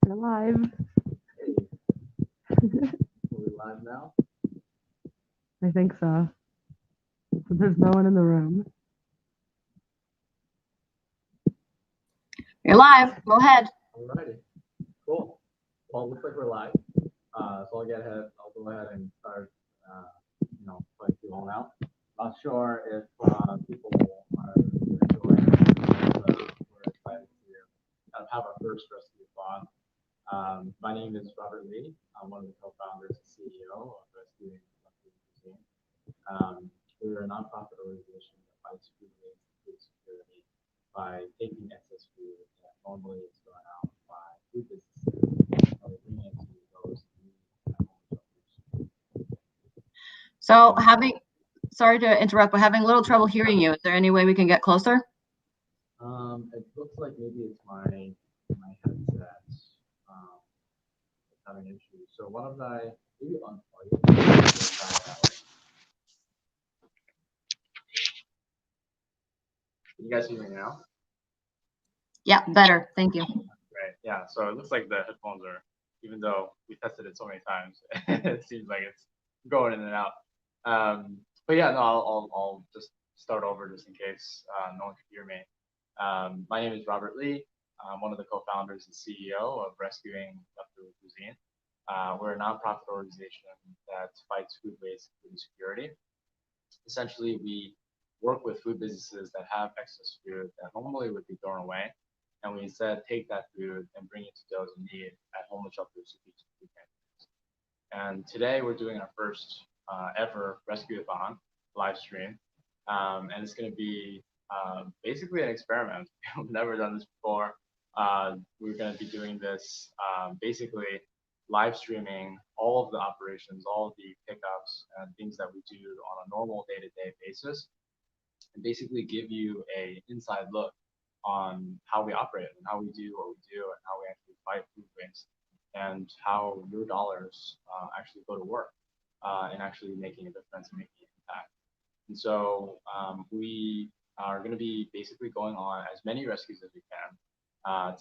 You're live. Hey, are we live now? I think so. But there's no one in the room. You're live. Go ahead. Alrighty, cool. Well, it looks like we're live. So I'll go ahead and start, putting you all out. Not sure if people are enjoying it, but we're excited to have our first Rescue-a-thon. My name is Robert Lee. I'm one of the co-founders and CEO of Rescue-a-thon Livestream. We're a nonprofit organization that fights food waste and food security by taking excess food that normally is thrown out by food businesses and bringing it to those who need shelters. So sorry to interrupt, but having a little trouble hearing you. Is there any way we can get closer? It looks like maybe it's my headset having issues. So why don't I maybe unplug it? Can you guys hear me now? Yeah, better. Thank you. Right. Yeah. So it looks like the headphones are, even though we tested it so many times, it seems like it's going in and out. But yeah, no, I'll just start over just in case no one can hear me. My name is Robert Lee. I'm one of the co-founders and CEO of Rescuing Leftover Cuisine. We're a nonprofit organization that fights food waste and food security. Essentially, we work with food businesses that have excess food that normally would be thrown away, and we instead take that food and bring it to those in need at homeless shelters and food pantries. And today we're doing our first ever Rescue-a-thon live stream, and it's going to be basically an experiment. We've never done this before. We're going to be doing this basically live streaming all of the operations, all of the pickups and things that we do on a normal day-to-day basis, and basically give you a inside look on how we operate and how we do what we do and how we actually fight food waste and how your dollars actually go to work and actually making a difference and making an impact. And so we are going to be basically going on as many rescues as we can.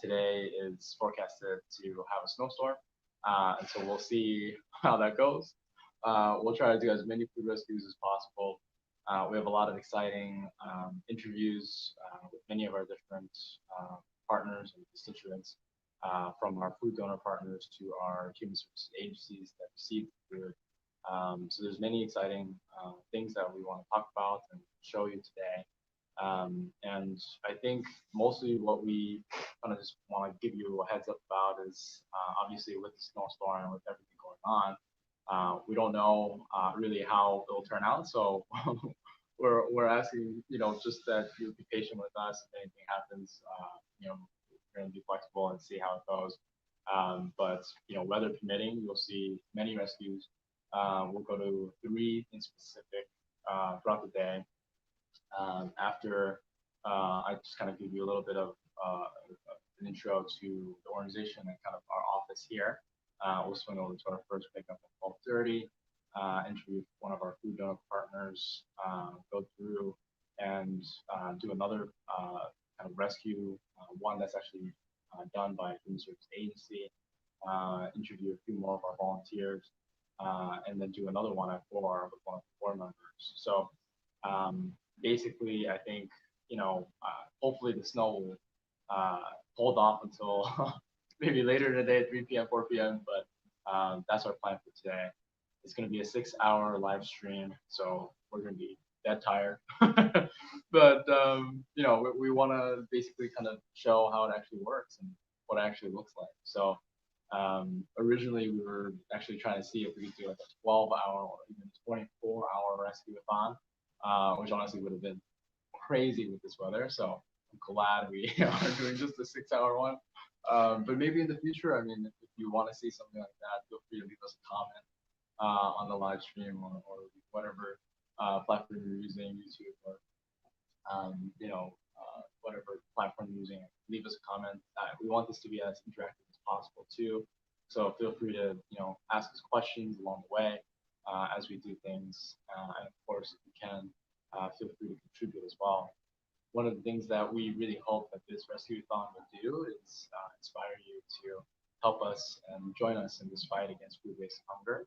Today is forecasted to have a snowstorm, and so we'll see how that goes. We'll try to do as many food rescues as possible. We have a lot of exciting interviews with many of our different partners and constituents, from our food donor partners to our human services agencies that receive food. So there's many exciting things that we want to talk about and show you today. And I think mostly what we kind of just want to give you a heads up about is obviously with the snowstorm and with everything going on, we don't know really how it'll turn out. So we're asking, just that you be patient with us. If anything happens, we're going to be flexible and see how it goes. But weather permitting, you'll see many rescues. We'll go to 3 in specific throughout the day. After I just kind of give you a little bit of an intro to the organization and kind of our office here, we'll swing over to our first pickup at 12:30, interview one of our food donor partners, go through and do another kind of rescue, one that's actually done by a human services agency, interview a few more of our volunteers, and then do another one at 4 with one of the board members. So basically, I think, hopefully the snow will hold off until maybe later in the day, 3 p.m., 4 p.m., but that's our plan for today. It's going to be a 6-hour live stream, so we're going to be dead tired. But, we want to basically kind of show how it actually works and what it actually looks like. So originally, we were actually trying to see if we could do like a 12-hour or even 24-hour Rescue-a-thon, which honestly would have been crazy with this weather. So I'm glad we are doing just a 6-hour one. But maybe in the future, I mean, if you want to see something like that, feel free to leave us a comment on the live stream or whatever platform you're using, YouTube or whatever platform you're using. Leave us a comment. We want this to be as interactive as possible too. So feel free to ask us questions along the way as we do things, and of course, if you can, feel free to contribute as well. One of the things that we really hope that this Rescue-a-thon will do is inspire you to help us and join us in this fight against food-wasted hunger.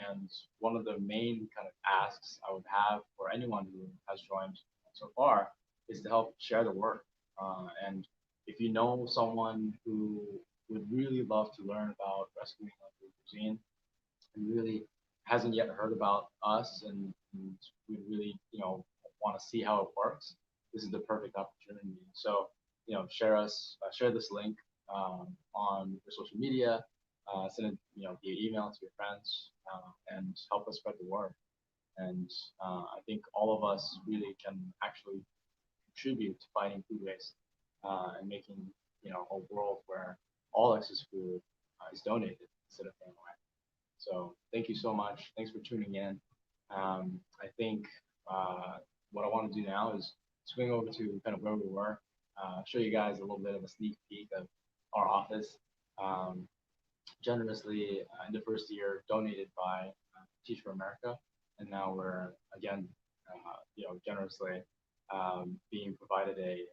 And one of the main kind of asks I would have for anyone who has joined so far is to help share the word. And if you know someone who would really love to learn about rescuing food cuisine and really hasn't yet heard about us and we really, want to see how it works, this is the perfect opportunity. So, share this link on your social media, send it, via email to your friends, and help us spread the word. And I think all of us really can actually contribute to fighting food waste and making, a world where all excess food is donated instead of thrown away. So thank you so much. Thanks for tuning in. I think what I want to do now is swing over to kind of where we were, show you guys a little bit of a sneak peek of our office. Generously in the first year donated by Teach for America, and now we're again, generously being provided an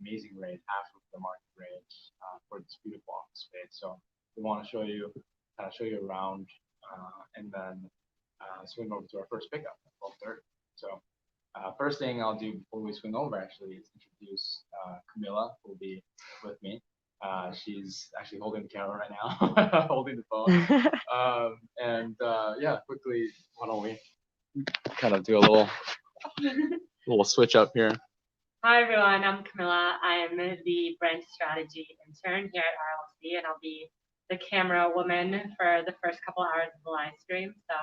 amazing rate, half of the market rate for this beautiful office space. So we want to show you around, and then swing over to our first pickup at 12:30. So first thing I'll do before we swing over actually is introduce Camilla, who will be with me. She's actually holding the camera right now, holding the phone. Quickly, why don't we kind of do a little switch up here. Hi everyone, I'm Camilla. I'm the branch strategy intern here at RLC, and I'll be the camera woman for the first couple hours of the live stream. So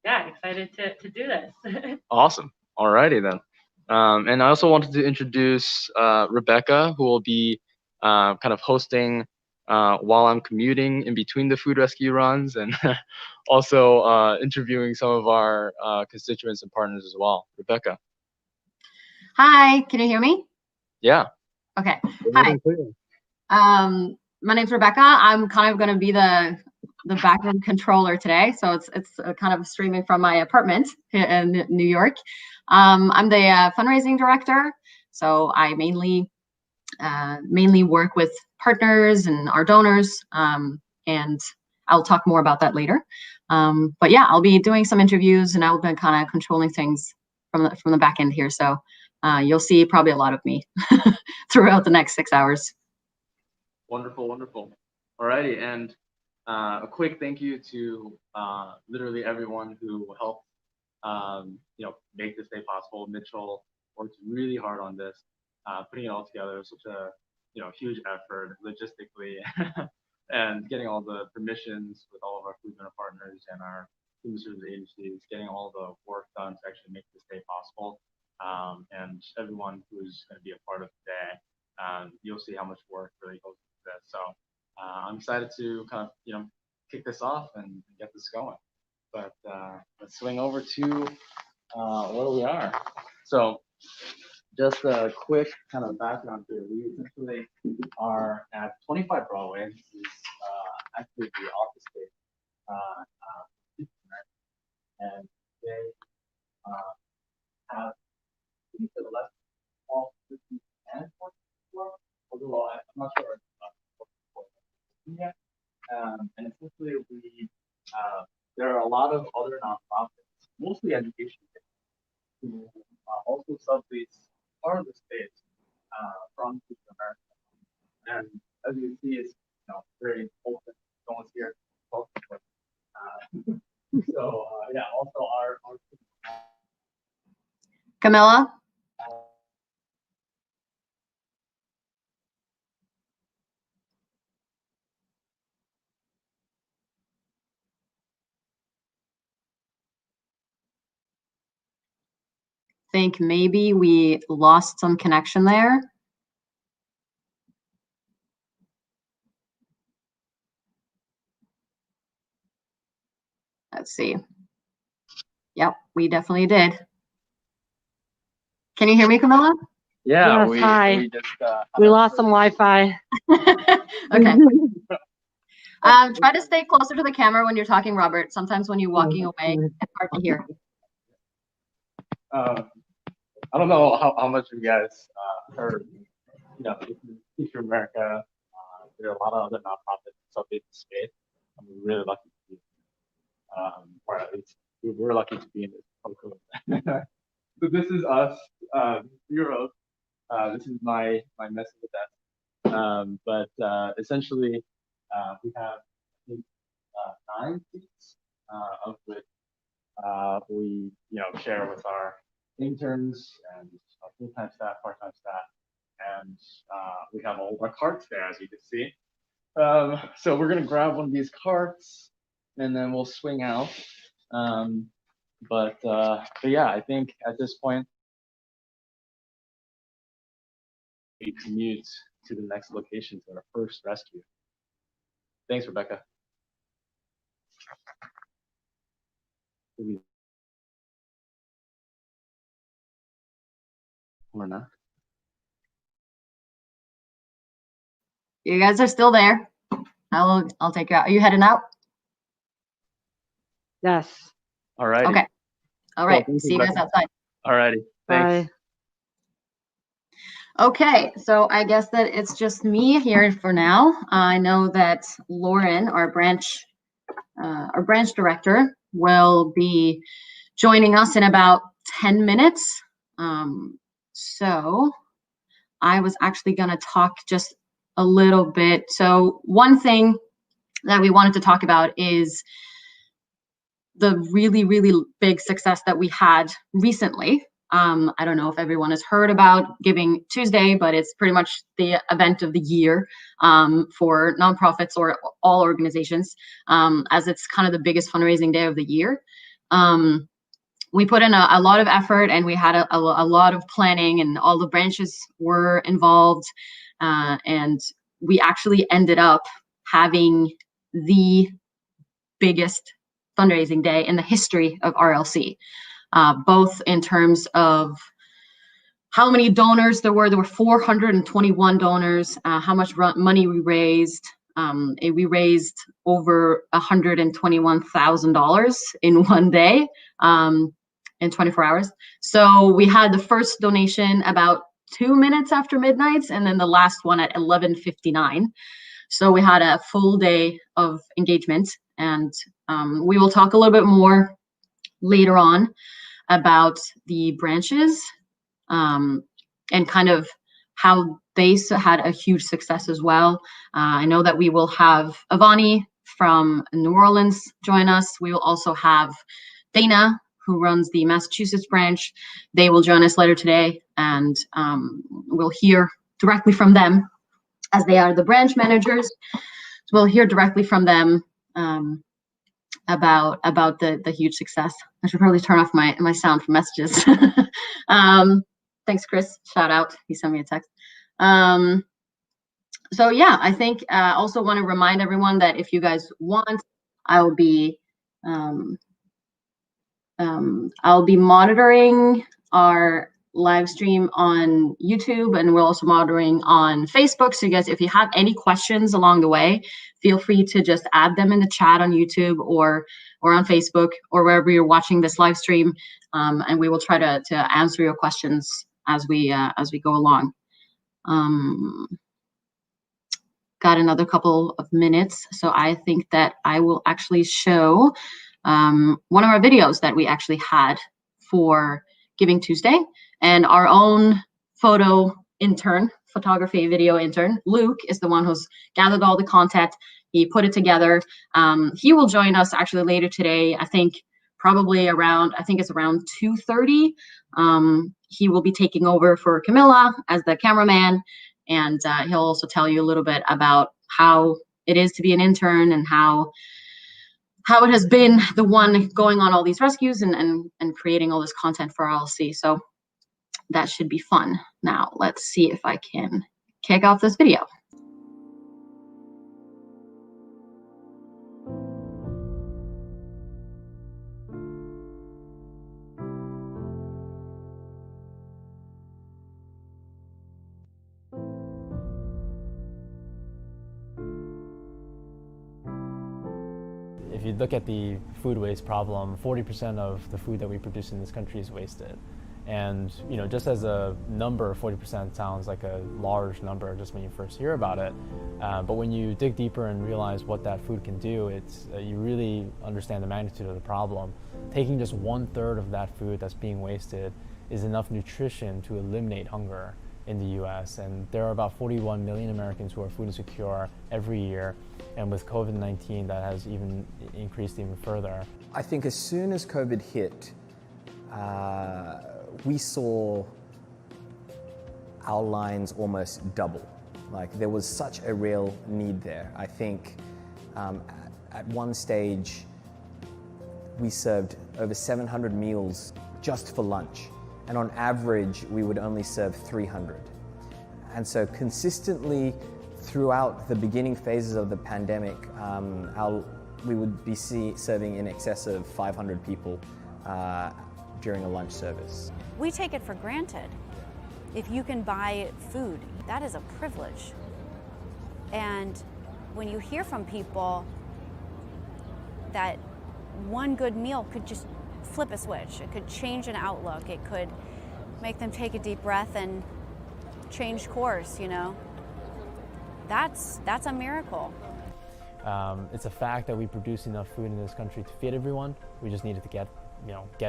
yeah, excited to do this. Awesome. Alrighty then. And I also wanted to introduce Rebecca, who will be kind of hosting while I'm commuting in between the food rescue runs, and also interviewing some of our constituents and partners as well. Rebecca. Hi, can you hear me? Yeah. Okay. Hi. My name's Rebecca. I'm kind of going to be the backend controller today. So it's kind of streaming from my apartment in New York. I'm the fundraising director. So I mainly work with partners and our donors. And I'll talk more about that later. But yeah, I'll be doing some interviews and I'll be kind of controlling things from the back end here. So you'll see probably a lot of me throughout the next 6 hours. Wonderful, wonderful. Alrighty, and a quick thank you to literally everyone who helped, make this day possible. Mitchell worked really hard on this, putting it all together. Such a huge effort logistically, and getting all the permissions with all of our food donor partners and our food service agencies, getting all the work done to actually make this day possible. And everyone who's going to be a part of today, you'll see how much work really goes into this. So I'm excited to kind of kick this off and get this going. But let's swing over to where we are. So just a quick kind of background here. We essentially are at 25 Broadway. This is actually the office space, and they have to the left 12, 15, and 14 floor. Although I'm not sure yet. And essentially, there are a lot of other nonprofits, mostly education, who also sublease part of the space from Food America. And as you can see, it's very open. No one's here. So yeah, also our Camilla? Think maybe we lost some connection there. Let's see. Yep, we definitely did. Can you hear me, Camilla? yeah, Yes, hi. we just We lost some Wi-Fi. Okay. Try to stay closer to the camera when you're talking, Robert. Sometimes when you're walking away, it's hard to hear. I don't know how much you guys heard. Teach for America there are a lot of other nonprofits in this space. And we're really lucky to be, or at least we're lucky to be in this. So this is us, Euro. This is my message with that. But essentially, we have I think 9 seats, of which we share with our interns and our full-time staff, part-time staff, and we have all of our carts there, as you can see. So we're gonna grab one of these carts and then we'll swing out. But yeah, I think at this point we commute to the next location to our first rescue. Thanks, Rebecca. Or not. You guys are still there. I'll take you out. Are you heading out? Yes. All right. Okay. All right. Cool. See you guys outside. All righty. Thanks. Bye. Okay, so I guess that it's just me here for now. I know that Lauren, our branch director, will be joining us in about 10 minutes. So I was actually going to talk just a little bit. So one thing that we wanted to talk about is the really, really big success that we had recently. I don't know if everyone has heard about Giving Tuesday, but it's pretty much the event of the year for nonprofits or all organizations, as it's kind of the biggest fundraising day of the year. We put in a lot of effort, and we had a lot of planning, and all the branches were involved, and we actually ended up having the biggest fundraising day in the history of RLC. Both in terms of how many donors there were. There were 421 donors, how much money we raised. We raised over $121,000 in one day, in 24 hours. So we had the first donation about 2 minutes after midnight, and then the last one at 11:59. So we had a full day of engagement, and we will talk a little bit more later on about the branches and kind of how they had a huge success as well. I know that we will have Avani from New Orleans join us. We will also have Dana, who runs the Massachusetts branch. They will join us later today, and we'll hear directly from them, as they are the branch managers. So we'll hear directly from them about the huge success. I should probably turn off my sound for messages. Thanks, Chris. Shout out. He sent me a text. So yeah, I think also want to remind everyone that if you guys want, I'll be monitoring our live stream on YouTube, and we're also monitoring on Facebook. So you guys, if you have any questions along the way, feel free to just add them in the chat on YouTube or on Facebook or wherever you're watching this live stream, and we will try to answer your questions as we go along. Got another couple of minutes, so I think that I will actually show one of our videos that we actually had for Giving Tuesday, and our own photography video intern, Luke, is the one who's gathered all the content. He put it together. He will join us actually later today. I think probably around, it's around 2:30. He will be taking over for Camilla as the cameraman, and he'll also tell you a little bit about how it is to be an intern and how it has been the one going on all these rescues and creating all this content for RLC. So that should be fun. Now, let's see if I can kick off this video. If you look at the food waste problem, 40% of the food that we produce in this country is wasted. And just as a number, 40% sounds like a large number just when you first hear about it. But when you dig deeper and realize what that food can do, you really understand the magnitude of the problem. Taking just 1/3 of that food that's being wasted is enough nutrition to eliminate hunger in the US. And there are about 41 million Americans who are food insecure every year. And with COVID-19, that has even increased even further. I think as soon as COVID hit, we saw our lines almost double. Like, there was such a real need there. I think at one stage, we served over 700 meals just for lunch. And on average, we would only serve 300. And so consistently throughout the beginning phases of the pandemic, we would be serving in excess of 500 people during a lunch service. We take it for granted. If you can buy food, that is a privilege. And when you hear from people that one good meal could just flip a switch, it could change an outlook, it could make them take a deep breath and change course, that's a miracle. It's a fact that we produce enough food in this country to feed everyone. We just needed to get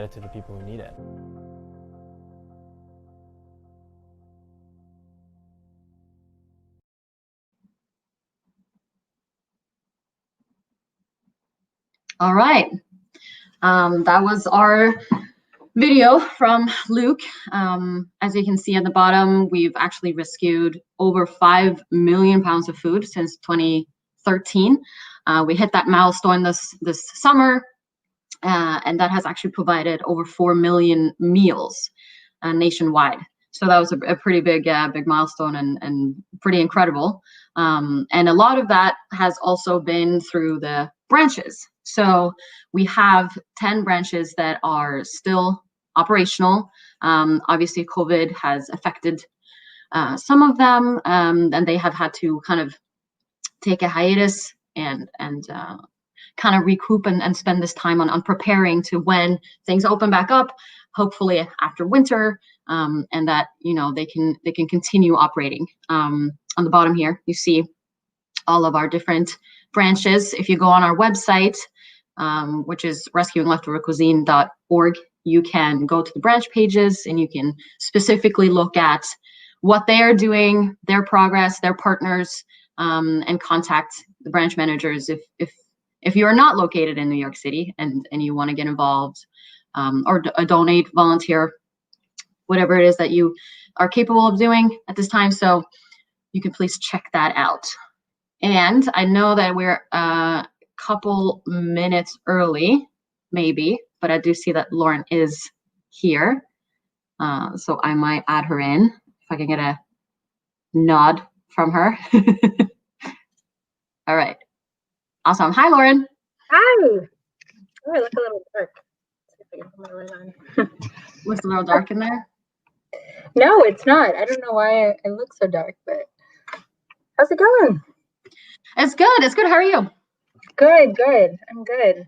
it to the people who need it. All right. That was our video from Luke. As you can see at the bottom, we've actually rescued over 5 million pounds of food since 2013. We hit that milestone this summer, and that has actually provided over 4 million meals nationwide. So that was a pretty big milestone and pretty incredible. And a lot of that has also been through the branches. So we have 10 branches that are still operational. Obviously, COVID has affected some of them, and they have had to kind of take a hiatus and kind of recoup and spend this time on preparing to when things open back up, hopefully after winter, and that they can continue operating. On the bottom here, you see all of our different branches. If you go on our website, which is rescuingleftovercuisine.org, you can go to the branch pages and you can specifically look at what they are doing, their progress, their partners, and contact the branch managers if you are not located in New York City and you want to get involved, or donate, volunteer, whatever it is that you are capable of doing at this time. So you can please check that out. And I know that we're a couple minutes early, maybe, but I do see that Lauren is here. So I might add her in if I can get a nod from her. All right. Awesome. Hi, Lauren. Hi. Oh, I look a little dark. Let's see if I can put my light on. Looks a little dark in there. No, it's not. I don't know why I look so dark, but how's it going? It's good. It's good. How are you? Good, good. I'm good.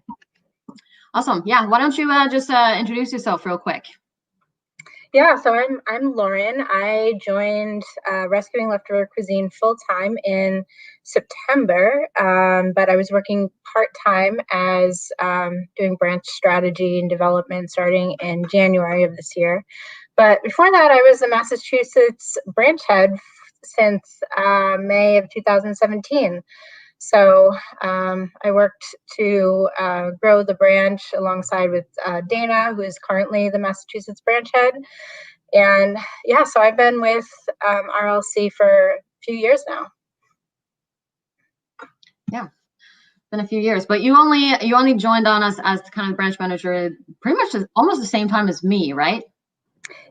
Awesome. Yeah. Why don't you just introduce yourself real quick? Yeah, so I'm Lauren. I joined Rescuing Leftover Cuisine full-time in September, but I was working part-time as doing branch strategy and development starting in January of this year. But before that, I was a Massachusetts branch head since May of 2017. So I worked to grow the branch alongside with Dana, who is currently the Massachusetts branch head. And yeah, so I've been with RLC for a few years now. Yeah, been a few years, but you only joined on us as kind of branch manager pretty much almost the same time as me, right?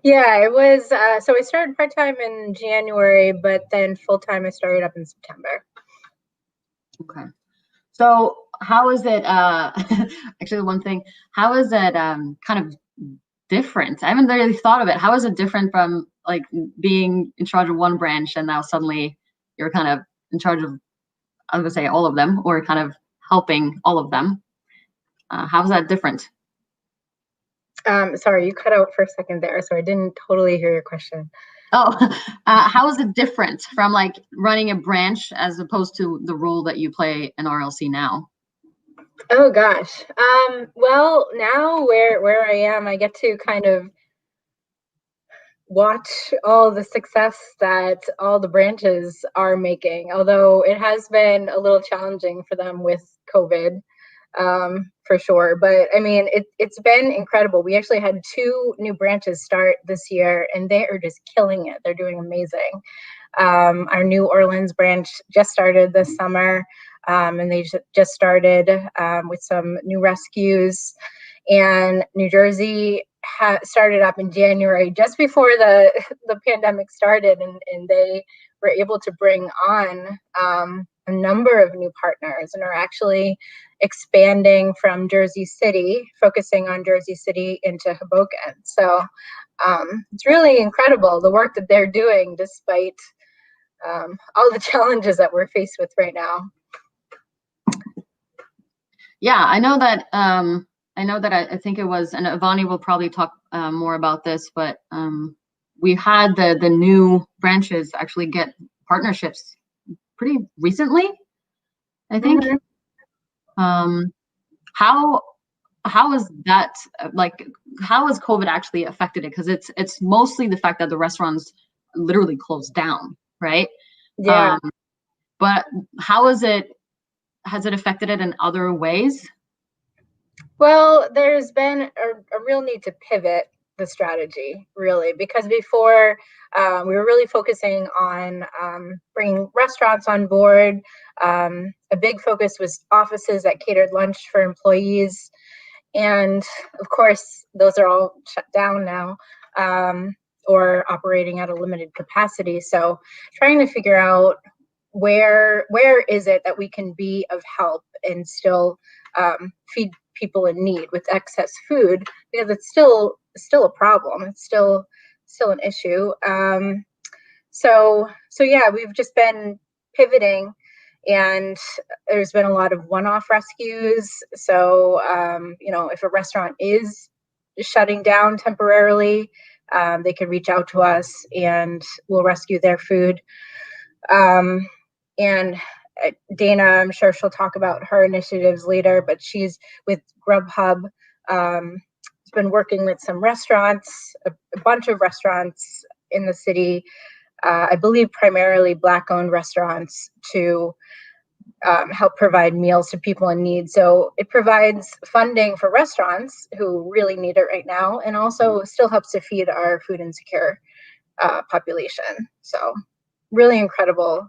Yeah, it was. So I started part-time in January, but then full-time I started up in September. Okay. So how is it, actually one thing, how is it kind of different? I haven't really thought of it. How is it different from like being in charge of one branch and now suddenly you're kind of in charge of, I was gonna say all of them, or kind of helping all of them? How is that different? Sorry, you cut out for a second there, so I didn't totally hear your question. Oh, how is it different from like running a branch as opposed to the role that you play in RLC now? Oh gosh. Well, now where I am, I get to kind of watch all the success that all the branches are making, although it has been a little challenging for them with COVID, for sure. But I mean, it's been incredible. We actually had 2 new branches start this year, and they are just killing it. They're doing amazing. Our New Orleans branch just started this summer, and they just started with some new rescues. And New Jersey started up in January, just before the pandemic started, and they were able to bring on a number of new partners and are actually expanding from Jersey City, focusing on Jersey City into Hoboken. So it's really incredible the work that they're doing despite all the challenges that we're faced with right now. Yeah, I know that. I think it was, and Ivani will probably talk more about this, but we had the new branches actually get partnerships pretty recently, I think. Mm-hmm. How is that, like, how has COVID actually affected it? Because it's mostly the fact that the restaurants literally closed down, right? Yeah. But has it affected it in other ways? Well, there's been a real need to pivot the strategy, really, because before we were really focusing on bringing restaurants on board. A big focus was offices that catered lunch for employees. And of course, those are all shut down now, or operating at a limited capacity. So trying to figure out where is it that we can be of help and still feed people in need with excess food, because it's still a problem. It's still an issue. So yeah, we've just been pivoting, and there's been a lot of one-off rescues. So if a restaurant is shutting down temporarily, they can reach out to us and we'll rescue their food. And Dana, I'm sure she'll talk about her initiatives later, but she's with GrubHub. She's been working with some restaurants, a bunch of restaurants in the city, I believe primarily Black-owned restaurants, to help provide meals to people in need. So it provides funding for restaurants who really need it right now, and also still helps to feed our food insecure population. So really incredible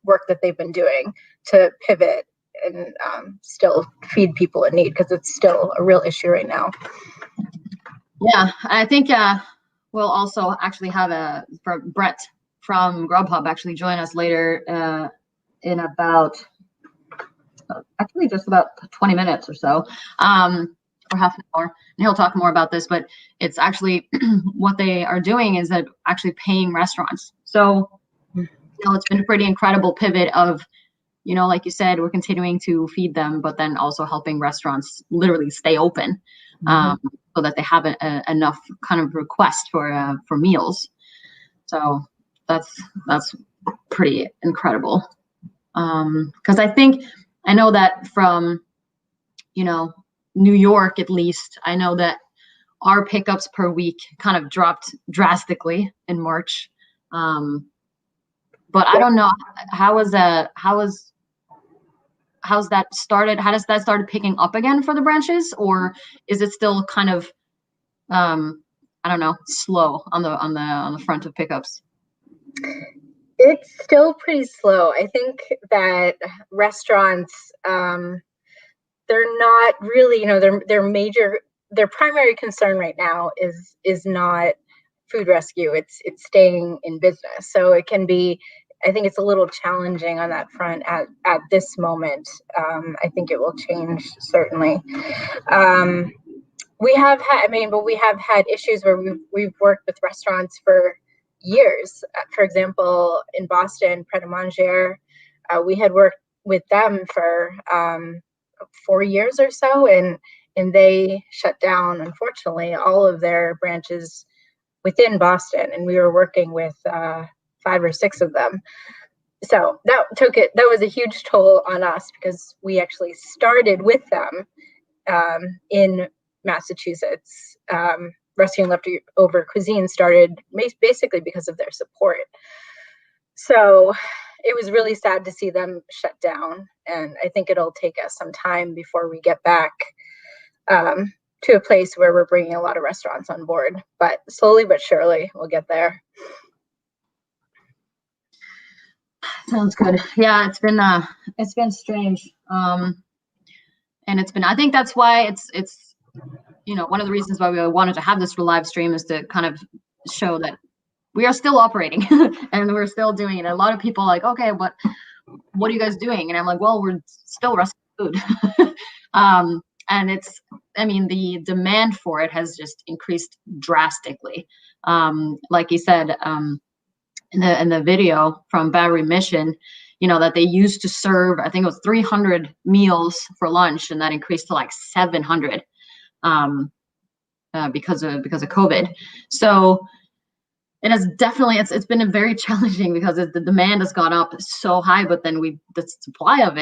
work that they've been doing to pivot and still feed people in need, because it's still a real issue right now. Yeah, I think we'll also actually have Brett from GrubHub actually join us later in about actually just about 20 minutes or so, or half an hour, and he'll talk more about this. But it's actually what they are doing is that actually paying restaurants. So it's been a pretty incredible pivot of, like you said, we're continuing to feed them, but then also helping restaurants literally stay open, so that they have enough kind of request for meals. So that's pretty incredible. Because I know that from, New York, at least, I know that our pickups per week kind of dropped drastically in March. But I don't know, how's that started? How does that start picking up again for the branches, or is it still kind of, I don't know, slow on the front of pickups? It's still pretty slow. I think that restaurants, they're not really, their primary concern right now is not food rescue. It's staying in business. So it can be, I think it's a little challenging on that front at this moment. I think it will change, certainly. We have had issues where we've worked with restaurants for years. For example, in Boston, Pret a Manger, we had worked with them for 4 years or so, and and they shut down, unfortunately, all of their branches within Boston, and we were working with 5 or 6 of them. So that was a huge toll on us because we actually started with them in Massachusetts. Rescue and Leftover Cuisine started basically because of their support. So it was really sad to see them shut down, and I think it'll take us some time before we get back to a place where we're bringing a lot of restaurants on board. But slowly but surely, we'll get there. Sounds good. Yeah, it's been strange. And I think that's why it's one of the reasons why we wanted to have this live stream is to kind of show that we are still operating and we're still doing it. A lot of people are like, okay, what are you guys doing? And I'm like, well, we're still rescuing food. And the demand for it has just increased drastically. Like you said, in the video from Battery Mission, that they used to serve, I think it was 300 meals for lunch, and that increased to like 700 because of COVID. So it has definitely, it's been a very challenging because the demand has gone up so high, but then the supply of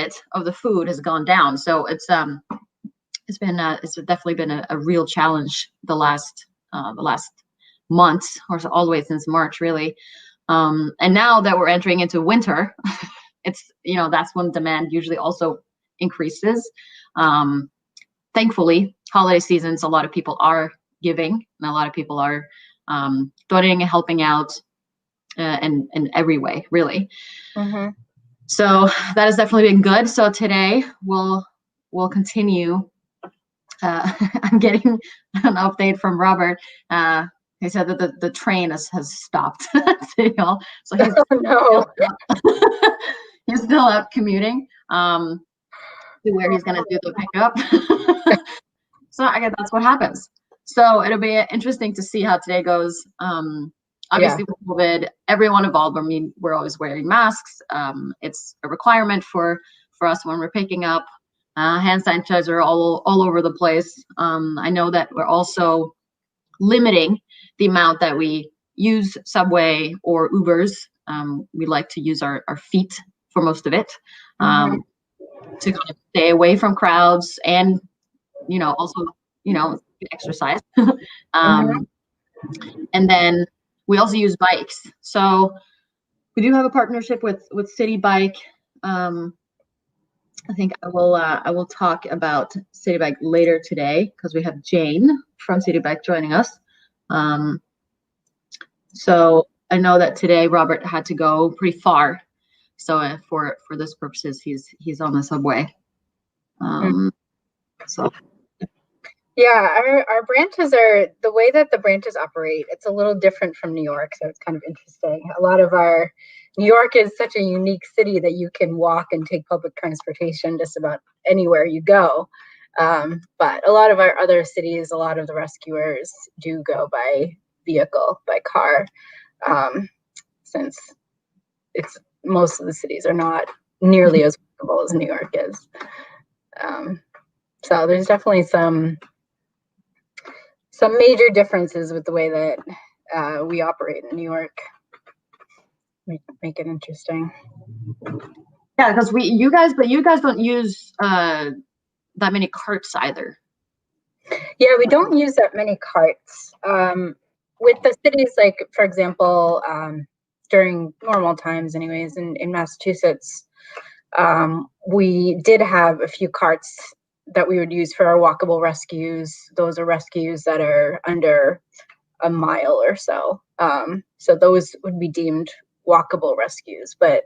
the food has gone down. So it's definitely been a real challenge the last months, or so, all the way since March, really. And now that we're entering into winter, it's, that's when demand usually also increases. Thankfully, holiday seasons, a lot of people are giving, and a lot of people are donating and helping out in every way, really. Mm-hmm. So that has definitely been good. So today we'll continue. I'm getting an update from Robert. He said that the train has stopped. So he's he's still out commuting to where he's gonna do the pickup. So I guess that's what happens. So it'll be interesting to see how today goes. Obviously with COVID, everyone involved, we're always wearing masks. It's a requirement for us when we're picking up. Hand sanitizer all over the place. I know that we're also limiting the amount that we use Subway or Ubers. We like to use our feet for most of it, to kind of stay away from crowds and, also, exercise. And then we also use bikes. So we do have a partnership with City Bike. I think I will talk about City Bike later today because we have Jane from City Bike joining us. So I know that today Robert had to go pretty far. So for this purposes, he's on the subway. So. Yeah, our branches are, the way that the branches operate, it's a little different from New York, so it's kind of interesting. New York is such a unique city that you can walk and take public transportation just about anywhere you go. But a lot of our other cities, a lot of the rescuers do go by vehicle, by car, since most of the cities are not nearly as walkable as New York is. So there's definitely some major differences with the way that we operate in New York. Make it interesting. Yeah, because you guys don't use that many carts either. Yeah, we don't use that many carts. With the cities, like for example, during normal times, anyways, in Massachusetts, we did have a few carts that we would use for our walkable rescues. Those are rescues that are under a mile or so. So those would be deemed walkable rescues. But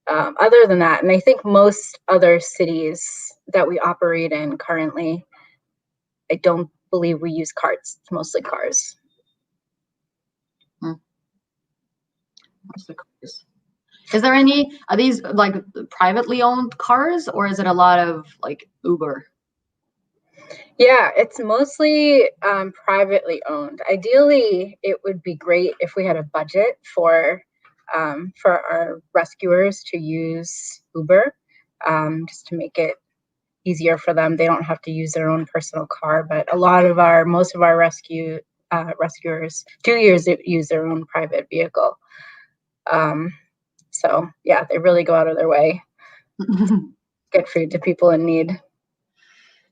other than that, and I think most other cities that we operate in currently, I don't believe we use carts. It's mostly cars. Mostly cars. Are these like privately owned cars, or is it a lot of like Uber? Yeah, it's mostly privately owned. Ideally, it would be great if we had a budget for our rescuers to use Uber, just to make it easier for them. They don't have to use their own personal car, but most of our rescuers do use their own private vehicle. So yeah, they really go out of their way to get food to people in need.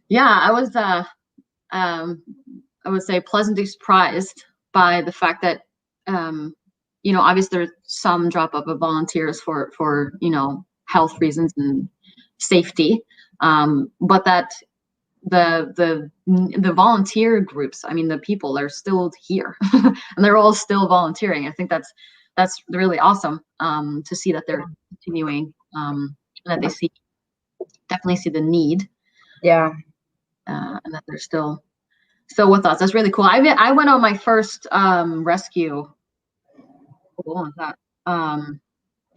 Yeah, I was I would say pleasantly surprised by the fact that you know, obviously there's some drop off of volunteers for you know, health reasons and safety, but that the volunteer groups, I mean, the people are still here and they're all still volunteering. I think that's really awesome to see that they're continuing, and that they definitely see the need. Yeah. And that they're still with us. That's really cool. I went on my first rescue. What was that?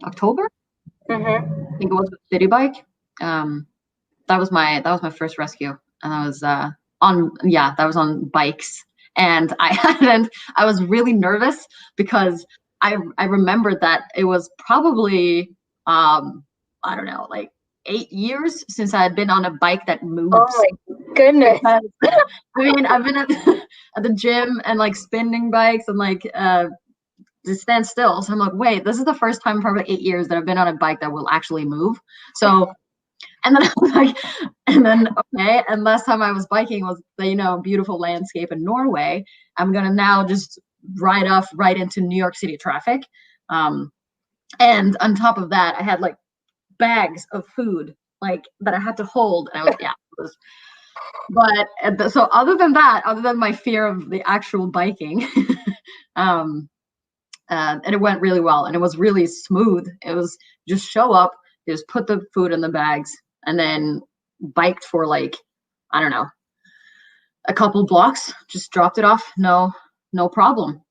October? Mm-hmm. I think it was with City Bike. That was my first rescue, and that was on bikes. And I was really nervous because I remembered that it was probably I don't know, like 8 years since I had been on a bike that moves. Oh my goodness. I mean, I've been at the gym and like spinning bikes and like just stand still. So I'm like, wait, this is the first time in probably 8 years that I've been on a bike that will actually move. So, and then I was like, okay. And last time I was biking was the, you know, beautiful landscape in Norway. I'm gonna now just ride off right into New York City traffic. And on top of that, I had like bags of food like that I had to hold. And I was, but so other than my fear of the actual biking, and it went really well, and it was really smooth. It was just show up, just put the food in the bags, and then biked for like, I don't know, a couple blocks, just dropped it off. No problem.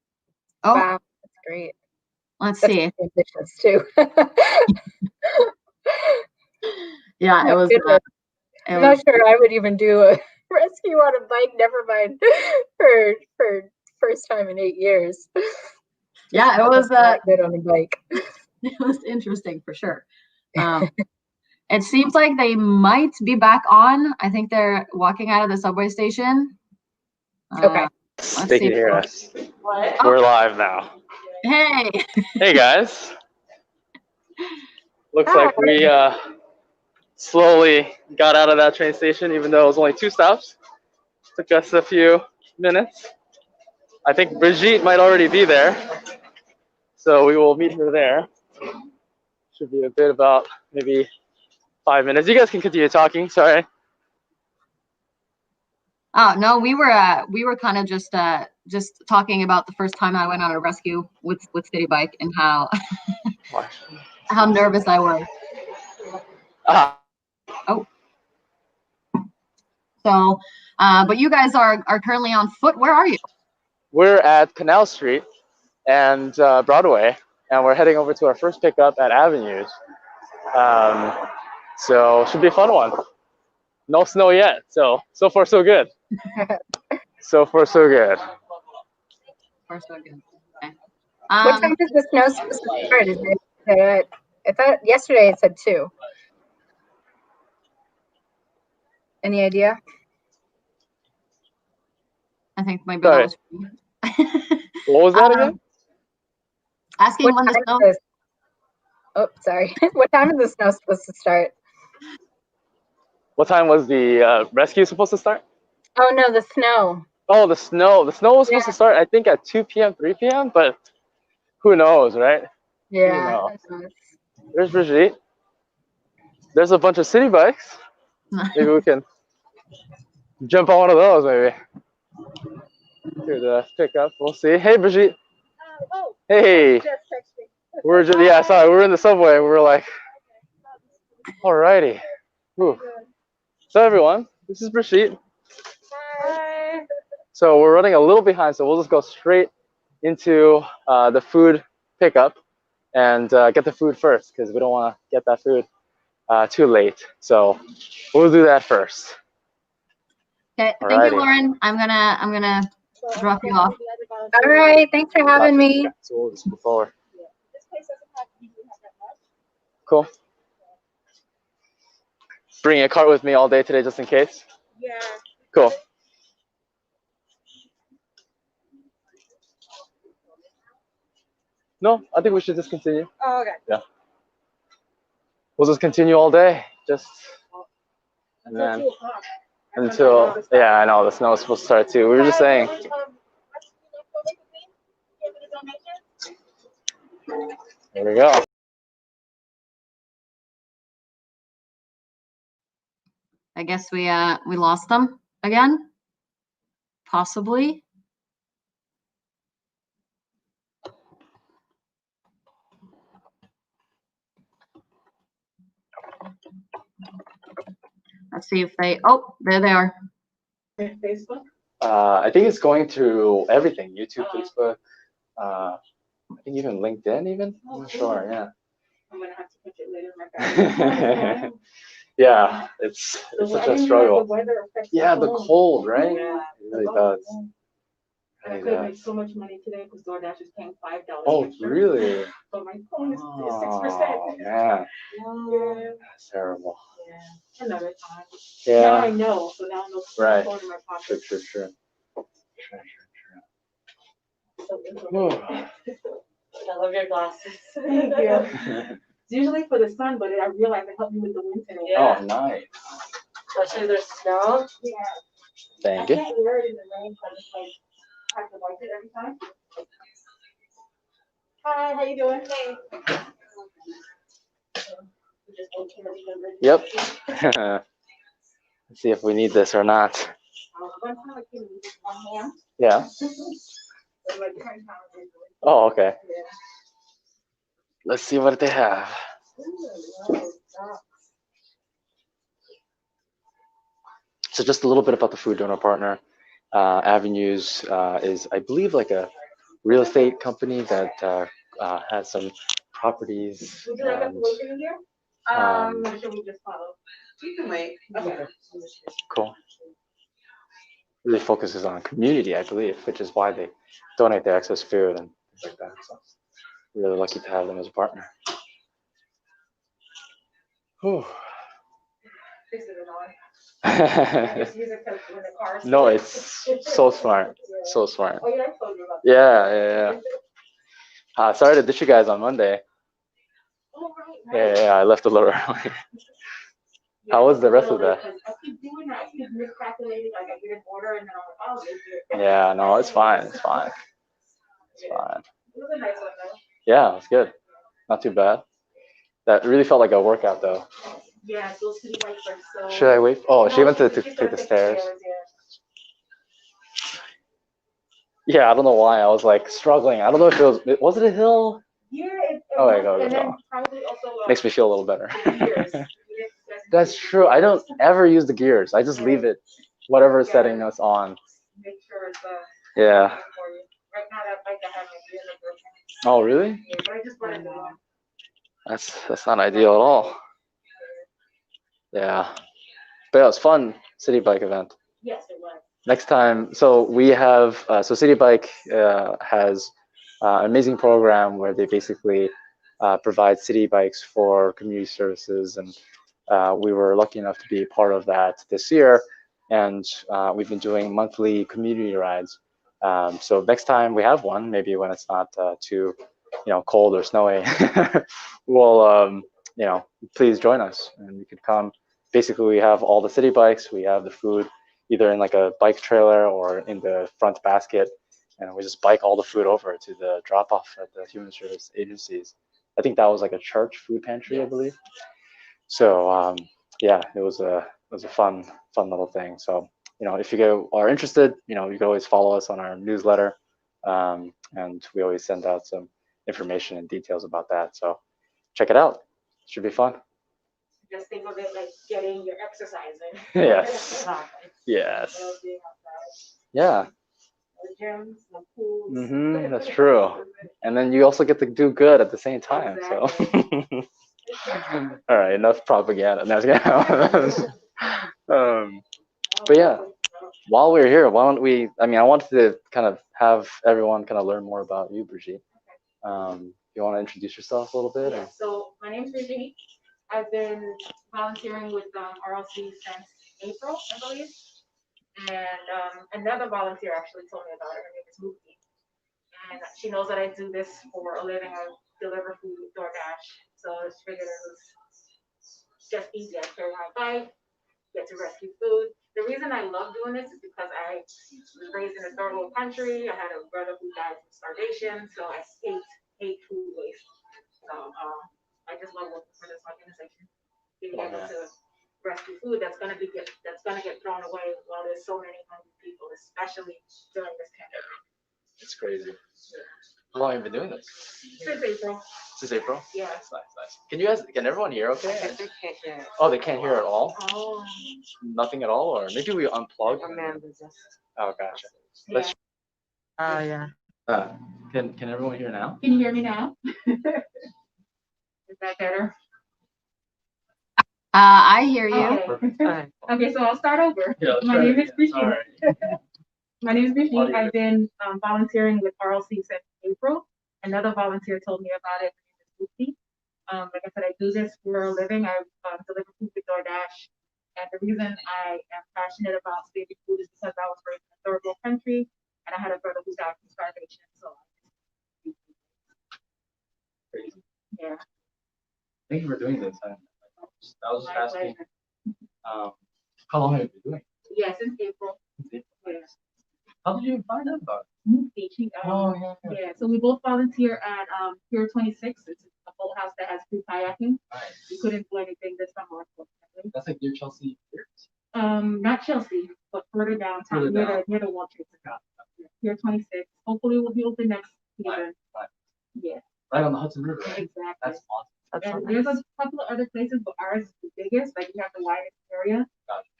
Oh, wow, that's great. Let's see. Ambitious too. Yeah, it was. I'm not sure I would even do a rescue on a bike. Never mind for first time in 8 years. Yeah, it was good on a bike. It was interesting for sure. It seems like they might be back on. I think they're walking out of the subway station. Okay. They can hear us. What? We're live now. Hey. Hey guys. Looks like we slowly got out of that train station, even though it was only 2 stops. Took us a few minutes. I think Brigitte might already be there, so we will meet her there. Should be a bit about maybe 5 minutes. You guys can continue talking. Sorry. Oh no, we were kind of just talking about the first time I went on a rescue with City Bike and how how nervous I was. Oh. So, but you guys are currently on foot. Where are you? We're at Canal Street and Broadway, and we're heading over to our first pickup at Avenues. So should be a fun one. No snow yet, so far so good. So far so good. Okay. What time is the snow supposed to start? Is it? I thought yesterday it said 2. Any idea? I think maybe that was. What was that again? Asking when the snow. Oh, sorry. What time is the snow supposed to start? What time was the rescue supposed to start? Oh no, the snow. Oh, the snow. The snow was supposed to start, I think, at 2 p.m., 3 p.m., but who knows, right? Yeah. There's Brigitte. There's a bunch of City Bikes. Maybe we can jump on one of those, maybe. Here to pick up. We'll see. Hey, Brigitte. Hey. We're just, yeah, sorry. We were in the subway. We were like, alrighty. Whew. So everyone, this is Brigitte. Hi. So we're running a little behind, so we'll just go straight into the food pickup and get the food first because we don't want to get that food too late. So we'll do that first. Okay, thank you, Lauren. I'm gonna drop you off. All right, thanks for having me. So we'll just move forward. Cool. bringing a cart with me all day today just in case? Yeah. Cool. No, I think we should just continue. Oh, okay. Yeah. We'll just continue all day. Just man. 2 o'clock. Until yeah, I know the snow is supposed to start too. We were just saying. There we go. I guess we lost them again, possibly. Let's see if they. Oh, there they are. Facebook. I think it's going through everything: YouTube, Facebook. I think even LinkedIn. Even I'm not sure. Yeah. I'm gonna have to put it later in my bag. Yeah, it's such a struggle. Yeah, the cold, right? Yeah. It really does. And I could have made so much money today because DoorDash is paying $5. Oh, extra. really? But my phone is 6%. Oh, man. Yeah. That's terrible. Yeah. Another time. Yeah. Now I know, so now I know to put Right. my phone in my pocket. Sure. So I love your glasses. thank you. It's usually for the sun, but I realize it helped me with the wind today. Oh, nice. Especially there's snow. Yeah. Thank I you. can't wear it in the rain, so I just like have to wipe it every time. Hi, how you doing? Hey. Yep. Let's see if we need this or not. One time I came with just one hand. Yeah. But like 10 pounds usually. Oh, okay. Yeah. Let's see what they have. So just a little bit about the food donor partner. Avenues is, I believe, like a real estate company that has some properties. Would you like us to And, wait in here? Or should we just follow? You can wait. Okay. cool. Really focuses on community, I believe, which is why they donate their excess food and things like that. So really lucky to have them as a partner. Whew. This is annoying. I just use it because when the car is No, it's so smart. So smart. Oh, yeah, I told you about that. Yeah. Sorry to ditch you guys on Monday. Oh, right. Yeah, I left a little early. How was the rest of that? I keep doing that. I keep miscalculating. Like I get an order and then I'm like, oh, they do it. Yeah, no, it's fine. It's fine. It was a nice one though. Yeah, it's good. Not too bad. That really felt like a workout though. Yeah, those city bikes are so. Should I wait? Oh, she No, went to she's take gonna the take stairs. Yeah. Yeah, I don't know why. I was like struggling. I don't know if was it a hill? Yeah. Oh, there you go. And then probably also. Makes me feel a little better. Gears. That's true. I don't ever use the gears. I just leave it, whatever setting it's on. Make sure it's Yeah. for you. Right now that bike I have my gears are broken. Oh, really? Yeah, but I just bought it new. That's not ideal at all. Yeah. But yeah, it was fun city bike event. Yes, it was. Next time, so we have so City Bike has an amazing program where they basically provide city bikes for community services, and we were lucky enough to be part of that this year, and we've been doing monthly community rides. So next time we have one, maybe when it's not too cold or snowy, we'll please join us, and you could come. Basically, we have all the city bikes, we have the food either in like a bike trailer or in the front basket, and we just bike all the food over to the drop off at the human service agencies. I think that was like a church food pantry, I believe. So yeah, it was a fun little thing. So if you are interested, you can always follow us on our newsletter, and we always send out some information and details about that. So check it out. Should be fun. Just think of it like getting your exercise in. Yes. Yes. Yeah. The gyms, the pools. That's true. And then you also get to do good at the same time. Exactly. So. All right. Enough propaganda. But yeah, while we're here, why don't we? I wanted to kind of have everyone kind of learn more about you, Brigitte. You want to introduce yourself a little bit? Yeah. So my name's Brigitte. I've been volunteering with RLC since April, I believe. And another volunteer actually told me about it. Her name is Muki. And she knows that I do this for a living. I deliver food with DoorDash. So I just figured it was just easy. I carry my bike, get to rescue food. The reason I love doing this is because I was raised in a third world country. I had a brother who died from starvation. So I hate food waste. So I just love working for this organization. Being able to rescue food that's gonna get thrown away while there's so many hungry people, especially during this pandemic. It's crazy. How long have you been doing this? Since April. Since April? Yeah. That's nice. Can everyone hear okay? They can't hear. Oh, they can't hear at all? Oh. Nothing at all? Or maybe we unplug? Amanda just. Oh, gotcha. Yeah. Let's, Oh yeah. can everyone hear now? Can you hear me now? Is that better? I hear you. Okay. Okay, so I'll start over. Yeah, My name is Brigitte. Sorry. My name is Brigitte. I've been volunteering with RLC since April. Another volunteer told me about it. Her name is Lucy. Like I said, I do this for a living. I deliver food with DoorDash. And the reason I am passionate about saving food is because I was raised in a third world country and I had a brother who died from starvation. So Crazy. yeah. Thank you for doing this. I was just My asking, pleasure. how long have you been doing it? Yeah, since April. Yeah. Yeah. How did you find out about it? Mufti, Yeah. yeah, so we both volunteer at Pier 26. It's a boathouse that has free kayaking. Nice. We couldn't do anything this summer, unfortunately. That's like near Chelsea. Not Chelsea, but further downtown, near the World Trade Center. Pier 26. Hopefully, we'll be open next season. Right. Yeah. Right on the Hudson River. Right? Exactly. That's awesome. And there's a couple of other places, but ours is the biggest. Like we have the widest area,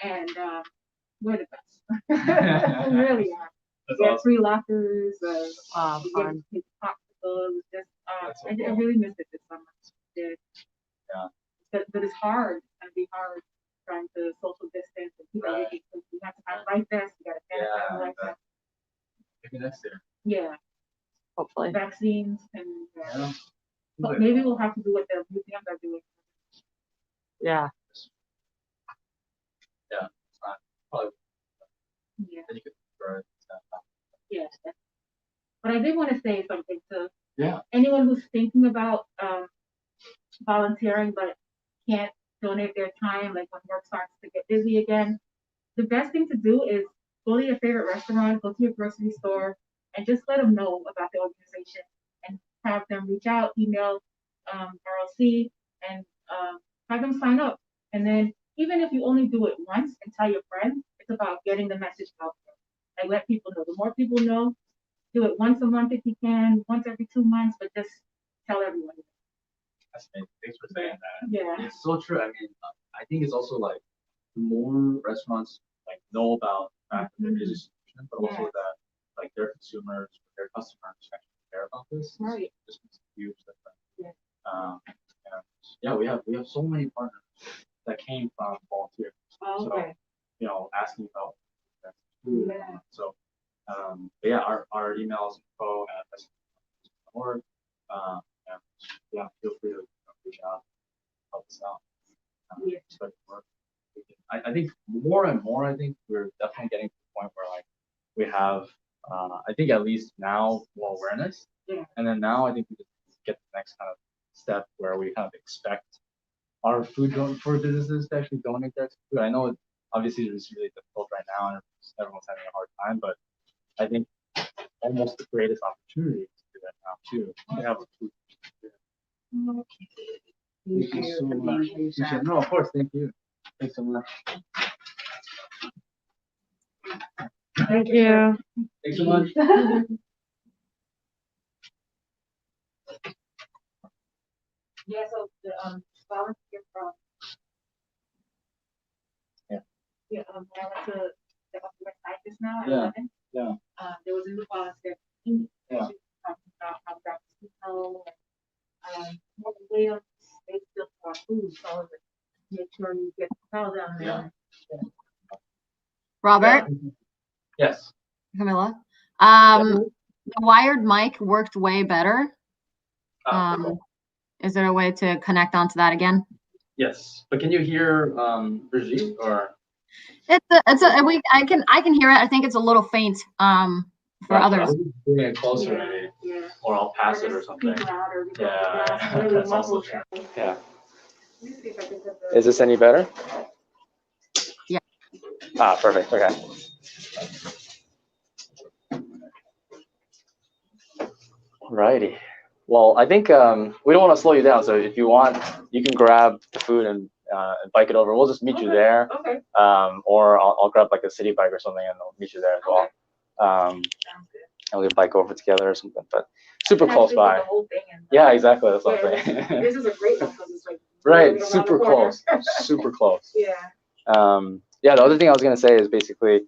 and we're the best. We really are. That's We have awesome. free lockers. Fun. Popsicles. I really missed it this summer. Yeah. But it's hard. It's gonna be hard trying to social distance and keep everything. You have to have life vests. You got to sanitize like that. Maybe next year. Yeah. Hopefully. Vaccines and. Yeah. But maybe we'll have to do what the museums are doing. Yeah. Yeah. Probably. Yeah. Then you could throw it. Yeah. But I did want to say something to anyone who's thinking about volunteering but can't donate their time, like when work starts to get busy again. The best thing to do is go to your favorite restaurant, go to your grocery store, and just let them know about the organization and have them reach out, email RLC, and have them sign up. And then even if you only do it once and tell your friends, it's about getting the message out there. Like let people know. The more people know, do it once a month if you can, once every 2 months, but just tell everyone. That's amazing. Thanks for saying that. Yeah. It's so true. I mean, I think it's also like the more restaurants like know about the fact that there is a solution, but also that like their consumers, their customers actually care about this. Right. Just makes a huge difference. Yeah. And we have so many partners that came from volunteers. Oh, okay. So, asking about food. Yeah. So, but yeah, our email is info@rescue-a-thon.org. And feel free to reach out, help us out. Spread the word. I think more and more, I think we're definitely getting to the point where like we have, I think at least now more awareness. Yeah. And then now I think we just get the next kind of step where we kind of expect our food for businesses to actually donate their food. I know obviously it's really difficult right now and everyone's having a hard time, but I think almost the greatest opportunity to do that now too. We have a food. Thank you so much. No, of course, thank you. Thanks so much. Thank you. Thanks so much. Yeah, so the volunteer from I went to the website just now at 11. Yeah. There was a new volunteer. Yeah. She was talking about how Mexico and Williams, they still for food, so make sure you get to tell them. Yeah. Robert? Yes. Camilla? The wired mic worked way better. Is there a way to connect onto that again? Yes, but can you hear Brigitte or? I can hear it. I think it's a little faint for others. I'll just bring it closer maybe, or I'll pass it or something. Yeah, that's also true. Yeah. Is this any better? Yeah. Ah, perfect. Okay. Alrighty. Well, I think we don't want to slow you down. So if you want, you can grab the food and bike it over. We'll just meet you there. Okay. Or I'll grab like a city bike or something, and I'll meet you there as well. And we can bike over together or something. But super close by. Yeah, exactly. That's what I'm saying. This is a great one because it's like right. Super close. Super close. Yeah. Yeah. The other thing I was gonna say is basically.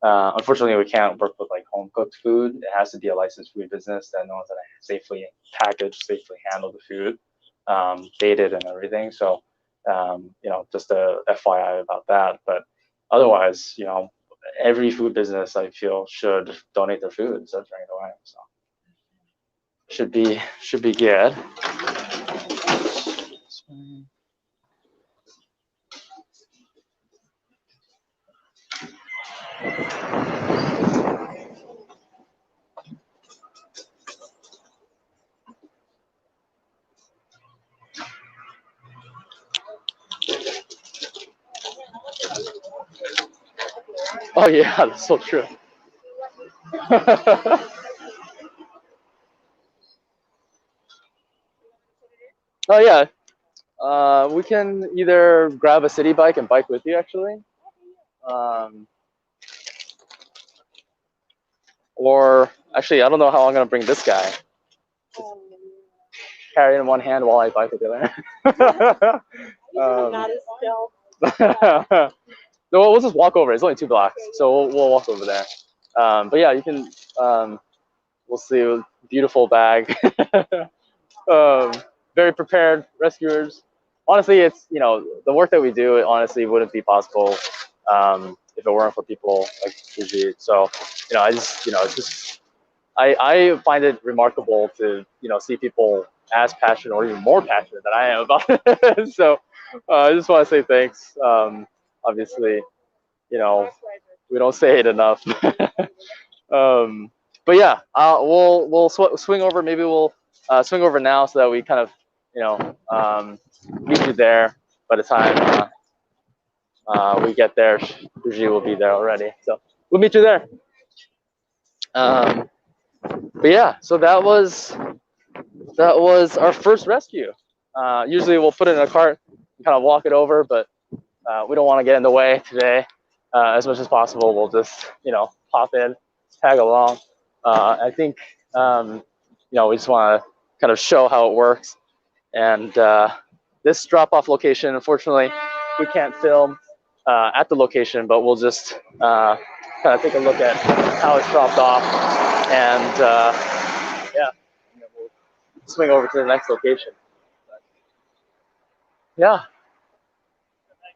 Unfortunately, we can't work with like home cooked food. It has to be a licensed food business that knows how to safely package, safely handle the food, date it and everything. So, you know, just a FYI about that. But otherwise, you know, every food business I feel should donate their food instead of throwing it away. So should be good. Oh yeah, that's so true. Oh yeah, we can either grab a city bike and bike with you actually, or actually I don't know how I'm gonna bring this guy. Carry it in one hand while I bike with the other. No, we'll just walk over. It's only 2 blocks, so we'll walk over there. But yeah, you can. We'll see. Beautiful bag. Very prepared rescuers. Honestly, it's the work that we do. It honestly wouldn't be possible if it weren't for people like Brigitte. So I find it remarkable to see people as passionate or even more passionate than I am about it. So I just want to say thanks. Obviously, we don't say it enough. But yeah, we'll swing over. Maybe we'll swing over now so that we kind of meet you there by the time we get there. Brigitte will be there already, so we'll meet you there. But yeah, so that was our first rescue. Usually we'll put it in a cart and kind of walk it over, but we don't want to get in the way today. As much as possible, we'll just pop in, tag along. I think we just want to kind of show how it works. And this drop-off location, unfortunately, we can't film at the location, but we'll just kind of take a look at how it's dropped off, and yeah, we'll swing over to the next location. But, yeah,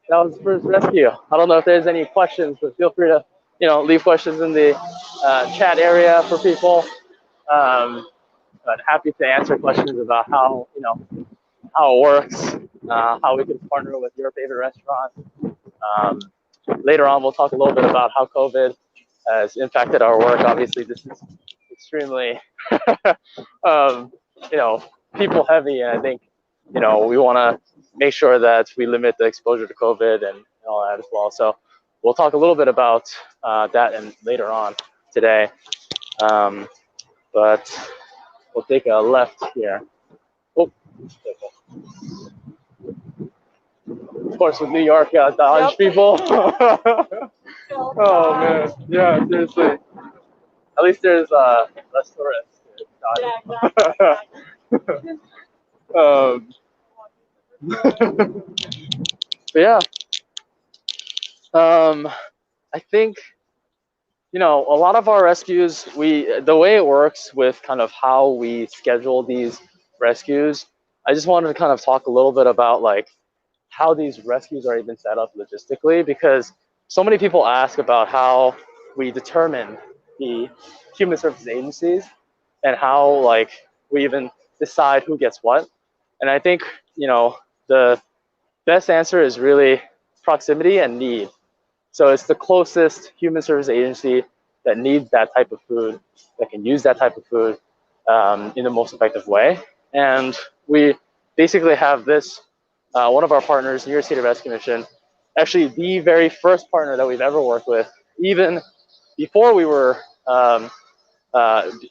that was the first rescue. I don't know if there's any questions, but feel free to leave questions in the chat area for people. But happy to answer questions about how how it works, how we can partner with your favorite restaurant. Later on, we'll talk a little bit about how COVID has impacted our work. Obviously, this is extremely, people heavy, and I think, we want to make sure that we limit the exposure to COVID and all that as well. So we'll talk a little bit about that and later on today. But we'll take a left here. Oh. Of course, with New York, dodge people. Oh man, yeah, seriously. At least there's less tourists. But yeah, I think a lot of our rescues, the way it works with kind of how we schedule these rescues. I just wanted to kind of talk a little bit about like how these rescues are even set up logistically, because so many people ask about how we determine the human services agencies and how we even decide who gets what. And I think the best answer is really proximity and need. So it's the closest human service agency that needs that type of food, that can use that type of food in the most effective way. And we basically have this, one of our partners, New York City Rescue Mission, actually the very first partner that we've ever worked with, even before we were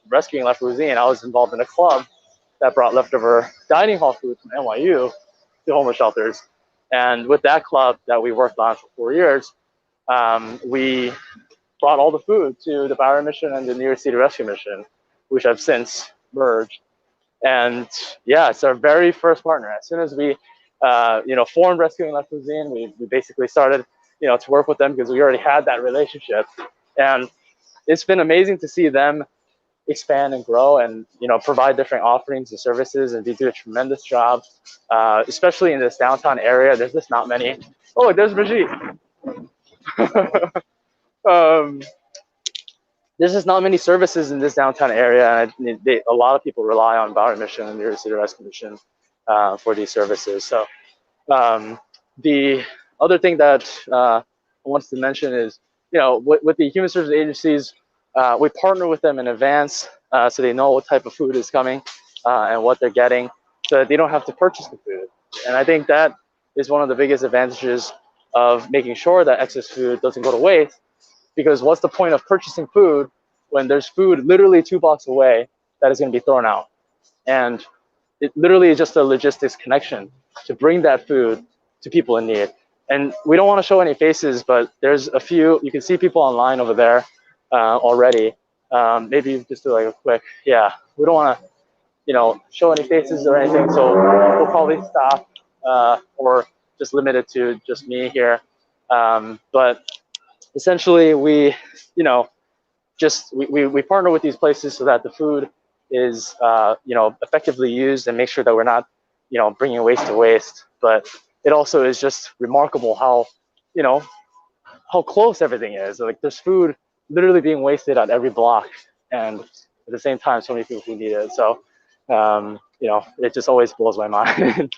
rescuing leftover cuisine. I was involved in a club that brought leftover dining hall food from NYU to homeless shelters. And with that club that we worked on for 4 years, we brought all the food to the Byron Mission and the New York City Rescue Mission, which have since merged. And yeah, it's our very first partner. As soon as we, formed Rescuing Left Cuisine, we basically started, to work with them because we already had that relationship. And it's been amazing to see them expand and grow and, provide different offerings and services, and they do a tremendous job, especially in this downtown area. There's just not many. Oh, there's Brigitte. There's just not many services in this downtown area, and a lot of people rely on Byron Mission and New York City Rescue Mission for these services. So the other thing that I wanted to mention is, with the human service agencies, we partner with them in advance so they know what type of food is coming and what they're getting, so that they don't have to purchase the food. And I think that is one of the biggest advantages of making sure that excess food doesn't go to waste. Because what's the point of purchasing food when there's food literally 2 blocks away that is going to be thrown out? And it literally is just a logistics connection to bring that food to people in need. And we don't want to show any faces, but there's a few. You can see people online over there already. Maybe just do like a quick, yeah. We don't want to, show any faces or anything. So we'll probably stop or just limit it to just me here. But essentially, we partner with these places so that the food is, effectively used, and make sure that we're not, bringing waste to waste. But it also is just remarkable how, how close everything is. Like, there's food literally being wasted at every block, and at the same time, so many people who need it. So, it just always blows my mind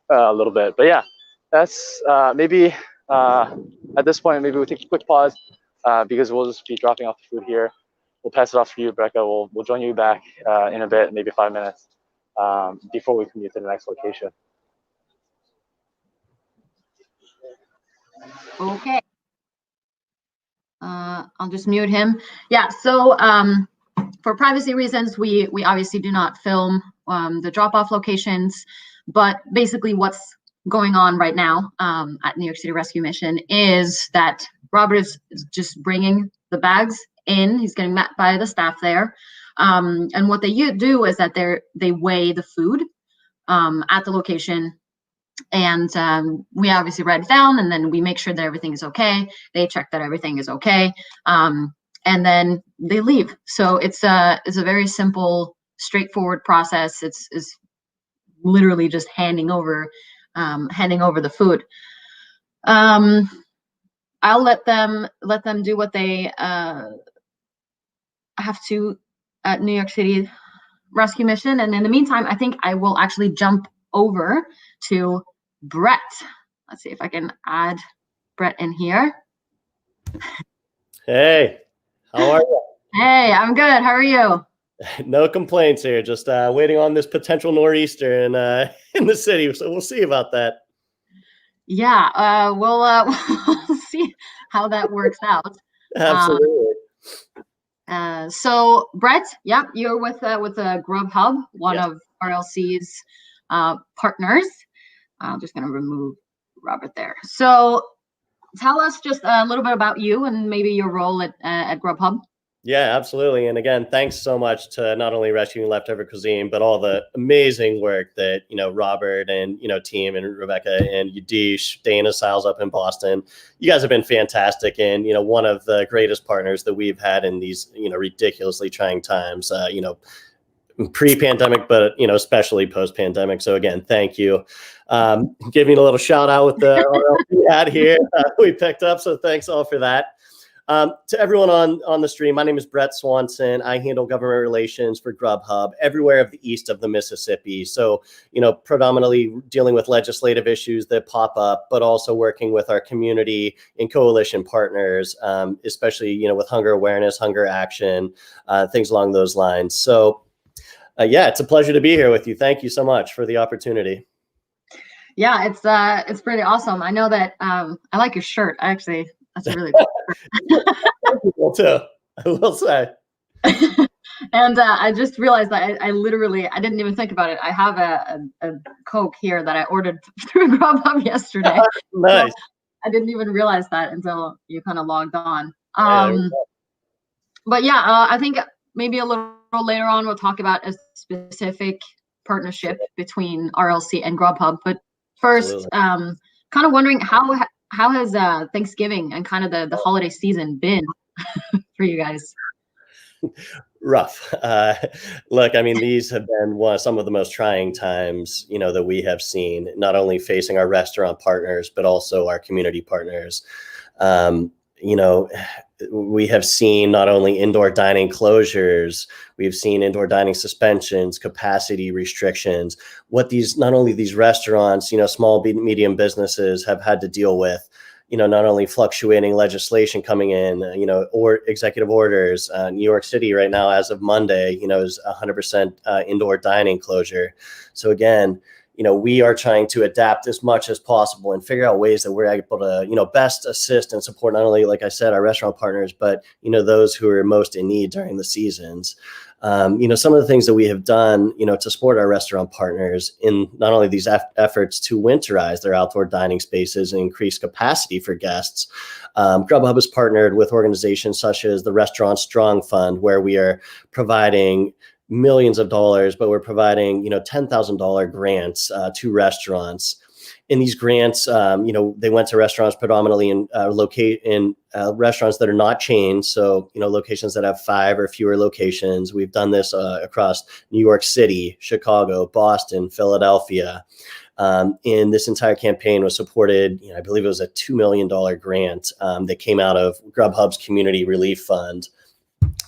a little bit. But yeah, that's maybe. At this point, maybe we'll take a quick pause because we'll just be dropping off the food here. We'll pass it off to you, Becca. We'll join you back in a bit, maybe 5 minutes, before we commute to the next location. Okay. I'll just mute him. Yeah, so for privacy reasons, we obviously do not film the drop-off locations, but basically what's going on right now at New York City Rescue Mission is that Robert is just bringing the bags in. He's getting met by the staff there. And what they do is that they weigh the food at the location. And we obviously write it down, and then we make sure that everything is okay. They check that everything is okay. And then they leave. So it's a very simple, straightforward process. It's literally just handing over the food. I'll let them do what they have to at New York City Rescue Mission. And in the meantime, I think I will actually jump over to Brett. Let's see if I can add Brett in here. Hey, how are you? Hey, I'm good. How are you? No complaints here. Just waiting on this potential nor'easter in the city. So we'll see about that. Yeah, we'll see how that works out. Absolutely. So Brett, yeah, you're with GrubHub, one of RLC's partners. I'm just going to remove Robert there. So tell us just a little bit about you and maybe your role at GrubHub. Yeah, absolutely. And again, thanks so much to not only Rescuing Leftover Cuisine, but all the amazing work that, Robert and, team and Rebecca and Yadish, Dana Siles up in Boston. You guys have been fantastic and, one of the greatest partners that we've had in these, ridiculously trying times, pre-pandemic, but, especially post-pandemic. So again, thank you. Giving a little shout out with the RLP ad here we picked up. So thanks all for that. To everyone on the stream, my name is Brett Swanson. I handle government relations for GrubHub everywhere of the east of the Mississippi. So, predominantly dealing with legislative issues that pop up, but also working with our community and coalition partners, especially, with hunger awareness, hunger action, things along those lines. So, yeah, it's a pleasure to be here with you. Thank you so much for the opportunity. Yeah, it's pretty awesome. I know that I like your shirt. Actually, that's a really cool shirt. Well, too, I will say. And I just realized that I literally didn't even think about it. I have a Coke here that I ordered through GrubHub yesterday. Nice. So I didn't even realize that until you kind of logged on. But yeah, I think maybe a little later on we'll talk about a specific partnership between RLC and GrubHub. But first, kind of wondering how has Thanksgiving and kind of the holiday season been for you guys? Rough. Look, I mean, these have been some of the most trying times, that we have seen, not only facing our restaurant partners, but also our community partners. We have seen not only indoor dining closures, we've seen indoor dining suspensions, capacity restrictions, not only these restaurants, small, medium businesses have had to deal with, not only fluctuating legislation coming in, or executive orders. New York City right now, as of Monday, is 100% indoor dining closure. So again, we are trying to adapt as much as possible and figure out ways that we're able to, best assist and support not only, like I said, our restaurant partners, but, those who are most in need during the seasons. Some of the things that we have done, to support our restaurant partners in not only these efforts to winterize their outdoor dining spaces and increase capacity for guests. GrubHub has partnered with organizations such as the Restaurant Strong Fund, where we are providing millions of dollars, but we're providing, $10,000 grants to restaurants. In these grants, they went to restaurants predominantly in restaurants that are not chains. So, locations that have 5 or fewer locations. We've done this across New York City, Chicago, Boston, Philadelphia. And this entire campaign was supported, I believe it was a $2 million grant that came out of GrubHub's Community Relief Fund.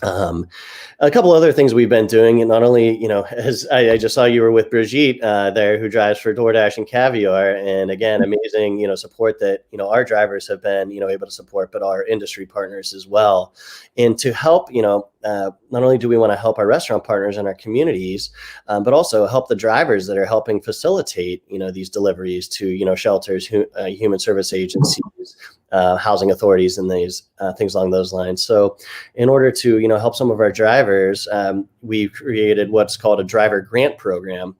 A couple other things we've been doing, and not only, as I just saw you were with Brigitte there, who drives for DoorDash and Caviar, and again, amazing, support that, our drivers have been, able to support, but our industry partners as well. And to help, not only do we want to help our restaurant partners and our communities, but also help the drivers that are helping facilitate, these deliveries to, shelters, human service agencies, housing authorities, and these things along those lines. So in order to, help some of our drivers, we created what's called a driver grant program,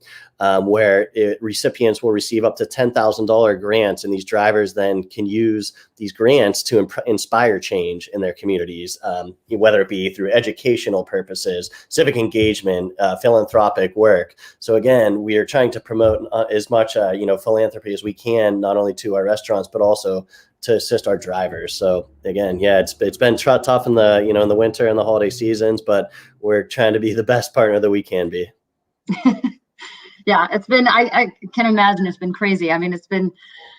where recipients will receive up to $10,000 grants, and these drivers then can use these grants to inspire change in their communities, whether it be through educational purposes, civic engagement, philanthropic work. So again, we are trying to promote as much philanthropy as we can, not only to our restaurants, but also to assist our drivers. So again, yeah, it's been tough in the in the winter and the holiday seasons, but we're trying to be the best partner that we can be. Yeah, it's been, I can imagine it's been crazy. I mean, it's been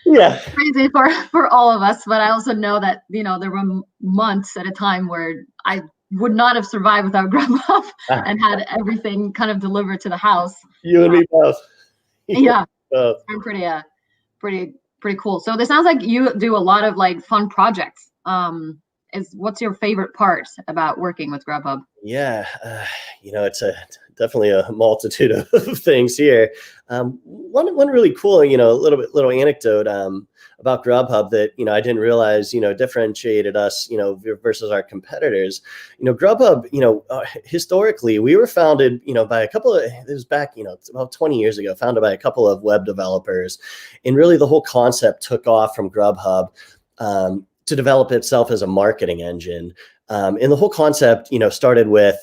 crazy for all of us, but I also know that, there were months at a time where I would not have survived without GrubHub and had everything kind of delivered to the house. You and me both. Yeah, it's been pretty cool. So this sounds like you do a lot of like fun projects. What's your favorite part about working with GrubHub? Yeah, it's definitely a multitude of things here. One really cool, little anecdote about GrubHub that I didn't realize differentiated us versus our competitors. GrubHub, historically we were founded by a couple of, it was back about 20 years ago, founded by a couple of web developers, and really the whole concept took off from GrubHub to develop itself as a marketing engine. And the whole concept started with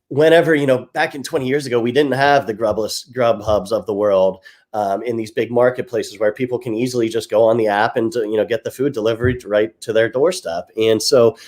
whenever, back in 20 years ago, we didn't have the GrubHubs of the world in these big marketplaces where people can easily just go on the app and, get the food delivered right to their doorstep. And so,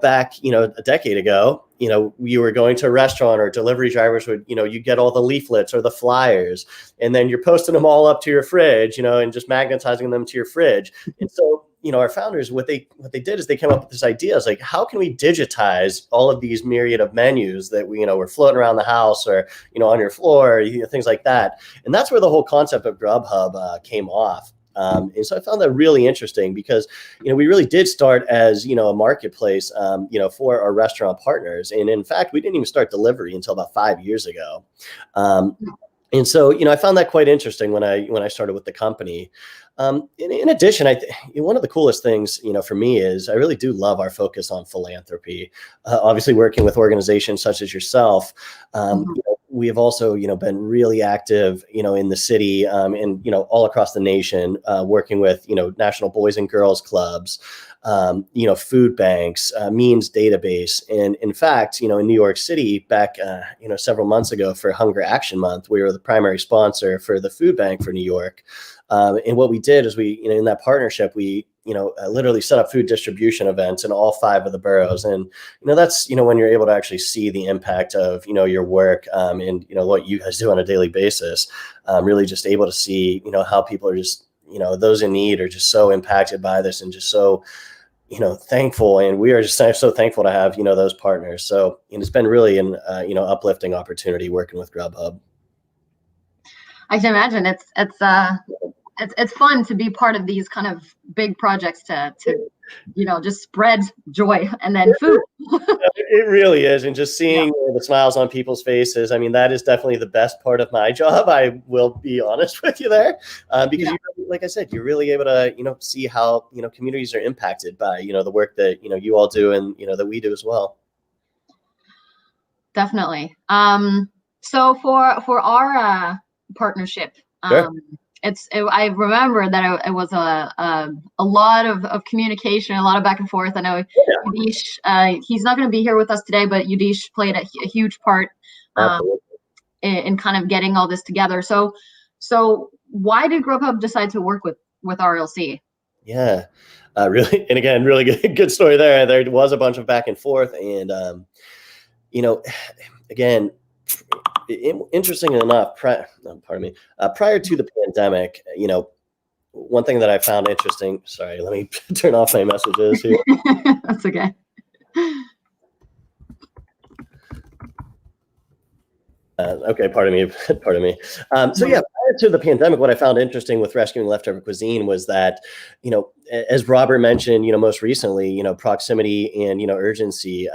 back, a decade ago, you were going to a restaurant, or delivery drivers would, you get all the leaflets or the flyers, and then you're posting them all up to your fridge, and just magnetizing them to your fridge. And so, our founders, what they did is they came up with this idea. Is like, how can we digitize all of these myriad of menus that were floating around the house or, on your floor, things like that. And that's where the whole concept of GrubHub came off. And so I found that really interesting because, we really did start as, a marketplace, for our restaurant partners. And in fact, we didn't even start delivery until about 5 years ago. And so, I found that quite interesting when I started with the company. In addition, one of the coolest things, for me is I really do love our focus on philanthropy. Obviously, working with organizations such as yourself, we have also, been really active, in the city and, all across the nation, working with, national boys and girls clubs, food banks, means database. And in fact, in New York City back, several months ago for Hunger Action Month, we were the primary sponsor for the food bank for New York. And what we did is we, in that partnership, we, literally set up food distribution events in all 5 of the boroughs. And, that's, when you're able to actually see the impact of, your work and, what you guys do on a daily basis, really just able to see, how people are just, those in need are just so impacted by this and just so, thankful. And we are just so thankful to have, those partners. So it's been really an, uplifting opportunity working with GrubHub. I can imagine it's fun to be part of these kind of big projects to just spread joy and then food. It really is. And just seeing the smiles on people's faces, I mean, that is definitely the best part of my job. I will be honest with you there, because like I said, you're really able to, see how, communities are impacted by, the work that, you all do and, that we do as well. Definitely. So for our partnership, sure. I remember that it was a lot of communication, a lot of back and forth. I know Yudish, he's not going to be here with us today, but Yudish played a huge part in kind of getting all this together. So why did GrubHub decide to work with RLC? Yeah, really, and again, really good story there. There was a bunch of back and forth, and again. Interesting enough, prior to the pandemic, one thing that I found interesting. Sorry, let me turn off my messages here. That's okay. Okay, pardon me. So yeah, prior to the pandemic, what I found interesting with rescuing leftover cuisine was that, as Robert mentioned, most recently, proximity and, urgency,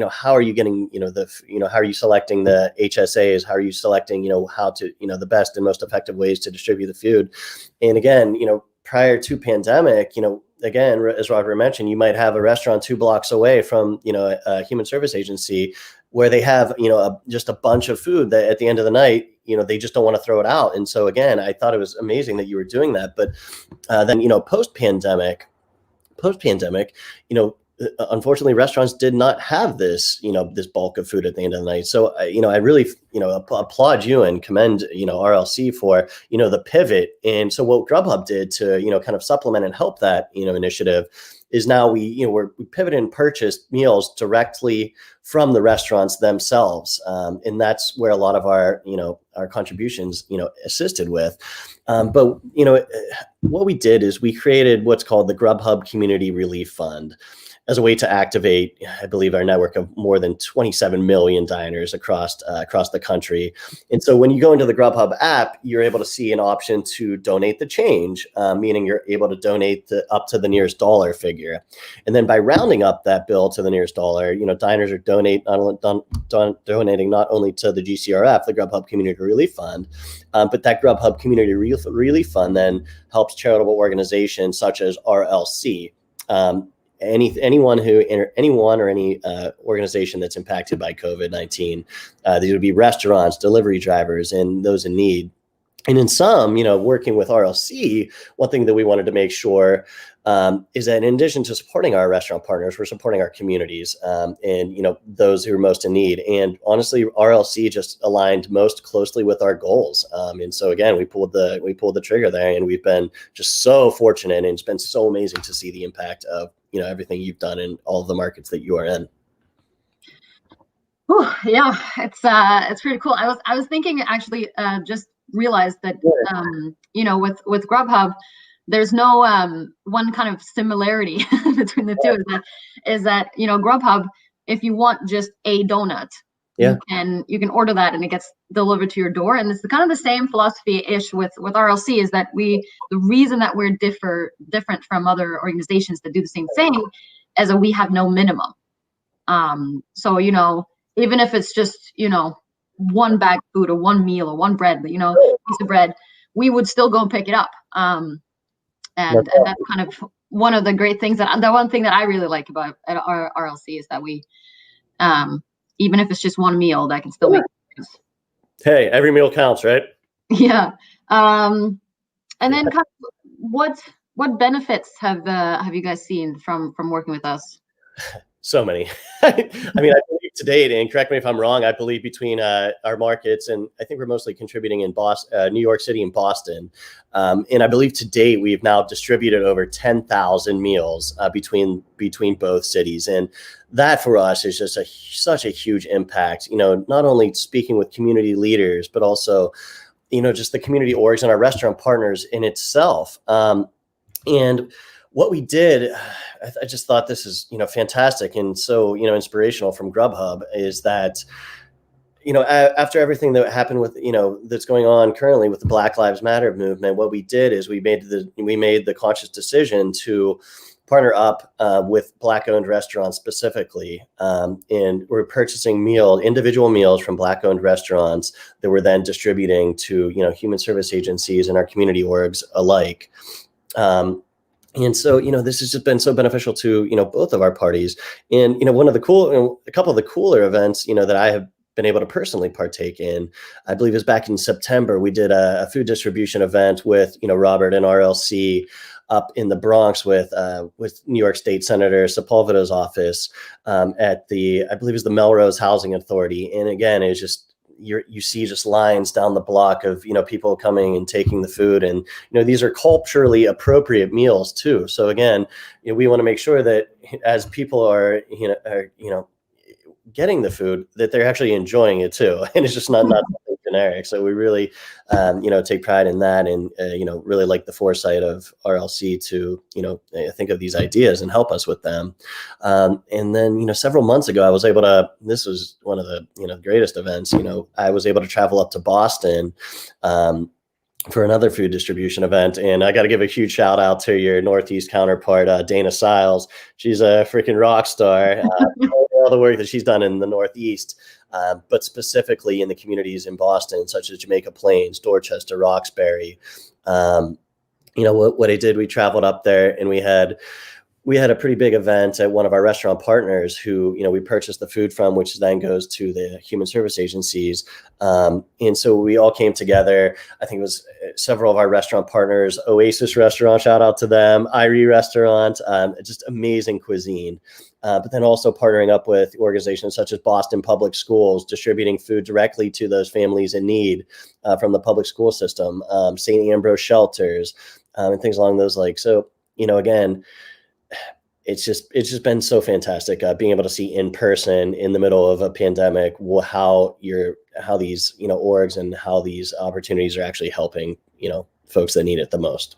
how are you getting, how are you selecting the HSAs? How are you selecting, how to, the best and most effective ways to distribute the food? And again, prior to pandemic, again, as Robert mentioned, you might have a restaurant 2 blocks away from, a human service agency where they have, just a bunch of food that at the end of the night, they just don't want to throw it out. And so again, I thought it was amazing that you were doing that. But then, post-pandemic, unfortunately, restaurants did not have this, this bulk of food at the end of the night. So, I really, applaud you and commend, RLC for, the pivot. And so what GrubHub did to, kind of supplement and help that, initiative is now we pivoted and purchased meals directly from the restaurants themselves. And that's where a lot of our, our contributions, assisted with. But, what we did is we created what's called the GrubHub Community Relief Fund as a way to activate, I believe, our network of more than 27 million diners across the country. And so when you go into the GrubHub app, you're able to see an option to donate the change, meaning you're able to donate up to the nearest dollar figure. And then by rounding up that bill to the nearest dollar, diners are donating not only to the GCRF, the GrubHub Community Relief Fund, but that GrubHub Community Relief Fund then helps charitable organizations such as RLC. Anyone or any organization that's impacted by COVID-19. These would be restaurants, delivery drivers, and those in need. And in some, working with RLC, one thing that we wanted to make sure is that in addition to supporting our restaurant partners, we're supporting our communities and, those who are most in need. And honestly, RLC just aligned most closely with our goals. And so again, we pulled the trigger there, and we've been just so fortunate, and it's been so amazing to see the impact of, everything you've done in all of the markets that you are in. Oh, yeah, it's pretty cool. I was thinking, actually, just realized that, with GrubHub, there's no one kind of similarity between the two is that you know, Grubhub, if you want just a donut, Yeah. you can order that and it gets delivered to your door. And it's kind of the same philosophy-ish with RLC, is that the reason that we're different from other organizations that do the same thing is that we have no minimum. So, you know, even if it's just, you know, one bag of food or one meal or one bread, you know, piece of bread, we would still go and pick it up. And that's kind of one of the great things the one thing that I really like about our RLC is that we, even if it's just one meal, that can still make a difference. Hey, every meal counts, right? Yeah. And then kind of what benefits have you guys seen from working with us? So many. I mean, I believe to date, and correct me if I'm wrong, I believe between our markets, and I think we're mostly contributing in New York City and Boston. And I believe to date, we've now distributed over 10,000 meals between both cities. And that for us is just such a huge impact, you know, not only speaking with community leaders, but also, you know, just the community orgs and our restaurant partners in itself. And what we did, I just thought this is, you know, fantastic and so, you know, inspirational from GrubHub, is that, you know, after everything that happened with, you know, that's going on currently with the Black Lives Matter movement, what we did is we made the conscious decision to partner up with Black-owned restaurants specifically, and we're purchasing individual meals from Black-owned restaurants that we're then distributing to, you know, human service agencies and our community orgs alike. And so, you know, this has just been so beneficial to, you know, both of our parties. And, you know, a couple of the cooler events, you know, that I have been able to personally partake in, I believe is back in September, we did a food distribution event with, you know, Robert and RLC up in the Bronx with New York State Senator Sepulveda's office at I believe it's the Melrose Housing Authority. And again, it's just, you see just lines down the block of, you know, people coming and taking the food, and, you know, these are culturally appropriate meals too. So again, you know, we want to make sure that as people are getting the food, that they're actually enjoying it too, and it's just not something generic. So we really, you know, take pride in that, and you know, really like the foresight of RLC to, you know, think of these ideas and help us with them. And then, you know, several months ago, I was able to. This was one of the, you know, greatest events. You know, I was able to travel up to Boston for another food distribution event. And I got to give a huge shout out to your Northeast counterpart, Dana Siles. She's a freaking rock star. All the work that she's done in the Northeast, but specifically in the communities in Boston, such as Jamaica Plains, Dorchester, Roxbury. You know, what I did, we traveled up there and we had a pretty big event at one of our restaurant partners who, you know, we purchased the food from, which then goes to the human service agencies. And so we all came together. I think it was several of our restaurant partners, Oasis Restaurant, shout out to them, Irie Restaurant, just amazing cuisine. But then also partnering up with organizations such as Boston Public Schools, distributing food directly to those families in need from the public school system, St. Ambrose shelters, and things along those lines. So, you know, again, it's just been so fantastic being able to see in person in the middle of a pandemic how these, you know, orgs and how these opportunities are actually helping, you know, folks that need it the most.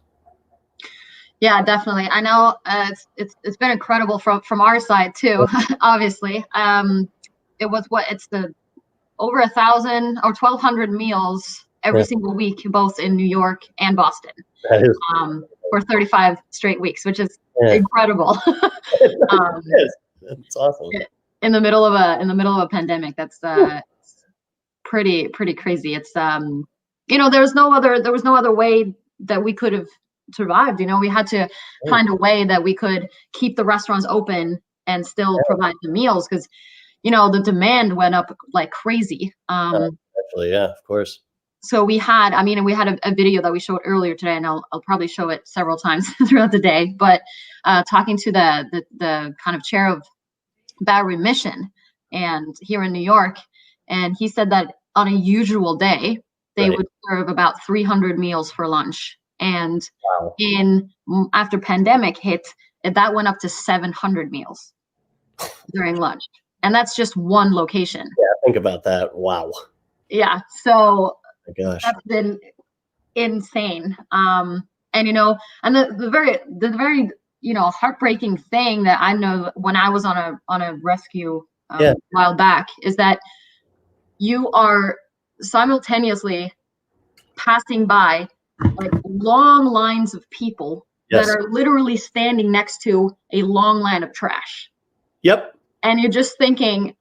Yeah, definitely. I know it's been incredible from our side too. Obviously, it was over 1,000 or 1,200 meals every single week, both in New York and Boston, for 35 straight weeks, which is incredible. It's awesome. In the middle of a pandemic, that's pretty crazy. It's you know, there was no other way that we could have survived. You know, we had to find a way that we could keep the restaurants open and still provide the meals, because, you know, the demand went up like crazy. Actually, yeah, of course. So we had a video that we showed earlier today, and I'll probably show it several times throughout the day, but talking to the kind of chair of Bowery Mission and here in New York, and he said that on a usual day they would serve about 300 meals for lunch, and after pandemic hit, that went up to 700 meals during lunch, and that's just one location. Yeah, think about that. Wow. Yeah, so my gosh, that's been insane. And and the very heartbreaking thing that I know when I was on a rescue a while back is that you are simultaneously passing by like long lines of people that are literally standing next to a long line of trash. Yep. And you're just thinking,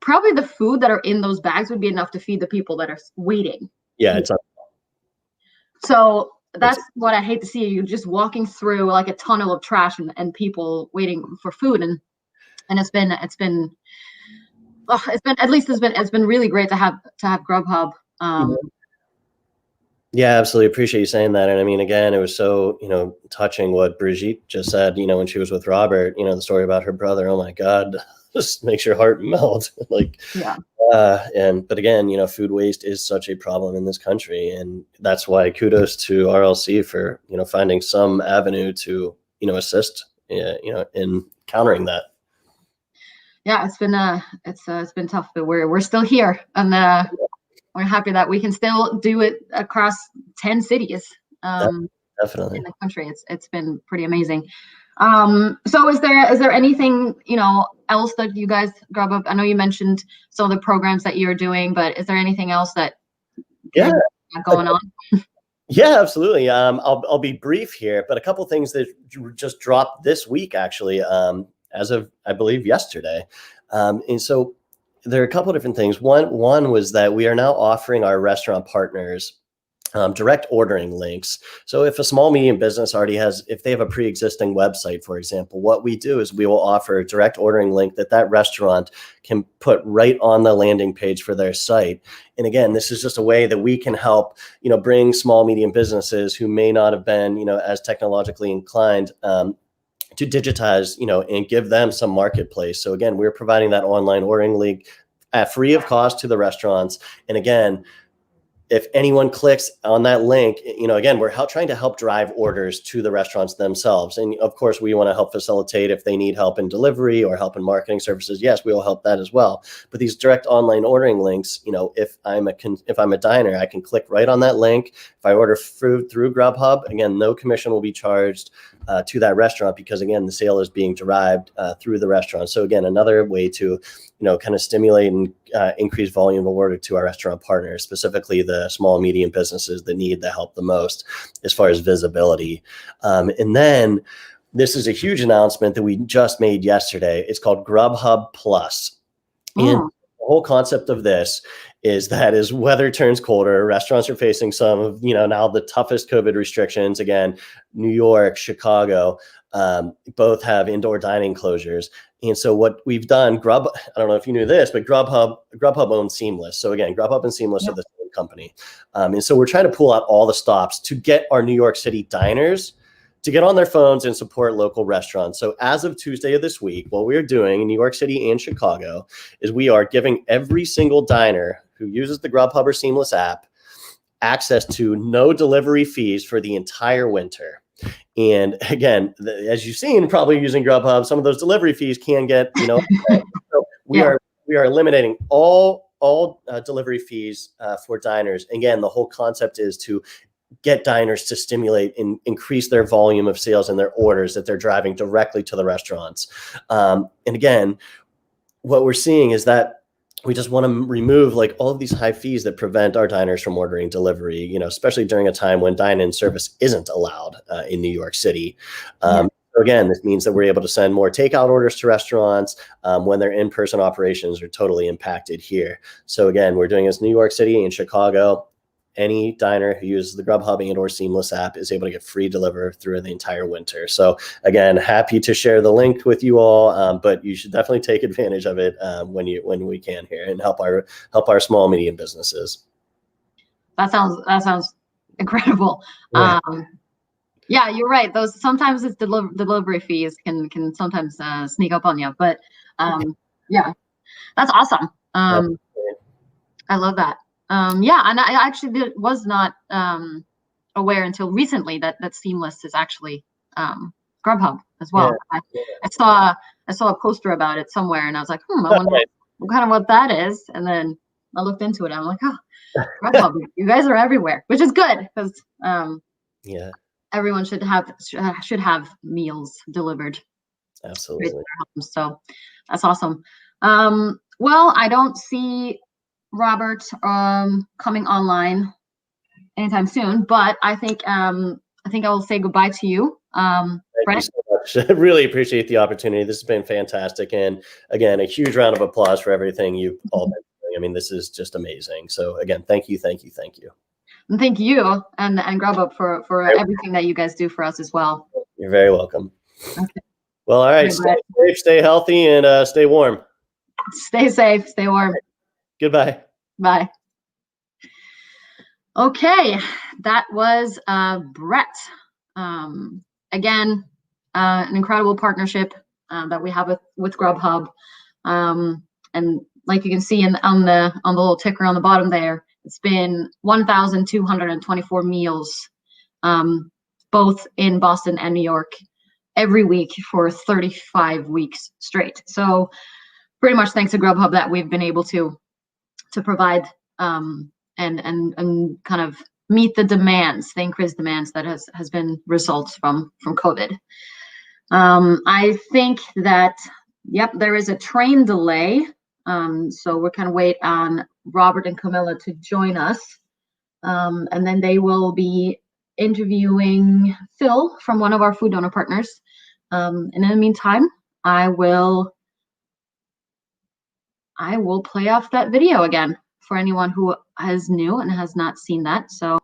probably the food that are in those bags would be enough to feed the people that are waiting. Yeah, it's so that's what I hate to see. You're just walking through like a tunnel of trash and people waiting for food, and it's been at least it's been really great to have GrubHub. Yeah, absolutely. Appreciate you saying that. And I mean, again, it was so, touching what Brigitte just said, when she was with Robert, the story about her brother. Oh my God, just makes your heart melt. But again, food waste is such a problem in this country. And that's why kudos to RLC for, finding some avenue to, assist, in countering that. Yeah, it's been tough, but we're still here, and we're happy that we can still do it across 10 cities definitely in the country. It's been pretty amazing. So is there anything else that you guys GrubHub? I know you mentioned some of the programs that you're doing, but is there anything else that going on? Yeah, absolutely. I'll be brief here, but a couple things that just dropped this week, actually, as of I believe yesterday, and so there are a couple of different things. One was that we are now offering our restaurant partners direct ordering links. So if a small, medium business if they have a pre-existing website, for example, what we do is we will offer a direct ordering link that restaurant can put right on the landing page for their site. And again, this is just a way that we can help, bring small, medium businesses who may not have been, as technologically inclined, to digitize, and give them some marketplace. So again, we're providing that online ordering link at free of cost to the restaurants. And again, if anyone clicks on that link, again, we're trying to help drive orders to the restaurants themselves. And of course, we want to help facilitate if they need help in delivery or help in marketing services. Yes, we will help that as well. But these direct online ordering links, if I'm a diner, I can click right on that link. If I order food through GrubHub, again, no commission will be charged to that restaurant because, again, the sale is being derived through the restaurant. So again, another way to, kind of stimulate and increase volume of order to our restaurant partners, specifically the small, medium businesses that need the help the most as far as visibility. And then this is a huge announcement that we just made yesterday. It's called GrubHub Plus. And the whole concept of this is that as weather turns colder, restaurants are facing some of, now the toughest COVID restrictions. Again, New York, Chicago, both have indoor dining closures. And so what we've done, I don't know if you knew this, but GrubHub owns Seamless. So again, GrubHub and Seamless are the same company. And so we're trying to pull out all the stops to get our New York City diners to get on their phones and support local restaurants. So as of Tuesday of this week, what we're doing in New York City and Chicago is we are giving every single diner who uses the GrubHub or Seamless app access to no delivery fees for the entire winter. And again, as you've seen, probably using GrubHub, some of those delivery fees can get, so we are eliminating all delivery fees for diners. Again, the whole concept is to get diners to stimulate and increase their volume of sales and their orders that they're driving directly to the restaurants. And again, what we're seeing is that we just want to remove like all of these high fees that prevent our diners from ordering delivery, especially during a time when dine-in service isn't allowed in New York City. So again, this means that we're able to send more takeout orders to restaurants when their in-person operations are totally impacted here. So again, we're doing this in New York City and Chicago. Any diner who uses the GrubHub and or Seamless app is able to get free delivery through the entire winter. So again, happy to share the link with you all, but you should definitely take advantage of it when we can here and help our small, medium businesses. That sounds incredible. Yeah, you're right. Those sometimes it's delivery fees can sometimes sneak up on you, but yeah, that's awesome. I love that. And I actually was not aware until recently that Seamless is actually GrubHub as well. Yeah. I saw a poster about it somewhere, and I was like, I wonder what that is. And then I looked into it. And I'm like, GrubHub, you guys are everywhere, which is good because everyone should have meals delivered straight to Absolutely. their homes. So that's awesome. Well, I don't see Robert coming online anytime soon, but I think I will say goodbye to you. Thank you Brent. so much. I really appreciate the opportunity. This has been fantastic. And again, a huge round of applause for everything you've all been doing. I mean, this is just amazing. So again, thank you, thank you, thank you. And thank you and GrubHub for everything that you guys do for us as well. You're very welcome. Okay. Well, all right. Stay safe, stay healthy, and stay warm. Stay safe, stay warm. Goodbye. Bye. Okay, that was Brett. Again, an incredible partnership that we have with GrubHub, and like you can see on the little ticker on the bottom there, it's been 1,224 meals, both in Boston and New York, every week for 35 weeks straight. So pretty much thanks to GrubHub that we've been able to provide and kind of meet the demands, the increased demands that has been results from COVID. I think that, yep, there is a train delay. So we're kind of wait on Robert and Camilla to join us. And then they will be interviewing Phil from one of our food donor partners. And in the meantime, I will play off that video again for anyone who is new and has not seen that. So.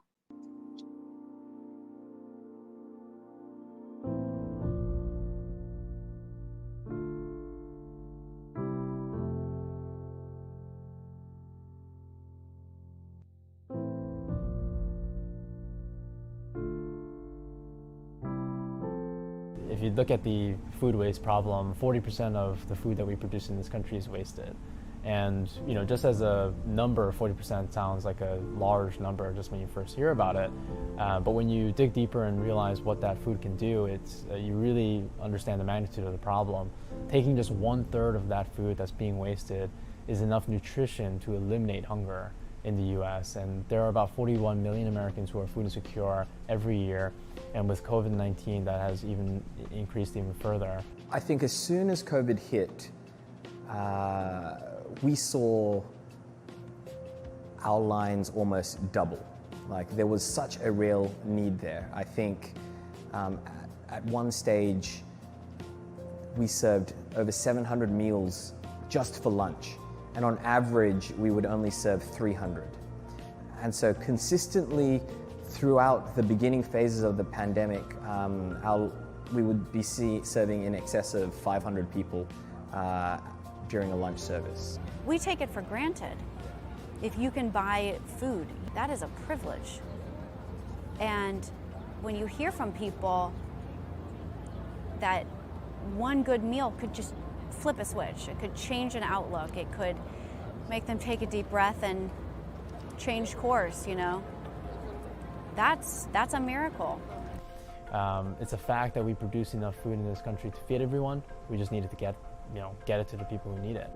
If you look at the food waste problem, 40% of the food that we produce in this country is wasted. And just as a number, 40% sounds like a large number just when you first hear about it. But when you dig deeper and realize what that food can do, you really understand the magnitude of the problem. Taking just 1/3 of that food that's being wasted is enough nutrition to eliminate hunger in the US. And there are about 41 million Americans who are food insecure every year. And with COVID-19, that has even increased even further. I think as soon as COVID hit, we saw our lines almost double. Like there was such a real need there. I think at one stage, we served over 700 meals just for lunch. And on average, we would only serve 300. And so consistently throughout the beginning phases of the pandemic, we would be serving in excess of 500 people during a lunch service. We take it for granted. If you can buy food, that is a privilege. And when you hear from people that one good meal could just flip a switch, it could change an outlook, it could make them take a deep breath and change course, that's a miracle. It's a fact that we produce enough food in this country to feed everyone. We just needed to get it to the people who need it.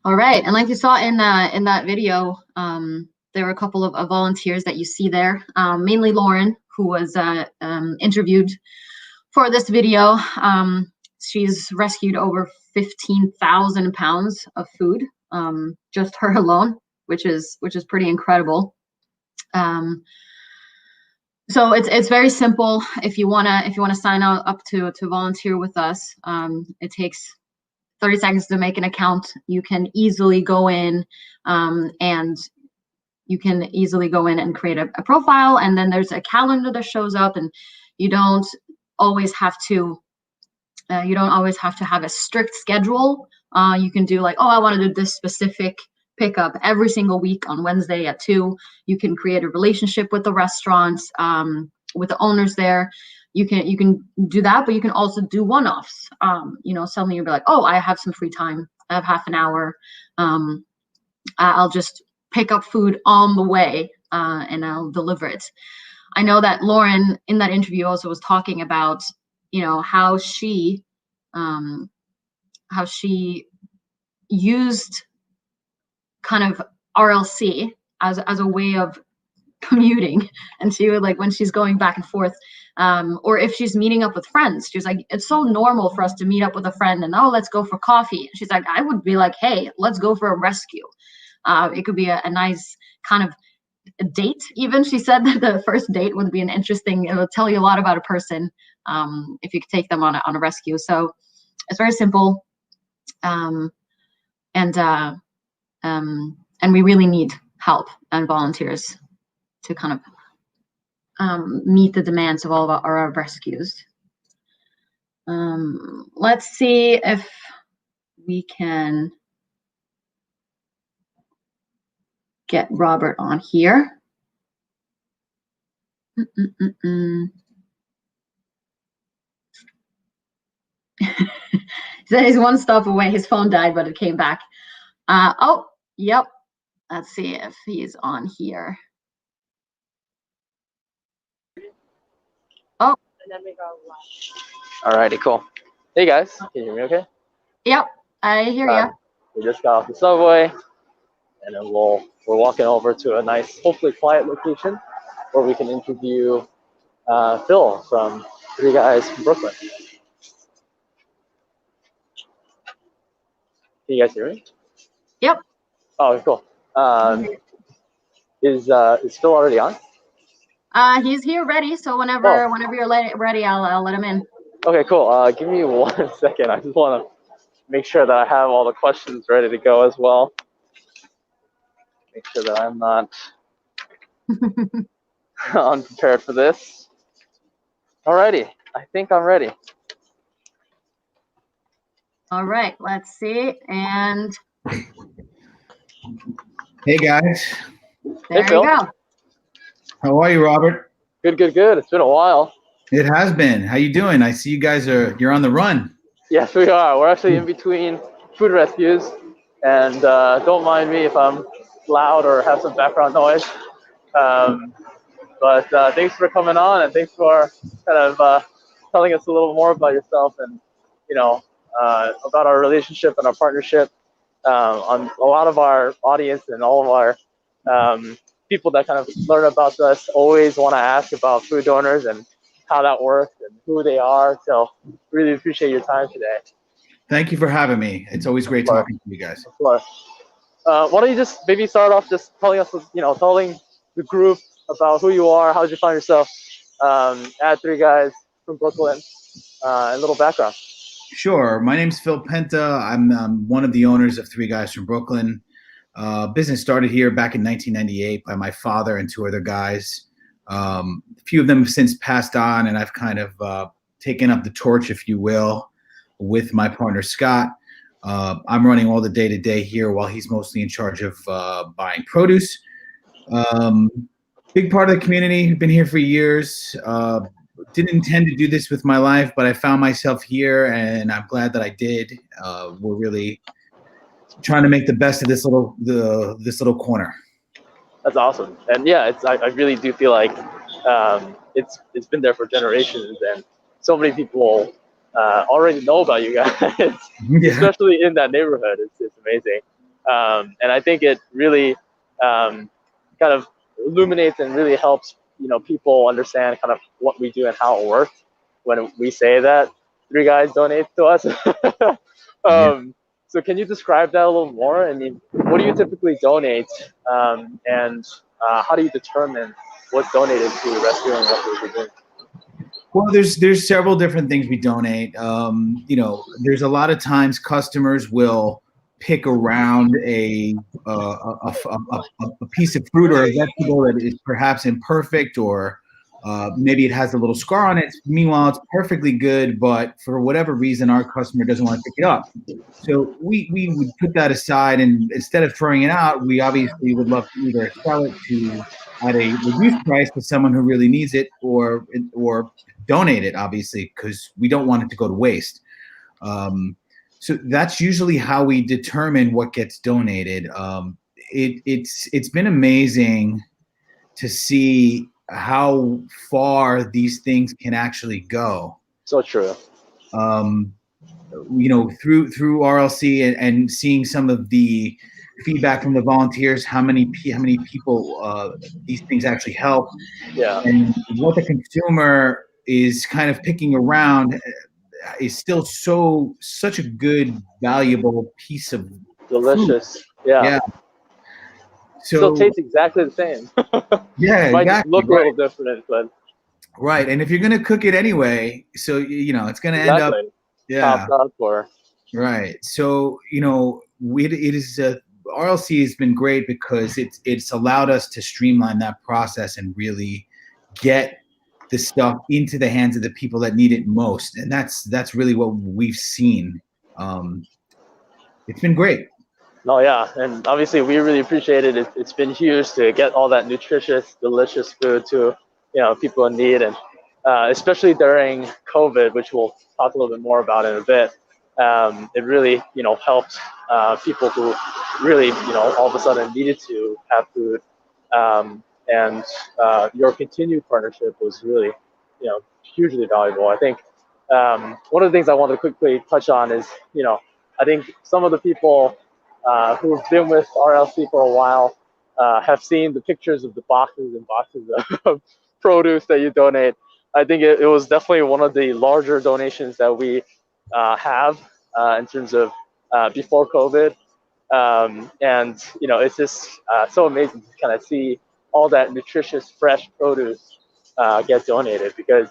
All right, and like you saw in that video, there were a couple of volunteers that you see there, mainly Lauren, who was interviewed for this video. She's rescued over 15,000 pounds of food, just her alone, which is pretty incredible. So it's very simple. If you wanna sign up to volunteer with us, it takes 30 seconds to make an account. You can easily go in and create a profile, and then there's a calendar that shows up, and you don't always have to have a strict schedule. You can do like, oh, I want to do this specific pickup every single week on Wednesday at 2. You can create a relationship with the restaurants, with the owners there. You can do that, but you can also do one-offs. Suddenly you'll be like, oh, I have some free time. I have half an hour. I'll just pick up food on the way and I'll deliver it. I know that Lauren in that interview also was talking about, how she she used kind of RLC as a way of commuting. And she would, like, when she's going back and forth, or if she's meeting up with friends, she's like, it's so normal for us to meet up with a friend and, oh, let's go for coffee. She's like, I would be like, hey, let's go for a rescue. It could be a nice kind of a date. Even she said that the first date would be an interesting, it will tell you a lot about a person if you could take them on a rescue. So it's very simple. And we really need help and volunteers to kind of meet the demands of all of our rescues. Let's see if we can get Robert on here. He said he's one stop away. His phone died, but it came back. Oh, yep. Let's see if he's on here. Oh. And then we go live. Alrighty, cool. Hey guys, can you hear me okay? Yep, I hear you. We just got off the subway, and then we're walking over to a nice, hopefully quiet location where we can interview Phil from Three Guys from Brooklyn. Can you guys hear me? Yep. Oh, cool. Is Phil already on? He's here ready, so whenever you're ready, I'll let him in. Okay, cool. Give me 1 second. I just want to make sure that I have all the questions ready to go as well. Make sure that I'm not unprepared for this. Alrighty, I think I'm ready. All right, let's see. And hey guys. There you go. How are you, Robert? Good, good, good. It's been a while. It has been. How you doing? I see you guys you're on the run. Yes, we are. We're actually in between food rescues, and don't mind me if I'm loud or have some background noise. But thanks for coming on, and thanks for kind of telling us a little more about yourself and, you know, about our relationship and our partnership. On a lot of our audience and all of our people that kind of learn about us always want to ask about food donors and how that works and who they are. So really appreciate your time today. Thank you for having me. It's always great talking to you guys. Of course. Why don't you just maybe start off just telling us, you know, telling the group about who you are, how did you find yourself at Three Guys from Brooklyn, and a little background. Sure. My name's Phil Penta. I'm one of the owners of Three Guys from Brooklyn. Business started here back in 1998 by my father and two other guys. A few of them have since passed on, and I've kind of taken up the torch, if you will, with my partner, Scott. I'm running all the day-to-day here while he's mostly in charge of buying produce. Big part of the community, been here for years. Didn't intend to do this with my life, but I found myself here, and I'm glad that I did. We're really trying to make the best of this little corner. That's awesome, and yeah, I really do feel like it's been there for generations, and so many people already know about you guys, yeah. Especially in that neighborhood. It's amazing, and I think it really kind of illuminates and really helps, you know, people understand kind of what we do and how it works when we say that Three Guys donate to us. So can you describe that a little more? I mean, what do you typically donate, and how do you determine what's donated to Rescue and what we're doing? Well, there's several different things we donate. You know, there's a lot of times customers will pick around a piece of fruit or a vegetable that is perhaps imperfect, or maybe it has a little scar on it. Meanwhile, it's perfectly good, but for whatever reason, our customer doesn't want to pick it up. So we would put that aside, and instead of throwing it out, we obviously would love to either sell it at a reduced price to someone who really needs it, or donate it, obviously, because we don't want it to go to waste. So that's usually how we determine what gets donated. It's been amazing to see how far these things can actually go. So true. through RLC and seeing some of the feedback from the volunteers, how many people these things actually help, and what the consumer is kind of picking around is still such a good, valuable piece of delicious food. Yeah. So still tastes exactly the same. Yeah, Might exactly, just look a little different, but right. And if you're gonna cook it anyway, so it's gonna end up chopped up or right. So it is RLC has been great because it's allowed us to streamline that process and really get the stuff into the hands of the people that need it most, and that's really what we've seen. It's been great. No, yeah, and obviously we really appreciate it. It's been huge to get all that nutritious, delicious food to people in need, and especially during COVID, which we'll talk a little bit more about in a bit. It really helped people who really all of a sudden needed to have food, and your continued partnership was really hugely valuable. I think one of the things I wanted to quickly touch on is I think some of the people who've been with RLC for a while have seen the pictures of the boxes and boxes of produce that you donate. I think it was definitely one of the larger donations that we have in terms of before COVID. And it's just so amazing to kind of see all that nutritious, fresh produce get donated, because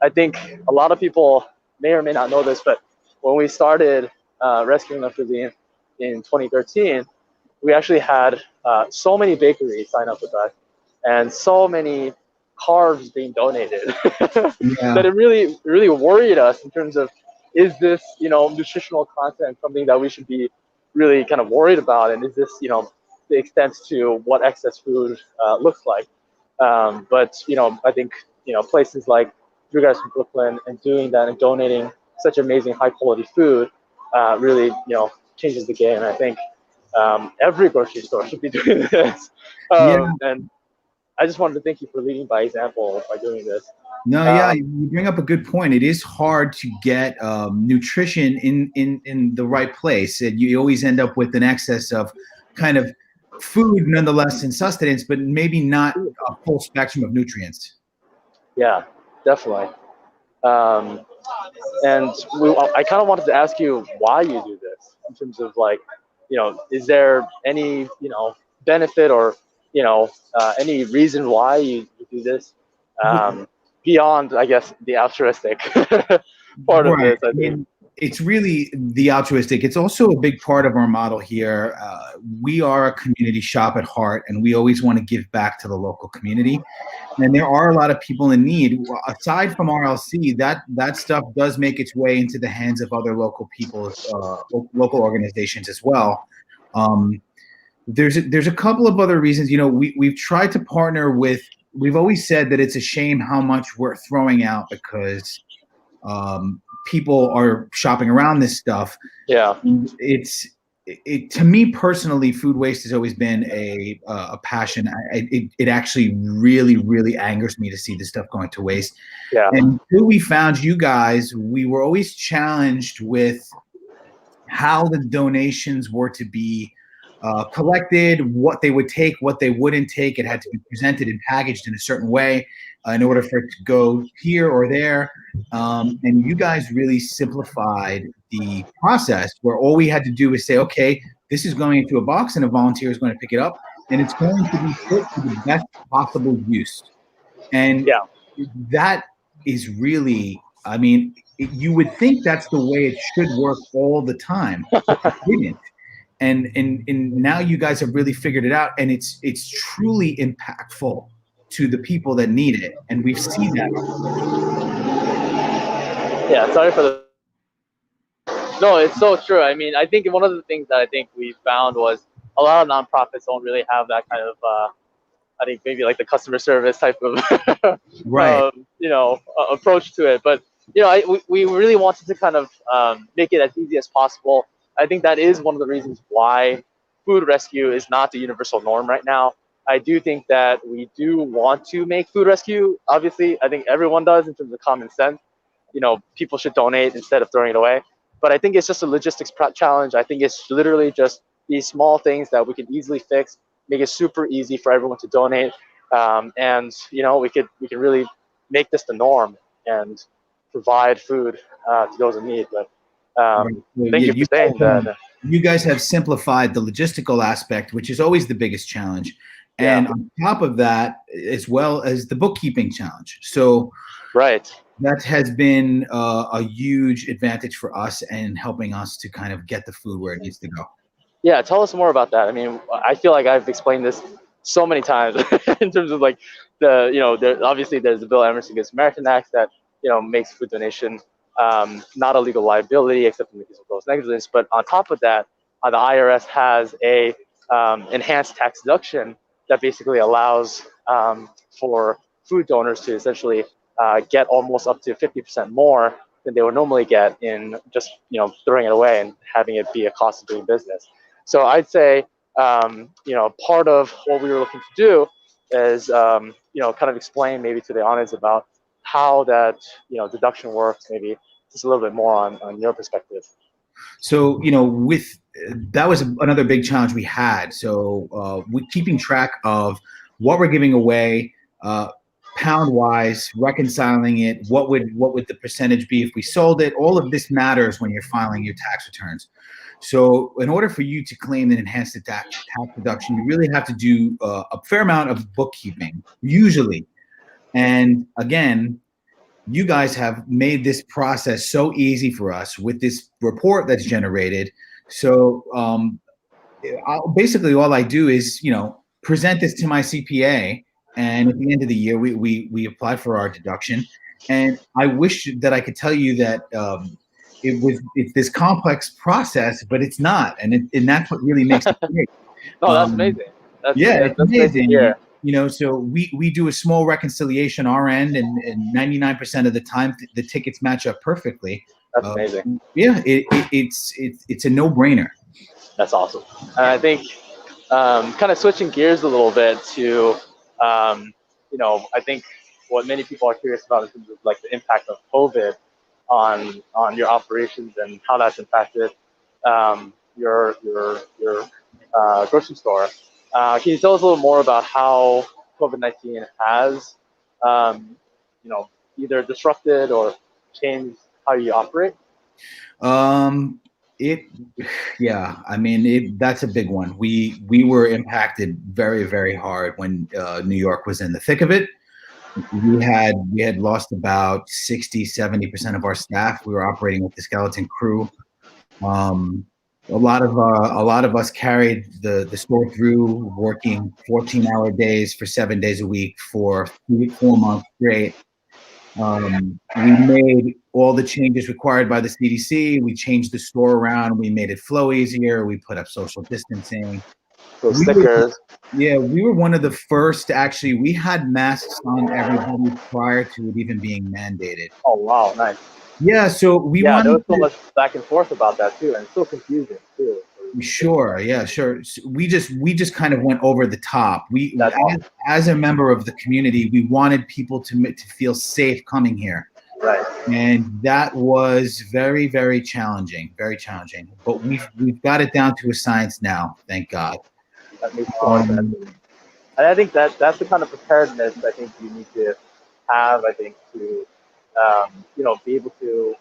I think a lot of people may or may not know this, but when we started Rescue-a-thon Livestream in 2013, we actually had so many bakeries sign up with us and so many carbs being donated that it really worried us in terms of, is this nutritional content something that we should be really kind of worried about, and is this the extent to what excess food looks like. But I think places like you guys from Brooklyn and doing that and donating such amazing high quality food really changes the game. And I think every grocery store should be doing this. And I just wanted to thank you for leading by example by doing this. No, yeah, you bring up a good point. It is hard to get nutrition in the right place, and you always end up with an excess of kind of food, nonetheless, in sustenance, but maybe not a full spectrum of nutrients. Yeah, definitely. And I kind of wanted to ask you why you do this, in terms of like, is there any benefit or any reason why you do this? Beyond, I guess, the altruistic part of this, I think. It's really the altruistic. It's also a big part of our model here. We are a community shop at heart, and we always want to give back to the local community. And there are a lot of people in need. Aside from RLC, that stuff does make its way into the hands of other local people, local organizations as well. There's a couple of other reasons. We've tried to partner with. We've always said that it's a shame how much we're throwing out because people are shopping around this stuff. Yeah, to me personally, food waste has always been a passion. It actually really angers me to see this stuff going to waste. Yeah. And until we found you guys, we were always challenged with how the donations were to be collected, what they would take, what they wouldn't take. It had to be presented and packaged in a certain way in order for it to go here or there. And you guys really simplified the process, where all we had to do was say, okay, this is going into a box and a volunteer is going to pick it up, and it's going to be put to the best possible use. And that is really, I mean, you would think that's the way it should work all the time, but it didn't. And now you guys have really figured it out, and it's truly impactful to the people that need it, and we've seen that. Yeah, sorry for the. No, it's so true. I mean, I think one of the things that I think we found was a lot of nonprofits don't really have that kind of, I think maybe like the customer service type of, approach to it. But we really wanted to kind of make it as easy as possible. I think that is one of the reasons why food rescue is not the universal norm right now. I do think that we do want to make food rescue. Obviously, I think everyone does in terms of common sense. People should donate instead of throwing it away. but I think it's just a logistics challenge. I think it's literally just these small things that we can easily fix, make it super easy for everyone to donate, and we can really make this the norm and provide food to those in need. But thank you for saying that. You guys have simplified the logistical aspect, which is always the biggest challenge. And on top of that, as well as the bookkeeping challenge. So that has been a huge advantage for us and helping us to kind of get the food where it needs to go. Yeah, tell us more about that. I mean, I feel like I've explained this so many times in terms of like obviously there's the Bill Emerson Against American Act that makes food donation not a legal liability except in the case of gross negligence. But on top of that, the IRS has a enhanced tax deduction that basically allows for food donors to essentially get almost up to 50% more than they would normally get in just throwing it away and having it be a cost of doing business. So I'd say part of what we were looking to do is kind of explain maybe to the audience about how that deduction works, maybe just a little bit more on your perspective. So that was another big challenge we had. So we're keeping track of what we're giving away, pound wise, reconciling it. What would the percentage be if we sold it? All of this matters when you're filing your tax returns. So in order for you to claim an enhanced tax deduction, you really have to do a fair amount of bookkeeping, usually. And again, you guys have made this process so easy for us with this report that's generated. So basically all I do is, present this to my CPA, and at the end of the year, we apply for our deduction. And I wish that I could tell you that it's this complex process, but it's not, and that's what really makes it great. Oh, that's amazing. It's amazing. So we do a small reconciliation our end, and 99% of the time the tickets match up perfectly. That's amazing. Yeah, it's a no-brainer. That's awesome. And I think kind of switching gears a little bit to I think what many people are curious about in terms of like the impact of COVID on your operations and how that's impacted your grocery store. Can you tell us a little more about how COVID-19 has, either disrupted or changed how you operate? That's a big one. We were impacted very, very hard when New York was in the thick of it. We had lost about 60-70% of our staff. We were operating with the skeleton crew. A lot of us carried the store through, working 14-hour days for 7 days a week for 4 months straight. We made all the changes required by the CDC. We changed the store around. We made it flow easier. We put up social distancing. Stickers. We were one of the first. Actually, we had masks on everybody prior to it even being mandated. Oh wow, nice. Yeah, so there was so much back and forth about that too, and it's so confusing too. Sure. So we just kind of went over the top. As a member of the community, we wanted people to feel safe coming here. Right. And that was very, very challenging. Very challenging. But we've got it down to a science now, thank God. That makes sense. And I think that's the kind of preparedness I think you need to have. I think to be able to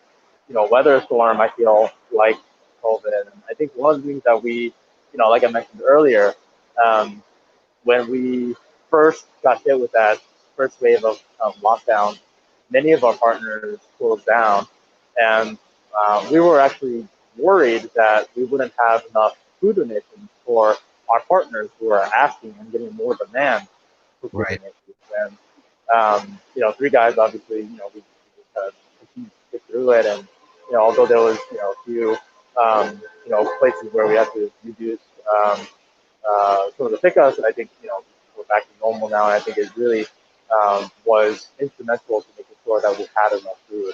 weather a storm. I feel like COVID. And I think one of the things that we, like I mentioned earlier, when we first got hit with that first wave of lockdown, many of our partners closed down, and we were actually worried that we wouldn't have enough food donations for our partners who are asking and getting more demand for food donations. And three guys, obviously, we kind of continued to get through it, and although there was a few places where we had to reduce some of the pickups, and I think we're back to normal now, and I think it really was instrumental to making sure that we had enough food.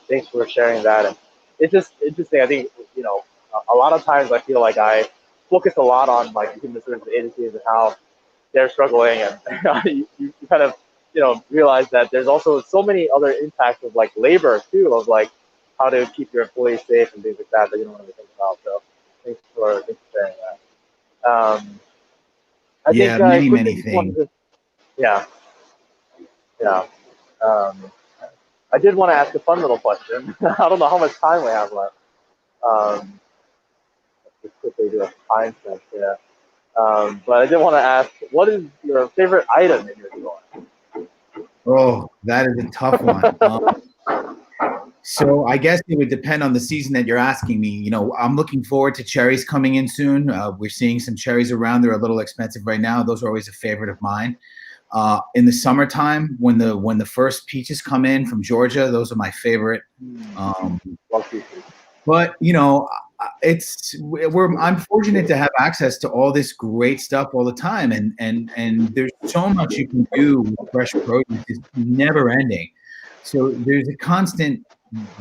Thanks for sharing that. And it's just interesting. I think a lot of times I feel like I focus a lot on like human services agencies and how they're struggling, and you kind of realize that there's also so many other impacts of like labor too, of like how to keep your employees safe and things like that that you don't really think about. So thanks for sharing that. I Yeah, think many, quickly many just wanted things. to, yeah. I did want to ask a fun little question. I don't know how much time we have left. Let's just quickly do a time check here. But I did want to ask, what is your favorite item in your store? Oh, that is a tough one. So I guess it would depend on the season that you're asking me. You know, I'm looking forward to cherries coming in soon. We're seeing some cherries around. They're a little expensive right now. Those are always a favorite of mine. In the summertime, when the first peaches come in from Georgia, those are my favorite. But you know, I'm fortunate to have access to all this great stuff all the time, and there's so much you can do with fresh produce. It's never ending. So there's a constant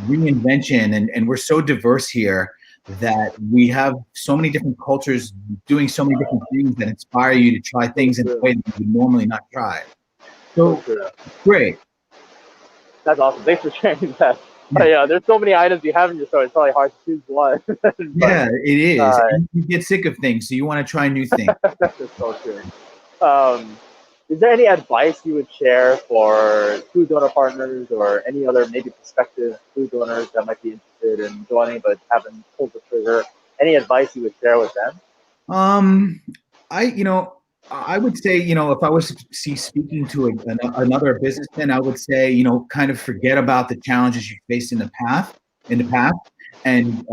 reinvention, and we're so diverse here that we have so many different cultures doing so many different things that inspire you to try things in a way that you would normally not try. So great. That's awesome. Thanks for sharing that. But yeah, there's so many items you have in your store. It's probably hard to choose one. But, yeah, it is. And you get sick of things, so you want to try new things. That's so true. Is there any advice you would share for food donor partners or any other maybe prospective food donors that might be interested in joining but haven't pulled the trigger? Any advice you would share with them? I would say, you know, if I was speaking to another businessman, I would say, you know, kind of forget about the challenges you faced in the past, and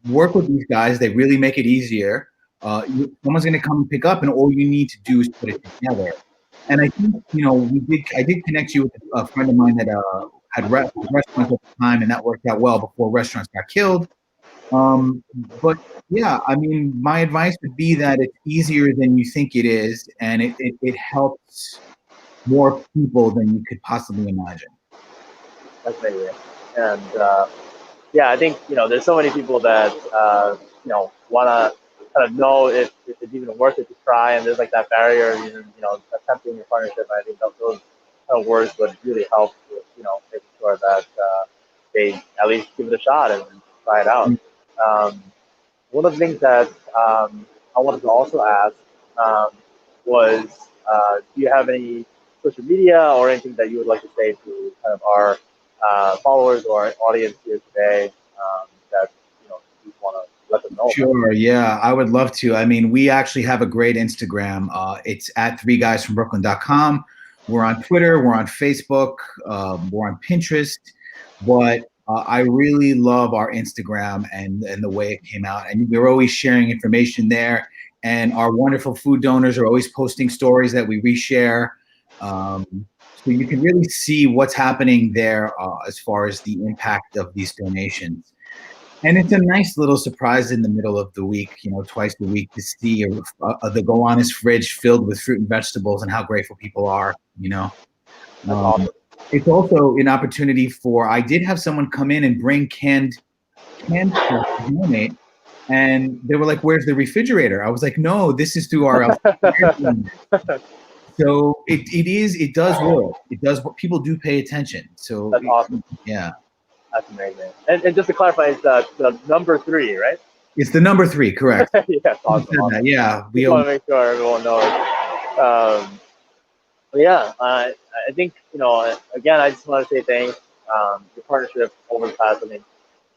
work with these guys. They really make it easier. Someone's going to come and pick up, and all you need to do is put it together. And I think, you know, I did connect you with a friend of mine that had restaurants at the time, and that worked out well before restaurants got killed. But yeah, I mean, my advice would be that it's easier than you think it is, and it helps more people than you could possibly imagine. That's amazing. And yeah, I think, you know, there's so many people that, you know, want to kind of know if it's even worth it to try, and there's like that barrier, you know, attempting your partnership. I think those kind of words would really help with, you know, making sure that they at least give it a shot and try it out. One of the things that I wanted to also ask was, do you have any social media or anything that you would like to say to kind of our followers or our audience here today that, you know, you want to let them know? Sure, yeah, I would love to. I mean, we actually have a great Instagram. It's at 3guysfrombrooklyn.com. We're on Twitter, we're on Facebook, we're on Pinterest, but I really love our Instagram and the way it came out. And we're always sharing information there. And our wonderful food donors are always posting stories that we reshare. So you can really see what's happening there as far as the impact of these donations. And it's a nice little surprise in the middle of the week, you know, twice a week, to see the Gowanus fridge filled with fruit and vegetables and how grateful people are, you know. It's also an opportunity I did have someone come in and bring canned food to donate, and they were like, "Where's the refrigerator?" I was like, "No, this is through our." So it does work. It does. People do pay attention. So that's awesome. Yeah. That's amazing. And just to clarify, it's the number 3, right? It's the number 3, correct? Yeah, awesome. Yeah, we want to make sure everyone knows. But yeah, I think, you know, again, I just want to say thanks. Your partnership over the past, I mean,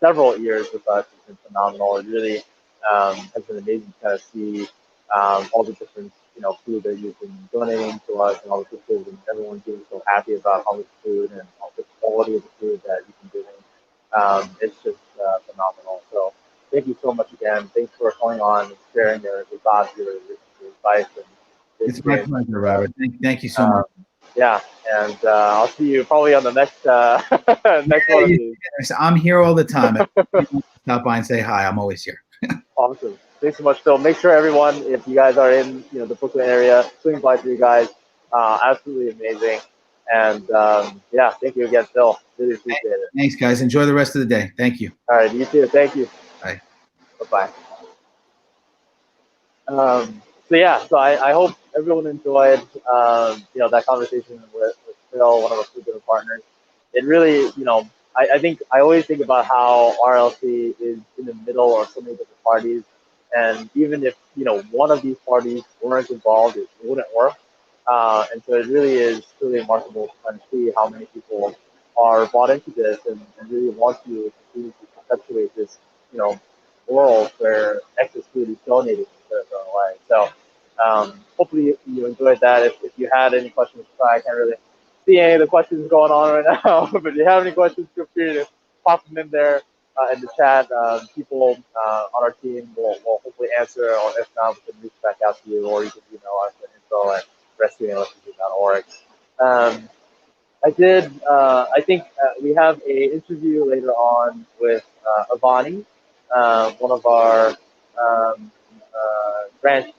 several years with us has been phenomenal. It really has been amazing to kind of see all the different, you know, food that you've been donating to us, and all the food, and everyone being so happy about all the food and all the quality of the food that you've been doing. It's just phenomenal. So thank you so much again. Thanks for coming on and sharing your thoughts, your advice. And it's my pleasure, Robert. Thank you so much. Yeah, and I'll see you probably on the next next one of these. I'm here all the time. Stop by and say hi. I'm always here. Awesome. Thanks so much, Phil. Make sure everyone, if you guys are in, you know, the Brooklyn area, swing by 3 Guys. Absolutely amazing. And yeah, thank you again, Phil. Really appreciate it. Thanks, guys. Enjoy the rest of the day. Thank you. All right, you too. Thank you. Bye. Bye-bye. So yeah, so I hope everyone enjoyed, you know, that conversation with Phil, one of our food donor partners. It really, you know, I think I always think about how RLC is in the middle of so many different parties, and even if one of these parties weren't involved, it wouldn't work. And so it really is truly remarkable to kind of see how many people are bought into this and really want to continue to perpetuate this, world where excess food is donated instead of thrown away. So hopefully you enjoyed that. If you had any questions, I can't really see any of the questions going on right now. But if you have any questions, feel free to pop them in there in the chat. People on our team will hopefully answer, or if not, we can reach back out to you, or you can email us at info@rescueinglesses.org. I think we have a interview later on with Avani, one of our branch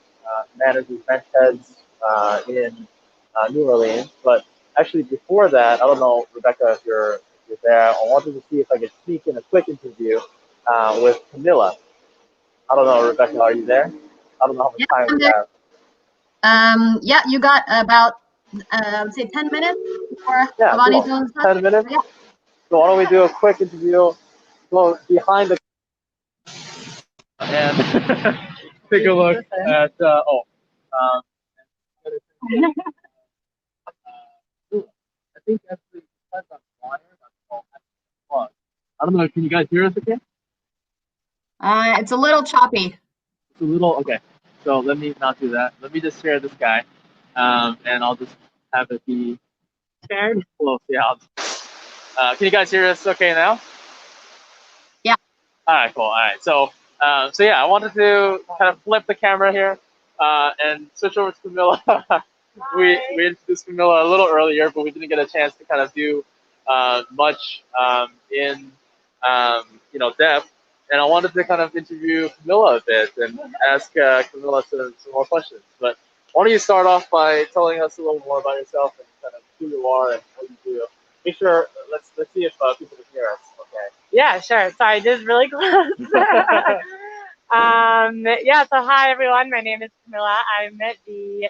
managers, branch heads in New Orleans. But actually, before that, I don't know, Rebecca, if you're there. I wanted to see if I could sneak in a quick interview with Camilla. I don't know, Rebecca, are you there? I don't know how much time we have. Yeah, you got about I would say 10 minutes before Avani doing stuff. 10 minutes? Yeah. So why don't we do a quick interview, go behind the and take a look at, I think actually, I don't know, can you guys hear us okay? It's a little choppy. It's a little, okay. So let me not do that. Let me just share this guy, and I'll just have it be shared. Close, yeah. Can you guys hear us okay now? Yeah. All right, cool. All right. So yeah, I wanted to kind of flip the camera here and switch over to Camilla. we introduced Camilla a little earlier, but we didn't get a chance to kind of do much in depth. And I wanted to kind of interview Camilla a bit and ask Camilla some more questions. But why don't you start off by telling us a little more about yourself and kind of who you are and what you do. Make sure, let's see if people can hear us. Okay. Yeah, sure. Sorry, this is really close. Yeah, so hi everyone. My name is Camilla. I'm the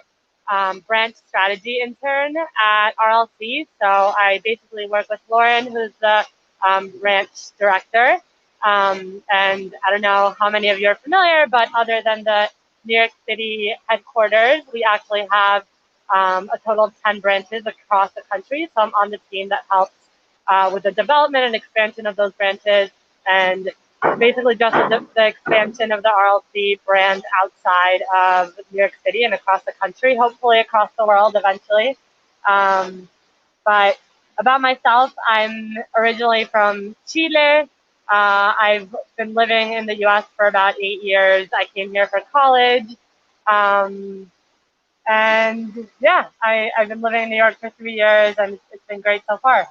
branch strategy intern at RLC. So I basically work with Lauren, who's the branch director. And I don't know how many of you are familiar, but other than the New York City headquarters, we actually have a total of 10 branches across the country. So I'm on the team that helps with the development and expansion of those branches, and basically just the expansion of the RLC brand outside of New York City and across the country, hopefully across the world eventually. But about myself, I'm originally from Chile. I've been living in the US for about 8 years. I came here for college. And yeah, I've been living in New York for 3 years, and it's been great so far.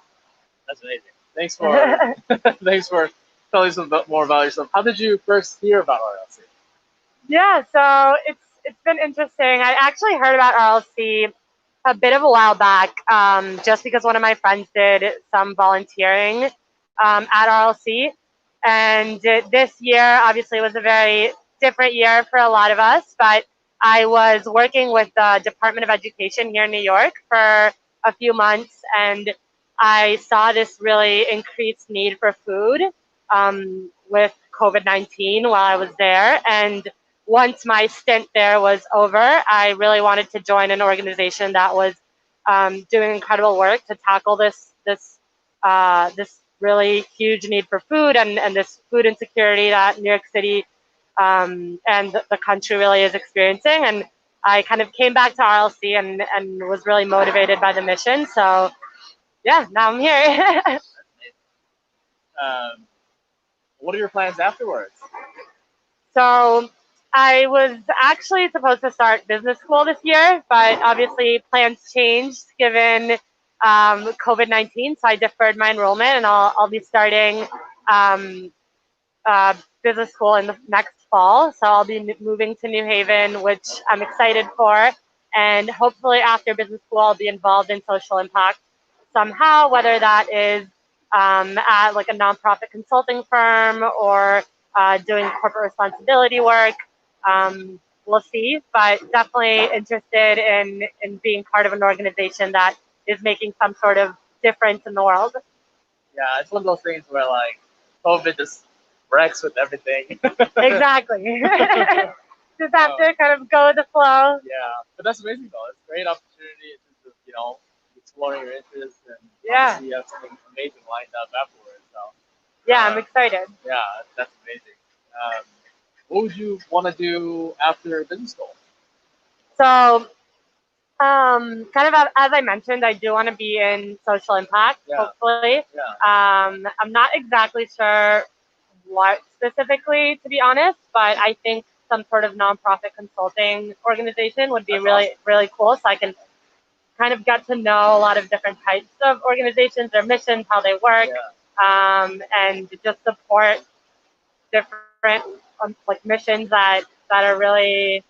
That's amazing. Thanks for thanks for telling us a bit more about yourself. How did you first hear about RLC? Yeah, so it's been interesting. I actually heard about RLC a bit of a while back, just because one of my friends did some volunteering at RLC, and this year obviously was a very different year for a lot of us. But I was working with the Department of Education here in New York for a few months, and I saw this really increased need for food with COVID-19 while I was there. And once my stint there was over, I really wanted to join an organization that was doing incredible work to tackle this really huge need for food and this food insecurity that New York City and the country really is experiencing. And I kind of came back to RLC and was really motivated by the mission. So yeah, now I'm here. What are your plans afterwards? So I was actually supposed to start business school this year, but obviously plans changed given COVID-19. So I deferred my enrollment, and I'll be starting business school in the next fall. So I'll be moving to New Haven, which I'm excited for. And hopefully after business school, I'll be involved in social impact somehow, whether that is at like a nonprofit consulting firm or doing corporate responsibility work. We'll see, but definitely interested in being part of an organization that is making some sort of difference in the world. Yeah, it's one of those things where like COVID just wrecks with everything. Exactly. Just have to kind of go with the flow. Yeah, but that's amazing though. It's a great opportunity in terms of, you know, exploring your interests, and Yeah. obviously you have something amazing lined up afterwards. So Yeah, I'm excited. yeah, that's amazing. What would you want to do after business school? So, kind of as I mentioned, I do want to be in social impact, hopefully. Yeah. I'm not exactly sure what specifically, to be honest, but I think some sort of nonprofit consulting organization would be really cool. So I can kind of get to know a lot of different types of organizations, their missions, how they work, and just support different like missions that are really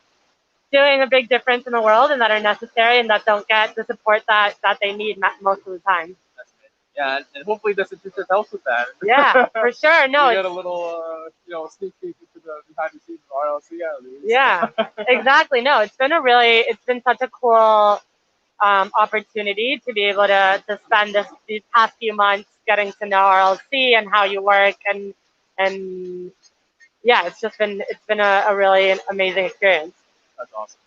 doing a big difference in the world and that are necessary and that don't get the support that they need most of the time. Yeah, and hopefully this internship helps with that. Yeah, for sure. No, you get a little, you know, sneak peek into the behind the scenes of RLC at least. Yeah, exactly. No, it's been such a cool opportunity to be able to spend these past few months getting to know RLC and how you work and yeah, it's been a really amazing experience. That's awesome.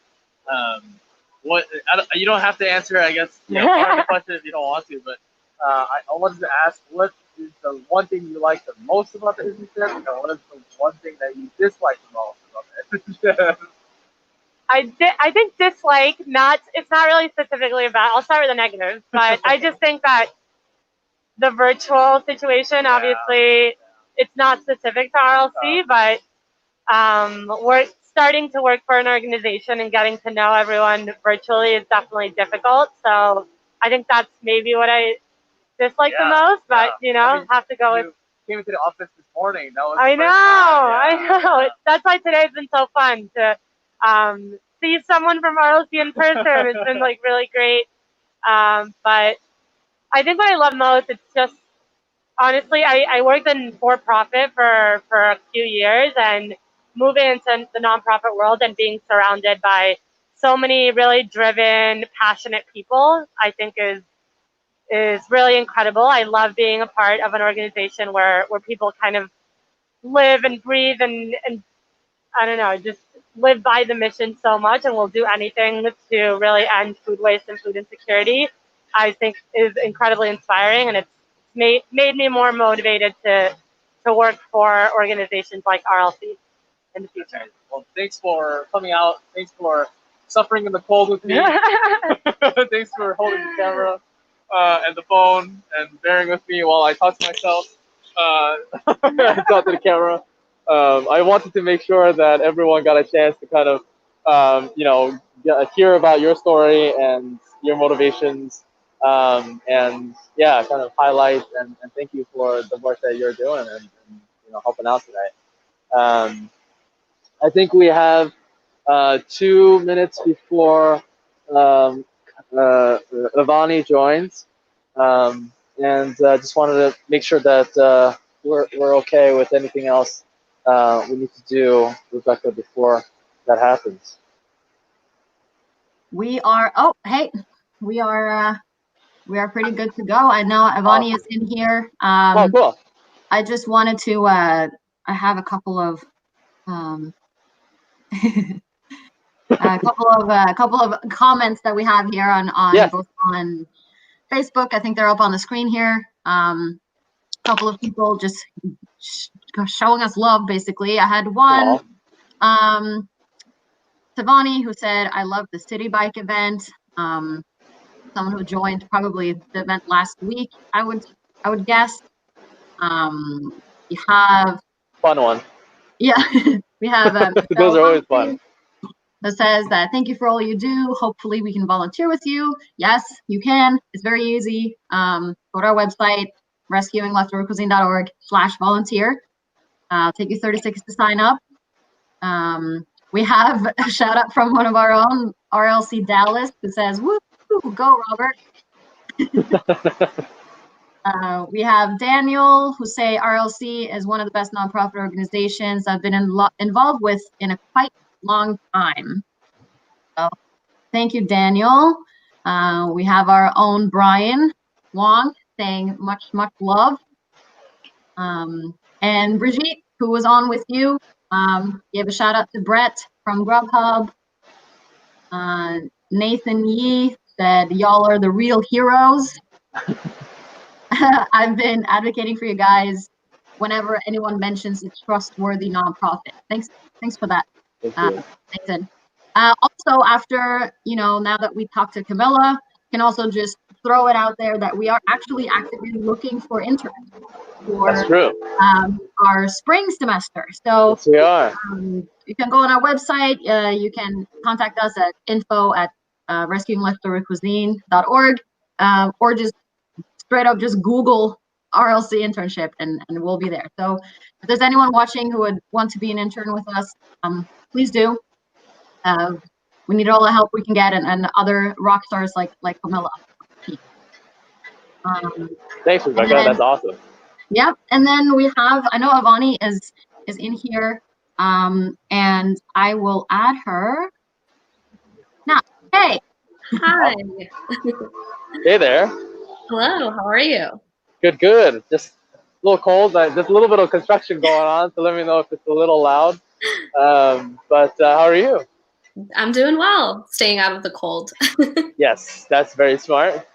You don't have to answer, I guess, you know, part of the question if you don't want to, but I wanted to ask, what is the one thing you like the most about the internship, and what is the one thing that you dislike the most about the internship? I think dislike, it's not really specifically about, I'll start with the negatives, but I just think that the virtual situation, obviously, it's not specific to RLC, but we're starting to work for an organization and getting to know everyone virtually is definitely difficult. So I think that's maybe what I dislike the most, but you know, I mean, have to go with. Came into the office this morning. That was I know. That's why today's been so fun to see someone from RLC in person. It's been like really great. But I think what I love most, it's just honestly, I worked in for-profit for a few years, and moving into the nonprofit world and being surrounded by so many really driven, passionate people, I think is really incredible. I love being a part of an organization where people kind of live and breathe and I don't know, just live by the mission so much and will do anything to really end food waste and food insecurity. I think is incredibly inspiring, and it's made me more motivated to work for organizations like RLC in the future. Well, thanks for coming out. Thanks for suffering in the cold with me. Thanks for holding the camera and the phone and bearing with me while I talk to myself. Talk to the camera. I wanted to make sure that everyone got a chance to kind of, you know, hear about your story and your motivations, and yeah, kind of highlight and thank you for the work that you're doing and you know, helping out today. I think we have 2 minutes before Ivani joins, and just wanted to make sure that we're okay with anything else we need to do, Rebecca, before that happens. We are. Oh, hey, we are pretty good to go. I know Ivani is in here. Oh, cool. I just wanted to. I have a couple of. A couple of comments that we have here on both on Facebook. I think they're up on the screen here. A couple of people just showing us love, basically. I had one, Tavani, who said, "I love the city bike event." Someone who joined probably the event last week, I would guess. You have fun one. Yeah, we have those are always fun. That says that thank you for all you do. Hopefully we can volunteer with you. Yes, you can. It's very easy. Go to our website, rescuingleftovercuisine.org/volunteer. Take you 30 seconds to sign up. We have a shout out from one of our own, RLC Dallas, who says, "Woo, go Robert." We have Daniel, who say RLC is one of the best nonprofit organizations I've been involved with in a quite long time. So thank you, Daniel. We have our own Brian Wong, saying much love. And Brigitte, who was on with you, gave a shout out to Brett from GrubHub. Nathan Yee said, y'all are the real heroes. I've been advocating for you guys whenever anyone mentions a trustworthy nonprofit. Thanks for that, Nathan. Also, after, now that we talked to Camilla, can also just throw it out there that we are actually actively looking for interns for That's true. Our spring semester. So yes, we are. You can go on our website. You can contact us at info@rescuingleftovercuisine.org, or just straight up just Google RLC internship and we'll be there. So if there's anyone watching who would want to be an intern with us, please do. We need all the help we can get, and other rock stars like Camilla. Thanks, Rebecca. That's awesome. Yep. And then we have, I know Avani is in here, and I will add her now. Hey. Hi. Hey there. Hello. How are you? Good. Just a little cold. Just a little bit of construction going on, so let me know if it's a little loud. But how are you? I'm doing well. Staying out of the cold. Yes, that's very smart.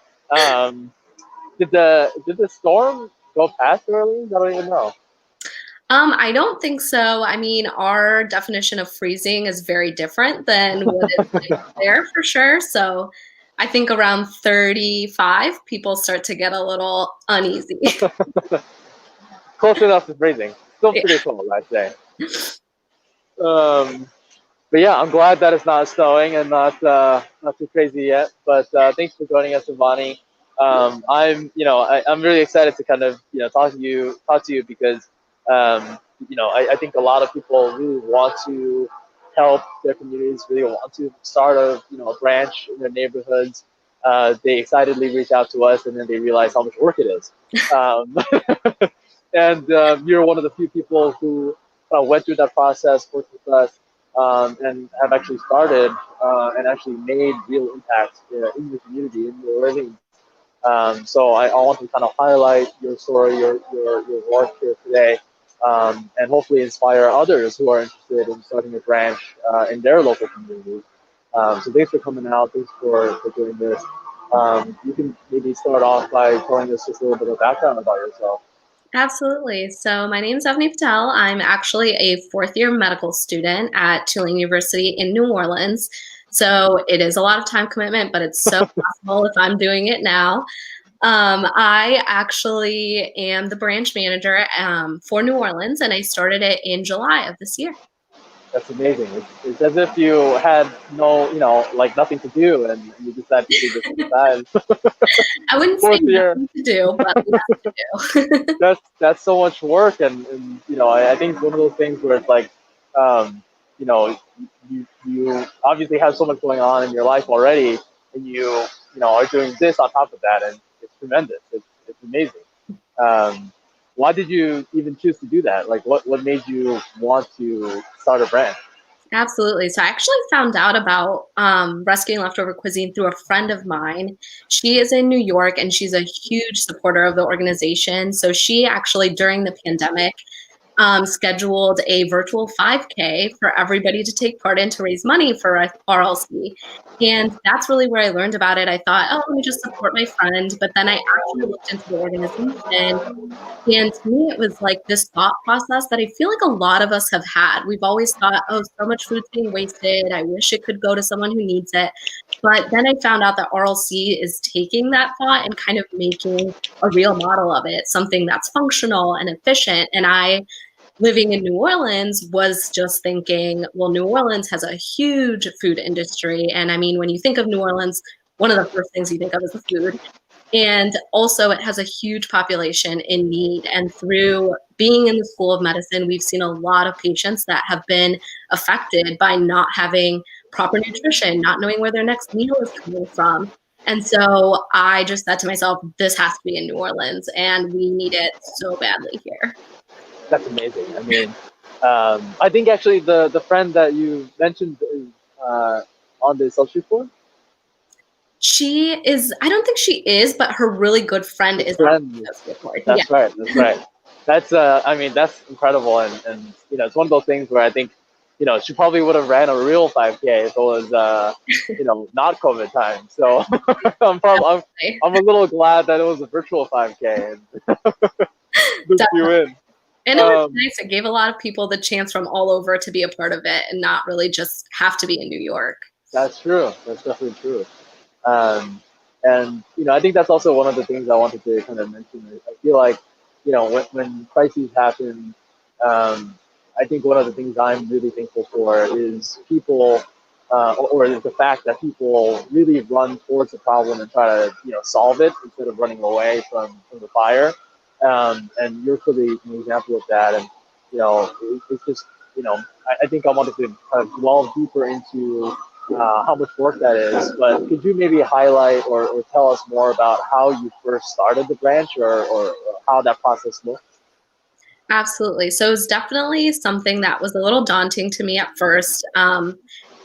Did the storm go past New Orleans? I don't even know. I don't think so. I mean, our definition of freezing is very different than what is there for sure. So I think around 35, people start to get a little uneasy. Close enough to freezing. Still pretty cold, I'd say. But yeah, I'm glad that it's not snowing and not too crazy yet. But thanks for joining us, Ivani. I'm really excited to kind of talk to you because I think a lot of people really want to help their communities, really want to start a branch in their neighborhoods. They excitedly reach out to us, and then they realize how much work it is. And you're one of the few people who went through that process, worked with us, and have actually started and actually made real impact in the community, in New Orleans. So I want to kind of highlight your story, your work here today, and hopefully inspire others who are interested in starting a branch in their local communities. So thanks for coming out. Thanks for doing this. You can maybe start off by telling us just a little bit of background about yourself. Absolutely. So my name is Avni Patel. I'm actually a fourth-year medical student at Tulane University in New Orleans. So it is a lot of time commitment, but it's so possible if I'm doing it now. I actually am the branch manager for New Orleans, and I started it in July of this year. That's amazing. It's as if you had nothing to do, and you decided to do this instead. I wouldn't say nothing to do, but we have to do. That's so much work, and I think it's one of those things where it's like, you obviously have so much going on in your life already, and you are doing this on top of that, and it's tremendous. It's amazing. Why did you even choose to do that? Like, what made you want to start a brand? Absolutely. So I actually found out about Rescuing Leftover Cuisine through a friend of mine. She is in New York, and she's a huge supporter of the organization. So she actually, during the pandemic, scheduled a virtual 5K for everybody to take part in to raise money for RLC. And that's really where I learned about it. I thought, oh, let me just support my friend. But then I actually looked into the organization. And to me, it was like this thought process that I feel like a lot of us have had. We've always thought, oh, so much food's being wasted. I wish it could go to someone who needs it. But then I found out that RLC is taking that thought and kind of making a real model of it, something that's functional and efficient. And I, living in New Orleans, was just thinking, well, New Orleans has a huge food industry. And I mean, when you think of New Orleans, one of the first things you think of is the food. And also it has a huge population in need. And through being in the School of Medicine, we've seen a lot of patients that have been affected by not having proper nutrition, not knowing where their next meal is coming from. And so I just said to myself, this has to be in New Orleans, and we need it so badly here. That's amazing. I mean, I think actually the friend that you mentioned is on the social board. She is, I don't think she is, but her really good friend is on the associate board. That's right. That's right. That's I mean, that's incredible, and you know, it's one of those things where I think, you know, she probably would have ran a real 5K if it was you know, not COVID time. So I'm a little glad that it was a virtual 5K and looped you in. And it was nice. It gave a lot of people the chance from all over to be a part of it and not really just have to be in New York. That's true. That's definitely true. And you know, I think that's also one of the things I wanted to kind of mention. I feel like, you know, when crises happen, I think one of the things I'm really thankful for is people, or the fact that people really run towards the problem and try to, you know, solve it instead of running away from the fire. And you're clearly an example of that. And, you know, it's just, you know, I think I wanted to kind of delve deeper into how much work that is. But could you maybe highlight or tell us more about how you first started the branch or how that process looked? Absolutely. So it was definitely something that was a little daunting to me at first,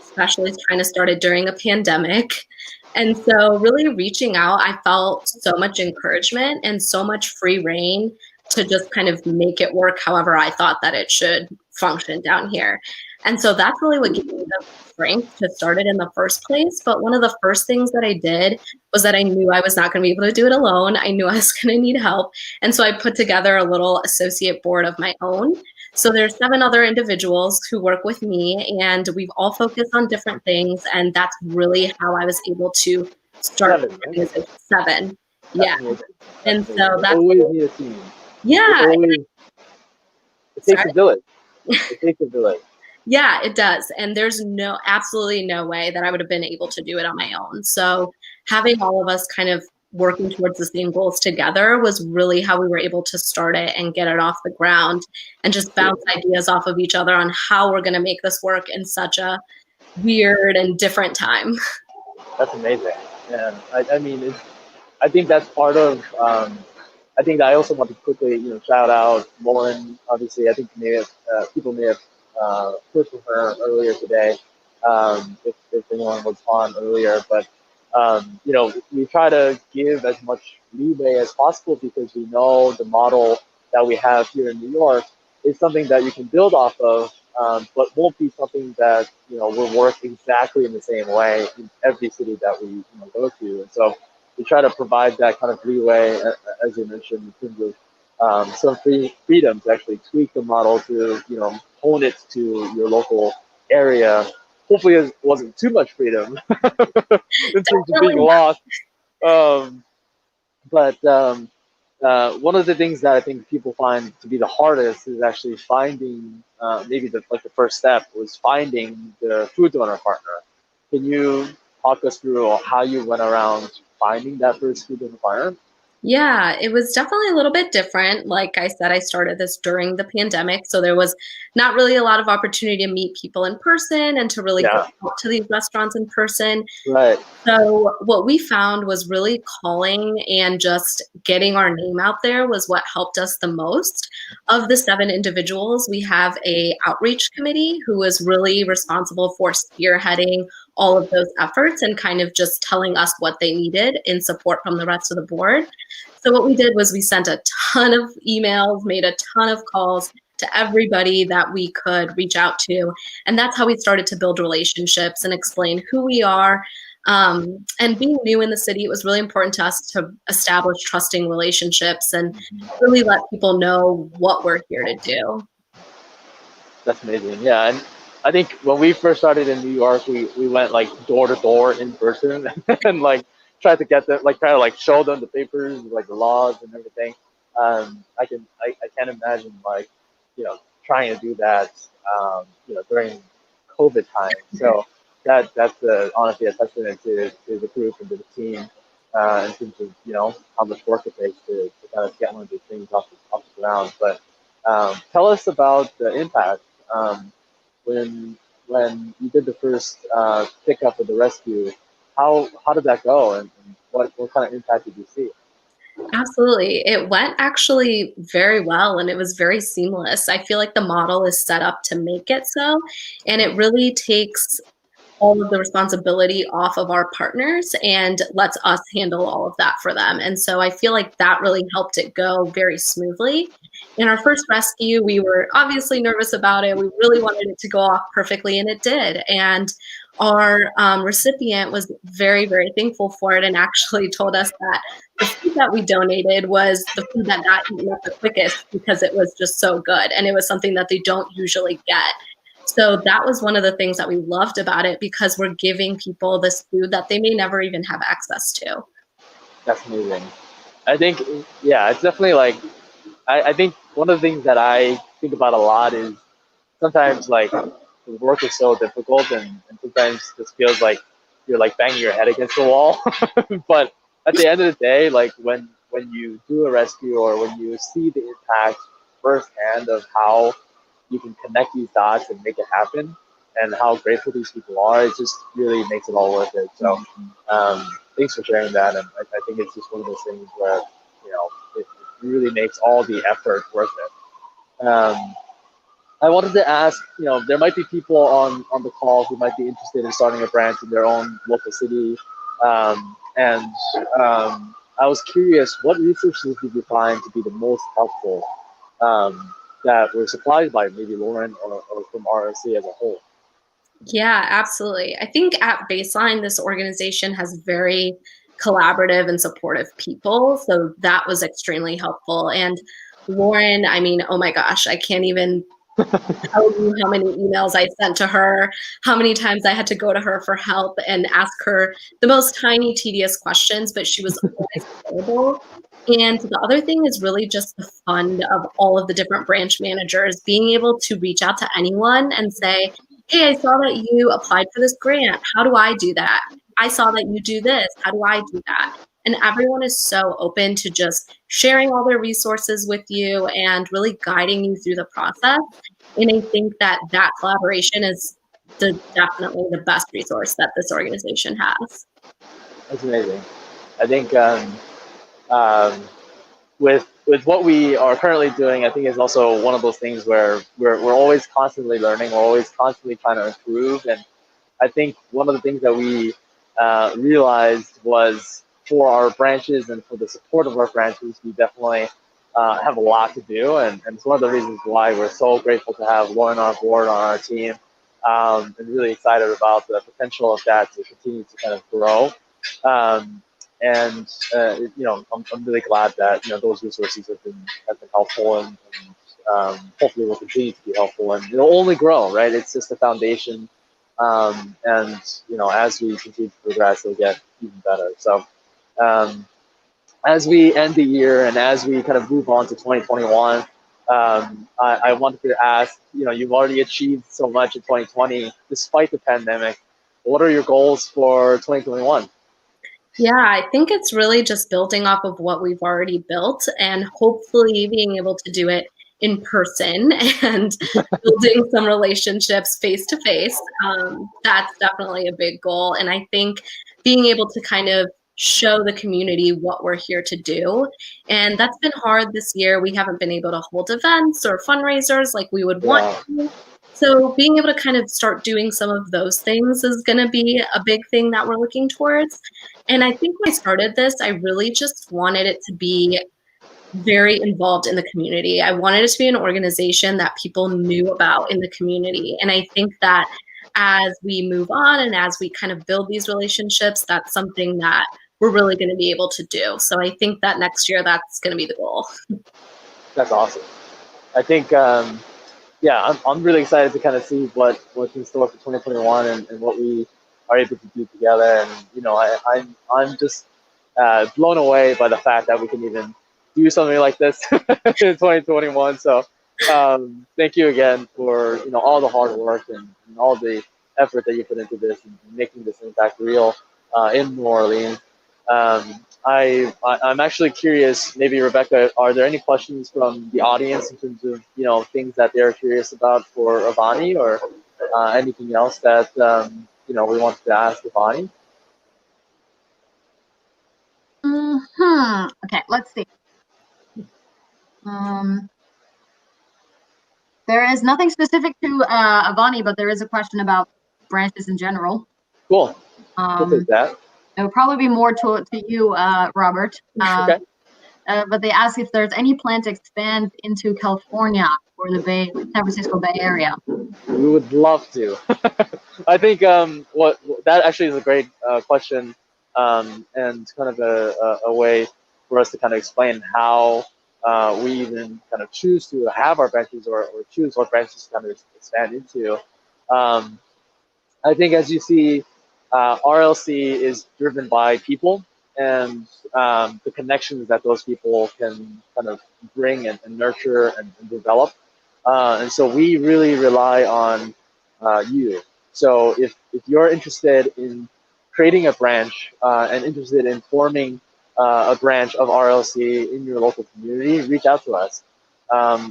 especially trying to start it during a pandemic. And so really reaching out, I felt so much encouragement and so much free reign to just kind of make it work however I thought that it should function down here. And so that's really what gave me the strength to start it in the first place. But one of the first things that I did was that I knew I was not going to be able to do it alone. I knew I was going to need help. And so I put together a little associate board of my own. So there's 7 other individuals who work with me, and we've all focused on different things. And that's really how I was able to start 7. Yeah. And so that's always need a team. Yeah. It takes a village. It takes a village. Yeah, it does. And there's absolutely no way that I would have been able to do it on my own. So having all of us kind of working towards the same goals together was really how we were able to start it and get it off the ground and just bounce ideas off of each other on how we're going to make this work in such a weird and different time. That's amazing. And I mean, I think that's part of, I think I also want to quickly, you know, shout out Lauren. Obviously, I think people may have heard from her earlier today, if anyone was on earlier. But you know, we try to give as much leeway as possible because we know the model that we have here in New York is something that you can build off of, but won't be something that, you know, will work exactly in the same way in every city that we, you know, go to. And so we try to provide that kind of leeway, as you mentioned, in terms of some freedom to actually tweak the model to, you know, hone it to your local area. Hopefully it wasn't too much freedom in terms of being lost. But one of the things that I think people find to be the hardest is actually finding, maybe the first step was finding the food donor partner. Can you talk us through how you went around finding that first food donor partner? Yeah, it was definitely a little bit different. Like I said, I started this during the pandemic, so there was not really a lot of opportunity to meet people in person and to really go out to these restaurants in person. Right. So what we found was really calling and just getting our name out there was what helped us the most. Of the 7 individuals, we have a outreach committee who is really responsible for spearheading all of those efforts and kind of just telling us what they needed in support from the rest of the board. So what we did was we sent a ton of emails, made a ton of calls to everybody that we could reach out to. And that's how we started to build relationships and explain who we are. And being new in the city, it was really important to us to establish trusting relationships and really let people know what we're here to do. That's amazing. Yeah. And I think when we first started in New York, we went like door to door in person and like tried to get them, like try to like show them the papers, like the laws and everything. I can't imagine like, you know, trying to do that, you know, during COVID time. So that's honestly a testament to the group and to the team in terms of, you know, how much work it takes to kind of get one of these things off the ground. But tell us about the impact. When you did the first pickup of the rescue, how did that go, and what kind of impact did you see? Absolutely. It went actually very well and it was very seamless. I feel like the model is set up to make it so, and it really takes all of the responsibility off of our partners and lets us handle all of that for them. And so I feel like that really helped it go very smoothly. In our first rescue, we were obviously nervous about it. We really wanted it to go off perfectly, and it did. And our recipient was very, very thankful for it and actually told us that the food that we donated was the food that got eaten up the quickest because it was just so good. And it was something that they don't usually get. So that was one of the things that we loved about it, because we're giving people this food that they may never even have access to. That's amazing. I think, yeah, it's definitely like, I think one of the things that I think about a lot is sometimes like the work is so difficult and sometimes it just feels like you're like banging your head against the wall. But at the end of the day, like when you do a rescue or when you see the impact firsthand of how you can connect these dots and make it happen and how grateful these people are, it just really makes it all worth it. So thanks for sharing that. And I think it's just one of those things where, you know, it really makes all the effort worth it. I wanted to ask, you know, there might be people on the call who might be interested in starting a branch in their own local city. And I was curious, what resources did you find to be the most helpful that were supplied by maybe Lauren or from ROC as a whole? Yeah, absolutely. I think at baseline, this organization has very collaborative and supportive people. So that was extremely helpful. And Lauren, I mean, oh my gosh, I can't even tell you how many emails I sent to her, how many times I had to go to her for help and ask her the most tiny, tedious questions, but she was always available. And the other thing is really just the fun of all of the different branch managers being able to reach out to anyone and say, hey, I saw that you applied for this grant. How do I do that? I saw that you do this. How do I do that? And everyone is so open to just sharing all their resources with you and really guiding you through the process. And I think that that collaboration is definitely the best resource that this organization has. That's amazing. I think with what we are currently doing, I think is also one of those things where we're always constantly learning, we're always constantly trying to improve. And I think one of the things that we realized was for our branches and for the support of our branches, we definitely have a lot to do. And it's one of the reasons why we're so grateful to have Lauren on board on our team, and really excited about the potential of that to continue to kind of grow. You know, I'm really glad that, you know, those resources have been helpful and hopefully will continue to be helpful, and it'll only grow, right? It's just a foundation, and you know, as we continue to progress, it'll get even better. So as we end the year and as we kind of move on to 2021, I wanted to ask, you know, you've already achieved so much in 2020 despite the pandemic. What are your goals for 2021? Yeah, I think it's really just building off of what we've already built and hopefully being able to do it in person and building some relationships face to face. That's definitely a big goal. And I think being able to kind of show the community what we're here to do. And that's been hard this year. We haven't been able to hold events or fundraisers like we would want to. So being able to kind of start doing some of those things is going to be a big thing that we're looking towards. And I think when I started this, I really just wanted it to be very involved in the community. I wanted it to be an organization that people knew about in the community. And I think that as we move on and as we kind of build these relationships, that's something that we're really going to be able to do. So I think that next year, that's going to be the goal. That's awesome. I think, yeah, I'm really excited to kind of see what's in store for 2021 and what we are able to do together. And, you know, I'm just blown away by the fact that we can even do something like this in 2021. So thank you again for, you know, all the hard work and all the effort that you put into this and making this impact real in New Orleans. I'm actually curious, maybe Rebecca, are there any questions from the audience in terms of, you know, things that they're curious about for Avani, or anything else that, you know, we wanted to ask Avani? Okay, let's see. There is nothing specific to Avani, but there is a question about branches in general. Cool. We'll take that. It would probably be more to you, Robert. Okay. But they ask if there's any plan to expand into California or the San Francisco Bay Area. We would love to. I think what that actually is a great question, and kind of a way for us to kind of explain how we even kind of choose to have our branches or choose what branches to kind of expand into. I think as you see, RLC is driven by people and the connections that those people can kind of bring and nurture and develop. And so we really rely on you. So if you're interested in creating a branch and interested in forming a branch of RLC in your local community, reach out to us.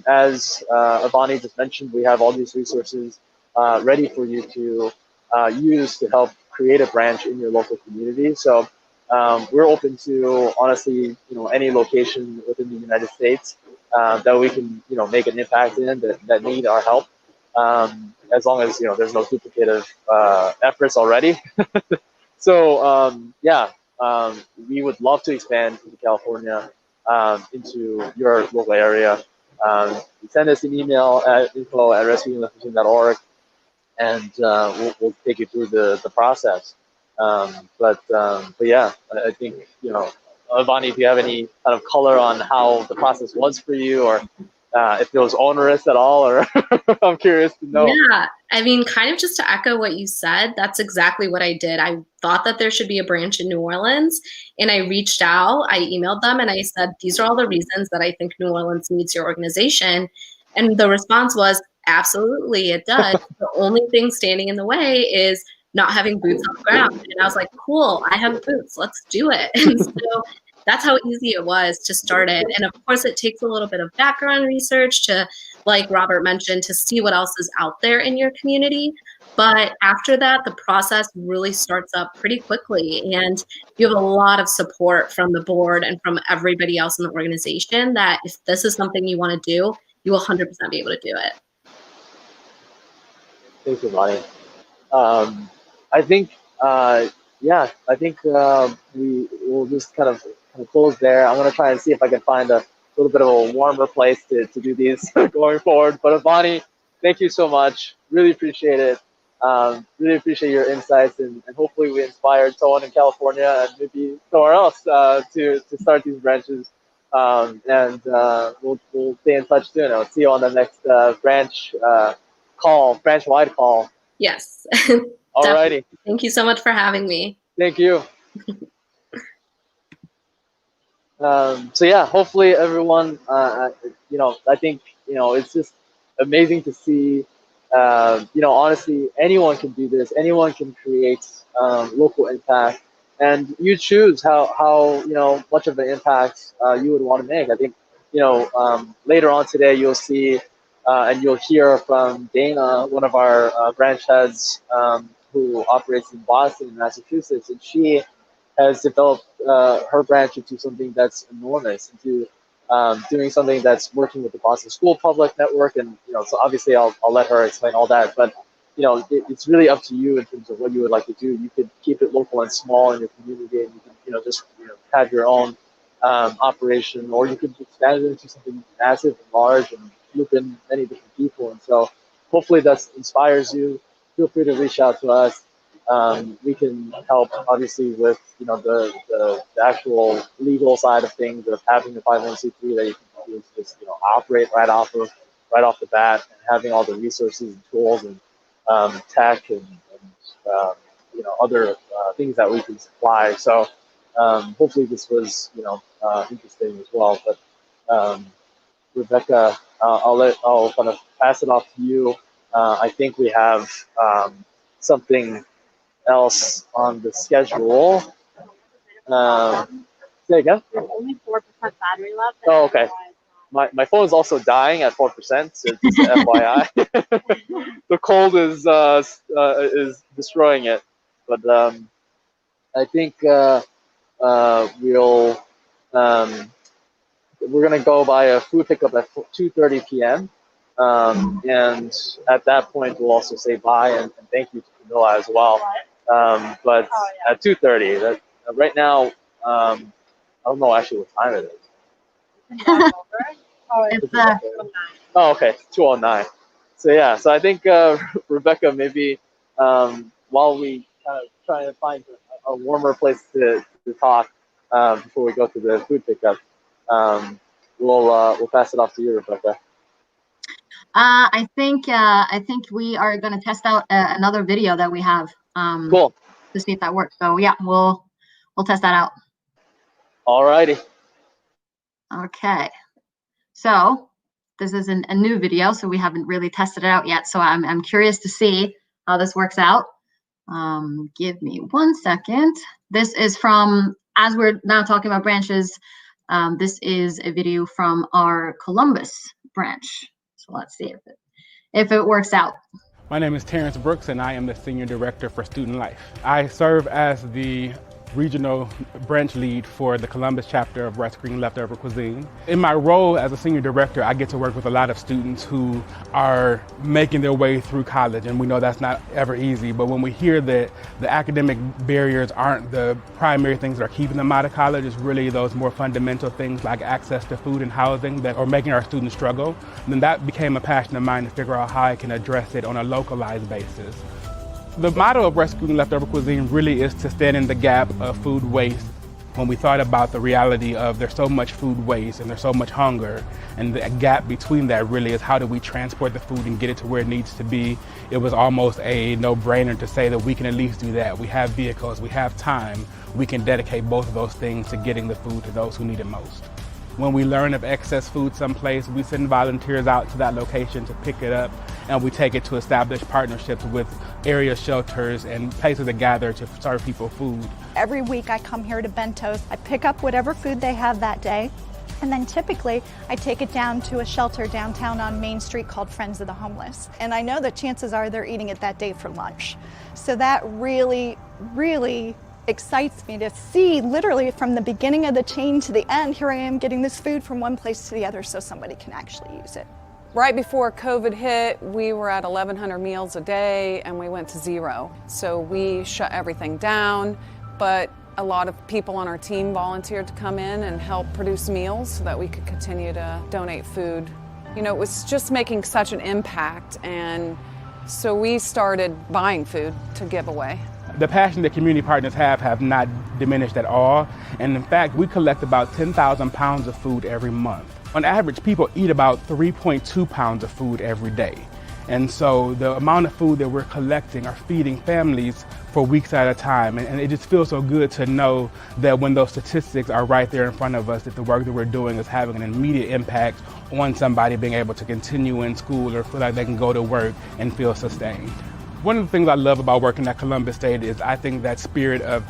As Avani just mentioned, we have all these resources ready for you to use to help create a branch in your local community. So we're open to, honestly, any location within the United States that we can, make an impact in that need our help. As long as there's no duplicative efforts already. So we would love to expand into California, into your local area. Send us an email at info@rescueinglifting.org, and we'll take you through the process. But yeah, I think Avani, if you have any kind of color on how the process was for you, or if it was onerous at all, or I'm curious to know. Yeah, I mean, kind of just to echo what you said, that's exactly what I did. I thought that there should be a branch in New Orleans, and I reached out, I emailed them, and I said, these are all the reasons that I think New Orleans needs your organization. And the response was, absolutely, it does. The only thing standing in the way is not having boots on the ground. And I was like, cool, I have boots, let's do it. And so that's how easy it was to start it. And of course, it takes a little bit of background research to, like Robert mentioned, to see what else is out there in your community. But after that, the process really starts up pretty quickly. And you have a lot of support from the board and from everybody else in the organization that if this is something you want to do, you will 100% be able to do it. Thank you, Bonnie. I think, we will just kind of close there. I'm going to try and see if I can find a little bit of a warmer place to do these going forward. But Bonnie, thank you so much. Really appreciate it. Really appreciate your insights, and hopefully we inspired someone in California and maybe somewhere else to start these branches. We'll stay in touch soon. I'll see you on the next branch-wide call. Yes. Alrighty. Thank you so much for having me. Thank you. So yeah, hopefully everyone, I think, it's just amazing to see, honestly, anyone can do this. Anyone can create local impact, and you choose how much of an impact you would want to make. I think, later on today, you'll see and you'll hear from Dana, one of our branch heads, who operates in Boston, Massachusetts, and she has developed her branch into something that's enormous, into doing something that's working with the Boston School Public Network, and so obviously I'll let her explain all that, but it's really up to you in terms of what you would like to do. You could keep it local and small in your community, and you can just have your own operation, or you could expand it into something massive and large and loop in many different people. And so hopefully that inspires you. Feel free to reach out to us. We can help, obviously, with the actual legal side of things of having the 501c3 that you can use to just operate right off the bat, and having all the resources and tools and tech and other things that we can supply. So hopefully this was interesting as well. But Rebecca, I'll kind of pass it off to you. I think we have something else on the schedule. Say again? There's only 4% battery left. Oh, okay. My phone is also dying at 4%, so just FYI. The cold is destroying it. But I think we're gonna go by a food pickup at 2:30 p.m. And at that point, we'll also say bye and thank you to Camilla as well. But at 2:30, right now, I don't know actually what time it is. It's Oh, okay, 2:09. So yeah, so I think Rebecca, maybe while we kind of try to find a warmer place to talk before we go to the food pickup, we'll pass it off to you, Rebecca. I think we are going to test out another video that we have. Cool. To see if that works. So yeah, we'll test that out. Alrighty. Okay. So this is a new video, so we haven't really tested it out yet. So I'm curious to see how this works out. Give me 1 second. This is from, as we're now talking about branches, this is a video from our Columbus branch. So let's see if it works out. My name is Terrence Brooks, and I am the Senior Director for Student Life. I serve as the regional branch lead for the Columbus chapter of Rescuing Leftover Cuisine. In my role as a senior director, I get to work with a lot of students who are making their way through college, and we know that's not ever easy, but when we hear that the academic barriers aren't the primary things that are keeping them out of college, it's really those more fundamental things like access to food and housing that are making our students struggle, then that became a passion of mine to figure out how I can address it on a localized basis. The motto of Rescuing Leftover Cuisine really is to stand in the gap of food waste. When we thought about the reality of there's so much food waste and there's so much hunger, and the gap between that really is how do we transport the food and get it to where it needs to be, it was almost a no-brainer to say that we can at least do that. We have vehicles, we have time, we can dedicate both of those things to getting the food to those who need it most. When we learn of excess food someplace, we send volunteers out to that location to pick it up, and we take it to establish partnerships with area shelters and places that gather to serve people food. Every week I come here to Bento's. I pick up whatever food they have that day, and then typically I take it down to a shelter downtown on Main Street called Friends of the Homeless. And I know that chances are they're eating it that day for lunch. So that really, really excites me to see literally from the beginning of the chain to the end, here I am getting this food from one place to the other so somebody can actually use it. Right before COVID hit, we were at 1,100 meals a day and we went to 0. So we shut everything down, but a lot of people on our team volunteered to come in and help produce meals so that we could continue to donate food. You know, it was just making such an impact, and so we started buying food to give away. The passion that community partners have not diminished at all. And in fact, we collect about 10,000 pounds of food every month. On average, people eat about 3.2 pounds of food every day. And so the amount of food that we're collecting are feeding families for weeks at a time. And it just feels so good to know that when those statistics are right there in front of us, that the work that we're doing is having an immediate impact on somebody being able to continue in school or feel like they can go to work and feel sustained. One of the things I love about working at Columbus State is I think that spirit of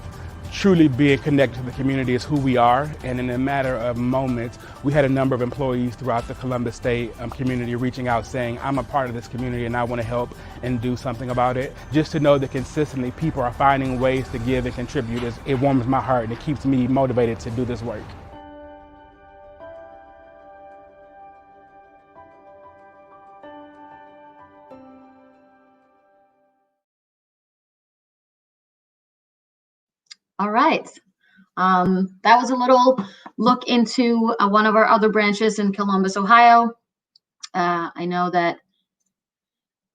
truly being connected to the community is who we are. And in a matter of moments, we had a number of employees throughout the Columbus State community reaching out saying, I'm a part of this community and I want to help and do something about it. Just to know that consistently people are finding ways to give and contribute, it warms my heart and it keeps me motivated to do this work. All right. That was a little look into one of our other branches in Columbus, Ohio. I know that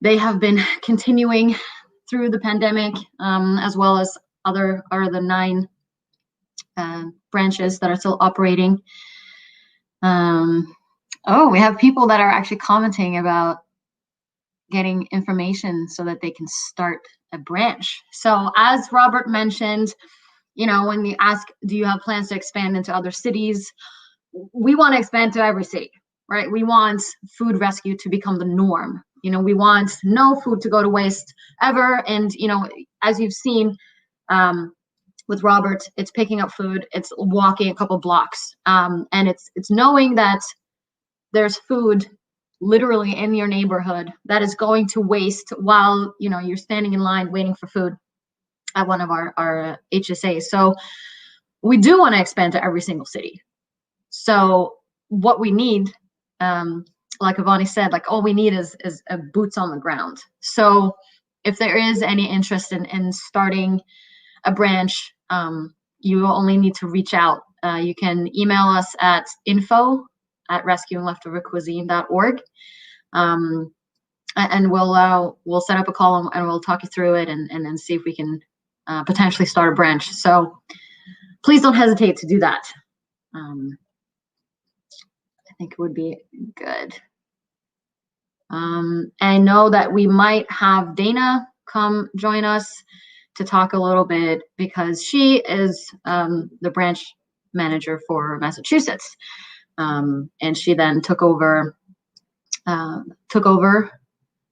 they have been continuing through the pandemic, as well as the 9 branches that are still operating. Oh, we have people that are actually commenting about getting information so that they can start a branch. So as Robert mentioned, you know, when you ask, do you have plans to expand into other cities? We want to expand to every city, right? We want food rescue to become the norm. You know, we want no food to go to waste ever. And, you know, as you've seen with Robert, it's picking up food, it's walking a couple blocks, and it's knowing that there's food literally in your neighborhood that is going to waste while, you know, you're standing in line waiting for food at one of our HSAs. So we do want to expand to every single city. So what we need like Avani said, like all we need is a boots on the ground. So if there is any interest in starting a branch, you will only need to reach out. You can email us at info@rescuingleftovercuisine.org. And we'll set up a call and we'll talk you through it and then see if we can potentially start a branch. So please don't hesitate to do that. I think it would be good. I know that we might have Dana come join us to talk a little bit because she is the branch manager for Massachusetts. And she then took over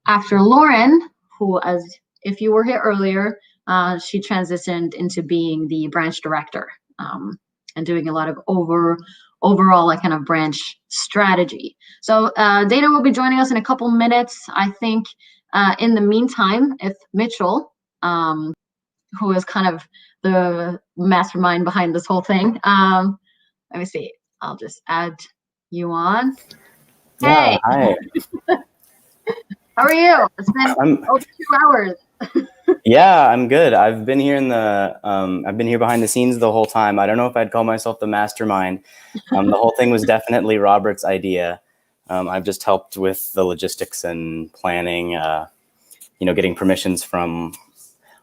after Lauren, who, as if you were here earlier, she transitioned into being the branch director and doing a lot of overall like kind of branch strategy. So Dana will be joining us in a couple minutes. I think in the meantime, if Mitchell, who is kind of the mastermind behind this whole thing, let me see, I'll just add you on. Yeah, hey. hi. How are you? It's been over 2 hours. Yeah, I'm good. I've been here I've been here behind the scenes the whole time. I don't know if I'd call myself the mastermind. The whole thing was definitely Robert's idea. I've just helped with the logistics and planning, getting permissions from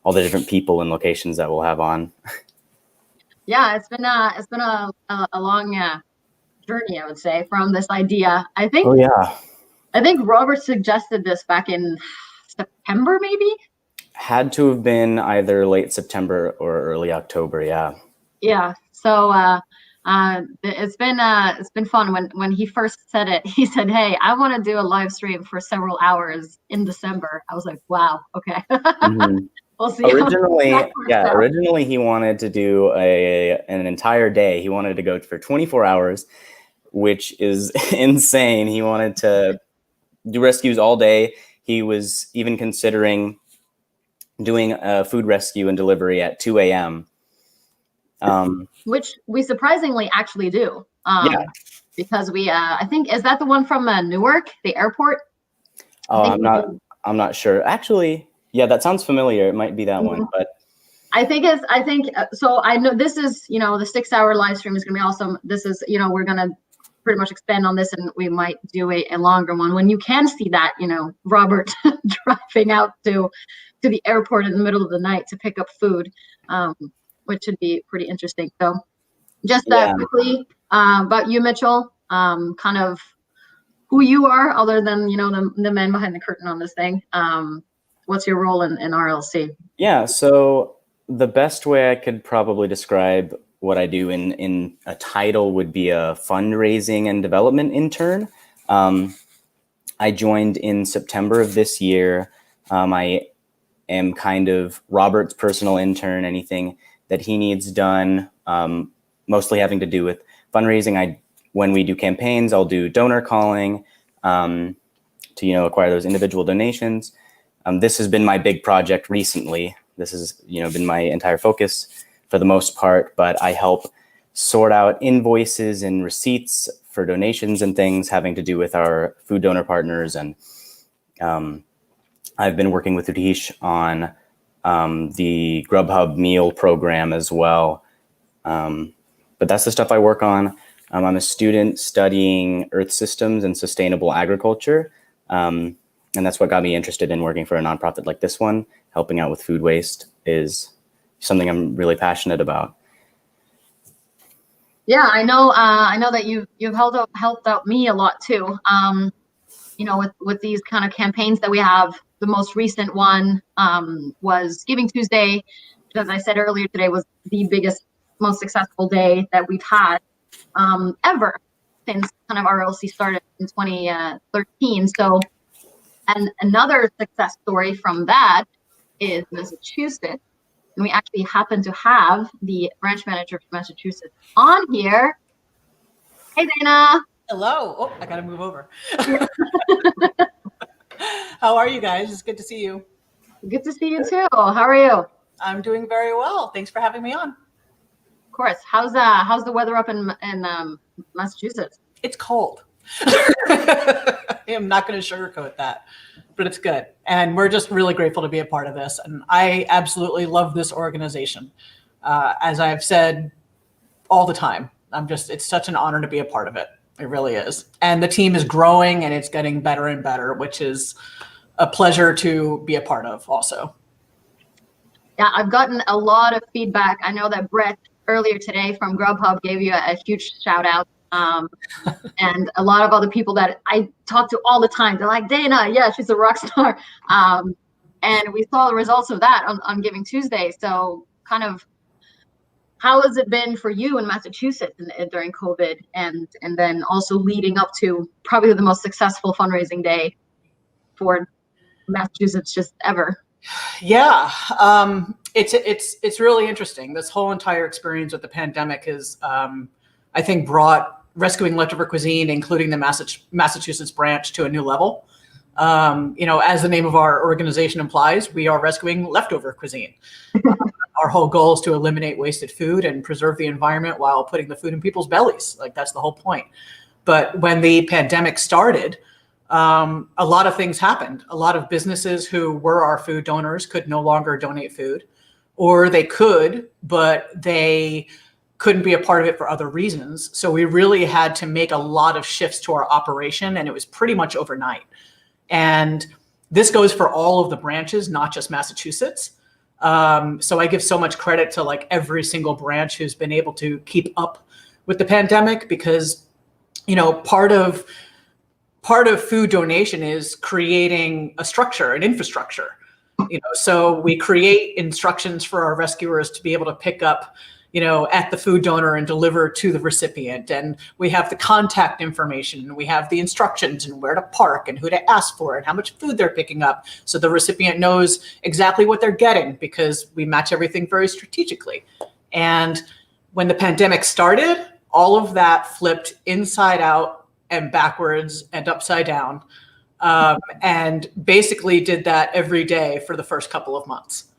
all the different people and locations that we'll have on. Yeah, it's been a long journey, I would say, from this idea. I think. Oh yeah. I think Robert suggested this back in September, maybe. Had to have been either late September or early October. Yeah. Yeah. So it's been fun. When he first said it, he said, "Hey, I want to do a live stream for several hours in December." I was like, "Wow, okay." Mm-hmm. We'll see. Originally he wanted to do an entire day. He wanted to go for 24 hours, which is insane. He wanted to do rescues all day. He was even considering doing a food rescue and delivery at 2 a.m. Which we surprisingly actually do. Yeah. Because we, I think, is that the one from Newark, the airport? I'm not sure. Actually, yeah, that sounds familiar. It might be that one, but so I know this is, the 6-hour live stream is going to be awesome. This is, we're going to pretty much expand on this and we might do a longer one when you can see that, Robert driving out to the airport in the middle of the night to pick up food, which should be pretty interesting. So just quickly about you, Mitchell, kind of who you are other than, the man behind the curtain on this thing. What's your role in RLC? Yeah, so the best way I could probably describe what I do in a title would be a fundraising and development intern. I joined in September of this year. I am kind of Robert's personal intern, anything that he needs done, mostly having to do with fundraising. When we do campaigns, I'll do donor calling to, acquire those individual donations. This has been my big project recently. This has, been my entire focus for the most part, but I help sort out invoices and receipts for donations and things having to do with our food donor partners. And I've been working with Udish on the GrubHub meal program as well. But that's the stuff I work on. I'm a student studying earth systems and sustainable agriculture. And that's what got me interested in working for a nonprofit like this one. Helping out with food waste is something I'm really passionate about. Yeah, I know that you've helped out me a lot too. With these kind of campaigns that we have. The most recent one was Giving Tuesday, which, as I said earlier today, was the biggest, most successful day that we've had ever since kind of RLC started in 2013. So, and another success story from that is Massachusetts. And we actually happen to have the branch manager from Massachusetts on here. Hey, Dana. Hello. Oh, I got to move over. How are you guys? It's good to see you. Good to see you too. How are you? I'm doing very well. Thanks for having me on. Of course. How's the weather up in Massachusetts? It's cold. I'm not going to sugarcoat that, but it's good. And we're just really grateful to be a part of this. And I absolutely love this organization. As I've said all the time, it's such an honor to be a part of it. It really is. And the team is growing and it's getting better and better, which is a pleasure to be a part of also. Yeah, I've gotten a lot of feedback. I know that Brett earlier today from GrubHub gave you a huge shout out. And a lot of other people that I talk to all the time, they're like, Dana, yeah, she's a rock star. And we saw the results of that on Giving Tuesday. So kind of, how has it been for you in Massachusetts during COVID and then also leading up to probably the most successful fundraising day for Massachusetts just ever? Yeah, it's really interesting. This whole entire experience with the pandemic has, I think, brought Rescuing Leftover Cuisine, including the Massachusetts branch, to a new level. As the name of our organization implies, we are rescuing leftover cuisine. Our whole goal is to eliminate wasted food and preserve the environment while putting the food in people's bellies. Like, that's the whole point. But when the pandemic started, a lot of things happened. A lot of businesses who were our food donors could no longer donate food, or they could, but they couldn't be a part of it for other reasons. So we really had to make a lot of shifts to our operation, and it was pretty much overnight. And this goes for all of the branches, not just Massachusetts. So I give so much credit to like every single branch who's been able to keep up with the pandemic, because, part of food donation is creating a structure, an infrastructure. So we create instructions for our rescuers to be able to pick up, at the food donor and deliver to the recipient. And we have the contact information, and we have the instructions and where to park and who to ask for and how much food they're picking up. So the recipient knows exactly what they're getting, because we match everything very strategically. And when the pandemic started, all of that flipped inside out and backwards and upside down. And basically did that every day for the first couple of months.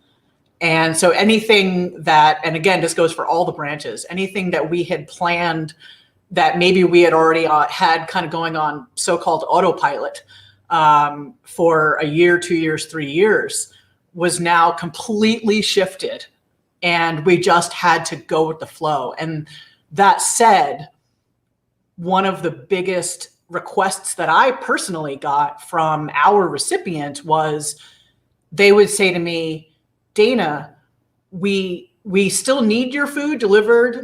And so anything that, and again, this goes for all the branches, anything that we had planned that maybe we had already had kind of going on so-called autopilot for a year, 2 years, 3 years, was now completely shifted. And we just had to go with the flow. And that said, one of the biggest requests that I personally got from our recipients was, they would say to me, Dana, we still need your food delivered,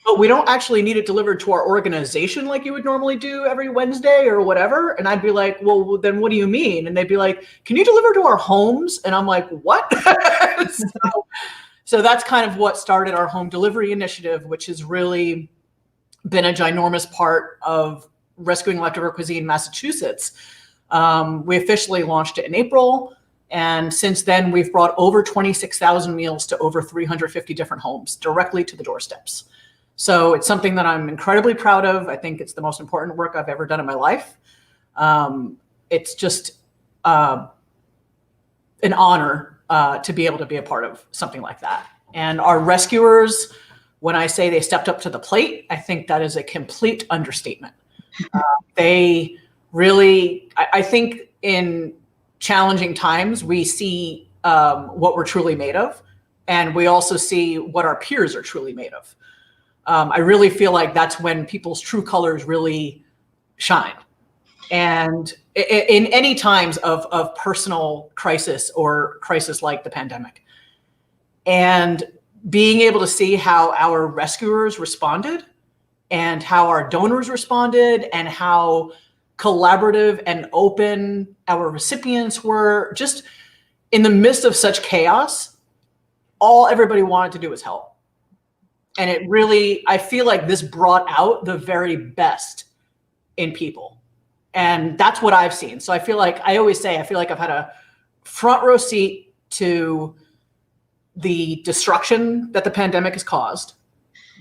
but we don't actually need it delivered to our organization like you would normally do every Wednesday or whatever. And I'd be like, well, then what do you mean? And they'd be like, can you deliver to our homes? And I'm like, what? So that's kind of what started our home delivery initiative, which has really been a ginormous part of Rescuing Leftover Cuisine Massachusetts. We officially launched it in April. And since then, we've brought over 26,000 meals to over 350 different homes directly to the doorsteps. So it's something that I'm incredibly proud of. I think it's the most important work I've ever done in my life. It's just an honor to be able to be a part of something like that. And our rescuers, when I say they stepped up to the plate, I think that is a complete understatement. They really, I think in challenging times, we see what we're truly made of, and we also see what our peers are truly made of. I really feel like that's when people's true colors really shine. And in any times of personal crisis or crisis like the pandemic. And being able to see how our rescuers responded and how our donors responded and how collaborative and open our recipients were, just in the midst of such chaos, all everybody wanted to do was help. And it really, I feel like this brought out the very best in people. And that's what I've seen. So I feel like, I always say, I feel like I've had a front row seat to the destruction that the pandemic has caused.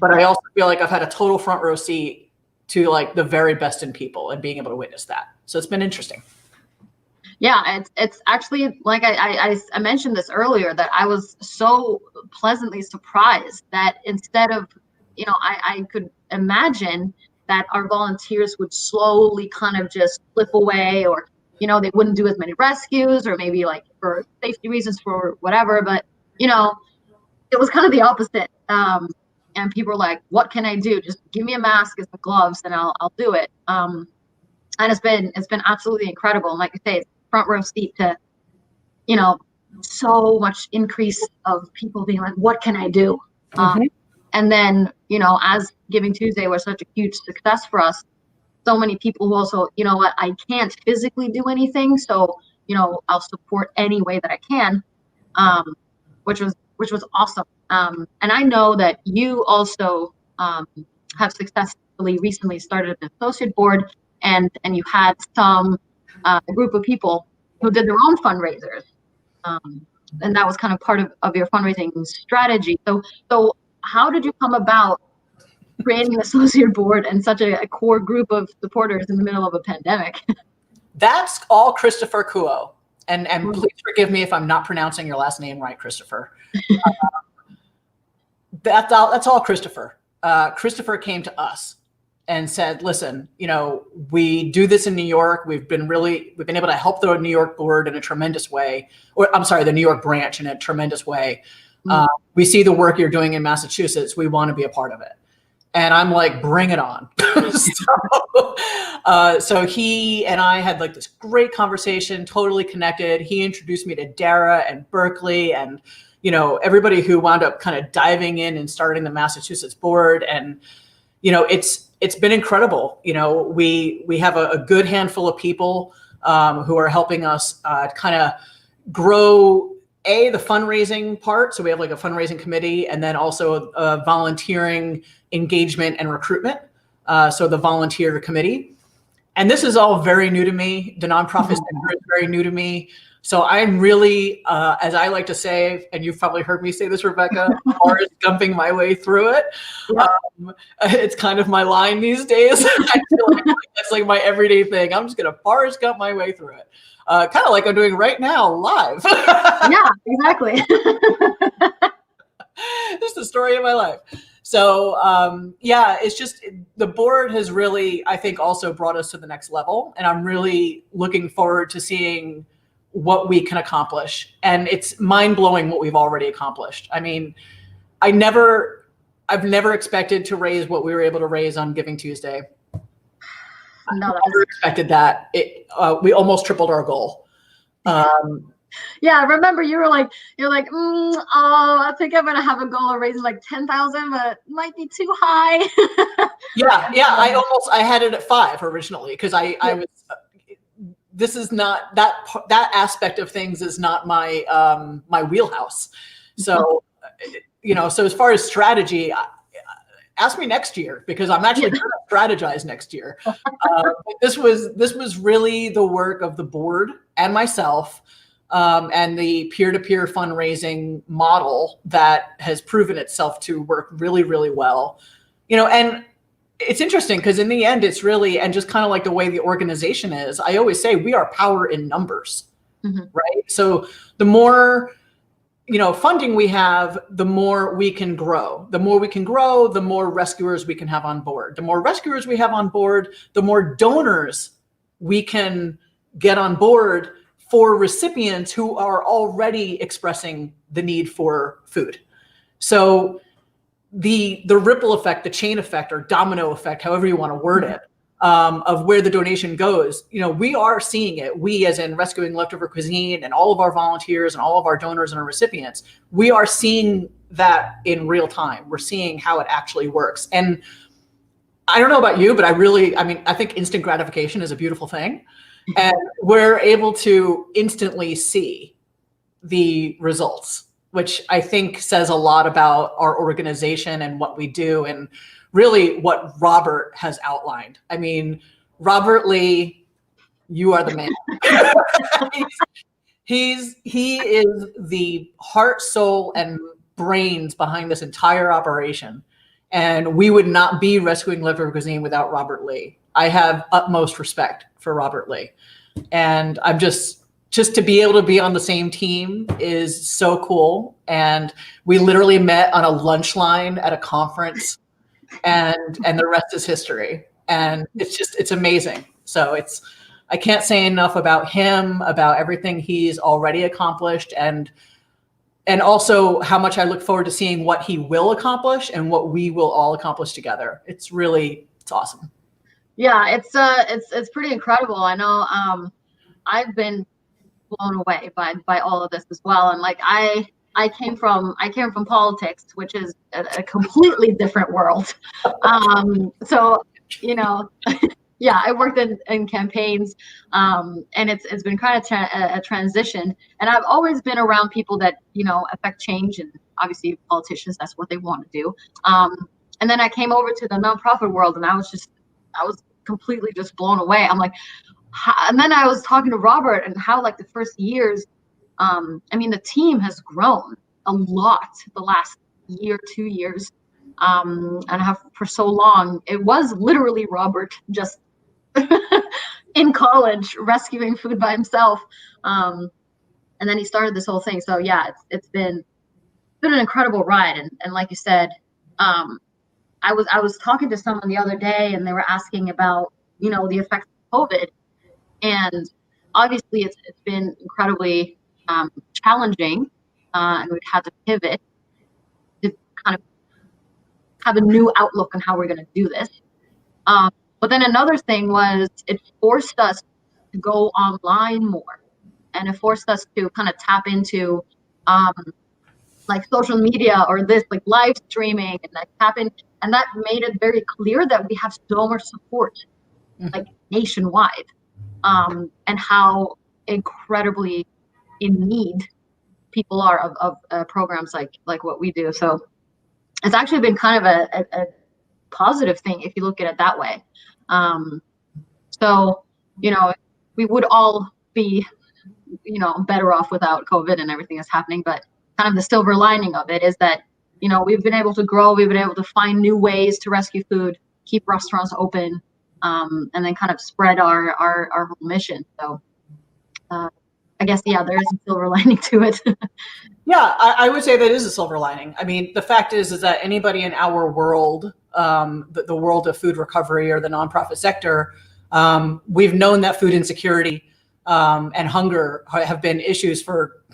But I also feel like I've had a total front row seat to like the very best in people and being able to witness that. So it's been interesting. Yeah, it's actually, like I mentioned this earlier, that I was so pleasantly surprised that instead of, I could imagine that our volunteers would slowly kind of just slip away, or, you know, they wouldn't do as many rescues, or maybe like for safety reasons, for whatever. But, you know, it was kind of the opposite. And people were like, what can I do? Just give me a mask and some gloves and I'll do it. And it's been absolutely incredible. And like I say, it's front row seat to, you know, so much increase of people being like, what can I do? And then, you know, as Giving Tuesday was such a huge success for us, so many people who also, you know what, I can't physically do anything, so, you know, I'll support any way that I can, which was awesome. And I know that you also have successfully recently started an associate board, and you had some a group of people who did their own fundraisers. And that was kind of part of your fundraising strategy. So how did you come about creating an associate board and such a core group of supporters in the middle of a pandemic? That's all Christopher Kuo. And please forgive me if I'm not pronouncing your last name right, Christopher. That's all Christopher. Christopher came to us and said, listen, you know, we do this in New York. We've been able to help the New York board in a tremendous way, or I'm sorry, the New York branch in a tremendous way. We see the work you're doing in Massachusetts. We want to be a part of it. And I'm like, bring it on. So he and I had like this great conversation, totally connected. He introduced me to Dara and Berkeley and, you know, everybody who wound up kind of diving in and starting the Massachusetts board. And, you know, it's been incredible. You know, we have a good handful of people who are helping us kind of grow the fundraising part. So we have like a fundraising committee, and then also volunteering, engagement, and recruitment. So the volunteer committee. And this is all very new to me. The nonprofit sector is very new to me. So I'm really, as I like to say, and you've probably heard me say this, Rebecca, Forrest Gumping my way through it. It's kind of my line these days. I feel like that's like my everyday thing. I'm just going to Forrest Gump my way through it. Kind of like I'm doing right now, live. Yeah, exactly. This is the story of my life. So yeah, it's just the board has really, I think, also brought us to the next level. And I'm really looking forward to seeing what we can accomplish. And it's mind-blowing what we've already accomplished. I mean, I've never expected to raise what we were able to raise on Giving Tuesday. No, I never expected that. We almost tripled our goal. Yeah, I remember you're like, I think I'm gonna have a goal of raising like 10,000, but it might be too high. Yeah. I had it at 5 originally because I was. This is not that aspect of things is not my my wheelhouse. So you know, so as far as strategy, ask me next year because I'm actually going to strategize next year. This was really the work of the board and myself. And the peer-to-peer fundraising model that has proven itself to work really, really well. You know, and it's interesting because in the end, it's really, and just kind of like the way the organization is, I always say we are power in numbers, right? So the more, you know, funding we have, the more we can grow. The more we can grow, the more rescuers we can have on board. The more rescuers we have on board, the more donors we can get on board for recipients who are already expressing the need for food. So the ripple effect, the chain effect, or domino effect, however you want to word it, of where the donation goes, you know, we are seeing it. We, as in Rescuing Leftover Cuisine, and all of our volunteers and all of our donors and our recipients, we are seeing that in real time. We're seeing how it actually works. And I don't know about you, but I think instant gratification is a beautiful thing. And we're able to instantly see the results, which I think says a lot about our organization and what we do, and really what Robert has outlined. I mean, Robert Lee, you are the man. He is the heart, soul, and brains behind this entire operation. And we would not be Rescuing Leftover Cuisine without Robert Lee. I have utmost respect for Robert Lee. And I'm just to be able to be on the same team is so cool. And we literally met on a lunch line at a conference, and the rest is history. and it's amazing. So I can't say enough about him, about everything he's already accomplished, and also how much I look forward to seeing what he will accomplish and what we will all accomplish together. It's awesome. Yeah, it's pretty incredible. I know I've been blown away by all of this as well. And like I came from politics, which is a completely different world. So, you know, yeah, I worked in campaigns, and it's been kind of a transition. And I've always been around people that, you know, affect change, and obviously politicians, that's what they want to do. And then I came over to the nonprofit world, and I was completely just blown away. I'm like, and then I was talking to Robert and how like the first years, I mean, the team has grown a lot the last year, 2 years, and have for so long. It was literally Robert just in college rescuing food by himself, and then he started this whole thing. So yeah, it's been an incredible ride. And like you said, I was talking to someone the other day, and they were asking about, you know, the effects of COVID, and obviously it's been incredibly challenging, and we've had to pivot to kind of have a new outlook on how we're going to do this. But then another thing was it forced us to go online more, and it forced us to kind of tap into like social media or this like live streaming, and like tap in, and that made it very clear that we have so much support, like nationwide, and how incredibly in need people are of programs like what we do. So it's actually been kind of a positive thing if you look at it that way. So, you know, we would all be, you know, better off without COVID and everything that's happening. But kind of the silver lining of it is that, you know, we've been able to grow, we've been able to find new ways to rescue food, keep restaurants open, and then kind of spread our whole mission. So I guess, yeah, there is a silver lining to it. Yeah, I would say that is a silver lining. I mean, the fact is that anybody in our world, the world of food recovery or the nonprofit sector, we've known that food insecurity and hunger have been issues for,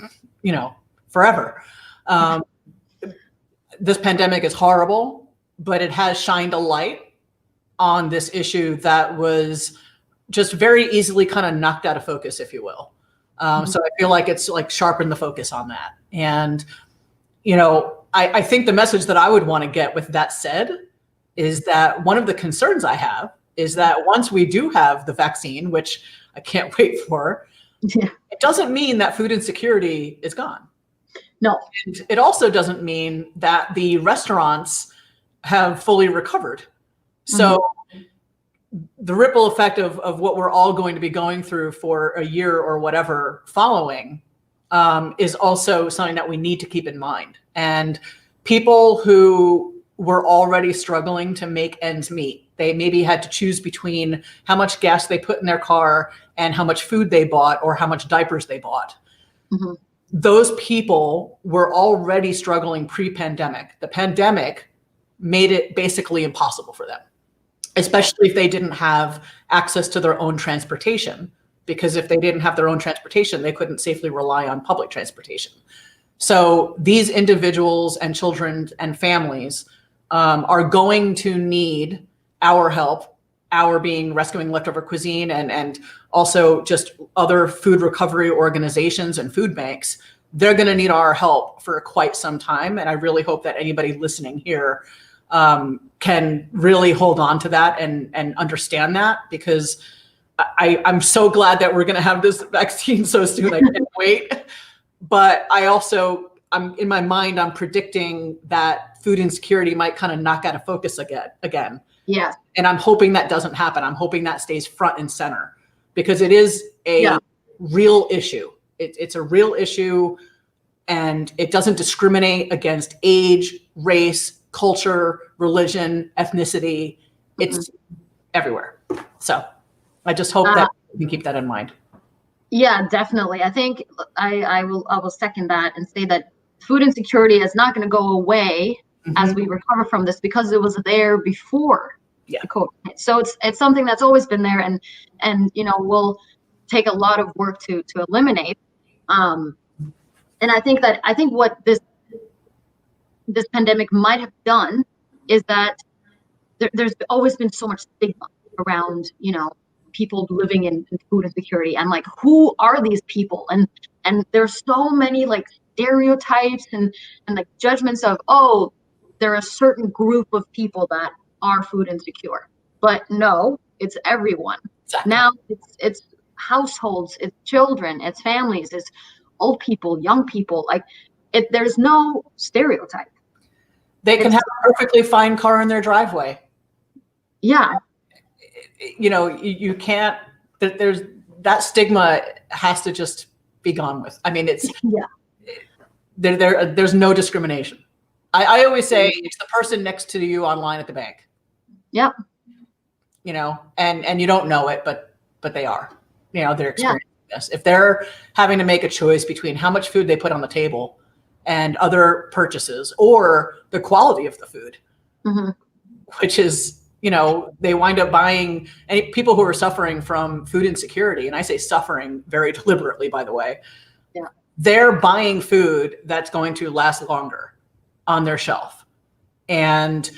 you know, forever. This pandemic is horrible, but it has shined a light on this issue that was just very easily kind of knocked out of focus, if you will. So I feel like it's like sharpened the focus on that. And, you know, I think the message that I would want to get with that said is that one of the concerns I have is that once we do have the vaccine, which I can't wait for, it doesn't mean that food insecurity is gone. No. And it also doesn't mean that the restaurants have fully recovered. So the ripple effect of what we're all going to be going through for a year or whatever following is also something that we need to keep in mind. And people who were already struggling to make ends meet, they maybe had to choose between how much gas they put in their car and how much food they bought or how much diapers they bought. Those people were already struggling pre-pandemic. The pandemic made it basically impossible for them, especially if they didn't have access to their own transportation, because if they didn't have their own transportation, they couldn't safely rely on public transportation. So these individuals and children and families are going to need our help, our being Rescuing Leftover Cuisine and also just other food recovery organizations and food banks. They're going to need our help for quite some time. And I really hope that anybody listening here can really hold on to that and understand that, because I'm so glad that we're going to have this vaccine so soon. I can't wait. But I'm in my mind, I'm predicting that food insecurity might kind of knock out of focus again. Yeah. And I'm hoping that doesn't happen. I'm hoping that stays front and center, because it is a real issue. It's a real issue, and it doesn't discriminate against age, race, culture, religion, ethnicity. It's everywhere. So I just hope that we can keep that in mind. Yeah, definitely. I think I will second that and say that food insecurity is not going to go away as we recover from this, because it was there before Yeah. So it's something that's always been there, and will take a lot of work to eliminate. And I think what this pandemic might have done is that there's always been so much stigma around, people living in food insecurity, and like, who are these people? And there's so many like stereotypes and like judgments of, oh, there are a certain group of people that are food insecure. But no, it's everyone. Exactly. Now it's households, it's children, it's families, it's old people, young people. Like, there's no stereotype. They can have a perfectly fine car in their driveway. Yeah. You can't, there's that stigma has to just be gone with. I mean, it's, there's no discrimination. I always say it's the person next to you online at the bank. Yep. And you don't know it, but they are, they're experiencing this. If they're having to make a choice between how much food they put on the table and other purchases, or the quality of the food, which is, they wind up buying, any people who are suffering from food insecurity, and I say suffering very deliberately, by the way, they're buying food that's going to last longer on their shelf. And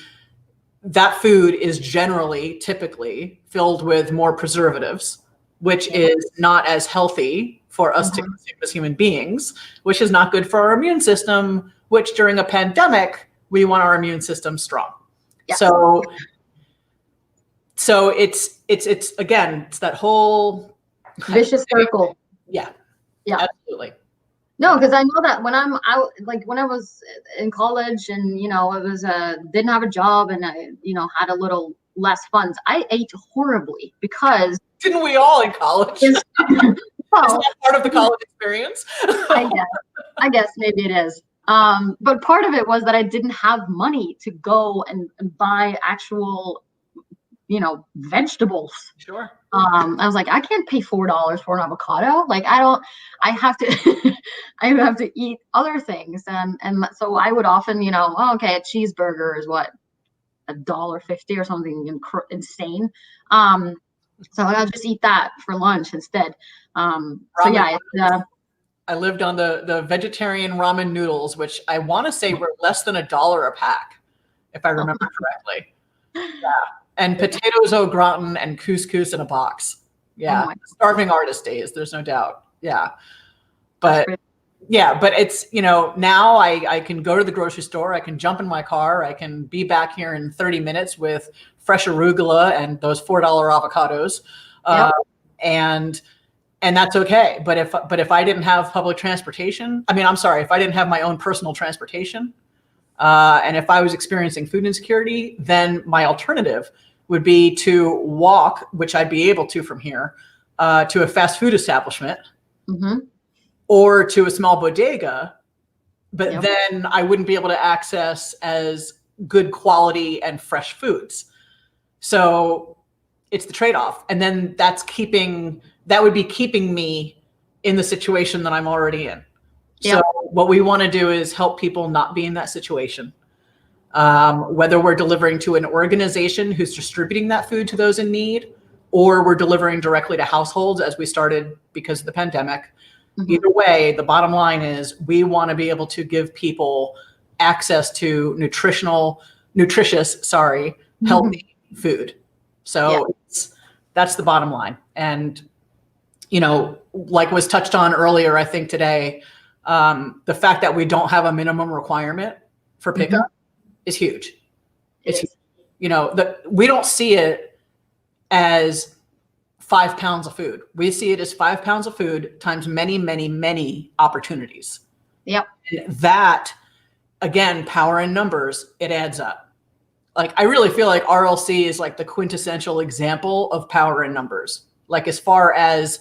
that food is typically filled with more preservatives, which is not as healthy for us to consume as human beings, which is not good for our immune system, which during a pandemic, we want our immune system strong. Yeah. So it's again, it's that whole vicious circle. Yeah. Absolutely. No, because I know that when I'm out, like when I was in college and, didn't have a job and I, had a little less funds, I ate horribly because. Didn't we all in college? Is that part of the college experience? I guess maybe it is. But part of it was that I didn't have money to go and buy actual, vegetables. Sure. I was like, I can't pay $4 for an avocado. Like, I have to, I have to eat other things. And so I would often, okay, a cheeseburger is what, $1.50 or something insane. So I'll just eat that for lunch instead. I lived on the vegetarian ramen noodles, which I want to say were less than $1 a pack, if I remember correctly. Yeah. And potatoes au gratin and couscous in a box. Yeah. Starving artist days, there's no doubt. Yeah. But it's, now I can go to the grocery store, I can jump in my car, I can be back here in 30 minutes with fresh arugula and those $4 avocados. And that's okay. But if I didn't have public transportation, if I didn't have my own personal transportation, and if I was experiencing food insecurity, then my alternative would be to walk, which I'd be able to from here, to a fast food establishment or to a small bodega. But then I wouldn't be able to access as good quality and fresh foods. So it's the trade-off. And then that would be keeping me in the situation that I'm already in. So what we want to do is help people not be in that situation. Whether we're delivering to an organization who's distributing that food to those in need, or we're delivering directly to households as we started because of the pandemic. Either way, the bottom line is we want to be able to give people access to nutritious, healthy food. So that's the bottom line. And, like was touched on earlier, I think today, the fact that we don't have a minimum requirement for pickup is huge. It's huge. We don't see it as 5 pounds of food. We see it as 5 pounds of food times many, many, many opportunities. Yep. And that, again, power in numbers, it adds up. Like, I really feel like RLC is like the quintessential example of power in numbers. Like, as far as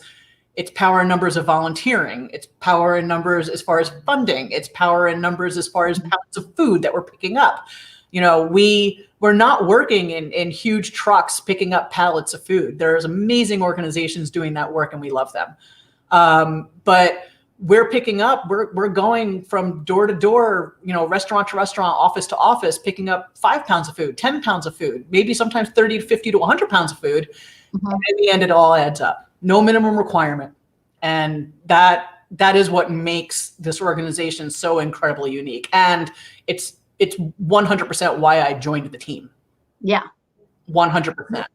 it's power in numbers of volunteering, it's power in numbers as far as funding, it's power in numbers as far as pounds of food that we're picking up. We're not working in huge trucks picking up pallets of food. There's amazing organizations doing that work and we love them. But we're picking up, we're going from door to door, restaurant to restaurant, office to office, picking up 5 pounds of food, 10 pounds of food, maybe sometimes 30 to 50 to 100 pounds of food. And in the end, it all adds up. No minimum requirement. And that is what makes this organization so incredibly unique. And it's 100% why I joined the team. Yeah. 100%.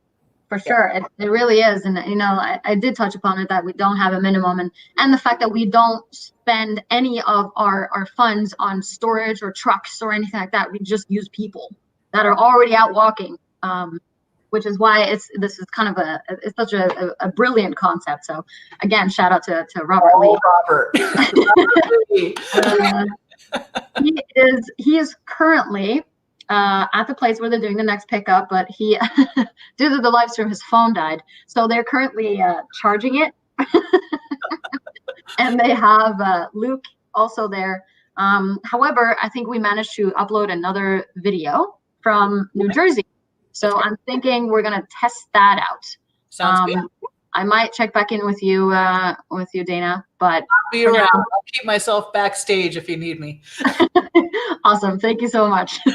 For sure. It really is. And, I did touch upon it that we don't have a minimum and the fact that we don't spend any of our funds on storage or trucks or anything like that. We just use people that are already out walking, which is why this is kind of it's such a brilliant concept. So again, shout out to Robert Lee. Robert. He is currently at the place where they're doing the next pickup, but he, due to the live stream, his phone died. So they're currently charging it. And they have Luke also there. However, I think we managed to upload another video from New Jersey. So I'm thinking we're going to test that out. Sounds good. I might check back in with you, Dana, but I'll be around. I'll keep myself backstage if you need me. Awesome. Thank you so much. All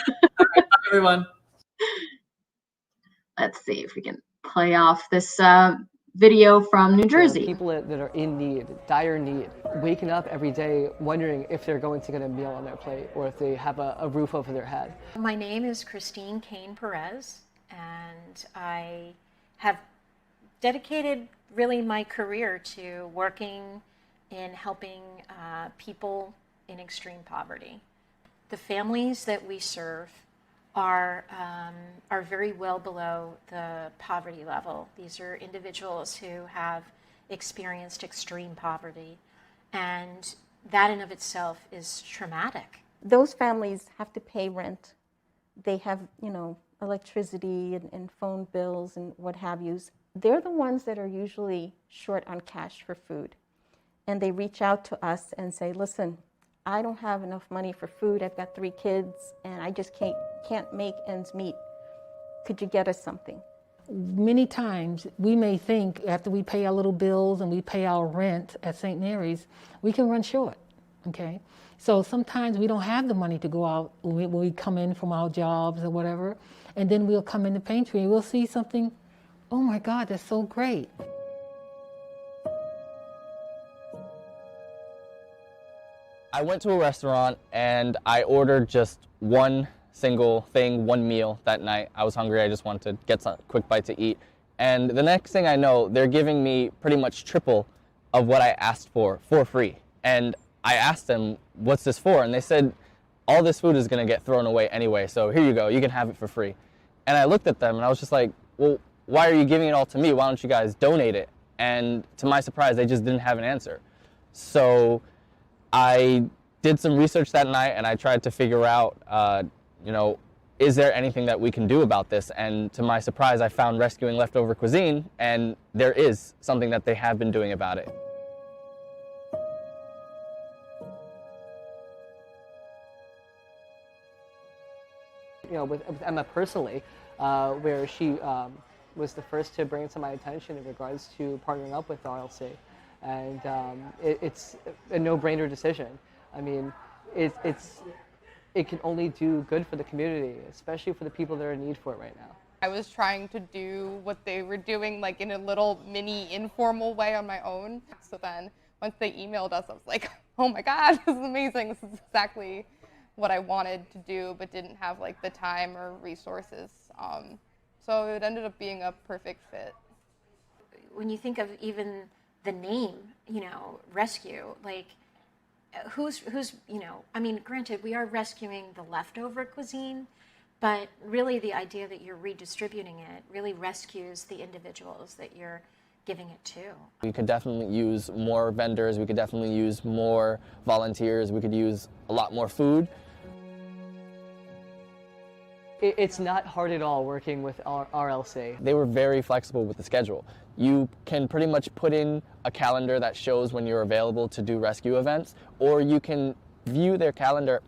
right, bye, everyone. Let's see if we can play off this video from New Jersey. People that are in need, dire need, waking up every day wondering if they're going to get a meal on their plate or if they have a roof over their head. My name is Christine Kane Perez, and I have dedicated really my career to working in helping people in extreme poverty. The families that we serve are very well below the poverty level. These are individuals who have experienced extreme poverty, and that in of itself is traumatic. Those families have to pay rent. They have, electricity and phone bills and what have yous. They're the ones that are usually short on cash for food. And they reach out to us and say, listen, I don't have enough money for food. I've got 3 kids and I just can't make ends meet. Could you get us something? Many times we may think after we pay our little bills and we pay our rent at St. Mary's, we can run short, okay? So sometimes we don't have the money to go out when we come in from our jobs or whatever, and then we'll come in the pantry and we'll see something, oh my God, that's so great. I went to a restaurant and I ordered just one single thing, one meal that night. I was hungry, I just wanted to get some quick bite to eat. And the next thing I know, they're giving me pretty much triple of what I asked for free. And I asked them, what's this for? And they said, all this food is gonna get thrown away anyway, so here you go, you can have it for free. And I looked at them and I was just like, well, why are you giving it all to me? Why don't you guys donate it? And to my surprise, they just didn't have an answer. So I did some research that night and I tried to figure out, is there anything that we can do about this? And to my surprise, I found Rescuing Leftover Cuisine, and there is something that they have been doing about it. With Emma personally, where she was the first to bring it to my attention in regards to partnering up with RLC. And it's a no-brainer decision. I mean, it can only do good for the community, especially for the people that are in need for it right now. I was trying to do what they were doing, like in a little mini informal way on my own. So then once they emailed us, I was like, oh my God, this is amazing. This is exactly what I wanted to do, but didn't have like the time or resources. So it ended up being a perfect fit. When you think of even the name, rescue, like who's, I mean, granted, we are rescuing the leftover cuisine, but really the idea that you're redistributing it really rescues the individuals that you're giving it to. We could definitely use more vendors, we could definitely use more volunteers, we could use a lot more food. It's not hard at all working with RLC. They were very flexible with the schedule. You can pretty much put in a calendar that shows when you're available to do rescue events, or you can view their calendar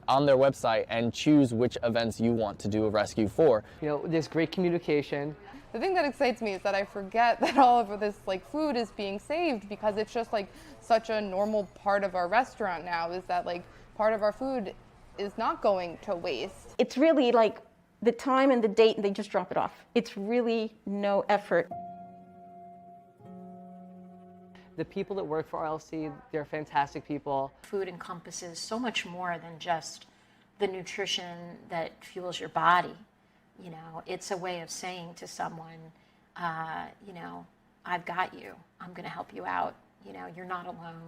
on their website and choose which events you want to do a rescue for. You know, there's great communication. The thing that excites me is that I forget that all of this like food is being saved, because it's just like such a normal part of our restaurant now, is that like part of our food is not going to waste. It's really like the time and the date, and they just drop it off. It's really no effort. The people that work for RLC, they're fantastic people. Food encompasses so much more than just the nutrition that fuels your body. You know, it's a way of saying to someone, you know, I've got you. I'm going to help you out. You know, you're not alone.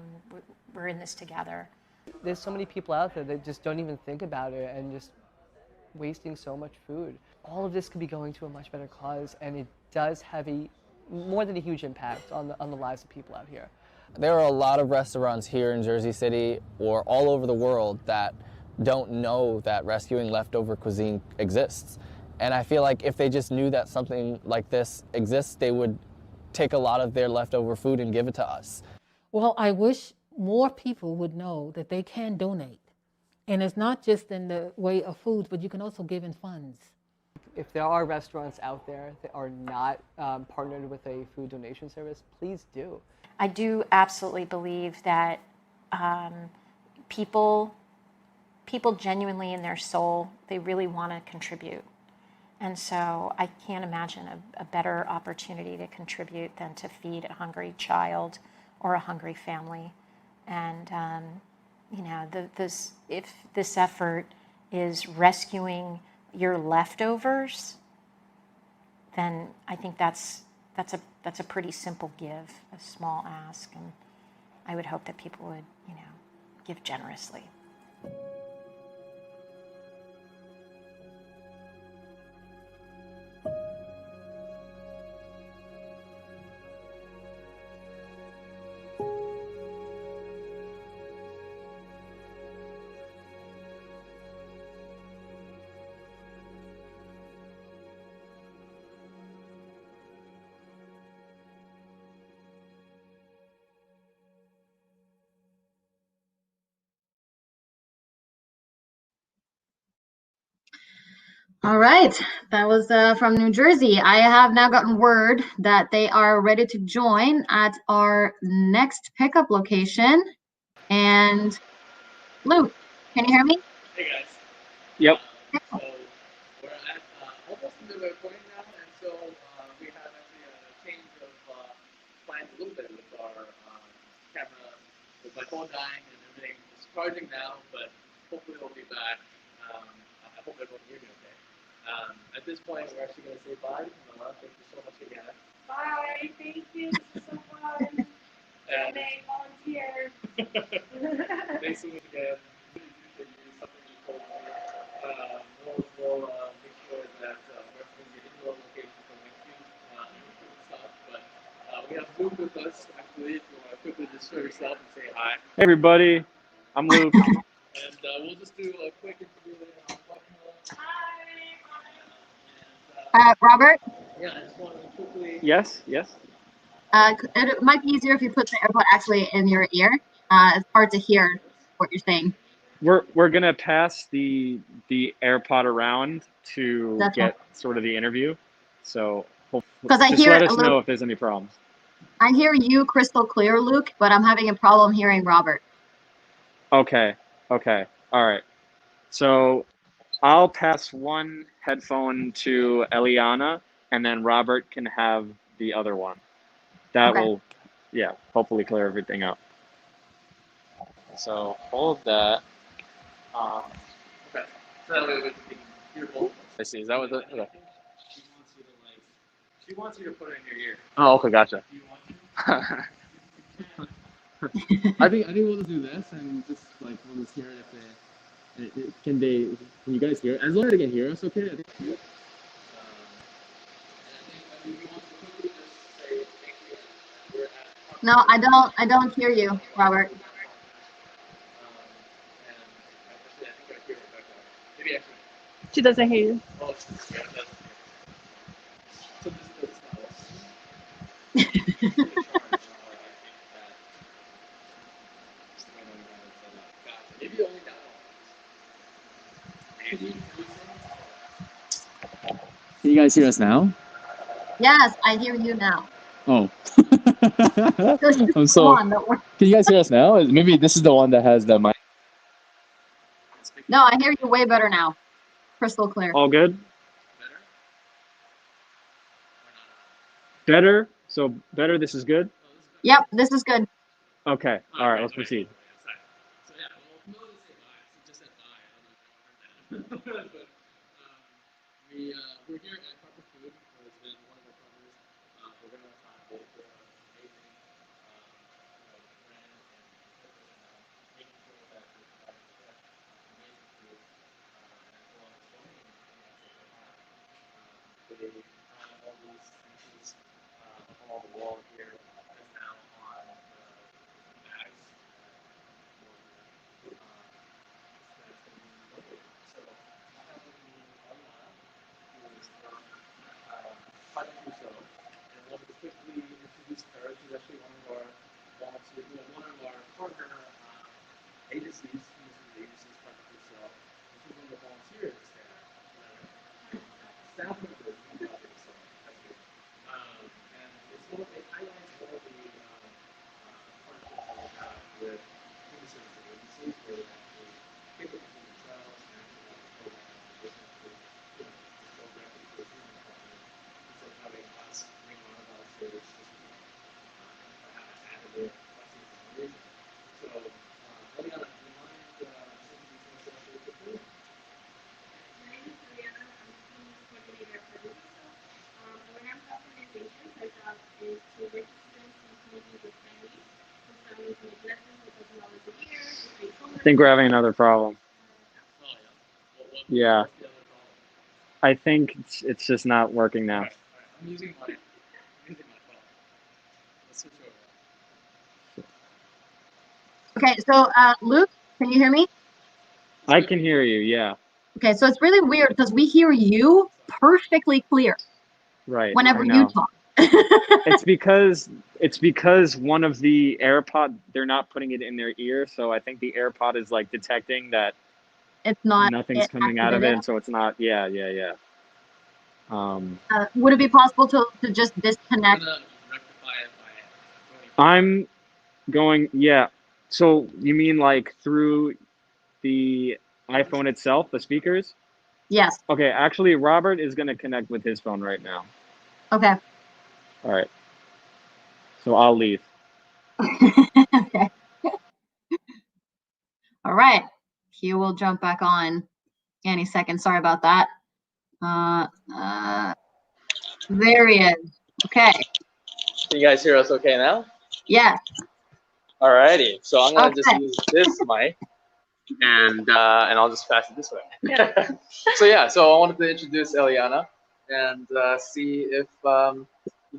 We're in this together. There's so many people out there that just don't even think about it and just wasting so much food. All of this could be going to a much better cause, and it does have more than a huge impact on the lives of people out here. There are a lot of restaurants here in Jersey City or all over the world that don't know that rescuing leftover cuisine exists. And I feel like if they just knew that something like this exists, they would take a lot of their leftover food and give it to us. Well, I wish more people would know that they can donate. And it's not just in the way of foods, but you can also give in funds. If there are restaurants out there that are not partnered with a food donation service, please do. I do absolutely believe that people genuinely in their soul, they really want to contribute. And so I can't imagine a better opportunity to contribute than to feed a hungry child or a hungry family. And you know, if this effort is rescuing your leftovers, then I think that's a pretty simple give, a small ask, and I would hope that people would, you know, give generously. All right, that was from New Jersey. I have now gotten word that they are ready to join at our next pickup location. And Luke, can you hear me? Hey guys. Yep. So we're at almost the midway point now, and so we have actually a change of plans a little bit with our camera, with my phone dying and everything. It's charging now, but hopefully it'll be back. I hope everyone can hear me okay. At this point, we're actually going to say bye. Camilla, thank you so much again. Bye. Thank you. This is so fun. And volunteer. thanks so much again. Something you told me. We'll make sure that we're going to get into our location for next week and stuff. But we have Luke with us, actually, if you want to quickly just show yourself and say hi. Hey everybody, I'm Luke. And we'll just do a quick interview later on. Robert? Yeah, I just wanted to quickly. Yes. It might be easier if you put the AirPod actually in your ear. It's hard to hear what you're saying. We're gonna pass the AirPod around to get sort of the interview. So because I just hear let us know if there's any problems. I hear you crystal clear, Luke, but I'm having a problem hearing Robert. Okay. All right. So I'll pass one headphone to Eliana, and then Robert can have the other one. That will, yeah, hopefully clear everything up. So hold that. Okay. So that way we can hear both. I see. Is that what the? Okay. She wants you to put it in your ear. Oh, okay, gotcha. Do you want to? I think we'll just do this and just like we'll just hear it if they can you guys hear it? As long as they can hear us, okay? I think. No, I don't hear you, Robert. She doesn't hear you. Can you guys hear us now? Yes, I hear you now. Oh. There's just I'm so. one that we're- Can you guys hear us now? Maybe this is the one that has the mic. No, I hear you way better now. Crystal clear. All good? Better? So better, this is good? Yep, this is good. Okay. All right, let's proceed. We're here at Proper Food. It's been one of our partners. We're going to talk with amazing brand and making sure that we're providing amazing food as well as donating they have all these pieces on the wall here and now on the bags. That's going to be located. So I have with me Alana, who is from Project Ruso, and I'll just quickly introduce her. She's actually one of our volunteer, one of our partner agencies. This is the agency's Project Ruso. She's one of the volunteers there. Staff members from Project Ruso. And it highlights all the partnerships that we have with human services agencies where we actually take them to the trials and programs and business to go directly to the human department instead of having us bring one of our services just perhaps additive questions and reason. So, Eliana, do you mind just introducing yourself really quickly? My name is Eliana. I'm the senior coordinator for Ruso. When I'm organizations, our job is to work with students in communities with families. Some families make lessons with $1,000 a year. I think we're having another problem. Yeah. I think it's just not working now. I'm using my phone. Let's switch over. Okay, so Luke, can you hear me? I can hear you, yeah. Okay, so it's really weird because we hear you perfectly clear. Right. Whenever I you know. talk. it's because one of the AirPod, they're not putting it in their ear, so I think the AirPod is like detecting that it's not nothing's coming out of it, so it's not. Yeah. Would it be possible to just disconnect? I'm going. Yeah. So you mean like through the iPhone itself, the speakers? Yes. Okay. Actually, Robert is going to connect with his phone right now. Okay. All right. So I'll leave. Okay. All right. Q will jump back on any second. Sorry about that. There he is. Okay. Can you guys hear us okay now? Yes. Alrighty. So I'm gonna just use this mic, and I'll just pass it this way. So I wanted to introduce Eliana and see if you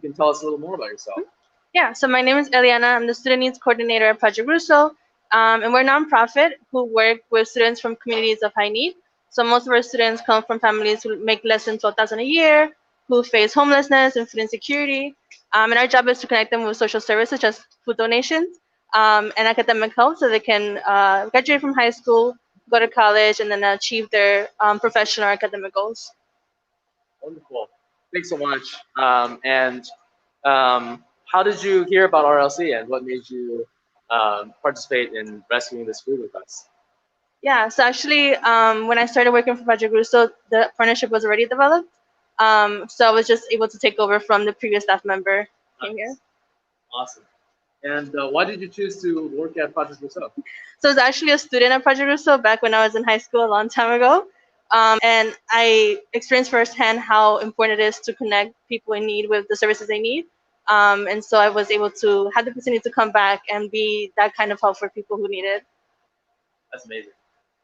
can tell us a little more about yourself. Yeah, so my name is Eliana. I'm the Student Needs Coordinator at Project Ruso, and we're a nonprofit who work with students from communities of high need. So most of our students come from families who make less than $12,000 a year, who face homelessness and food insecurity. And our job is to connect them with social services, such as food donations and academic help, so they can graduate from high school, go to college, and then achieve their professional or academic goals. Wonderful. Thanks so much. How did you hear about RLC, and what made you participate in rescuing this food with us? Yeah, so actually, when I started working for Project Ruso, the partnership was already developed. So I was just able to take over from the previous staff member who came here. Awesome. And why did you choose to work at Project Ruso? So I was actually a student at Project Ruso back when I was in high school a long time ago. And I experienced firsthand how important it is to connect people in need with the services they need. And so I was able to have the opportunity to come back and be that kind of help for people who need it. That's amazing.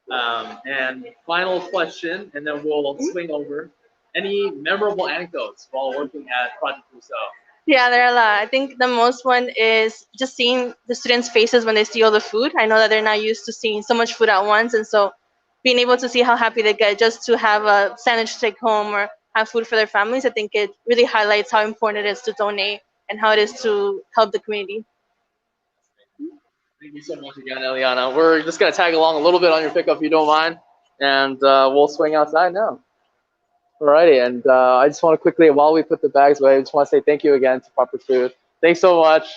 And final question, and then we'll swing over. Any memorable anecdotes while working at Project Ruso? Yeah, there are a lot. I think the most one is just seeing the students' faces when they see all the food. I know that they're not used to seeing so much food at once, and so being able to see how happy they get just to have a sandwich to take home or have food for their families, I think it really highlights how important it is to donate and how it is to help the community. Thank you so much again, Eliana. We're just going to tag along a little bit on your pickup if you don't mind. and we'll swing outside now. Alrighty, and I just want to quickly, while we put the bags away, I just want to say thank you again to Proper Food. Thanks so much.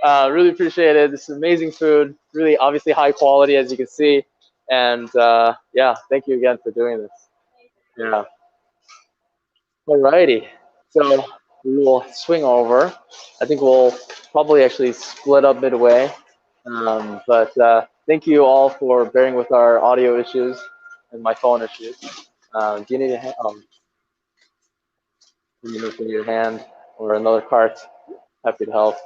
Really appreciate it. This is amazing food, really obviously high quality, as you can see. And yeah, thank you again for doing this. Yeah. Alrighty, so we will swing over. I think we'll probably actually split up midway. But thank you all for bearing with our audio issues and my phone issues. Do you need a hand? You need your hand or another cart? Happy to help.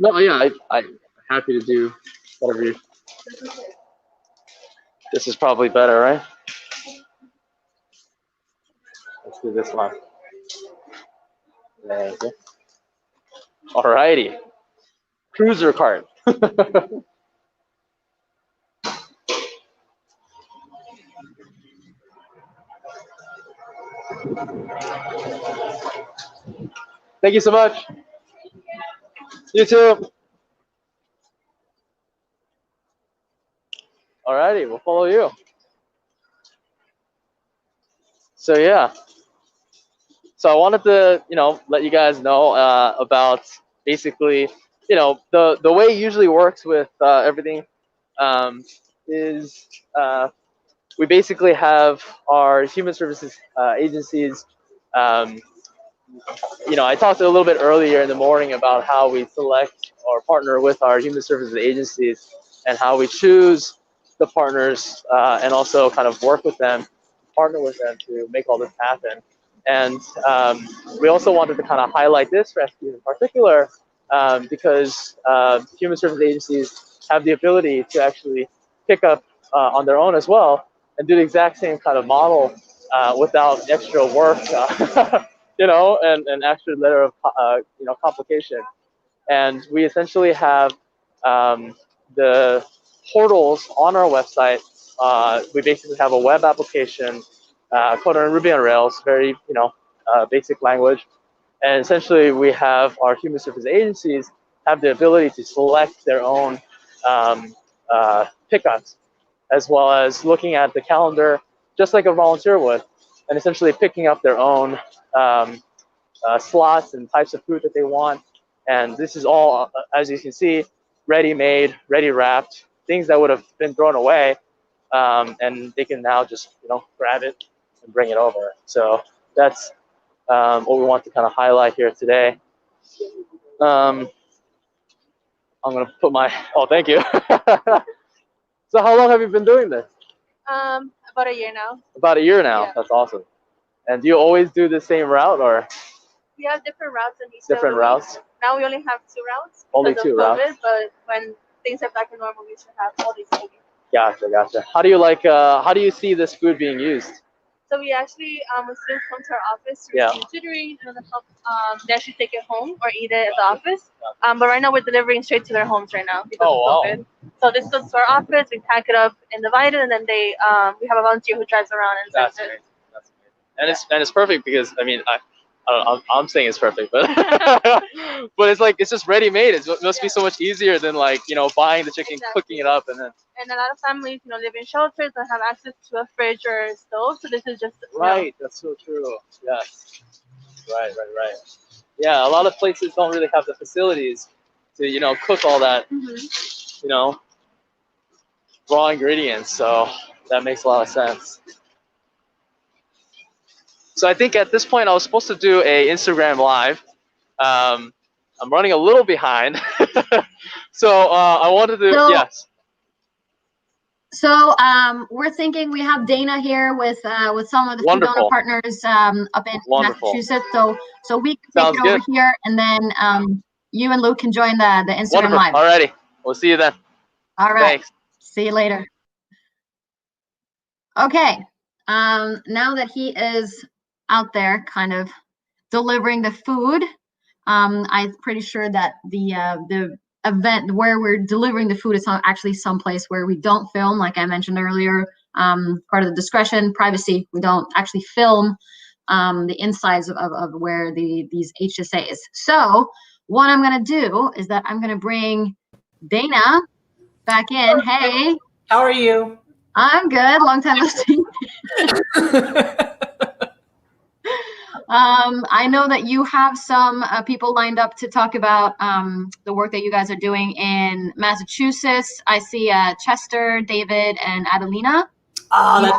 No, yeah, I'm happy to do whatever you. This is probably better, right? Let's do this one. Thank you. Alrighty. Cruiser cart. Thank you so much. You too. Alrighty, we'll follow you. So yeah. So I wanted to, let you guys know about basically, the way it usually works with everything is we basically have our human services agencies. I talked a little bit earlier in the morning about how we select or partner with our human services agencies and how we choose the partners and also kind of work with them, partner with them to make all this happen. And we also wanted to kind of highlight this rescue in particular because human service agencies have the ability to actually pick up on their own as well and do the exact same kind of model without extra work, and an extra layer of complication. And we essentially have the portals on our website. We basically have a web application coded in Ruby on Rails, very basic language. And essentially, we have our human service agencies have the ability to select their own pickups, as well as looking at the calendar, just like a volunteer would, and essentially picking up their own slots and types of food that they want. And this is all, as you can see, ready-made, ready-wrapped, things that would have been thrown away, and they can now just grab it and bring it over. So that's what we want to kind of highlight here today. I'm going to put my, thank you. So how long have you been doing this? About a year now. About a year now. Yeah. That's awesome. And do you always do the same route, or? We have different routes in each Different routes? Now we only have 2 routes. Only because 2 of routes. COVID, but when things are back to normal, we should have all these things. Gotcha. How do you see this food being used? So we actually, when students come to our office to Yeah. receive tutoring and then help, they actually take it home or eat it at the office. But right now we're delivering straight to their homes right now because of COVID. So this goes to our office, we pack it up in the Divided, and then we have a volunteer who drives around and That's sends it. amazing. That's amazing. And it's perfect because I'm saying it's perfect, but but it's just ready made. It must be so much easier than buying the chicken, cooking it up, and then. And a lot of families, live in shelters and have access to a fridge or stove. So this is just Right. That's so true. Yes. Right. Yeah, a lot of places don't really have the facilities to cook all that raw ingredients. So that makes a lot of sense. So I think at this point I was supposed to do a Instagram live. I'm running a little behind, so I wanted to. Yes. So we're thinking we have Dana here with some of the food donor partners up in Massachusetts. So we can take it over here, and then you and Luke can join the Instagram live. Alrighty, we'll see you then. All right. Thanks. See you later. Okay. Now that he is out there, kind of delivering the food, I'm pretty sure that the event where we're delivering the food is actually someplace where we don't film, like I mentioned earlier. Part of the discretion, privacy, we don't actually film the insides of where these HSAs. So what I'm gonna do is that I'm gonna bring Dana back in. Hey, how are you? I'm good. Long time no see. I know that you have some people lined up to talk about the work that you guys are doing in Massachusetts. I see Chester, David, and Adelina. Oh, that's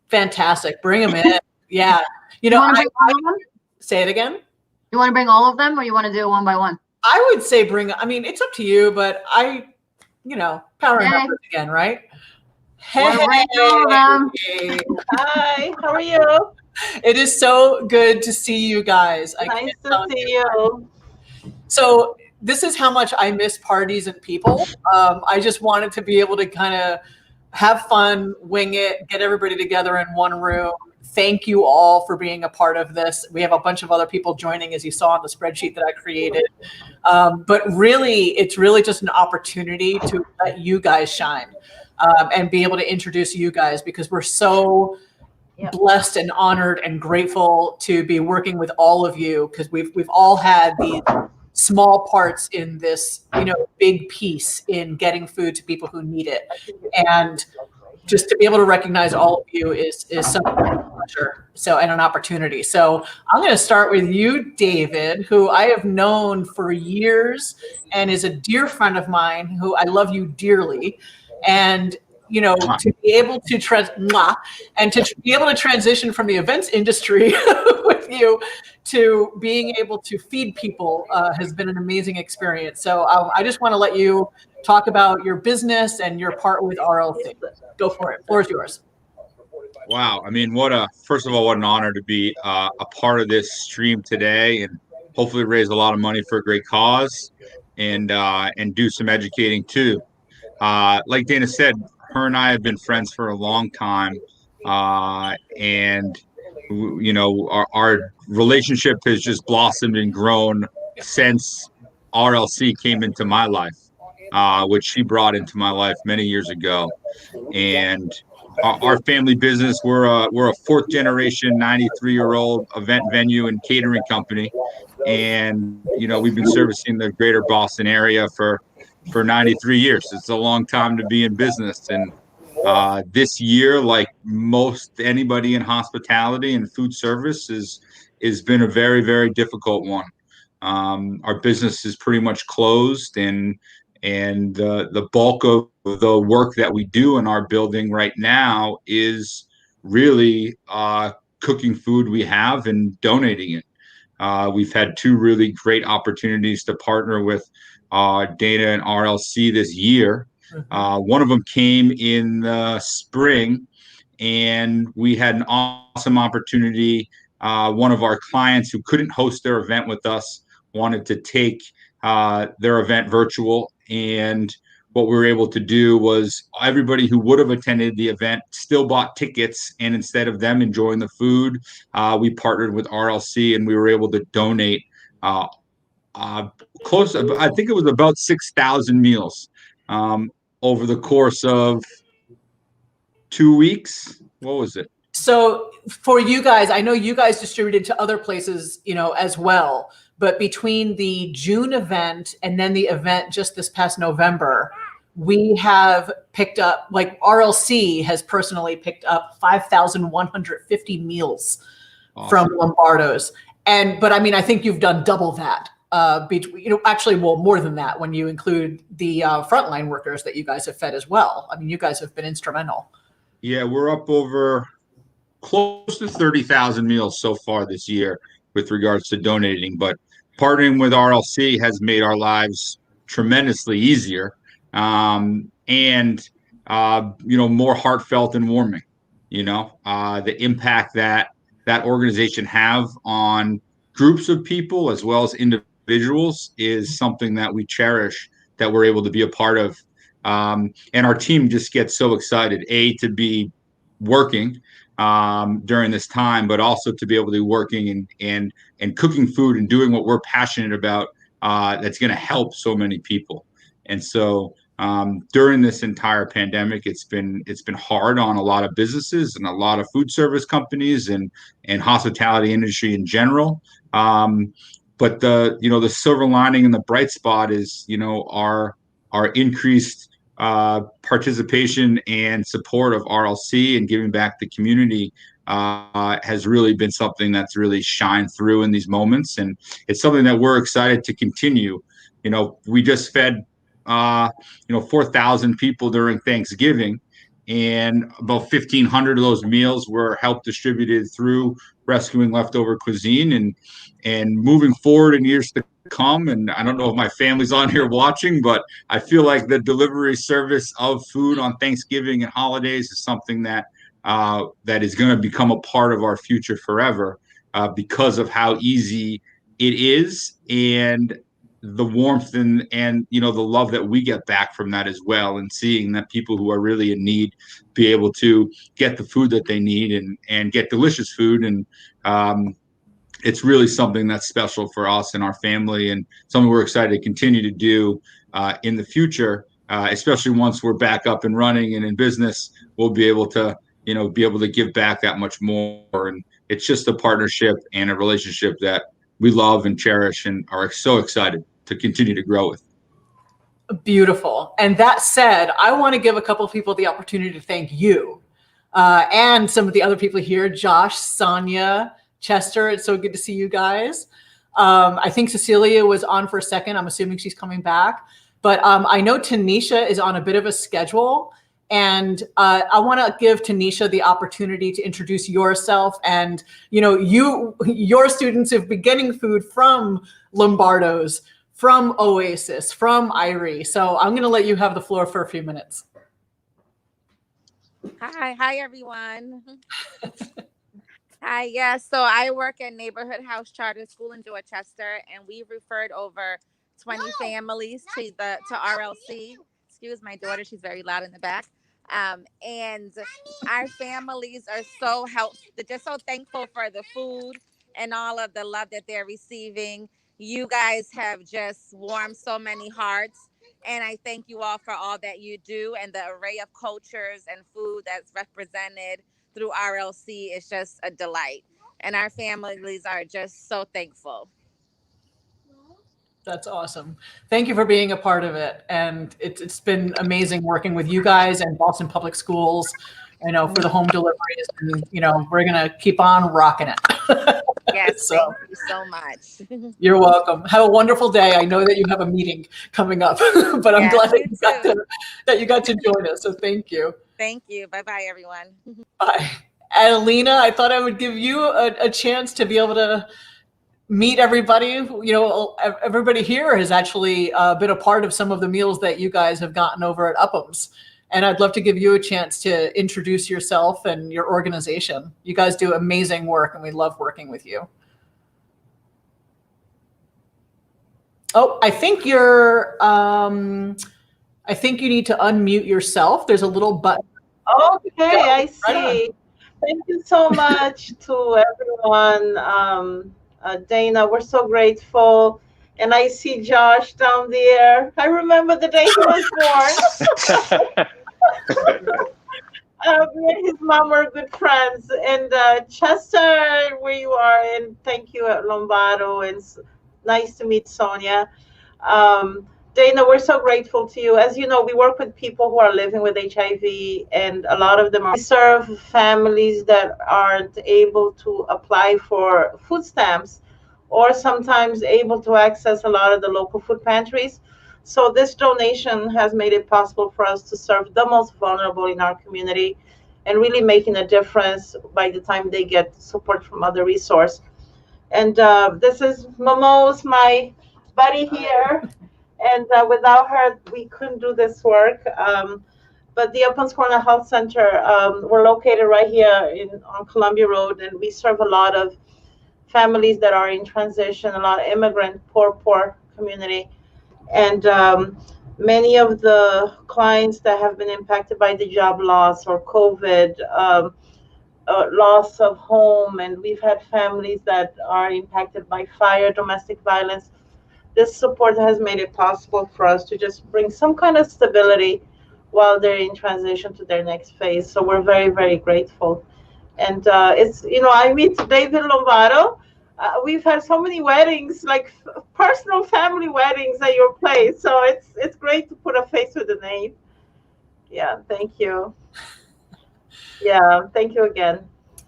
fantastic. Bring them in. Yeah. You know, say it again. You want to bring all of them, or you want to do it one by one? I would say I mean, it's up to you, but you know, power numbers again, right? Hey. Hi, how are you? It is so good to see you guys. Nice to see you. So this is how much I miss parties and people. I just wanted to be able to kind of have fun, wing it, get everybody together in one room. Thank you all for being a part of this. We have a bunch of other people joining, as you saw on the spreadsheet that I created. But really, it's really just an opportunity to let you guys shine and be able to introduce you guys, because we're so blessed and honored and grateful to be working with all of you, because we've all had these small parts in this, you know, big piece in getting food to people who need it. And just to be able to recognize all of you is such a pleasure. So, and an opportunity. So I'm going to start with you, David, who I have known for years and is a dear friend of mine who I love you dearly. And you know, to be able to be able to transition from the events industry with you to being able to feed people has been an amazing experience. So I just want to let you talk about your business and your part with RLC. Go for it. Floor is yours. Wow. I mean, first of all, what an honor to be a part of this stream today, and hopefully raise a lot of money for a great cause, and do some educating too. Like Dana said, her and I have been friends for a long time, and you know, our relationship has just blossomed and grown since RLC came into my life, which she brought into my life many years ago. And our family business, we're a fourth generation 93-year-old event venue and catering company, and you know, we've been servicing the greater Boston area for 93 years. It's a long time to be in business. And this year, like most anybody in hospitality and food service, has been a very, very difficult one. Our business is pretty much closed, and the bulk of the work that we do in our building right now is really cooking food we have and donating it. We've had two really great opportunities to partner with Dana and RLC this year. One of them came in the spring, and we had an awesome opportunity. One of our clients who couldn't host their event with us wanted to take their event virtual, and what we were able to do was everybody who would have attended the event still bought tickets, and instead of them enjoying the food, we partnered with RLC, and we were able to donate close. I think it was about 6,000 meals over the course of 2 weeks. What was it? So for you guys, I know you guys distributed to other places, you know, as well. But between the June event and then the event just this past November, we have picked up, like RLC has personally picked up 5,150 meals from Lombardo's. But I mean, I think you've done double that. Between, you know, actually, well, more than that when you include the frontline workers that you guys have fed as well. I mean, you guys have been instrumental. Yeah, we're up over close to 30,000 meals so far this year with regards to donating. But partnering with RLC has made our lives tremendously easier, and you know, more heartfelt and warming. You know, the impact that organization have on groups of people as well as individuals is something that we cherish, that we're able to be a part of. And our team just gets so excited, to be working during this time, but also to be able to be working and cooking food and doing what we're passionate about, that's going to help so many people. And so during this entire pandemic, it's been hard on a lot of businesses and a lot of food service companies and hospitality industry in general. But the silver lining and the bright spot is, you know, our increased participation and support of RLC and giving back to the community has really been something that's really shined through in these moments, and it's something that we're excited to continue. We just fed 4,000 people during Thanksgiving, and about 1,500 of those meals were help distributed through Rescuing Leftover Cuisine, and moving forward in years to come. And I don't know if my family's on here watching, but I feel like the delivery service of food on Thanksgiving and holidays is something that is going to become a part of our future forever, because of how easy it is, and the warmth and the love that we get back from that as well, and seeing that people who are really in need be able to get the food that they need and get delicious food. And it's really something that's special for us and our family, and something we're excited to continue to do in the future, especially once we're back up and running and in business. We'll be able to give back that much more. And it's just a partnership and a relationship that we love and cherish and are so excited to continue to grow with. Beautiful. And that said, I want to give a couple of people the opportunity to thank you and some of the other people here, Josh, Sonia, Chester. It's so good to see you guys. I think Cecilia was on for a second. I'm assuming she's coming back. But I know Tanisha is on a bit of a schedule. And I want to give Tanisha the opportunity to introduce yourself. And, your students have been getting food from Lombardo's, from Oasis, from Irie. So I'm going to let you have the floor for a few minutes. Hi everyone. Hi, yes. So I work at Neighborhood House Charter School in Dorchester, and we've referred over 20 families to RLC. Excuse my daughter, she's very loud in the back. And our families are they're just so thankful for the food and all of the love that they're receiving. You guys have just warmed so many hearts, and I thank you all for all that you do, and the array of cultures and food that's represented through RLC is just a delight. And our families are just so thankful. That's awesome. Thank you for being a part of it. And it's been amazing working with you guys and Boston Public Schools, for the home deliveries. And, we're going to keep on rocking it. Yes, So, thank you so much. You're welcome. Have a wonderful day. I know that you have a meeting coming up, but I'm glad that you got to join us. So thank you. Thank you. Bye-bye, everyone. Bye. Adelina, I thought I would give you a chance to be able to meet everybody. Everybody here has actually been a part of some of the meals that you guys have gotten over at Upham's. And I'd love to give you a chance to introduce yourself and your organization. You guys do amazing work, and we love working with you. Oh, I think you need to unmute yourself. There's a little button. Okay, I see. Thank you so much to everyone. Dana, we're so grateful. And I see Josh down there. I remember the day he was born. Me and his mom are good friends. And Chester, where you are, and thank you at Lombardo. And nice to meet Sonia. Dana, we're so grateful to you. As you know, we work with people who are living with HIV, and a lot of them serve families that aren't able to apply for food stamps, or sometimes able to access a lot of the local food pantries. So this donation has made it possible for us to serve the most vulnerable in our community, and really making a difference by the time they get support from other resources. And this is Momo's, my buddy here. And without her, we couldn't do this work. But the Upham's Corner Health Center, we're located right here on Columbia Road, and we serve a lot of families that are in transition, a lot of immigrant, poor community. And many of the clients that have been impacted by the job loss or COVID, loss of home, and we've had families that are impacted by fire, domestic violence. This support has made it possible for us to just bring some kind of stability while they're in transition to their next phase. So we're very, very grateful. And I meet David Lombardo. We've had so many weddings, like personal family weddings at your place. So it's great to put a face with a name. Yeah, thank you. Yeah, thank you again.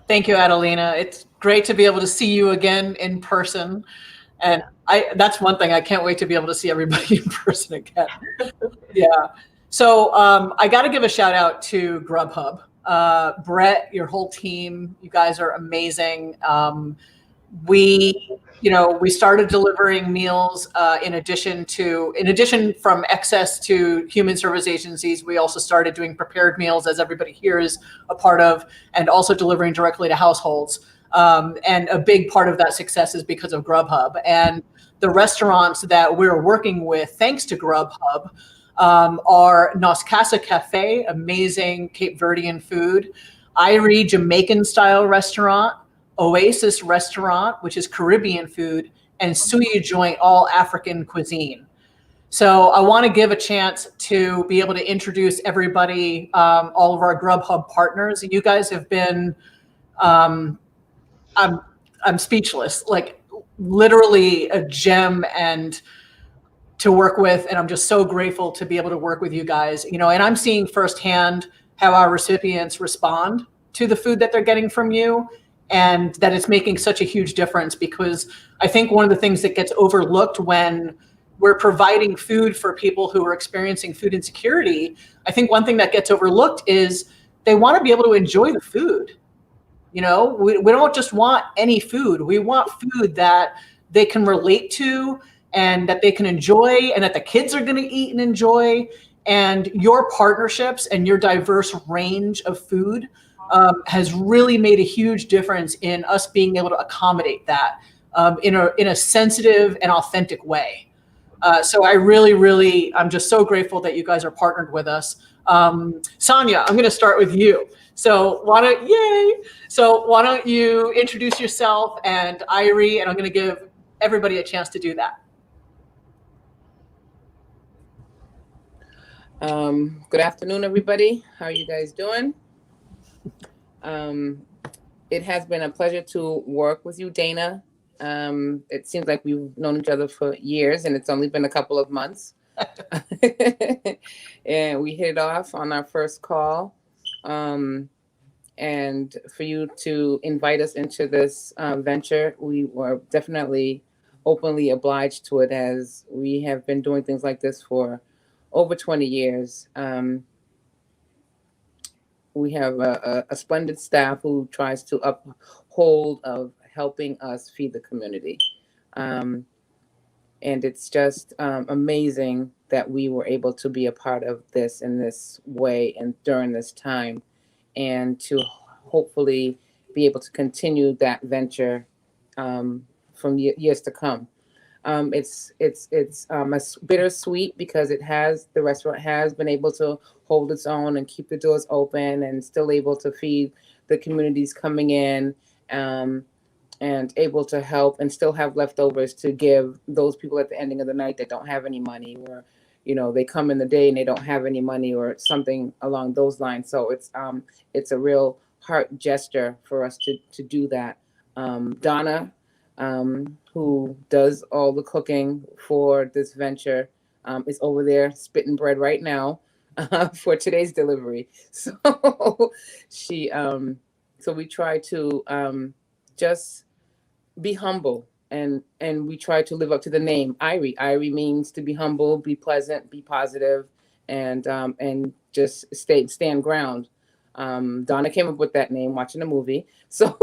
Thank you, Adelina. It's great to be able to see you again in person. And that's one thing. I can't wait to be able to see everybody in person again. Yeah. So I got to give a shout out to GrubHub. Brett, your whole team, you guys are amazing. We started delivering meals in addition from excess to human service agencies. We also started doing prepared meals, as everybody here is a part of, and also delivering directly to households. And a big part of that success is because of GrubHub. And the restaurants that we're working with, thanks to GrubHub, are Nos Casa Cafe, amazing Cape Verdean food, Irie Jamaican style restaurant, Oasis Restaurant, which is Caribbean food, and Suya Joint, all African cuisine. So I want to give a chance to be able to introduce everybody, all of our GrubHub partners. You guys have been, I'm speechless, like literally a gem and to work with. And I'm just so grateful to be able to work with you guys, and I'm seeing firsthand how our recipients respond to the food that they're getting from you, and that it's making such a huge difference, because I think one of the things that gets overlooked when we're providing food for people who are experiencing food insecurity, I think one thing that gets overlooked is they want to be able to enjoy the food. We don't just want any food. We want food that they can relate to and that they can enjoy and that the kids are going to eat and enjoy. And your partnerships and your diverse range of food has really made a huge difference in us being able to accommodate that in a sensitive and authentic way. So I really, I'm just so grateful that you guys are partnered with us. Sonia, I'm going to start with you. So why don't you introduce yourself and Irie, and I'm going to give everybody a chance to do that. Good afternoon, everybody. How are you guys doing? It has been a pleasure to work with you, Dana. It seems like we've known each other for years, and it's only been a couple of months. And we hit it off on our first call. And for you to invite us into this venture, we were definitely openly obliged to it, as we have been doing things like this for over 20 years. We have a splendid staff who tries to uphold of helping us feed the community. And it's just amazing that we were able to be a part of this in this way and during this time, and to hopefully be able to continue that venture from years to come. It's bittersweet, because the restaurant has been able to hold its own and keep the doors open and still able to feed the communities coming in, and able to help and still have leftovers to give those people at the ending of the night that don't have any money, or they come in the day and they don't have any money, or something along those lines. So it's a real heart gesture for us to do that. Donna, who does all the cooking for this venture, is over there spitting bread right now for today's delivery. So so we try to just be humble, and we try to live up to the name Irie. Irie means to be humble, be pleasant, be positive, and just stand ground. Donna came up with that name watching the movie. So,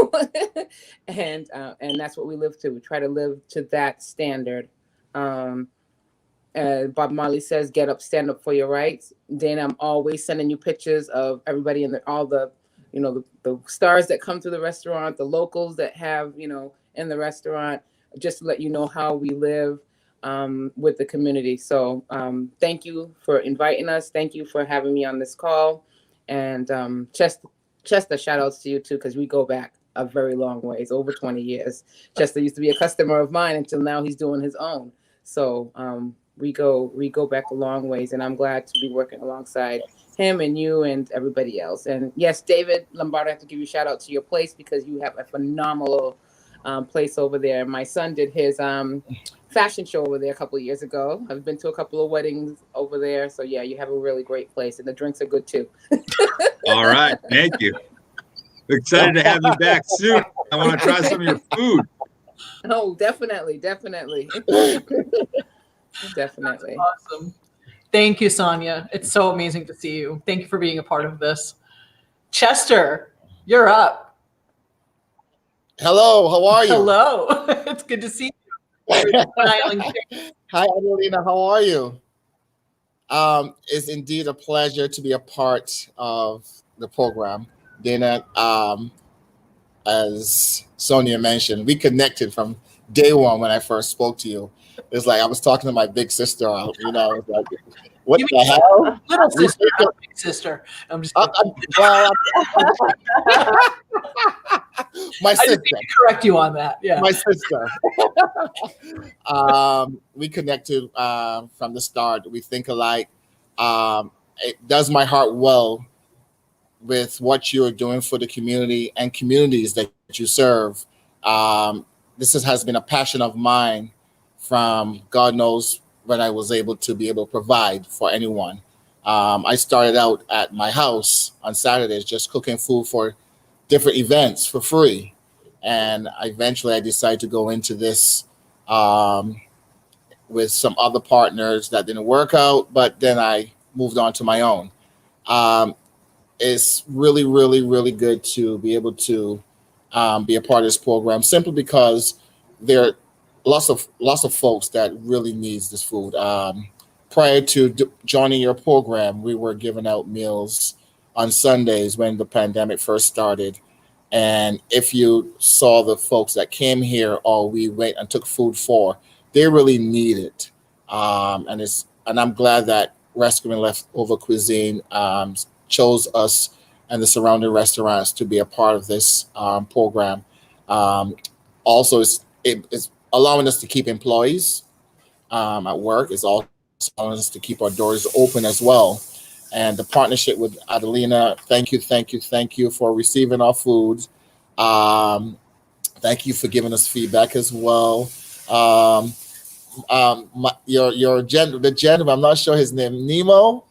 and that's what we live to. We try to live to that standard. Bob Marley says, "Get up, stand up for your rights." Dana, I'm always sending you pictures of everybody in all the, the stars that come to the restaurant, the locals that have, in the restaurant, just to let you know how we live with the community. So thank you for inviting us. Thank you for having me on this call. And Chester, shout outs to you too, because we go back a very long ways, over 20 years. Chester used to be a customer of mine until now he's doing his own. So we go back a long ways, and I'm glad to be working alongside him and you and everybody else. And yes, David Lombardo, I have to give you a shout out to your place, because you have a phenomenal place over there. My son did his fashion show over there a couple of years ago. I've been to a couple of weddings over there. So yeah, you have a really great place, and the drinks are good too. All right, thank you. Excited to have you back soon. I want to try some of your food. Oh, definitely. Definitely. Awesome. Thank you, Sonia. It's so amazing to see you. Thank you for being a part of this. Chester, you're up. Hello, how are you? Hello. It's good to see you. Hi, Adelina. How are you? It's indeed a pleasure to be a part of the program. Dana, as Sonia mentioned, we connected from day one when I first spoke to you. It's like I was talking to my big sister, you know, it's like, what the hell? Little sister, not big sister. I'm just kidding. My sister. I just need to correct you on that. Yeah. My sister. We connected from the start. We think alike. It does my heart well with what you're doing for the community and communities that you serve. This has been a passion of mine from God knows when I was able to provide for anyone. I started out at my house on Saturdays just cooking food for different events for free. And eventually I decided to go into this with some other partners that didn't work out, but then I moved on to my own. It's really, really, really good to be able to be a part of this program simply because there are lots of folks that really needs this food. Prior to joining your program, we were giving out meals on Sundays when the pandemic first started. And if you saw the folks that came here or we went and took food for, they really need it. And I'm glad that Rescue and Leftover Cuisine chose us and the surrounding restaurants to be a part of this program. Also, it's allowing us to keep employees at work. It's also allowing us to keep our doors open as well. And the partnership with Adelina, thank you for receiving our food. Thank you for giving us feedback as well. The gentleman, I'm not sure his name, Nemo.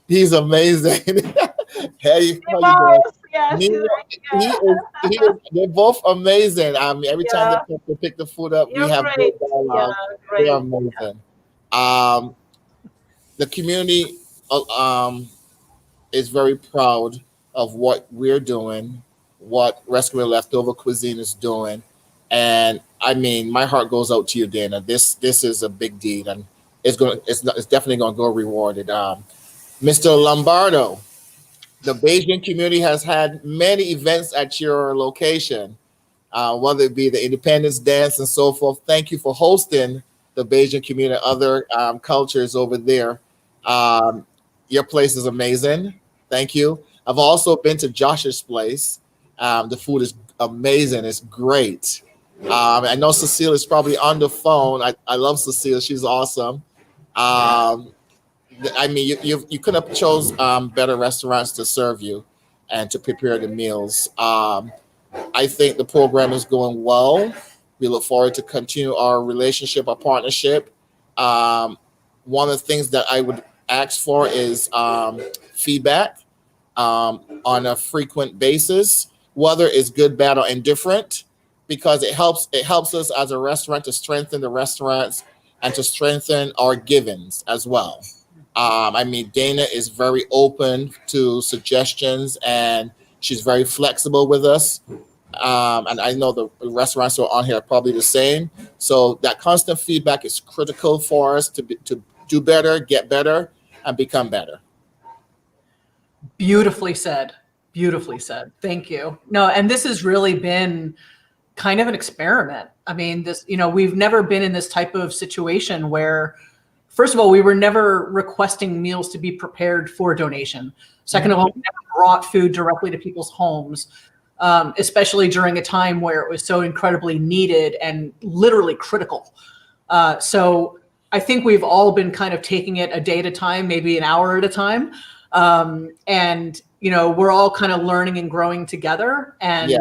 He's amazing. Hey, how you doing? Nemo, they're both amazing. Every time they come to pick the food up, we have good dialogue. They're amazing. The community is very proud of what we're doing, what Rescue and Leftover Cuisine is doing. And I mean, my heart goes out to you, Dana. This is a big deed, and it's definitely going to go rewarded. Mr. Lombardo, the Beijing community has had many events at your location, whether it be the Independence Dance and so forth. Thank you for hosting the Beijing community, other cultures over there. Your place is amazing. Thank you. I've also been to Josh's place. The food is amazing. It's great. I know Cecile is probably on the phone. I love Cecile. She's awesome. I mean, you could have chose better restaurants to serve you and to prepare the meals. I think the program is going well. We look forward to continue our relationship, our partnership. One of the things that I would ask for is feedback on a frequent basis, whether it's good, bad, or indifferent, because it helps us as a restaurant to strengthen the restaurants and to strengthen our givings as well. I mean, Dana is very open to suggestions and she's very flexible with us. And I know the restaurants who are on here are probably the same. So that constant feedback is critical for us to do better, get better, and become better. Beautifully said. Beautifully said. Thank you. No, and this has really been kind of an experiment. I mean, we've never been in this type of situation where, first of all, we were never requesting meals to be prepared for donation. Second of all, we never brought food directly to people's homes, especially during a time where it was so incredibly needed and literally critical. So I think we've all been kind of taking it a day at a time, maybe an hour at a time. And, we're all kind of learning and growing together. And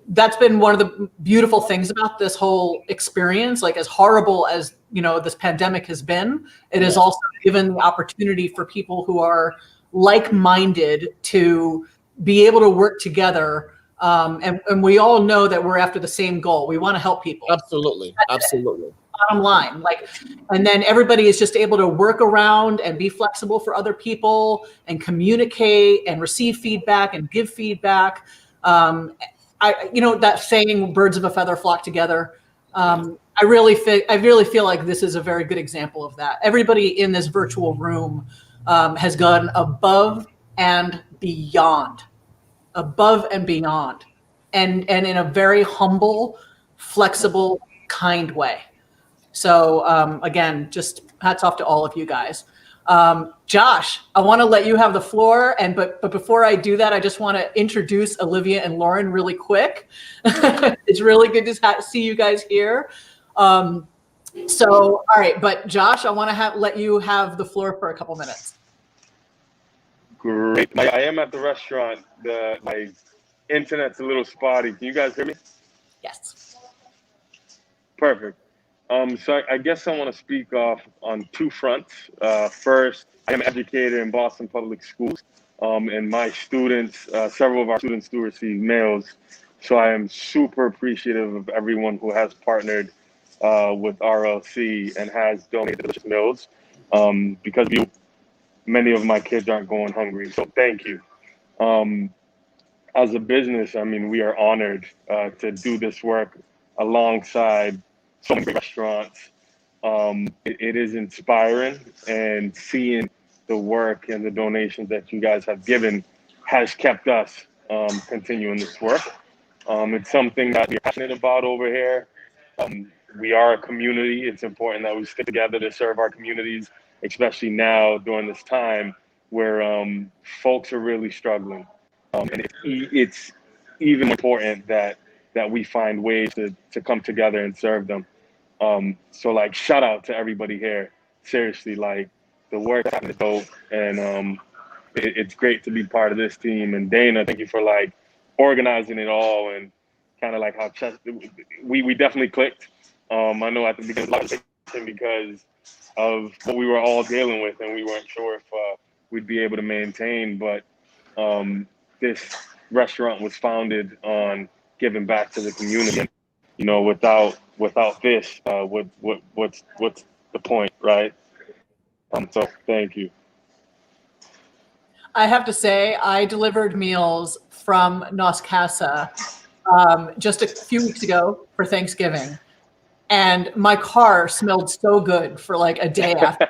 that's been one of the beautiful things about this whole experience. Like, as horrible as, you know, this pandemic has been, it has also given the opportunity for people who are like-minded to be able to work together. And we all know that we're after the same goal. We want to help people. Absolutely. Absolutely. Bottom line, like, and then everybody is just able to work around and be flexible for other people and communicate and receive feedback and give feedback. You know, that saying, birds of a feather flock together. I really feel like this is a very good example of that. Everybody in this virtual room has gone above and beyond, and in a very humble, flexible, kind way. So again, just hats off to all of you guys. Josh, I want to let you have the floor, but before I do that, I just want to introduce Olivia and Lauren really quick. It's really good to see you guys here. All right, but Josh, I want to let you have the floor for a couple minutes. Great. I am at the restaurant. My internet's a little spotty. Can you guys hear me? Yes. Perfect. So I guess I want to speak off on two fronts. First, I am an educator in Boston Public Schools, and my students, several of our students do receive meals. So I am super appreciative of everyone who has partnered with RLC and has donated delicious meals, because many of my kids aren't going hungry. So thank you. As a business, I mean, we are honored to do this work alongside so many restaurants. It is inspiring, and seeing the work and the donations that you guys have given has kept us continuing this work. It's something that we're passionate about over here. We are a community. It's important that we stick together to serve our communities, especially now during this time where folks are really struggling. And it's even important that we find ways to come together and serve them. So like, shout out to everybody here. Seriously, like, the work is dope, and it's great to be part of this team. And Dana, thank you for like organizing it all, and kind of like how we definitely clicked. I know at the beginning because of what we were all dealing with, and we weren't sure if we'd be able to maintain. But this restaurant was founded on giving back to the community. You know, without this, what's the point, right? So thank you. I have to say, I delivered meals from Nos Casa just a few weeks ago for Thanksgiving, and my car smelled so good for like a day after.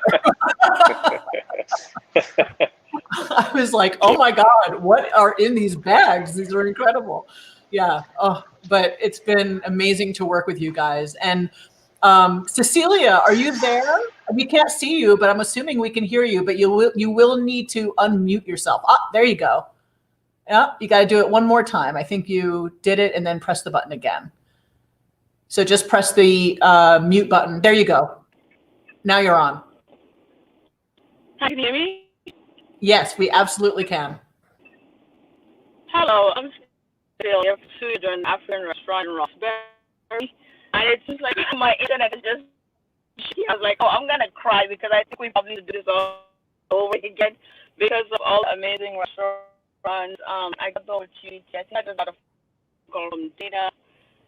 I was like, oh my God, what are in these bags? These are incredible. Yeah. Oh, but it's been amazing to work with you guys. And Cecilia, are you there? We can't see you, but I'm assuming we can hear you, but you will need to unmute yourself. Ah, there you go. Yeah, you got to do it one more time. I think you did it, and then press the button again. So just press the mute button. There you go. Now you're on. Hi, can you hear me? Yes, we absolutely can. Hello, I'm Cecilia, food in an African restaurant in Roxbury, and it's just like my internet is just. I was like, oh, I'm gonna cry because I think we probably need to do this all over again because of all the amazing restaurants. I got the opportunity. I think I just got a call from Dana,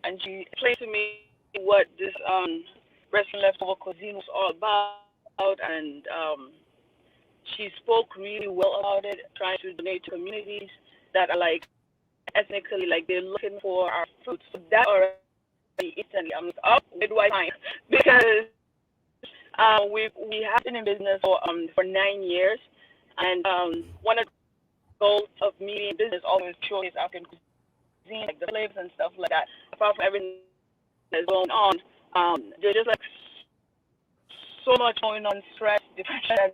and she explained to me what this restaurant leftover cuisine was all about, and she spoke really well about it, trying to donate to communities that are like ethnically, like they're looking for our food. So that already instantly, I'm like, oh, where do I find? Because we have been in business for 9 years, and one of the goals of me in business always showcase African cuisine, like the flavors and stuff like that. Apart from everything that's going on, there's just like so much going on, stress, depression, and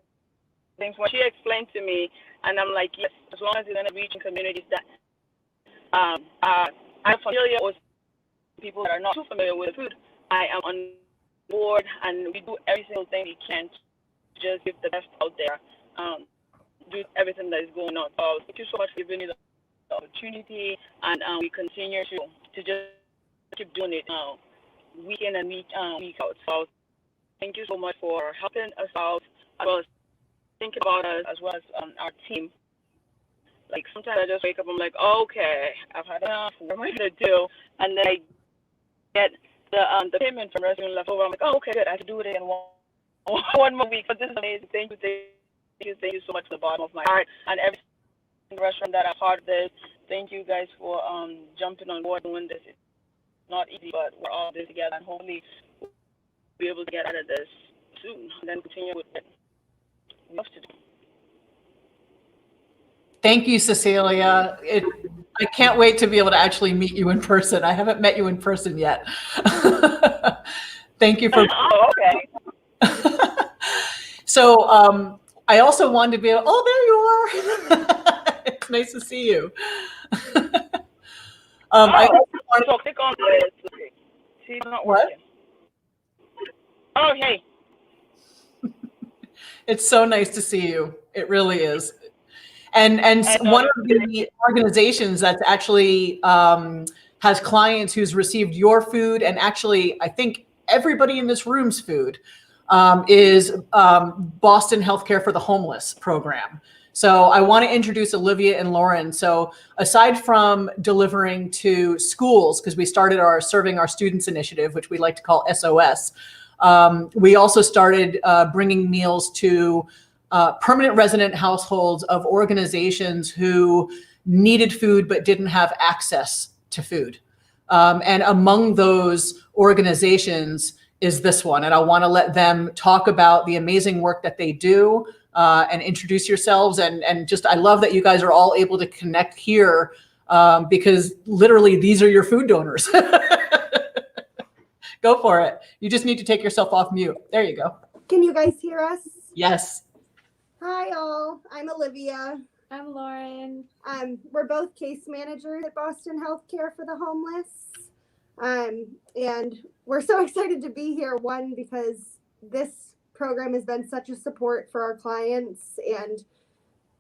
things. When she explained to me, and I'm like, yes, as long as you're gonna reach in communities that I'm familiar with, people that are not too familiar with food, I am on board, and we do every single thing we can to just give the best out there, do everything that is going on. So thank you so much for giving me the opportunity, and we continue to to just keep doing it week in and week out. So thank you so much for helping us out, as well as thinking about us, as well as our team. Like sometimes I just wake up, I'm like, okay, I've had enough. What am I gonna do? And then I get the payment from Rescue left over. I'm like, oh, okay, good. I have to do it in one more week. But this is amazing. Thank you so much from the bottom of my heart. And every single restaurant that I'm part of this, thank you guys for jumping on board doing this. It's not easy, but we're all this together, and hopefully we'll be able to get out of this soon and then continue with it. We have to do. Thank you, Cecilia. I can't wait to be able to actually meet you in person. I haven't met you in person yet. Thank you for. Oh, okay. So I also wanted to be able. Oh, there you are. It's nice to see you. I so click on this. See, it's not what? working. Oh, hey. It's so nice to see you. It really is. And one of the organizations that's actually has clients who's received your food, and actually I think everybody in this room's food, is Boston Healthcare for the Homeless program. So I want to introduce Olivia and Lauren. So aside from delivering to schools, because we started our Serving Our Students initiative, which we like to call SOS, we also started bringing meals to permanent resident households of organizations who needed food but didn't have access to food. And among those organizations is this one. And I want to let them talk about the amazing work that they do and introduce yourselves. And just, I love that you guys are all able to connect here because literally these are your food donors. Go for it. You just need to take yourself off mute. There you go. Can you guys hear us? Yes. Hi all, I'm Olivia. I'm Lauren. We're both case managers at Boston Healthcare for the Homeless. And we're so excited to be here, one, because this program has been such a support for our clients, and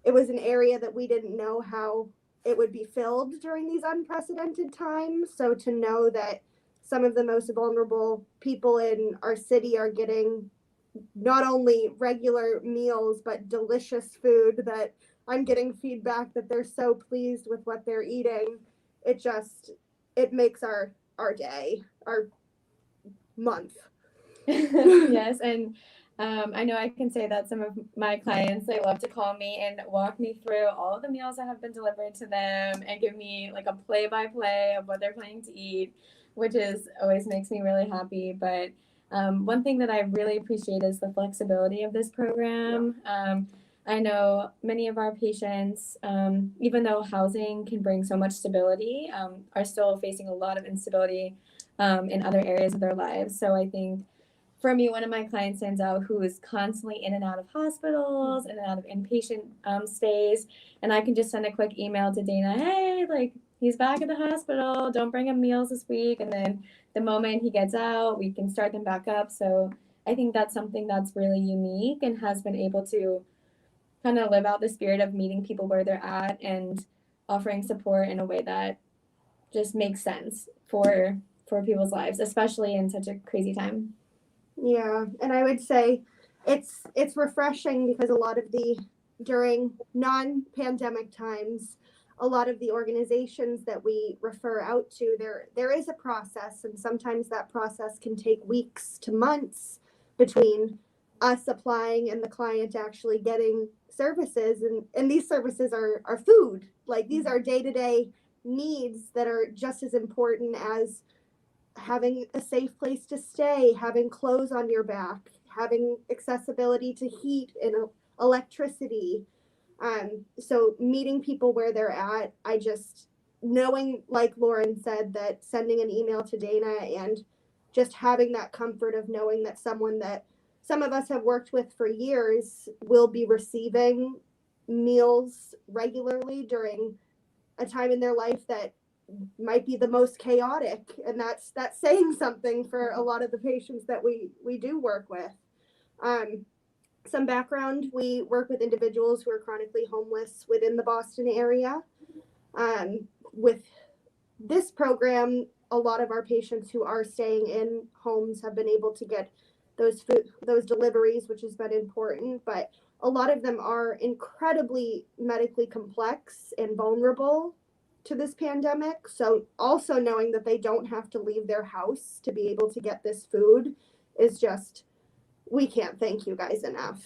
it was an area that we didn't know how it would be filled during these unprecedented times. So to know that some of the most vulnerable people in our city are getting not only regular meals, but delicious food, that I'm getting feedback that they're so pleased with what they're eating. It makes our day, our month. Yes, and I know I can say that some of my clients, they love to call me and walk me through all of the meals that have been delivered to them and give me like a play-by-play of what they're planning to eat, which always makes me really happy. But one thing that I really appreciate is the flexibility of this program. I know many of our patients, even though housing can bring so much stability, are still facing a lot of instability in other areas of their lives. So I think for me, one of my clients stands out who is constantly in and out of hospitals, in and out of inpatient stays. And I can just send a quick email to Dana, hey, like, he's back at the hospital, don't bring him meals this week. And then the moment he gets out, we can start them back up. So I think that's something that's really unique and has been able to kind of live out the spirit of meeting people where they're at and offering support in a way that just makes sense for people's lives, especially in such a crazy time. Yeah, and I would say it's refreshing because during non-pandemic times, a lot of the organizations that we refer out to, there is a process, and sometimes that process can take weeks to months between us applying and the client actually getting services, and these services are food. Like, these are day-to-day needs that are just as important as having a safe place to stay, having clothes on your back, having accessibility to heat and electricity. So meeting people where they're at, knowing, like Lauren said, that sending an email to Dana and just having that comfort of knowing that someone that some of us have worked with for years will be receiving meals regularly during a time in their life that might be the most chaotic, and that's saying something for a lot of the patients that we do work with. Some background: we work with individuals who are chronically homeless within the Boston area, with this program, a lot of our patients who are staying in homes have been able to get those deliveries, which has been important. But a lot of them are incredibly medically complex and vulnerable to this pandemic. So also knowing that they don't have to leave their house to be able to get this food is just, we can't thank you guys enough.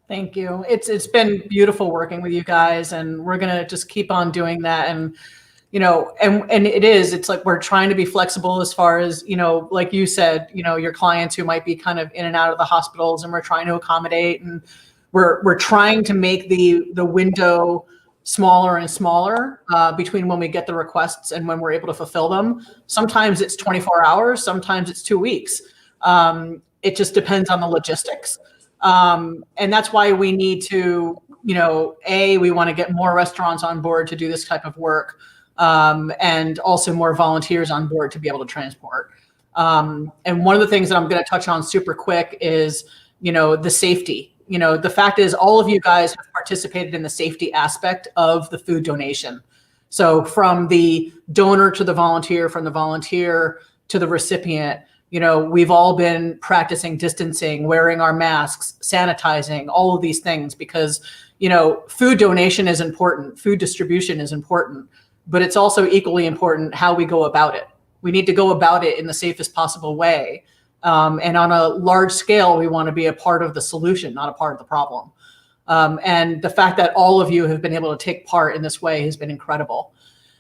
Thank you. It's been beautiful working with you guys, and we're gonna just keep on doing that. And and it's like we're trying to be flexible as far as, like you said, your clients who might be kind of in and out of the hospitals, and we're trying to accommodate, and we're trying to make the window smaller and smaller between when we get the requests and when we're able to fulfill them. Sometimes it's 24 hours, sometimes it's 2 weeks. It just depends on the logistics. And that's why we need to, we want to get more restaurants on board to do this type of work, and also more volunteers on board to be able to transport. And one of the things that I'm going to touch on super quick is, the safety. The fact is all of you guys have participated in the safety aspect of the food donation. So from the donor to the volunteer, from the volunteer to the recipient, we've all been practicing distancing, wearing our masks, sanitizing, all of these things, because, food donation is important. Food distribution is important, but it's also equally important how we go about it. We need to go about it in the safest possible way. And on a large scale, we want to be a part of the solution, not a part of the problem. And the fact that all of you have been able to take part in this way has been incredible.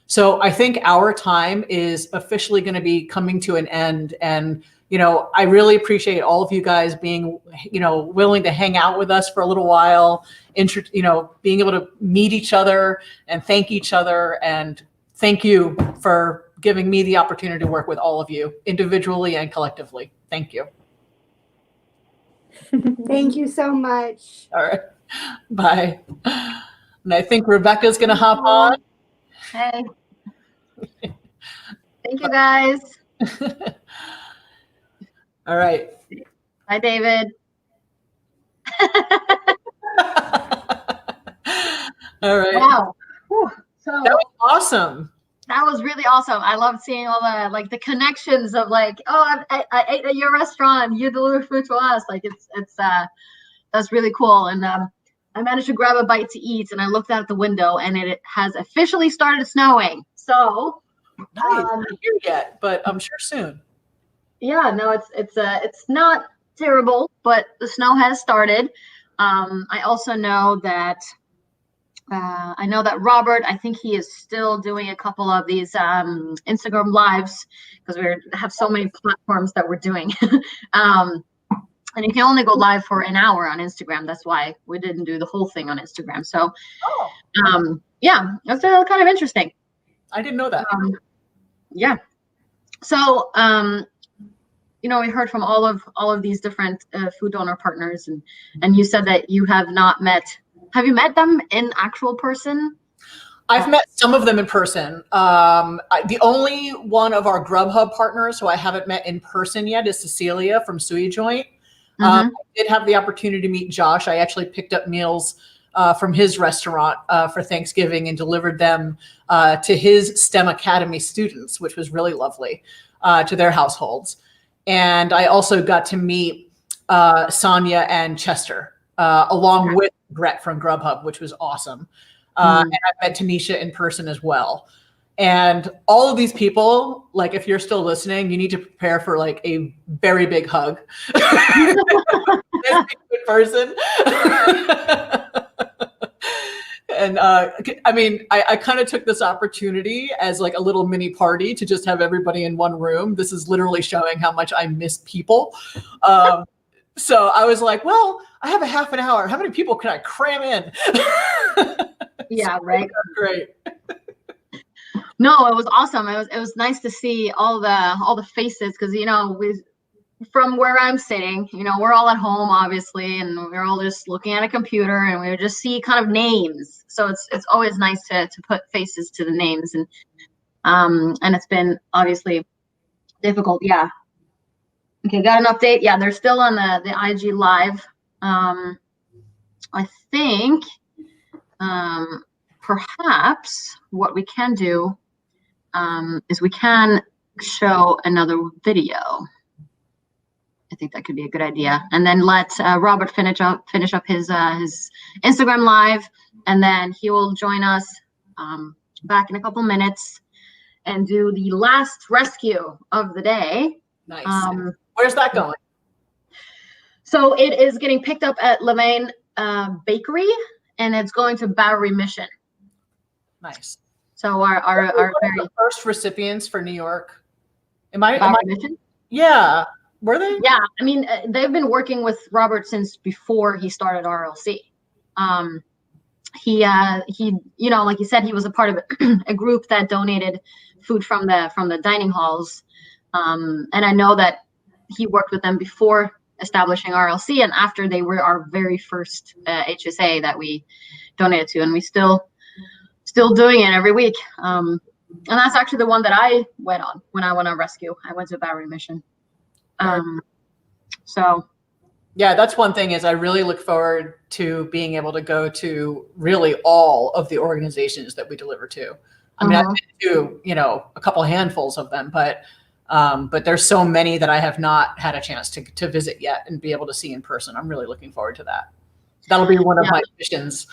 So I think our time is officially going to be coming to an end. And, I really appreciate all of you guys being, willing to hang out with us for a little while, being able to meet each other and thank each other. And thank you for giving me the opportunity to work with all of you individually and collectively. Thank you. Thank you so much. All right. Bye. And I think Rebecca's going to hop on. Hey. Thank you, guys. All right. Bye, David. All right. Wow. Whew. So that was awesome. That was really awesome. I love seeing all the connections of I ate at your restaurant, you deliver food to us. That's really cool. And I managed to grab a bite to eat, and I looked out the window, and it has officially started snowing. So nice. Not here yet, but I'm sure soon. Yeah, no, it's not terrible, but the snow has started. I also know that Robert, I think he is still doing a couple of these Instagram lives, because we have so many platforms that we're doing. And you can only go live for an hour on Instagram. That's why we didn't do the whole thing on Instagram. So, yeah, that's kind of interesting. I didn't know that. Yeah. So, we heard from all of these different food donor partners, and you said that you have not met. Have you met them in actual person? I've met some of them in person. The only one of our GrubHub partners who I haven't met in person yet is Cecilia from Suey Joint. I did have the opportunity to meet Josh. I actually picked up meals from his restaurant for Thanksgiving and delivered them to his STEM Academy students, which was really lovely, to their households. And I also got to meet Sonia and Chester, along with Brett from GrubHub, which was awesome. And I met Tanisha in person as well. And all of these people, if you're still listening, you need to prepare for a very big hug. In person. And I kind of took this opportunity as a little mini party to just have everybody in one room. This is literally showing how much I miss people. So I was like, well, I have a half an hour. How many people can I cram in? Yeah, right. Great. No, it was awesome. It was nice to see all the faces, because from where I'm sitting, we're all at home obviously, and we're all just looking at a computer, and we just see kind of names. So it's always nice to put faces to the names, and it's been obviously difficult. Yeah. Okay, got an update. Yeah, they're still on the IG live. I think perhaps what we can do is we can show another video. I think that could be a good idea, and then let Robert finish up his Instagram live, and then he will join us back in a couple minutes and do the last rescue of the day. Nice. Where's that going? So it is getting picked up at Levain Bakery, and it's going to Bowery Mission. Nice. So our very the first recipients for New York. Mission? Yeah. Were they? Yeah. I mean, they've been working with Robert since before he started RLC. He you know, like you said, he was a part of a group that donated food from the dining halls. And I know that he worked with them before establishing RLC, and after they were our very first HSA that we donated to, and we still doing it every week. And that's actually the one that I went on when I went on rescue. I went to Bowery Mission. So yeah, that's one thing is I really look forward to being able to go to really all of the organizations that we deliver to. I mean, I've been to, you know, a couple handfuls of them, but there's so many that I have not had a chance to visit yet and be able to see in person. I'm really looking forward to that. That'll be one of my missions.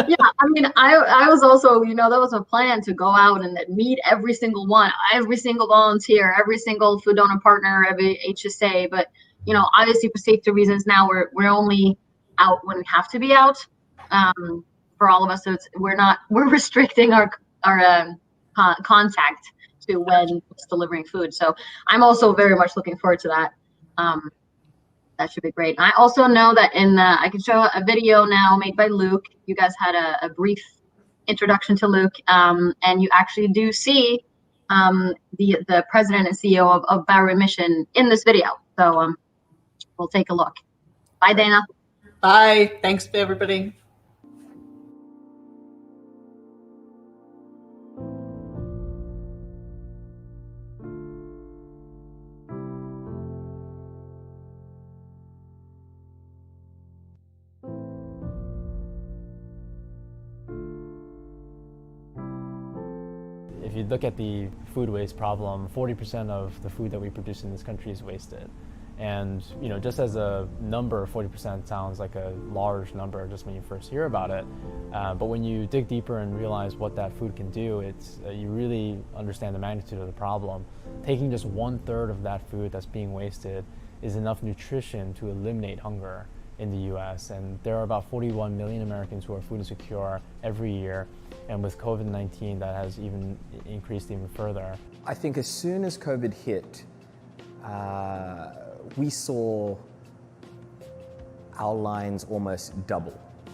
Yeah, I mean, I was also, you know, there was a plan to go out and meet every single volunteer, every single food donor partner, every HSA. But, you know, obviously for safety reasons now we're only out when we have to be out. For all of us, so we're restricting our contact to when it's delivering food. So I'm also very much looking forward to that. That should be great. I also know that I can show a video now made by Luke. You guys had a brief introduction to Luke, and you actually do see the president and CEO of Bowery Mission in this video. So we'll take a look. Bye, Dana. Bye. Thanks, everybody. If you look at the food waste problem, 40% of the food that we produce in this country is wasted. And, you know, just as a number, 40% sounds like a large number just when you first hear about it. But when you dig deeper and realize what that food can do, you really understand the magnitude of the problem. Taking just 1/3 of that food that's being wasted is enough nutrition to eliminate hunger in the US. And there are about 41 million Americans who are food insecure every year. And with COVID-19, that has even increased even further. I think as soon as COVID hit, we saw our lines almost double.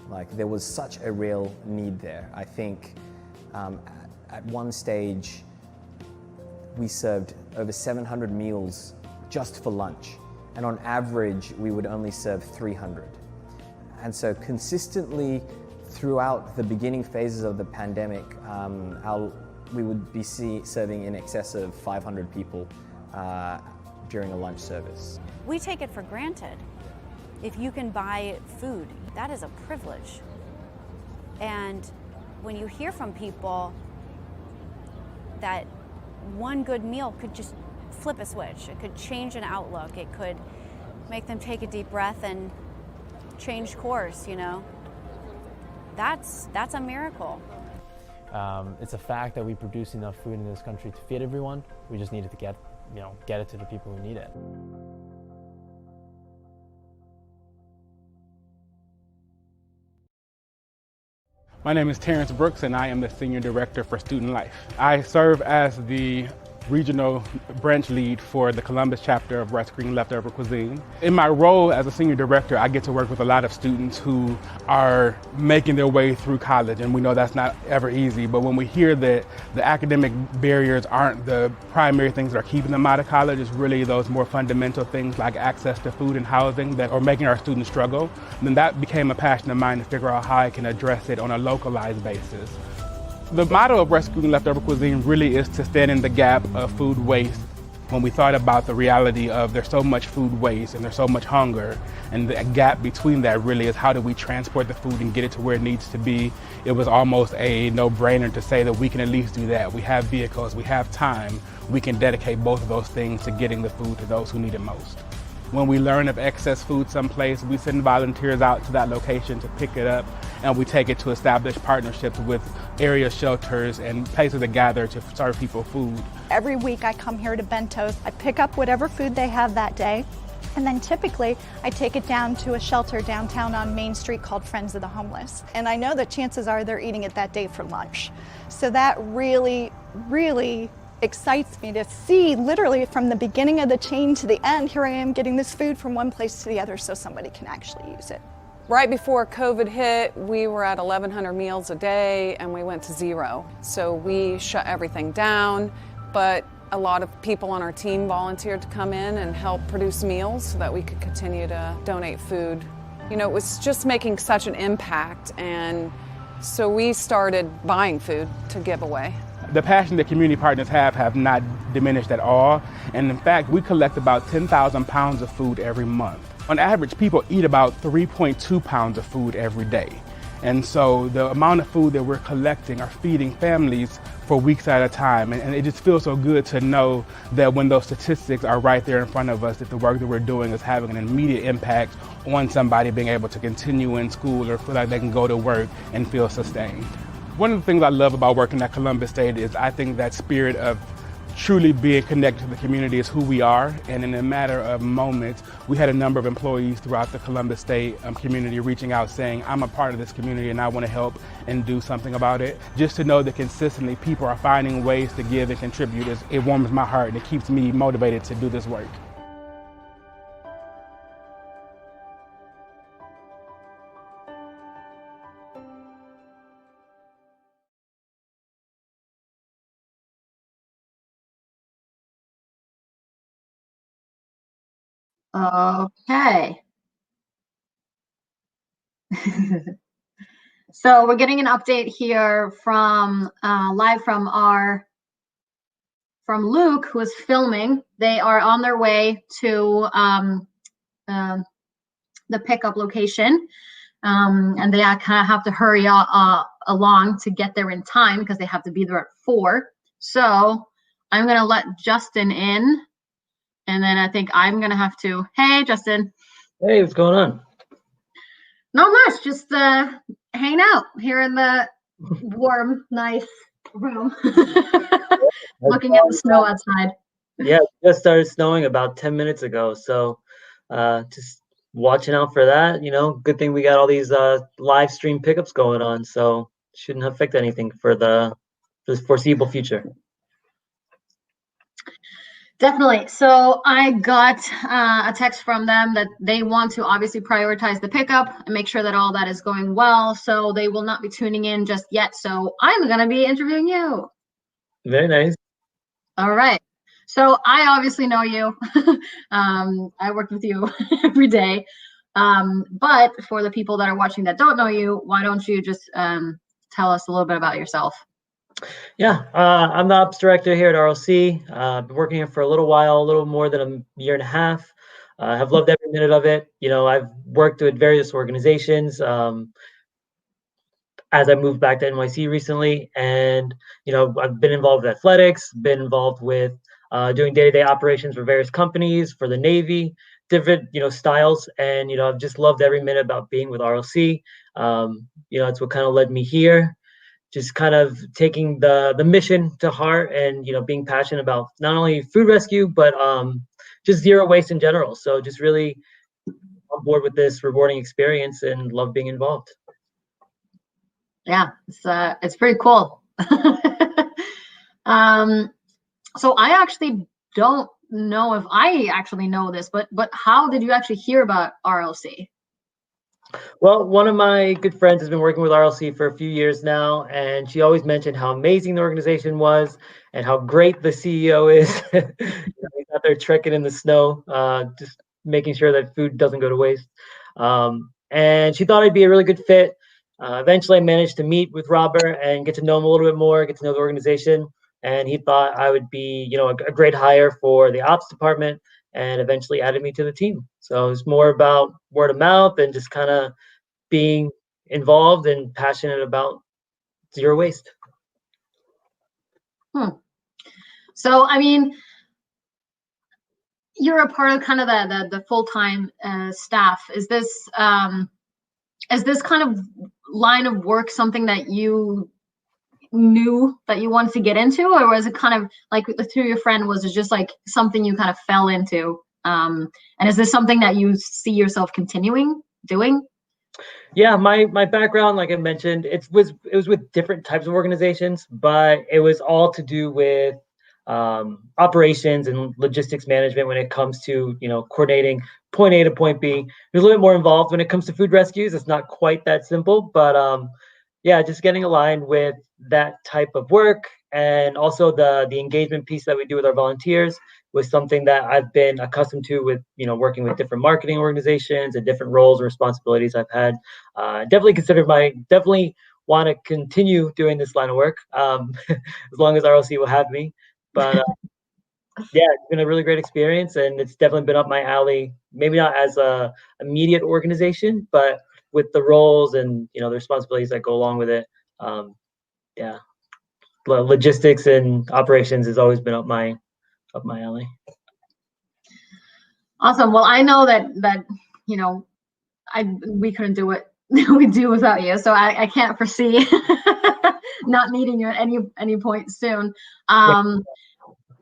Like there was such a real need there. I think at one stage, we served over 700 meals just for lunch. And on average, we would only serve 300. And so consistently throughout the beginning phases of the pandemic, we would be serving in excess of 500 people during a lunch service. We take it for granted. If you can buy food, that is a privilege. And when you hear from people that one good meal could just flip a switch, it could change an outlook, it could make them take a deep breath and change course, you know, that's a miracle. It's a fact that we produce enough food in this country to feed everyone. We just needed to get it to the people who need it. My name is Terrence Brooks, and I am the Senior Director for Student Life. I serve as the regional branch lead for the Columbus chapter of Rescue-a-thon Leftover Cuisine. In my role as a senior director, I get to work with a lot of students who are making their way through college, and we know that's not ever easy, but when we hear that the academic barriers aren't the primary things that are keeping them out of college, it's really those more fundamental things like access to food and housing that are making our students struggle. And then that became a passion of mine to figure out how I can address it on a localized basis. The motto of Rescue-a-thon Leftover Cuisine really is to stand in the gap of food waste when we thought about the reality of there's so much food waste and there's so much hunger, and the gap between that really is how do we transport the food and get it to where it needs to be. It was almost a no-brainer to say that we can at least do that. We have vehicles, we have time, we can dedicate both of those things to getting the food to those who need it most. When we learn of excess food someplace, we send volunteers out to that location to pick it up, and we take it to establish partnerships with area shelters and places to gather to serve people food. Every week I come here to Bento's. I pick up whatever food they have that day, and then typically I take it down to a shelter downtown on Main Street called Friends of the Homeless. And I know that chances are they're eating it that day for lunch. So that really, really excites me to see literally from the beginning of the chain to the end, here I am getting this food from one place to the other so somebody can actually use it. Right before COVID hit, we were at 1,100 meals a day and we went to 0. So we shut everything down, but a lot of people on our team volunteered to come in and help produce meals so that we could continue to donate food. You know, it was just making such an impact, and so we started buying food to give away. The passion that community partners have not diminished at all. And in fact, we collect about 10,000 pounds of food every month. On average, people eat about 3.2 pounds of food every day. And so the amount of food that we're collecting are feeding families for weeks at a time. And it just feels so good to know that when those statistics are right there in front of us, that the work that we're doing is having an immediate impact on somebody being able to continue in school or feel like they can go to work and feel sustained. One of the things I love about working at Columbus State is I think that spirit of truly being connected to the community is who we are. And in a matter of moments, we had a number of employees throughout the Columbus State community reaching out saying, I'm a part of this community and I want to help and do something about it. Just to know that consistently people are finding ways to give and contribute, it warms my heart and it keeps me motivated to do this work. Okay. So we're getting an update here from live from Luke, who is filming. They are on their way to the pickup location, and they kind of have to hurry along to get there in time because they have to be there at 4. So I'm gonna let Justin in. And then I think I'm going to have to, hey, Justin. Hey, what's going on? Not much, just hanging out here in the warm, nice room, looking at the snow outside. Yeah, it just started snowing about 10 minutes ago. So just watching out for that. You know, good thing we got all these live stream pickups going on. So shouldn't affect anything for the foreseeable future. Definitely. So I got a text from them that they want to obviously prioritize the pickup and make sure that all that is going well. So they will not be tuning in just yet. So I'm going to be interviewing you. Very nice. All right. So I obviously know you. I work with you every day. But for the people that are watching that don't know you, why don't you just tell us a little bit about yourself? Yeah, I'm the ops director here at RLC. I've been working here for a little while, a little more than a year and a half. Have loved every minute of it. You know, I've worked with various organizations as I moved back to NYC recently. And, you know, I've been involved with athletics, been involved with doing day-to-day operations for various companies, for the Navy, different, you know, styles. And, you know, I've just loved every minute about being with RLC. You know, it's what kind of led me here. Just kind of taking the mission to heart and, you know, being passionate about not only food rescue, but just zero waste in general. So just really on board with this rewarding experience and love being involved. Yeah, it's pretty cool. So I actually don't know if I actually know this, but how did you actually hear about RLC? Well, one of my good friends has been working with RLC for a few years now, and she always mentioned how amazing the organization was and how great the CEO is. You know, he's out there trekking in the snow, just making sure that food doesn't go to waste. And she thought I'd be a really good fit. Eventually, I managed to meet with Robert and get to know him a little bit more, get to know the organization. and he thought I would be, a great hire for the ops department, and eventually added me to the team. So it's more about word of mouth and just kind of being involved and passionate about zero waste. So, I mean, you're a part of kind of the full-time staff. Is this kind of line of work something that you knew that you wanted to get into, or was it kind of like through your friend, was it just like something you kind of fell into? And is this something that you see yourself continuing doing? Yeah, my background, like I mentioned, it was with different types of organizations, but it was all to do with operations and logistics management when it comes to coordinating point A to point B. There's a little bit more involved when it comes to food rescues. It's not quite that simple, but yeah, just getting aligned with that type of work, and also the engagement piece that we do with our volunteers was something that I've been accustomed to with working with different marketing organizations and different roles and responsibilities I've had. Definitely want to continue doing this line of work as long as RLC will have me. But yeah, it's been a really great experience, and it's definitely been up my alley. Maybe not as a immediate organization, but with the roles and the responsibilities that go along with it. Yeah, logistics and operations has always been up my alley. Awesome. Well, I know that we couldn't do what we do without you, so I can't foresee not needing you at any point soon.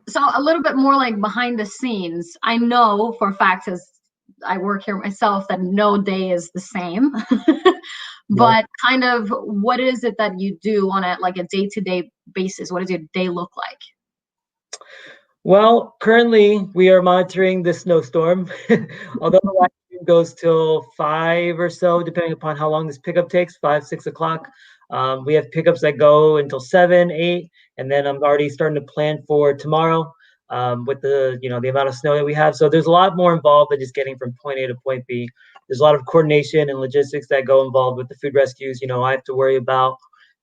So a little bit more like behind the scenes. I know for a fact, as I work here myself, that no day is the same. But kind of what is it that you do on a day-to-day basis? What does your day look like? Well, currently we are monitoring the snowstorm. Although the live stream goes till 5 or so, depending upon how long this pickup takes, 5, 6 o'clock. We have pickups that go until 7, 8, and then I'm already starting to plan for tomorrow with the the amount of snow that we have. So there's a lot more involved than just getting from point A to point B. There's a lot of coordination and logistics that go involved with the food rescues. I have to worry about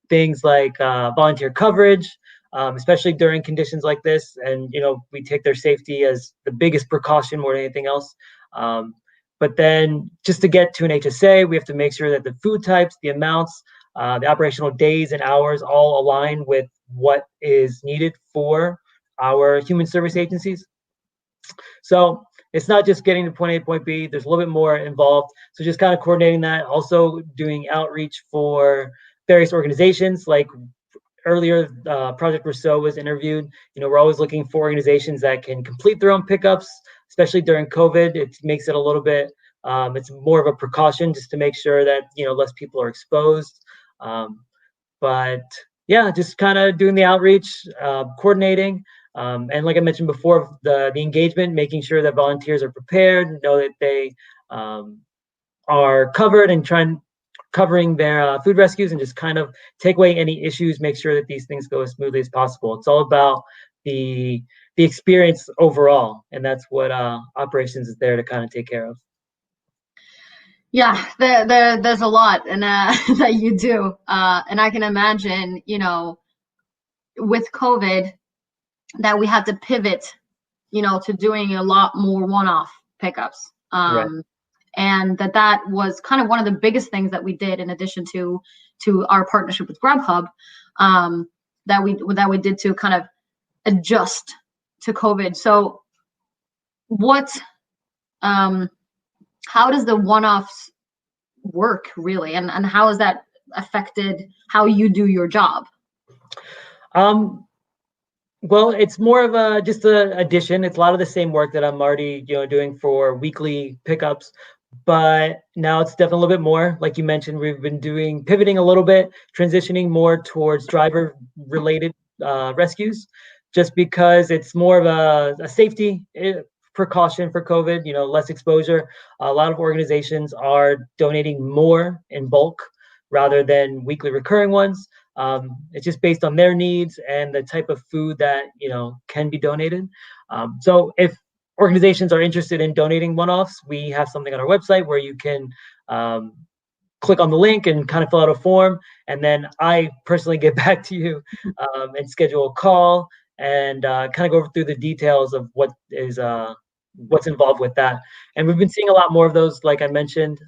things like volunteer coverage, especially during conditions like this. And, we take their safety as the biggest precaution more than anything else. But then just to get to an HSA, we have to make sure that the food types, the amounts, the operational days and hours all align with what is needed for our human service agencies. So it's not just getting to point A to point B. There's a little bit more involved. So just kind of coordinating that, also doing outreach for various organizations. Like earlier, Project Ruso was interviewed. We're always looking for organizations that can complete their own pickups, especially during COVID. It makes it a little bit, it's more of a precaution just to make sure that, less people are exposed. But yeah, just kind of doing the outreach, coordinating. And like I mentioned before, the engagement, making sure that volunteers are prepared, know that they are covered, and covering their food rescues, and just kind of take away any issues, make sure that these things go as smoothly as possible. It's all about the experience overall, and that's what operations is there to kind of take care of. Yeah, there's a lot and that you do, and I can imagine, with COVID, that we had to pivot, to doing a lot more one-off pickups. Right. And that was kind of one of the biggest things that we did, in addition to our partnership with GrubHub, that we did to kind of adjust to COVID. So how does the one-offs work really, and how has that affected how you do your job? Well, it's more of just an addition. It's a lot of the same work that I'm already doing for weekly pickups, but now it's definitely a little bit more. Like you mentioned, we've been pivoting a little bit, transitioning more towards driver related rescues, just because it's more of a safety precaution for COVID, less exposure. A lot of organizations are donating more in bulk rather than weekly recurring ones. It's just based on their needs and the type of food that can be donated. So if organizations are interested in donating one-offs, we have something on our website where you can click on the link and kind of fill out a form, and then I personally get back to you and schedule a call and kind of go through the details of what is what's involved with that. And we've been seeing a lot more of those, like I mentioned.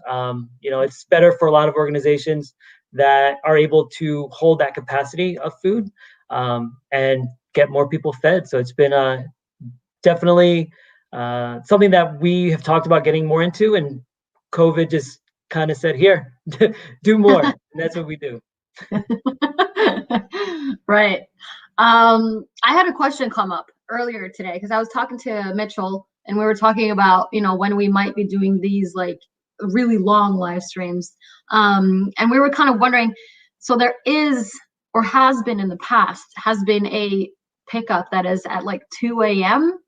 It's better for a lot of organizations that are able to hold that capacity of food and get more people fed. So it's been definitely something that we have talked about getting more into, and COVID just kind of said, here, do more. And that's what we do. Right. I had a question come up earlier today because I was talking to Mitchell, and we were talking about, when we might be doing these like really long live streams. And we were kind of wondering, so there is, or has been in the past, has been a pickup that is at like 2 a.m.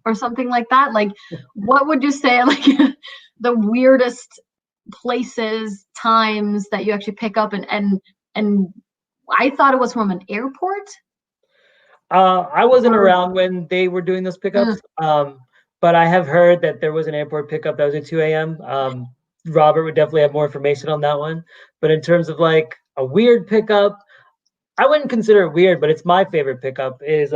or something like that. Like, what would you say, like, the weirdest places, times that you actually pick up? And I thought it was from an airport. I wasn't around when they were doing those pickups, but I have heard that there was an airport pickup that was at 2 a.m. Robert would definitely have more information on that one. But in terms of like a weird pickup, I wouldn't consider it weird, but it's my favorite pickup is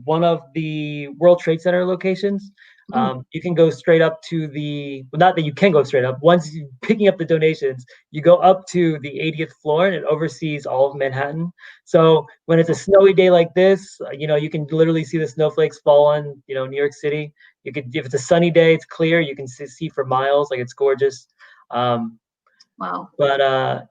one of the World Trade Center locations. You can go straight up to not that you can go straight up. Once you're picking up the donations, you go up to the 80th floor, and it oversees all of Manhattan. So when it's a snowy day like this, you can literally see the snowflakes fall on, New York City. You could, if it's a sunny day, it's clear. You can see for miles, like it's gorgeous. Wow. But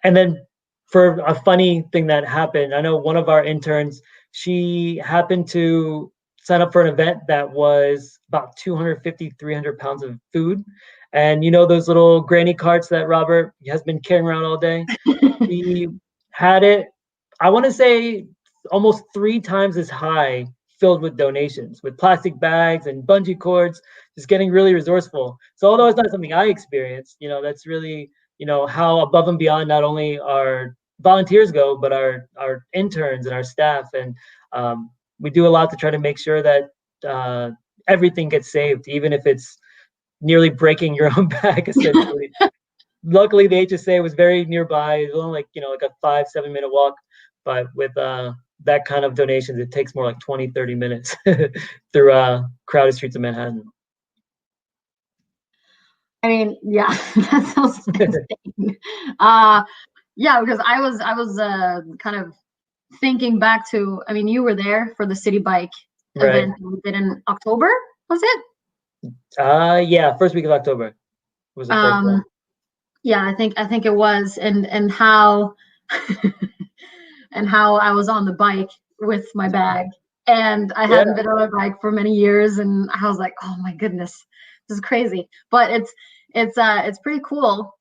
and then for a funny thing that happened, I know one of our interns, she happened to sign up for an event that was about 250, 300 pounds of food. And those little granny carts that Robert has been carrying around all day? He had it, I want to say, almost 3 times as high, filled with donations, with plastic bags and bungee cords, just getting really resourceful. So although it's not something I experienced, that's really, how above and beyond not only our volunteers go, but our interns and our staff. And we do a lot to try to make sure that everything gets saved, even if it's nearly breaking your own back, essentially. Luckily, the HSA was very nearby. It was only like a 5-7 minute walk. But with that kind of donations, it takes more like 20-30 minutes through crowded streets of Manhattan. I mean, yeah, that sounds insane. Yeah, because I was kind of thinking back to, I mean, you were there for the city bike event we did in October, was it? Yeah, first week of October was the first one. Yeah, I think it was, and how and how I was on the bike with my bag, and I hadn't been on a bike for many years, and I was like, oh my goodness, this is crazy. But it's pretty cool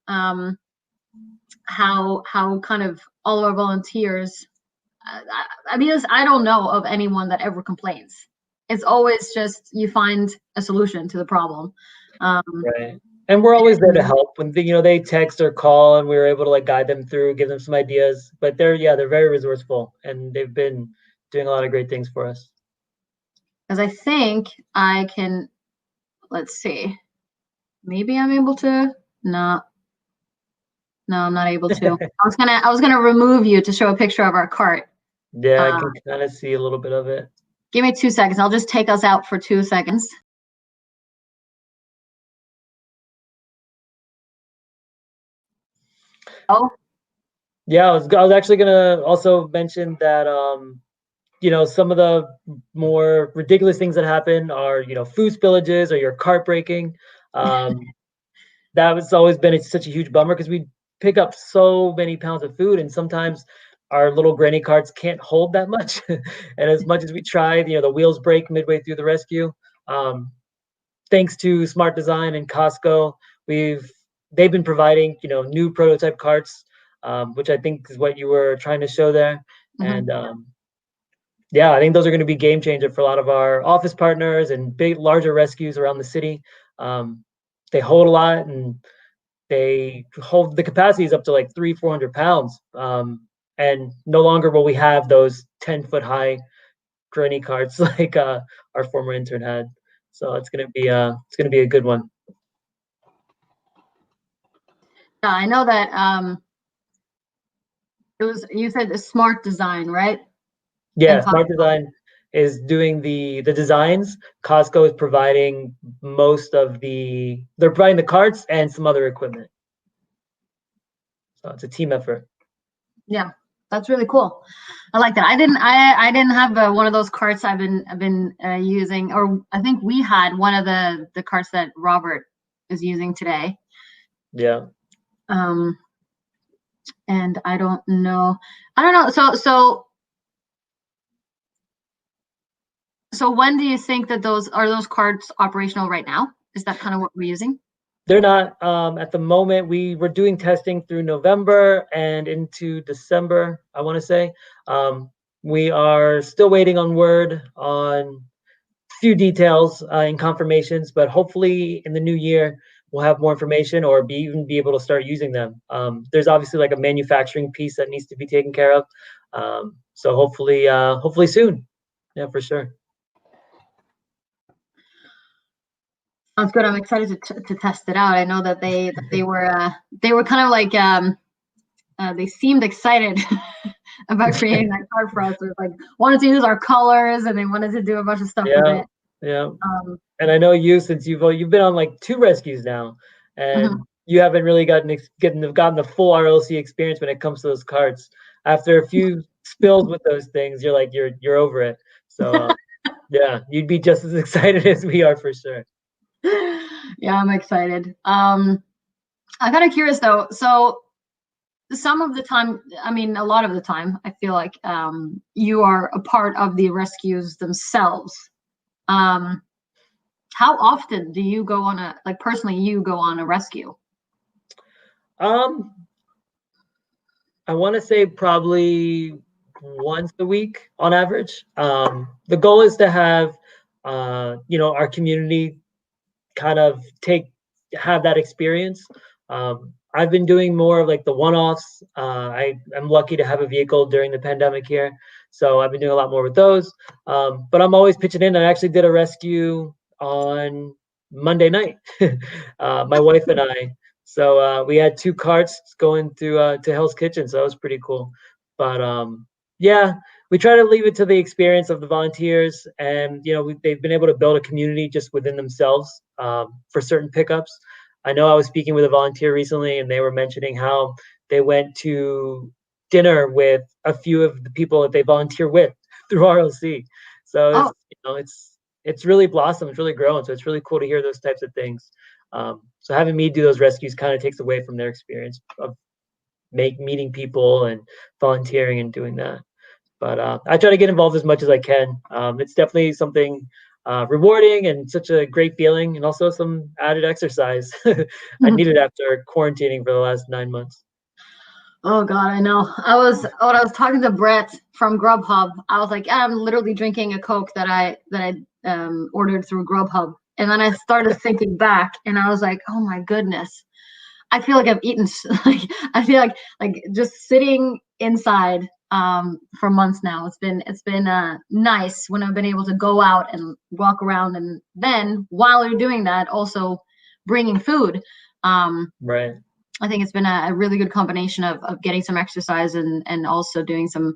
how kind of all of our volunteers. I mean, I don't know of anyone that ever complains. It's always just you find a solution to the problem. Right. And we're always there to help when they text or call, and we were able to like guide them through, give them some ideas. But they're very resourceful, and they've been doing a lot of great things for us. Because I think I can, let's see, maybe I'm able to. No, I'm not able to. I was gonna remove you to show a picture of our cart. Yeah, I can kind of see a little bit of it. Give me 2 seconds. I'll just take us out for 2 seconds. Oh. Yeah, I was actually gonna also mention that some of the more ridiculous things that happen are food spillages or your cart breaking. That has always been such a huge bummer because we pick up so many pounds of food, and sometimes our little granny carts can't hold that much. And as much as we try, the wheels break midway through the rescue. Thanks to Smart Design and Costco, they've been providing new prototype carts, which I think is what you were trying to show there. And yeah, I think those are going to be game changer for a lot of our office partners and larger rescues around the city. They hold a lot, and they hold the capacity is up to like 300-400 pounds. And no longer will we have those 10-foot high granny carts like our former intern had. So it's gonna be a good one. Yeah, I know that you said a smart design, right? Yeah, And Smart Design is doing the designs. Costco is providing they're providing the carts and some other equipment. So it's a team effort. Yeah, that's really cool. I like that. I didn't have one of those carts I've been using, or I think we had one of the carts that Robert is using today. Yeah. And I don't know. So when do you think that those carts operational right now? Is that kind of what we're using? They're not at the moment. We were doing testing through November and into December, I want to say. We are still waiting on word on a few details and confirmations, but hopefully in the new year we'll have more information or even be able to start using them. There's obviously like a manufacturing piece that needs to be taken care of. So hopefully soon. Yeah, for sure. Sounds good. I'm excited to test it out. I know that they were kind of like they seemed excited about creating that card for us. It was like wanted to use our colors and they wanted to do a bunch of stuff with it. Yeah. And I know since you've been on like 2 rescues now, and you haven't really gotten the full RLC experience when it comes to those carts. After a few spills with those things, you're like you're over it. So yeah, you'd be just as excited as we are for sure. Yeah, I'm excited. I'm kind of curious though. So some of the time, I mean, a lot of the time, I feel like you are a part of the rescues themselves. How often do you go on personally you go on a rescue? I want to say probably once a week on average. The goal is to have our community kind of have that experience. I've been doing more of like the one-offs. I'm lucky to have a vehicle during the pandemic here, so I've been doing a lot more with those. But I'm always pitching in. I actually did a rescue on Monday night, my wife and I. So we had 2 carts going to Hell's Kitchen, so that was pretty cool. But yeah, we try to leave it to the experience of the volunteers, and they've been able to build a community just within themselves for certain pickups. I know I was speaking with a volunteer recently, and they were mentioning how they went to dinner with a few of the people that they volunteer with through RLC. So it's really blossomed, it's really grown. So it's really cool to hear those types of things. So having me do those rescues kind of takes away from their experience of meeting people and volunteering and doing that. But I try to get involved as much as I can. It's definitely something rewarding and such a great feeling, and also some added exercise I needed after quarantining for the last 9 months. Oh God, I know. When I was talking to Brett from GrubHub, I was like, I'm literally drinking a Coke that I ordered through GrubHub, and then I started thinking back, and I was like, oh my goodness, I feel like I've eaten. I feel like just sitting inside for months now. It's been nice when I've been able to go out and walk around, and then while you're doing that, also bringing food. Right. I think it's been a really good combination of getting some exercise and also doing some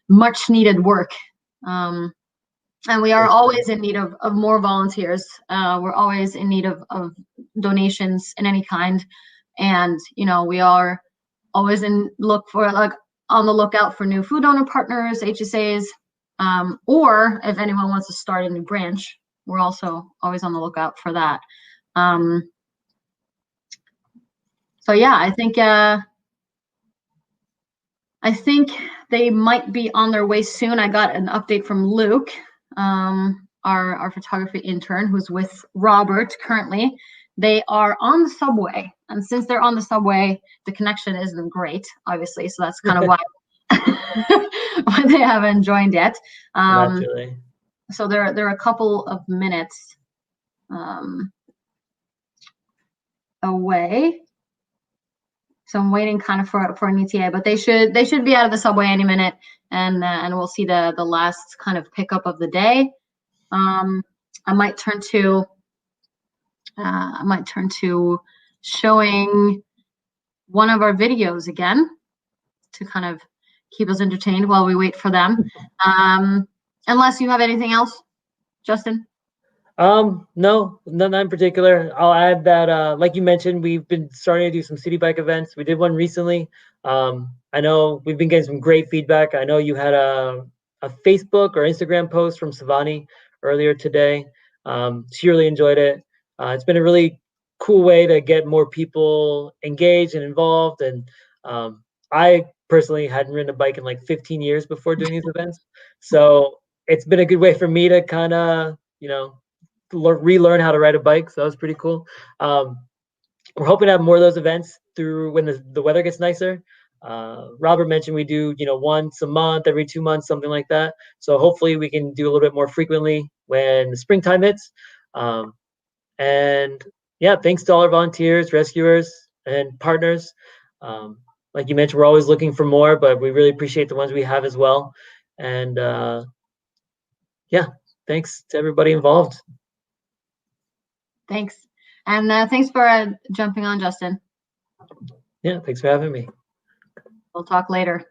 much needed work. And we are always in need of more volunteers. We're always in need of donations in any kind. And, we are always on the lookout for new food donor partners, HSAs, or if anyone wants to start a new branch, we're also always on the lookout for that. So yeah, I think they might be on their way soon. I got an update from Luke, our photography intern, who's with Robert currently. They are on the subway, and since they're on the subway, the connection isn't great, obviously. So that's kind of why they haven't joined yet. Naturally. So they're a couple of minutes away. So I'm waiting kind of for an ETA, but they should be out of the subway any minute, and we'll see the last kind of pickup of the day. I might turn to showing one of our videos again. to kind of keep us entertained while we wait for them. Unless you have anything else, Justin? No, none in particular. I'll add that, like you mentioned, we've been starting to do some city bike events. We did one recently. I know we've been getting some great feedback. I know you had a Facebook or Instagram post from Savani earlier today. She really enjoyed it. It's been a really cool way to get more people engaged and involved. And I personally hadn't ridden a bike in like 15 years before doing these events. So it's been a good way for me to kind of, relearn how to ride a bike. So that was pretty cool. We're hoping to have more of those events through when the weather gets nicer. Robert mentioned we do, once a month, every 2 months, something like that. So hopefully we can do a little bit more frequently when the springtime hits. And yeah, thanks to all our volunteers, rescuers, and partners. Like you mentioned, we're always looking for more, but we really appreciate the ones we have as well. And yeah, thanks to everybody involved. Thanks. And thanks for jumping on, Justin. Yeah, thanks for having me. We'll talk later.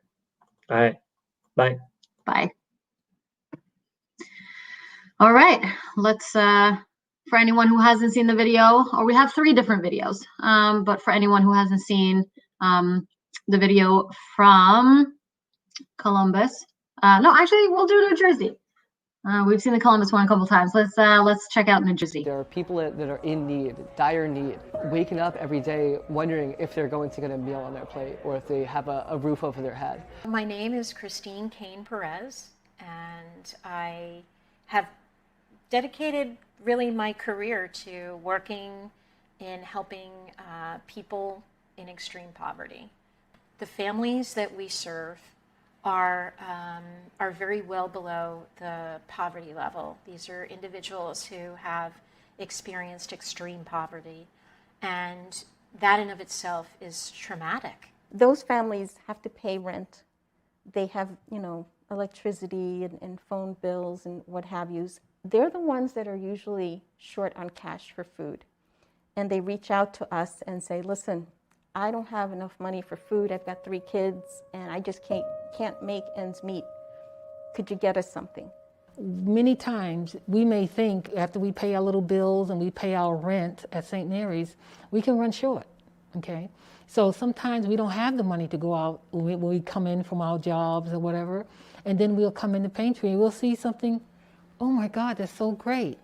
All right. Bye. Bye. All right. Let's, for anyone who hasn't seen the video, or we have 3 different videos, but for anyone who hasn't seen the video from Columbus, no, actually, we'll do New Jersey. We've seen the Columbus one a couple times. Let's check out New Jersey. There are people that are in need, dire need, waking up every day wondering if they're going to get a meal on their plate or if they have a roof over their head. My name is Christine Kane Perez, and I have dedicated really my career to working in helping people in extreme poverty. The families that we serve are very well below the poverty level. These are individuals who have experienced extreme poverty, and that in of itself is traumatic. Those families have to pay rent. They have, electricity and phone bills and what have yous. They're the ones that are usually short on cash for food. And they reach out to us and say, listen, I don't have enough money for food. I've got 3 kids and I just can't make ends meet. Could you get us something? Many times we may think after we pay our little bills and we pay our rent at St. Mary's, we can run short, okay? So sometimes we don't have the money to go out when we come in from our jobs or whatever, and then we'll come in the pantry and we'll see something, oh my God, that's so great.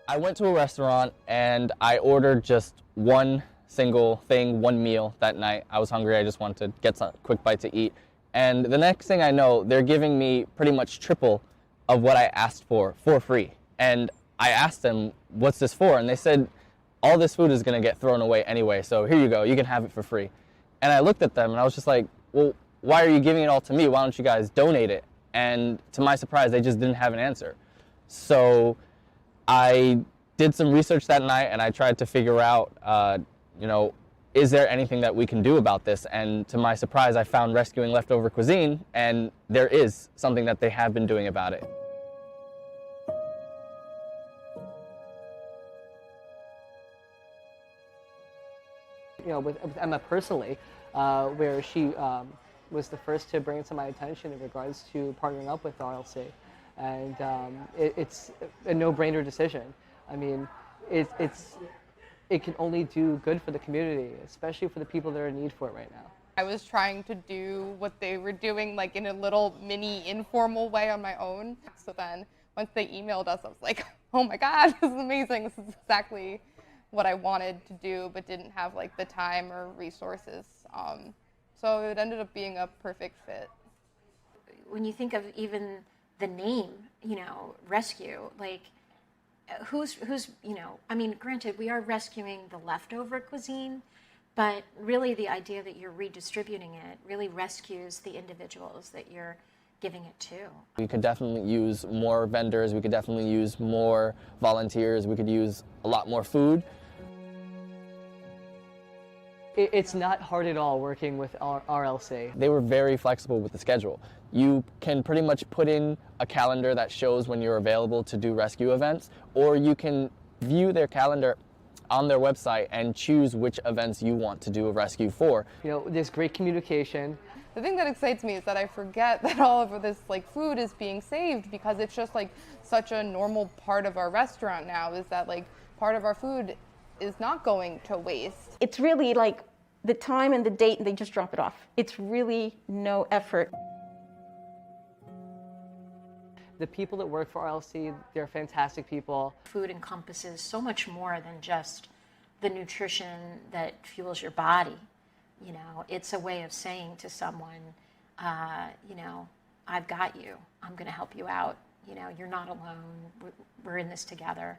I went to a restaurant and I ordered just one single thing, one meal that night. I was hungry, I just wanted to get some quick bite to eat. And the next thing I know, they're giving me pretty much triple of what I asked for free. And I asked them, what's this for? And they said, all this food is gonna get thrown away anyway, so here you go, you can have it for free. And I looked at them and I was just like, well, why are you giving it all to me? Why don't you guys donate it? And to my surprise, they just didn't have an answer. So I did some research that night and I tried to figure out, is there anything that we can do about this? And to my surprise, I found Rescuing Leftover Cuisine, and there is something that they have been doing about it. With Emma personally, where she was the first to bring it to my attention in regards to partnering up with RLC. And it's a no-brainer decision. I mean, it can only do good for the community, especially for the people that are in need for it right now. I was trying to do what they were doing, like in a little mini informal way on my own. So then once they emailed us, I was like, oh my God, this is amazing. This is exactly what I wanted to do, but didn't have like the time or resources. So it ended up being a perfect fit. When you think of even the name, rescue, like who's, I mean, granted, we are rescuing the leftover cuisine, but really the idea that you're redistributing it really rescues the individuals that you're giving it to. We could definitely use more vendors, we could definitely use more volunteers, we could use a lot more food. It's not hard at all working with RLC. They were very flexible with the schedule. You can pretty much put in a calendar that shows when you're available to do rescue events, or you can view their calendar on their website and choose which events you want to do a rescue for. You know, there's great communication. The thing that excites me is that I forget that all of this like food is being saved, because it's just like such a normal part of our restaurant now, is that like part of our food is not going to waste. It's really like the time and the date and they just drop it off. It's really no effort. The people that work for RLC, they're fantastic people. Food encompasses so much more than just the nutrition that fuels your body. You know, it's a way of saying to someone, you know, I've got you. I'm going to help you out. You know, you're not alone. We're in this together.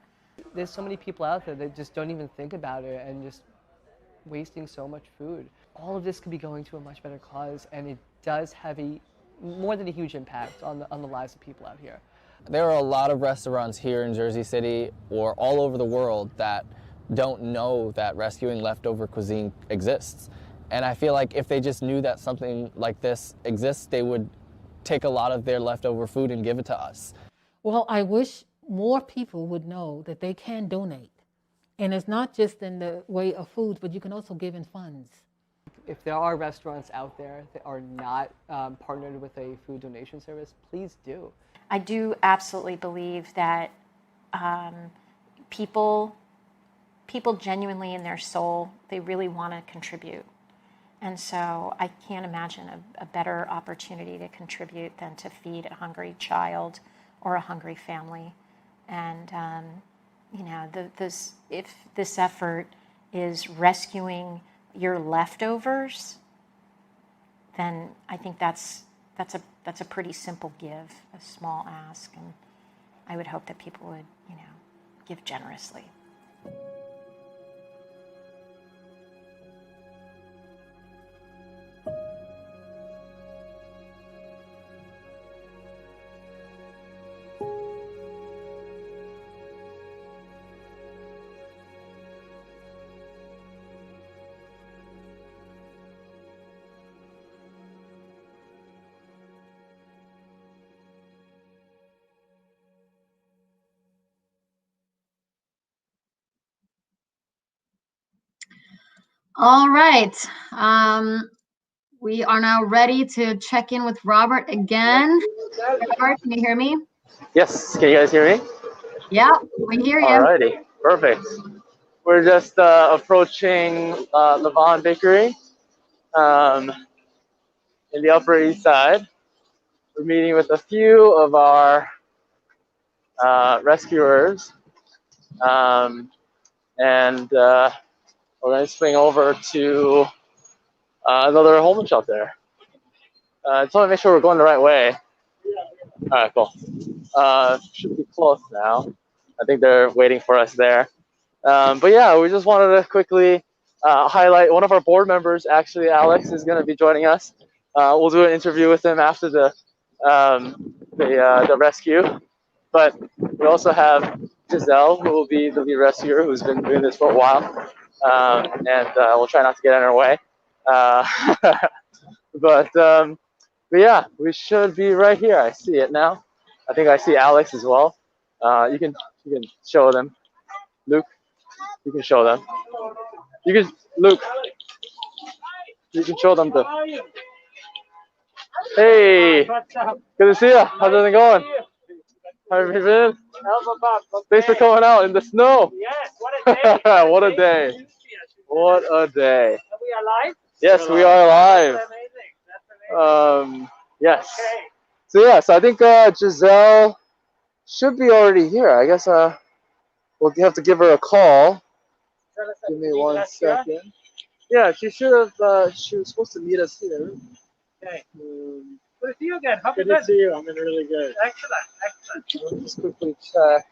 There's so many people out there that just don't even think about it and just wasting so much food. All of this could be going to a much better cause, and it does have more than a huge impact on the lives of people out here. There are a lot of restaurants here in Jersey City or all over the world that don't know that rescuing leftover cuisine exists. And I feel like if they just knew that something like this exists, they would take a lot of their leftover food and give it to us. Well, I wish more people would know that they can donate. And it's not just in the way of food, but you can also give in funds. If there are restaurants out there that are not partnered with a food donation service, please do. I do absolutely believe that people genuinely in their soul, they really want to contribute. And so I can't imagine a better opportunity to contribute than to feed a hungry child or a hungry family. And you know, if this effort is rescuing your leftovers, then I think that's a pretty simple give, a small ask, and I would hope that people would, you know, give generously. All right. We are now ready to check in with Robert again. Robert, can you hear me? Yes, can you guys hear me? Yeah, we hear you. Alrighty, perfect. We're just approaching Levon Bakery in the Upper East Side. We're meeting with a few of our rescuers, and we're going to swing over to another homeless shelter. Just want to make sure we're going the right way. All right, cool. Should be close now. I think they're waiting for us there. But yeah, we just wanted to quickly highlight one of our board members. Actually, Alex is going to be joining us. We'll do an interview with him after the rescue. But we also have Giselle, who will be the lead rescuer, who's been doing this for a while. And we'll try not to get in her way. But yeah, we should be right here. I see it now. I think I see Alex as well. You can show them. Luke, you can show them. Luke, you can show them the. Hey, good to see you. How's everything going? How have you been? Thanks for coming out in the snow. Yes, what a day. What a day. What a day. Are we alive? Yes, we are alive. That's amazing. Yes. Okay. So yeah, so I think Giselle should be already here. I guess we'll have to give her a call. Give me 1 second. Yeah, she should have. She was supposed to meet us here. Okay. Good to see you again. How Good to see you. I'm in really good. Excellent. Let me just quickly check.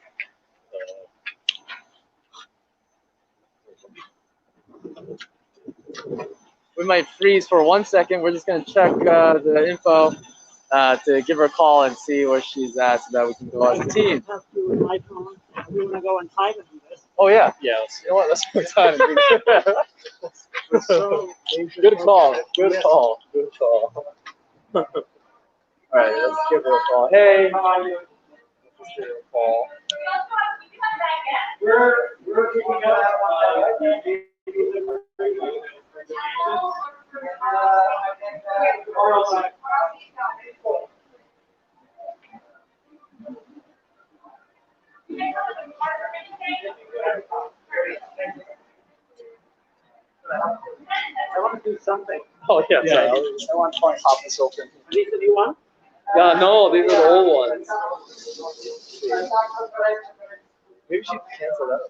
We might freeze for 1 second. We're just going to check the info to give her a call and see where she's at so that we can go as a team. We want to go and time and do this. Oh, yeah. Yeah. You know what? Let's put time. Good call. Good call. Good call. All right. Let's give her a call. Hey. Let's give her a call. I want to do something. Oh yeah, Yeah. sorry. I want to pop this open. Are these the new ones? Yeah, no, these are the old ones. Maybe we should cancel that.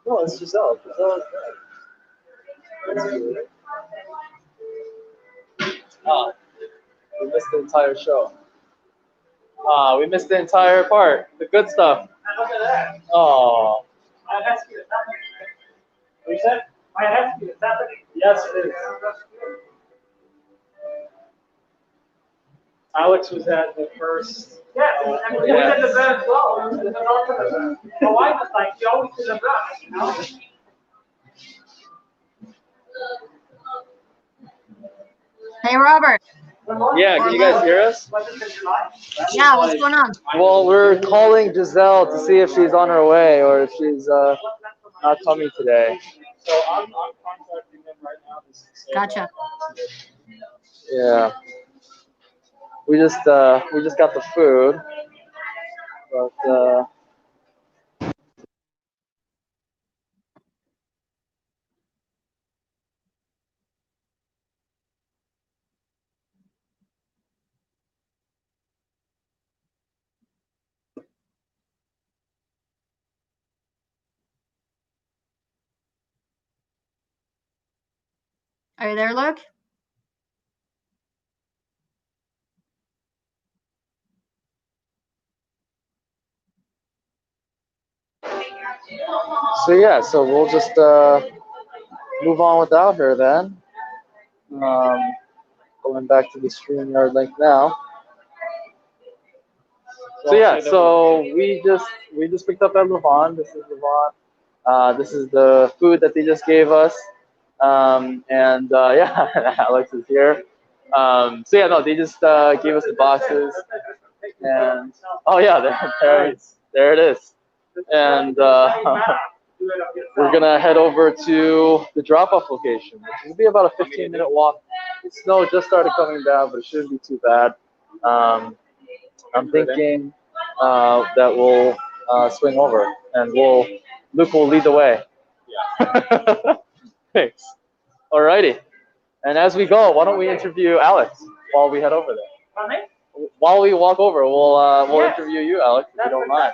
No, it's Giselle. Giselle is good. Ah, we missed the entire show. Ah, we missed the entire part. The good stuff. Look at that. Oh. My rescue is happening. What you said? My rescue is happening. Yes, it is. Alex was at the first. Yes, and we did the bird as well. This is also the bird. My wife was like, she always did the bird, you know? Hey, Robert. Yeah, can you guys hear us? Yeah, what's going on? Well, we're calling Giselle to see if she's on her way or if she's not coming today. So I'm contacting them right now. Gotcha. Yeah. We just got the food, but Are you there, Luke? so yeah, so we'll just move on without her then. Going back to the StreamYard link now. So yeah, so we just picked up at Levon. This is Levon. This is the food that they just gave us. Yeah, Alex is here. So yeah, no, they just gave us the boxes. And oh yeah, there it is. And we're gonna head over to the drop-off location, which will be about a 15-minute walk. The snow just started coming down, but it shouldn't be too bad. I'm thinking that we'll swing over, and Luke will lead the way. Thanks. Alrighty. And as we go, why don't we interview Alex while we head over there? While we walk over, we'll interview you, Alex, if you don't mind.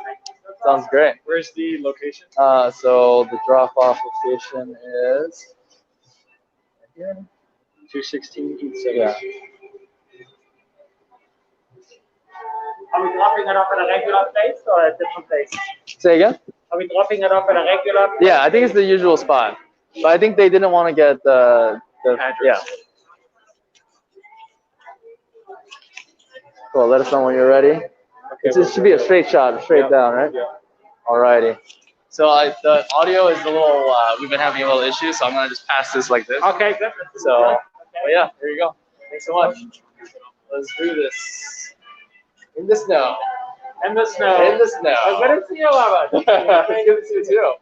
Sounds great. Where's the location? So the drop-off location is here. 216 East 7th. Yeah. Are we dropping it off at a regular place or a different place? Say again? Are we dropping it off at a regular place? Yeah, I think it's the usual spot. But I think they didn't want to get the address. Yeah. Cool, let us know when you're ready. Okay, it should be a straight shot, straight down, right? Yeah. Alrighty. So the audio is a little, we've been having a little issue, so I'm going to just pass this like this. Okay, good. So, but yeah, here you go. Thanks so much. Let's do this. In the snow. In the snow. In the snow. Good to see you, Robert. It's good to see you too.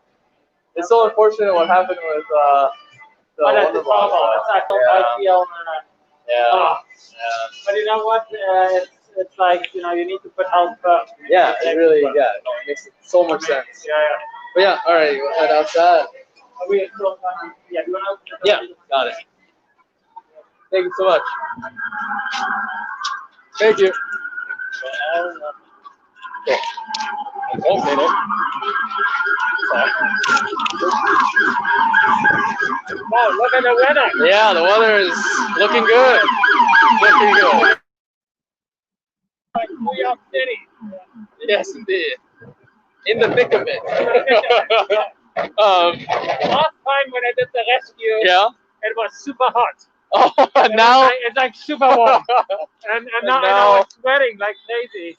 It's so unfortunate what happened with the Wonderbon. Wonderbon. I feel. Yeah. But you know what? It's like, you need to put health first. Yeah, it really, it makes so much sense. Yeah. But yeah, all right, we'll head outside. Are we still gonna, yeah, you want to? Yeah, got it. Thank you so much. Thank you. Cool. Oh, made it. Wow, look at the weather. Yeah, the weather is looking good. Looking good. Like New York City. Yes, indeed. In the thick of it. Last time when I did the rescue, it was super hot. Oh, and now it's like super warm. and now I was sweating like crazy.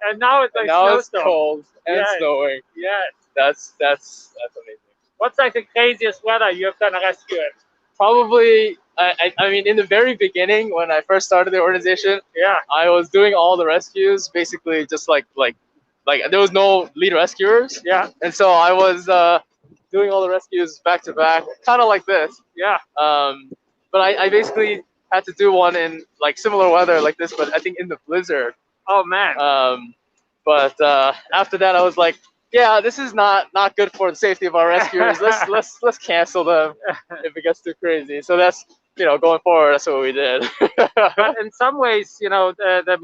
And now it's like now it's snowstorm. cold and snowing. Yes. That's amazing. What's like the craziest weather you've done a rescue in? Probably, I mean, in the very beginning, when I first started the organization, I was doing all the rescues, basically just like there was no lead rescuers. And so I was doing all the rescues back to back, kind of like this. But I basically had to do one in like similar weather like this, but I think in the blizzard. Oh man. But after that, I was like, yeah, this is not good for the safety of our rescuers. Let's cancel them if it gets too crazy. So that's, you know, going forward, that's what we did. But in some ways, you know, the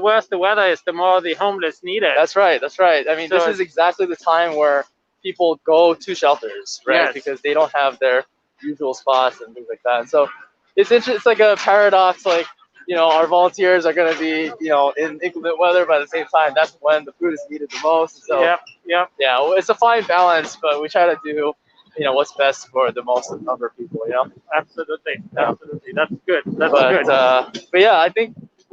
worse the weather is, the more the homeless need it. That's right. That's right. I mean, So this is exactly the time where people go to shelters, right? Yes. Because they don't have their usual spots and things like that. So it's it's like a paradox. Like, you know, our volunteers are going to be, you know, in inclement weather, but at the same time, that's when the food is needed the most. So yeah, it's a fine balance, but we try to do, you know, what's best for the most number of people. You know. Absolutely. That's good. That's But good. but yeah,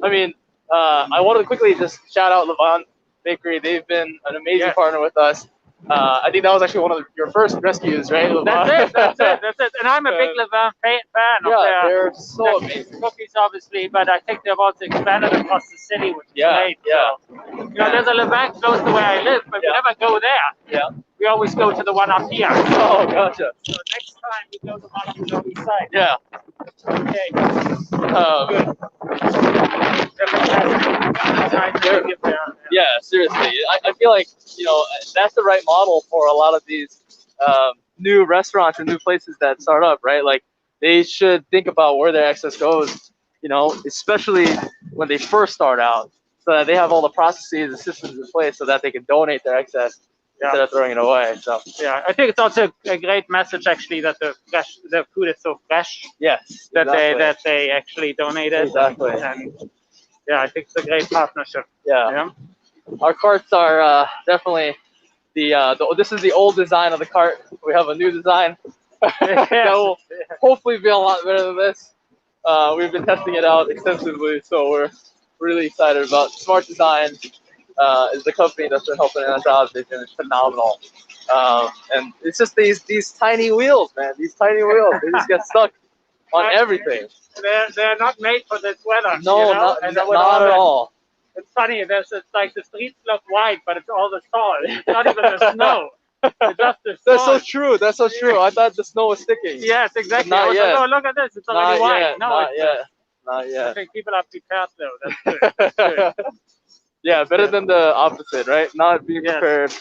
I mean, I wanted to quickly just shout out Levant Bakery. They've been an amazing partner with us. I think that was actually one of your first rescues, right? That's it. And I'm a big Levant fan of they're so amazing. Cookies, obviously, but I think they've also expanded across the city, which is great. So, you know, there's a Levant close to where I live, but we never go there. We always go to the one up here. Oh, gotcha. So next time we go to one up the east side. Yeah. Okay. Yeah, seriously. I feel like, you know, that's the right model for a lot of these new restaurants and new places that start up, right? Like, they should think about where their excess goes, you know, especially when they first start out, so that they have all the processes and systems in place so that they can donate their excess instead of throwing it away. So yeah, I think it's also a great message actually that the food is so fresh. Yes, that they actually donate it. Exactly. And yeah, I think it's a great partnership. Yeah. Our carts are definitely this is the old design of the cart. We have a new design that will hopefully be a lot better than this. We've been testing it out extensively, so we're really excited about Smart Design. Is the company that's been helping us out. They've been phenomenal. And it's just these tiny wheels, man. These tiny wheels. They just get stuck on everything. They're not made for this weather. No, you know? not at all. It's funny. It's like the streets look white, but it's all the salt. It's not even the snow. It's just the That's so salt. true. That's so true. I thought the snow was sticking. Yes, exactly. Not I was yet. like, oh, look at this. It's already white. Not yet. Not I yet. think people are prepared though. That's good. That's good. Yeah, better than the opposite, right? Not being prepared.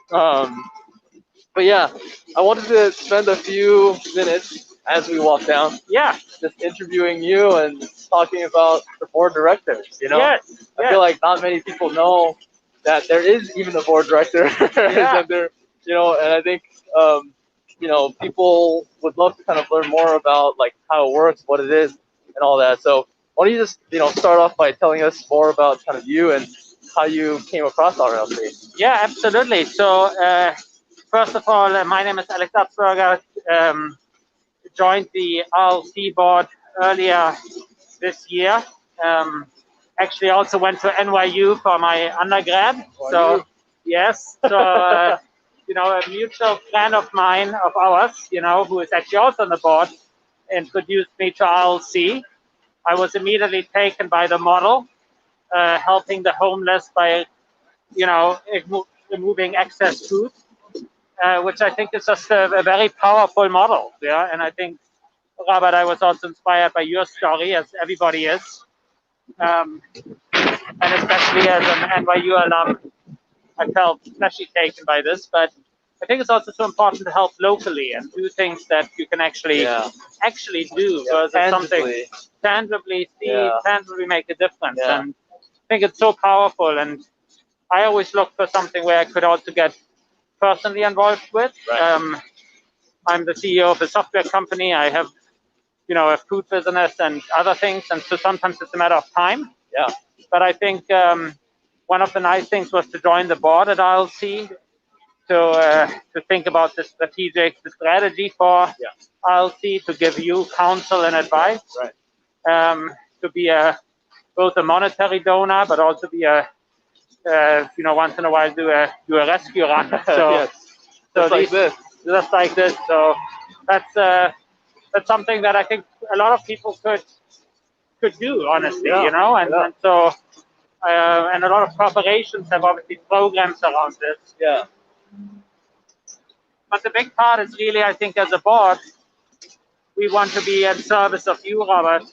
But yeah, I wanted to spend a few minutes as we walk down. Yeah. Just interviewing you and talking about the board directors, you know? Yes. I feel like not many people know that there is even a board director. And they're, you know, and I think, you know, people would love to kind of learn more about like how it works, what it is, and all that. So why don't you just, you know, start off by telling us more about kind of you and how you came across RLC? Yeah, absolutely. So first of all, my name is Alex Absberger. Joined the RLC board earlier this year. Actually, also went to NYU for my undergrad. So yes, so you know, a mutual friend of mine, of ours, you know, who is actually also on the board, introduced me to RLC. I was immediately taken by the model, helping the homeless by, you know, removing excess food, which I think is just a very powerful model. Yeah, and I think, Robert, I was also inspired by your story, as everybody is, and especially as an NYU alum, I felt especially taken by this. But I think it's also so important to help locally and do things that you can actually do versus something tangibly see, tangibly make a difference. And I think it's so powerful. And I always look for something where I could also get personally involved with. I'm the CEO of a software company. I have, you know, a food business and other things. And so sometimes it's a matter of time. Yeah. But I think one of the nice things was to join the board at RLC to think about the strategy for RLC, to give you counsel and advice, to be both a monetary donor, but also be a, you know, once in a while do a rescue run. So, Just like this. Just like this. So that's something that I think a lot of people could do, honestly, Yeah. you know, and, Yeah. and so and a lot of corporations have obviously programs around this. Yeah. But the big part is really, I think, as a board, we want to be at service of you, Robert,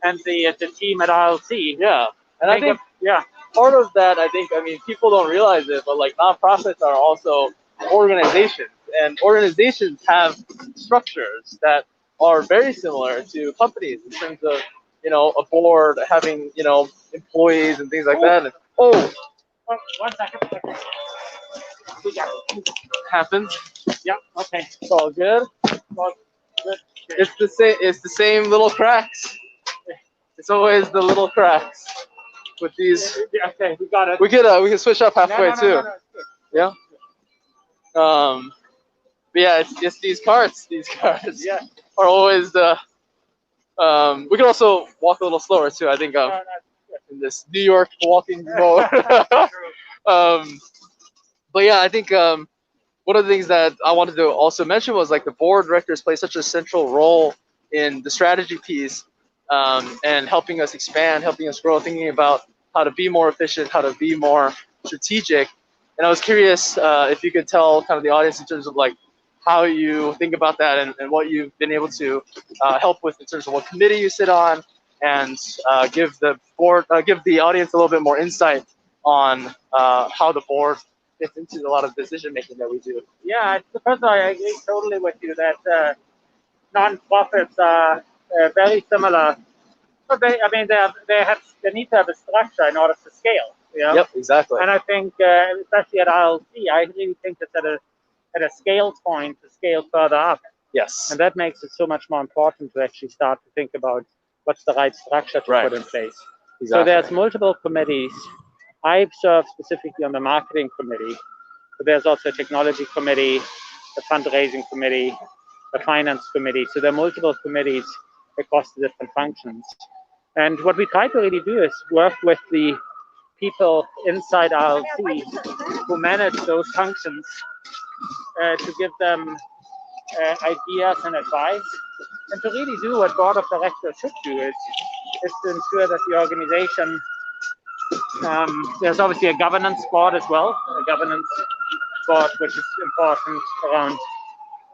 and the team at RLC. Yeah, and I think part of that, I mean, people don't realize it, but like nonprofits are also organizations, and organizations have structures that are very similar to companies in terms of, you know, a board having, you know, employees and things like that. And, one second. Happens. Yeah. Okay. It's all good. It's the same. It's the same little cracks. It's always the little cracks with these. Yeah, okay, we got it. We can switch up halfway no, too. No, yeah. But yeah, it's these carts. These carts are always the. We can also walk a little slower too. I think in this New York walking mode. But yeah, I think one of the things that I wanted to also mention was like the board directors play such a central role in the strategy piece and helping us expand, helping us grow, thinking about how to be more efficient, how to be more strategic. And I was curious if you could tell kind of the audience in terms of like how you think about that and what you've been able to help with in terms of what committee you sit on, and give the board, give the audience a little bit more insight on how the board fits into a lot of decision making that we do. Yeah, first of all, I agree totally with you that non-profits are very similar. But they need to have a structure in order to scale. You know? Yep, exactly. And I think, especially at RLC, I really think it's at a scale point to scale further up. Yes. And that makes it so much more important to actually start to think about what's the right structure to put in place. Exactly. So there's multiple committees. I serve specifically on the marketing committee, but there's also a technology committee, a fundraising committee, a finance committee. So there are multiple committees across the different functions. And what we try to really do is work with the people inside RLC who manage those functions to give them ideas and advice, and to really do what board of directors should do is to ensure that the organization, there's obviously a governance board as well, a governance board which is important around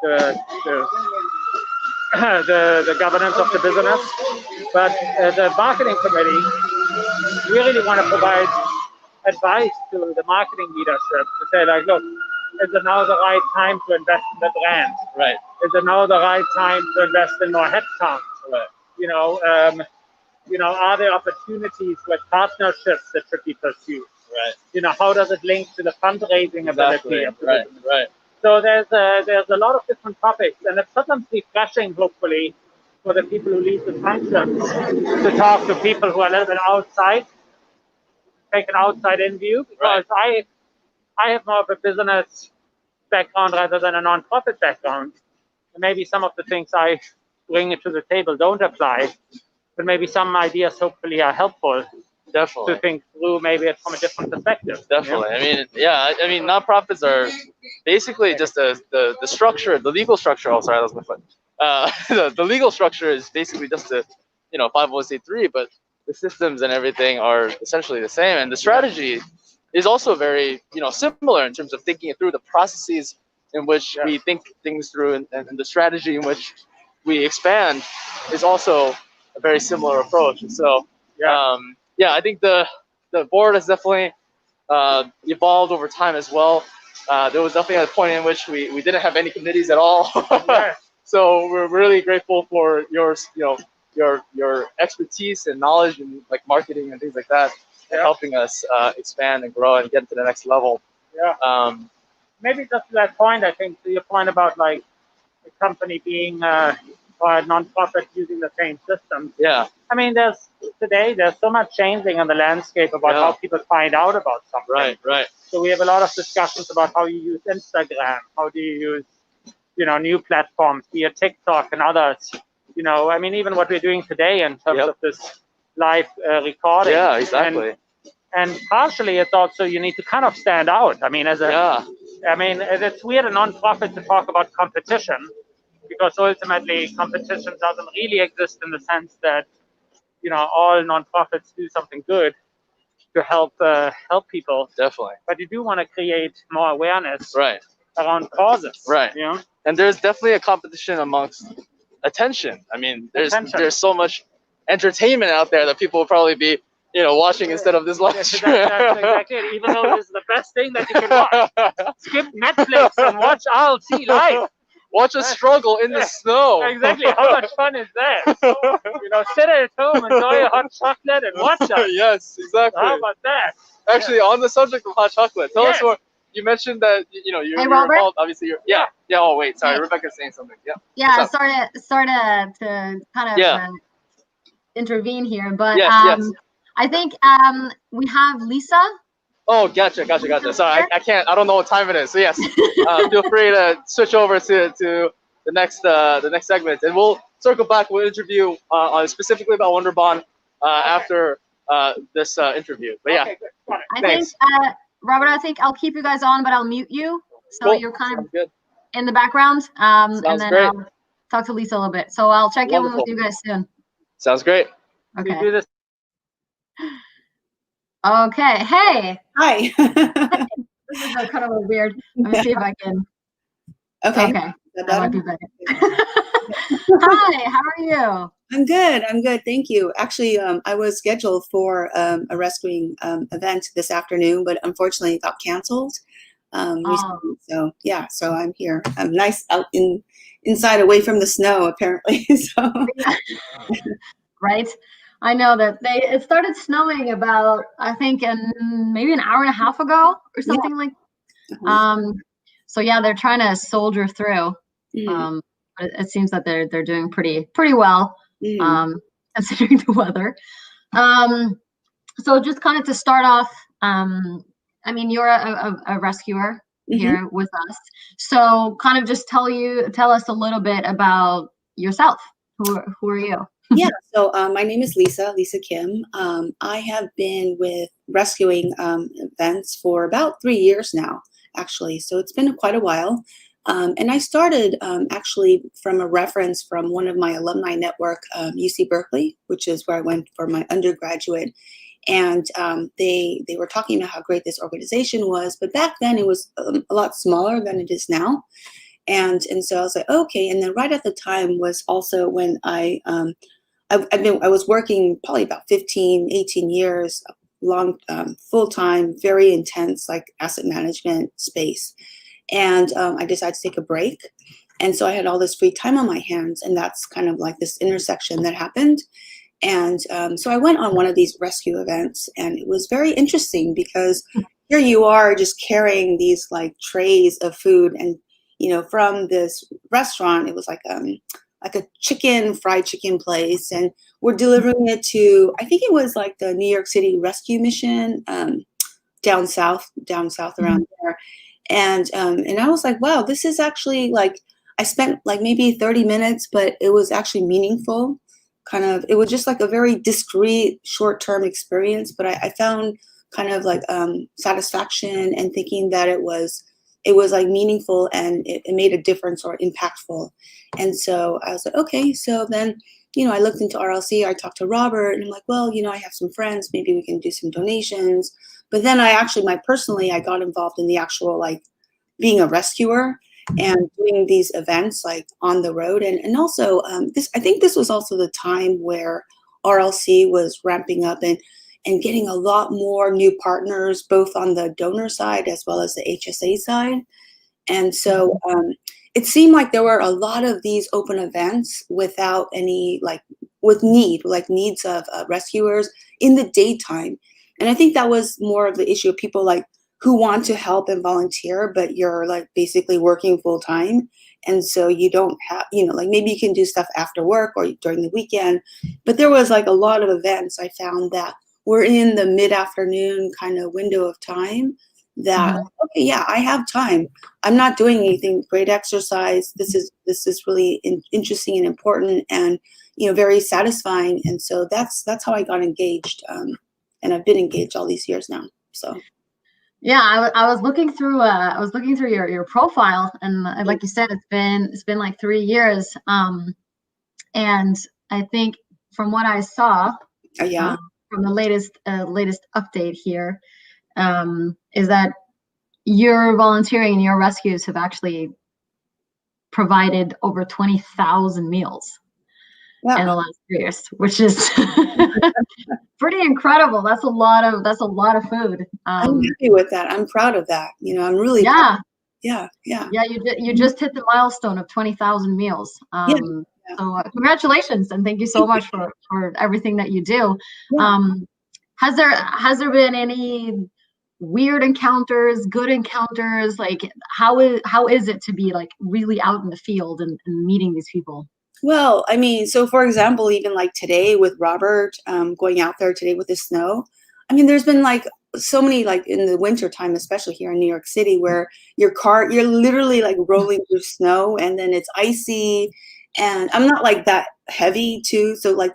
the governance of the business. But the marketing committee, we really want to provide advice to the marketing leadership to say, like, look, is it now the right time to invest in the brand? Right. Is it now the right time to invest in more headcount? Right. Are there opportunities with partnerships that should be pursued? Right. How does it link to the fundraising ability of the business? Right. So there's a lot of different topics, and it's sometimes refreshing, hopefully, for the people who lead the functions to talk to people who are a little bit outside, take an outside-in view, because I have more of a business background rather than a non-profit background. And maybe some of the things I bring to the table don't apply, but maybe some ideas hopefully are helpful. Definitely. To think through maybe it from a different perspective. Definitely. I mean, nonprofits are basically just the structure, the legal structure. Oh, sorry, that was my foot. The legal structure is basically just a 501c3, but the systems and everything are essentially the same, and the strategy is also very similar in terms of thinking it through. The processes in which we think things through and the strategy in which we expand is also a very similar approach. And so I think the board has definitely evolved over time as well. There was definitely a point in which we didn't have any committees at all. So we're really grateful for your expertise and knowledge in like marketing and things like that, and helping us expand and grow and get to the next level. Maybe just to that point, I think to your point about like a company being or a non-profit using the same system. I mean, there's so much changing on the landscape about how people find out about something. Right. So we have a lot of discussions about how you use Instagram, how do you use, new platforms, be it TikTok and others. I mean, even what we're doing today in terms of this live recording. Yeah, exactly. And partially, it's also you need to kind of stand out. I mean, it's weird a non-profit to talk about competition, because ultimately competition doesn't really exist in the sense that, you know, all nonprofits do something good to help people. Definitely. But you do want to create more awareness right around causes. Right. You know? And there's definitely a competition amongst attention. I mean, there's so much entertainment out there that people will probably be, you know, watching instead of this live stream. That's exactly it. Even though this is the best thing that you can watch. Skip Netflix and watch RLC live. Watch us struggle in the snow. Exactly. How much fun is that? You know, sit at home, enjoy a hot chocolate, and watch us. Yes, exactly. How about that? Actually, on the subject of hot chocolate, tell us more. You mentioned that, you know, you're involved. Obviously, you're. Yeah. Oh, wait. Sorry, Rebecca's saying something. Yeah. Yeah. Sorry to kind of intervene here, but yes. I think we have Lisa. Oh, gotcha. Sorry, I can't. I don't know what time it is. So yes, feel free to switch over to the next segment, and we'll circle back. We'll interview specifically about Wonderbon after this interview. But yeah, I think Robert, I think I'll keep you guys on, but I'll mute you, so you're kind of in the background. And then great. I'll talk to Lisa a little bit. So I'll check in with you guys soon. Sounds great. Okay. Okay. Hey. Hi. This is kind of weird. Let me see if I can. Okay. That might be better. Hi. How are you? I'm good. Thank you. Actually, I was scheduled for a rescuing event this afternoon, but unfortunately it got canceled recently. So yeah, so I'm here. I'm nice out inside away from the snow, apparently. So right. I know that it started snowing about, I think, maybe an hour and a half ago or something like. So yeah, they're trying to soldier through. But it seems that they're doing pretty well, considering the weather. So just kind of to start off, I mean, you're a rescuer here with us. So kind of just tell us a little bit about yourself. Who are you? Yeah, so my name is Lisa Kim. I have been with rescuing events for about 3 years now, actually. So it's been quite a while. And I started actually from a reference from one of my alumni network, UC Berkeley, which is where I went for my undergraduate. And they were talking about how great this organization was. But back then it was a lot smaller than it is now. And so I was like, okay. And then right at the time was also when I was working probably about 15, 18 years, long, full-time, very intense, like asset management space. And I decided to take a break. And so I had all this free time on my hands, and that's kind of like this intersection that happened. And so I went on one of these rescue events, and it was very interesting because here you are just carrying these like trays of food, and you know, from this restaurant, it was like a fried chicken place, and we're delivering it to, I think it was like the New York City Rescue Mission, down south around there. And I was like, wow, this is actually like, I spent like maybe 30 minutes, but it was actually meaningful. It was just like a very discreet short-term experience, but I found kind of like satisfaction and thinking that it was like meaningful, and it made a difference or impactful. And so I was like, okay. So then, you know, I looked into RLC, I talked to Robert, and I'm like, well, you know, I have some friends, maybe we can do some donations. But then I got involved in the actual, like, being a rescuer and doing these events like on the road. And also I think this was also the time where RLC was ramping up and getting a lot more new partners, both on the donor side as well as the HSA side. And so it seemed like there were a lot of these open events without any, like, with needs of rescuers in the daytime. And I think that was more of the issue of people like who want to help and volunteer, but you're like basically working full time. And so you don't have, you know, like maybe you can do stuff after work or during the weekend. But there was like a lot of events I found that were in the mid-afternoon kind of window of time that, okay, yeah, I have time. I'm not doing anything, great exercise. This is really interesting and important and, you know, very satisfying. And so that's how I got engaged. And I've been engaged all these years now. So. Yeah, I was looking through your profile, and like you said, it's been like 3 years. And I think from what I saw, from the latest update here, is that your volunteering and your rescues have actually provided over 20,000 meals in the last 3 years, which is pretty incredible. That's a lot of food. I'm happy with that. I'm proud of that. You know, I'm really proud. Yeah. You just hit the milestone of 20,000 meals. So congratulations, and thank you so much for everything that you do. Has there been any weird encounters, good encounters? Like how is it to be like really out in the field and meeting these people? Well, I mean, so for example, even like today with Robert, going out there today with the snow, I mean, there's been like so many, like in the winter time, especially here in New York City, where you're literally like rolling through snow, and then it's icy, and I'm not like that heavy too. So like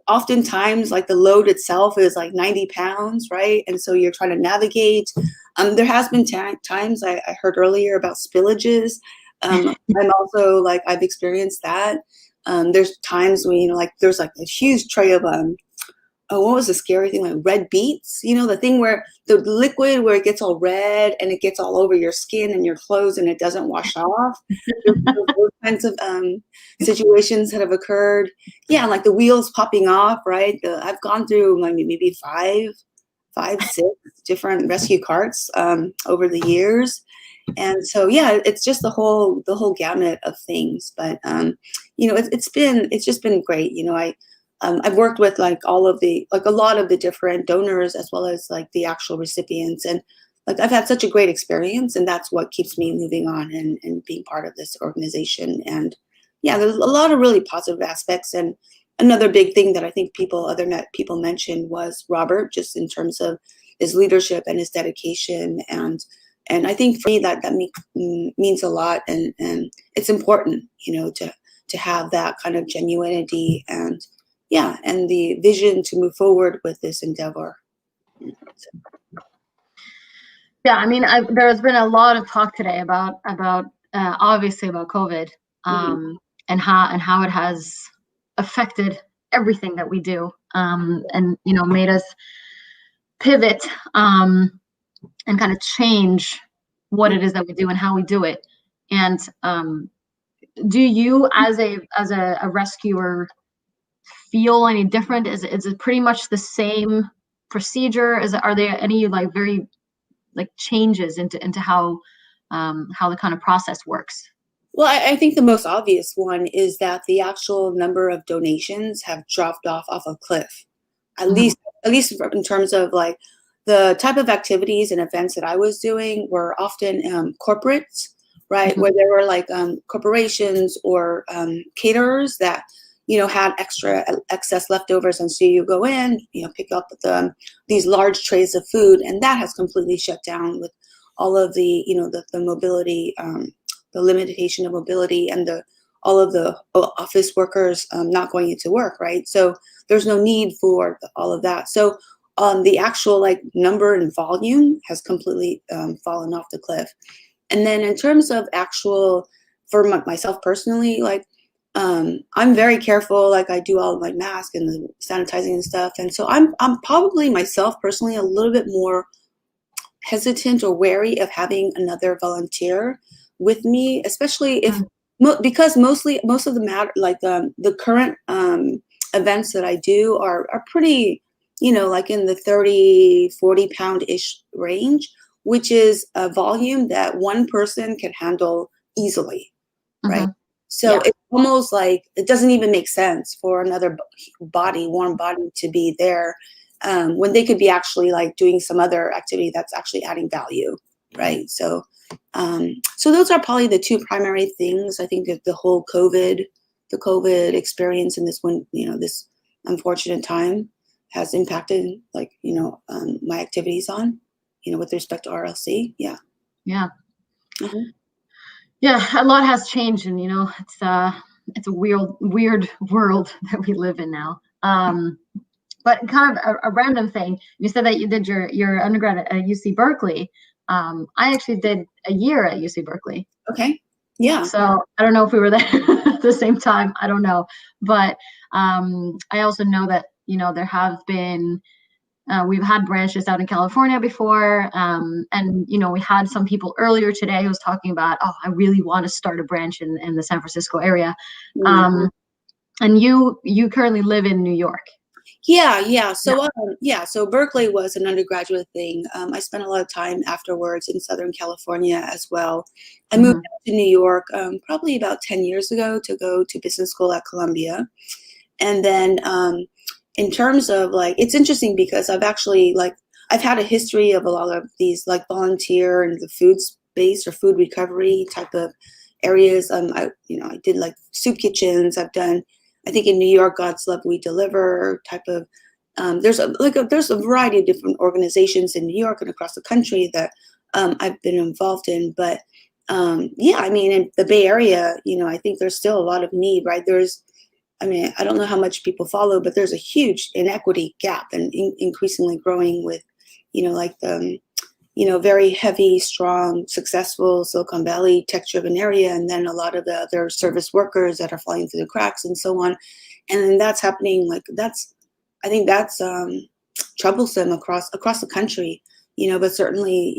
oftentimes like the load itself is like 90 pounds, right? And so you're trying to navigate. There has been times I heard earlier about spillages. I'm also like, I've experienced that. There's times when, you know, like there's like a huge tray of, what was the scary thing? Like red beets, you know, the thing where the liquid where it gets all red and it gets all over your skin and your clothes and it doesn't wash off. Those kinds of situations that have occurred. Yeah, like the wheels popping off, right? I've gone through like maybe five, 6 different rescue carts over the years. And so, yeah, it's just the whole gamut of things. But, you know, it's just been great. You know, I've worked with like a lot of the different donors as well as like the actual recipients. And like, I've had such a great experience, and that's what keeps me moving on and being part of this organization. And yeah, there's a lot of really positive aspects. And another big thing that I think other people mentioned was Robert, just in terms of his leadership and his dedication. And I think for me that means a lot, and it's important, you know, to have that kind of genuinity and the vision to move forward with this endeavor. Yeah, I mean, there's been a lot of talk today about obviously about COVID, and how it has affected everything that we do, and you know, made us pivot and kind of change what it is that we do and how we do it. And do you, as a rescuer, feel any different? Is it pretty much the same procedure? Are there any like very like changes into how the kind of process works? Well, I think the most obvious one is that the actual number of donations have dropped off a cliff, at least in terms of like the type of activities and events that I was doing were often corporates, right? Where there were like corporations or caterers that, you know, had excess leftovers, and so you go in, you know, pick up these large trays of food, and that has completely shut down with all of the, you know, the mobility, the limitation of mobility, and all of the office workers not going into work, right? So there's no need for all of that. So the actual like number and volume has completely fallen off the cliff. And then in terms of actual, for myself personally, like I'm very careful. Like I do all of my mask and the sanitizing and stuff. And so I'm probably myself personally a little bit more hesitant or wary of having another volunteer with me, especially if because most of the current events that I do are pretty, you know, like in the 30-40 pound-ish range, which is a volume that one person can handle easily, right? So it's almost like it doesn't even make sense for another warm body to be there when they could be actually like doing some other activity that's actually adding value, right? So those are probably the two primary things. I think that the whole COVID experience in this one, you know, this unfortunate time has impacted, like, you know, my activities on, you know, with respect to RLC. Yeah. Yeah. Yeah, a lot has changed, and you know, it's a weird world that we live in now. But kind of a random thing, you said that you did your undergrad at UC Berkeley. I actually did a year at UC Berkeley. Okay. Yeah. So I don't know if we were there at the same time. I don't know. But I also know that, there have been, we've had branches out in California before. And, we had some people earlier today who was talking about, oh, I really want to start a branch in the San Francisco area. And you currently live in New York. Yeah. So Berkeley was an undergraduate thing. I spent a lot of time afterwards in Southern California as well. I moved out to New York probably about 10 years ago to go to business school at Columbia. And then in terms of it's interesting because I've actually I've had a history of a lot of these volunteer in the food space or food recovery type of areas. I did soup kitchens. I've done, I think in New York, God's Love We Deliver type of, there's a variety of different organizations in New York and across the country that I've been involved in. But in the Bay Area, I think there's still a lot of need, right? I don't know how much people follow, but there's a huge inequity gap and increasingly growing with, very heavy, strong, successful Silicon Valley tech-driven area, and then a lot of the other service workers that are falling through the cracks and so on. And then that's happening. I think that's troublesome across the country. But certainly,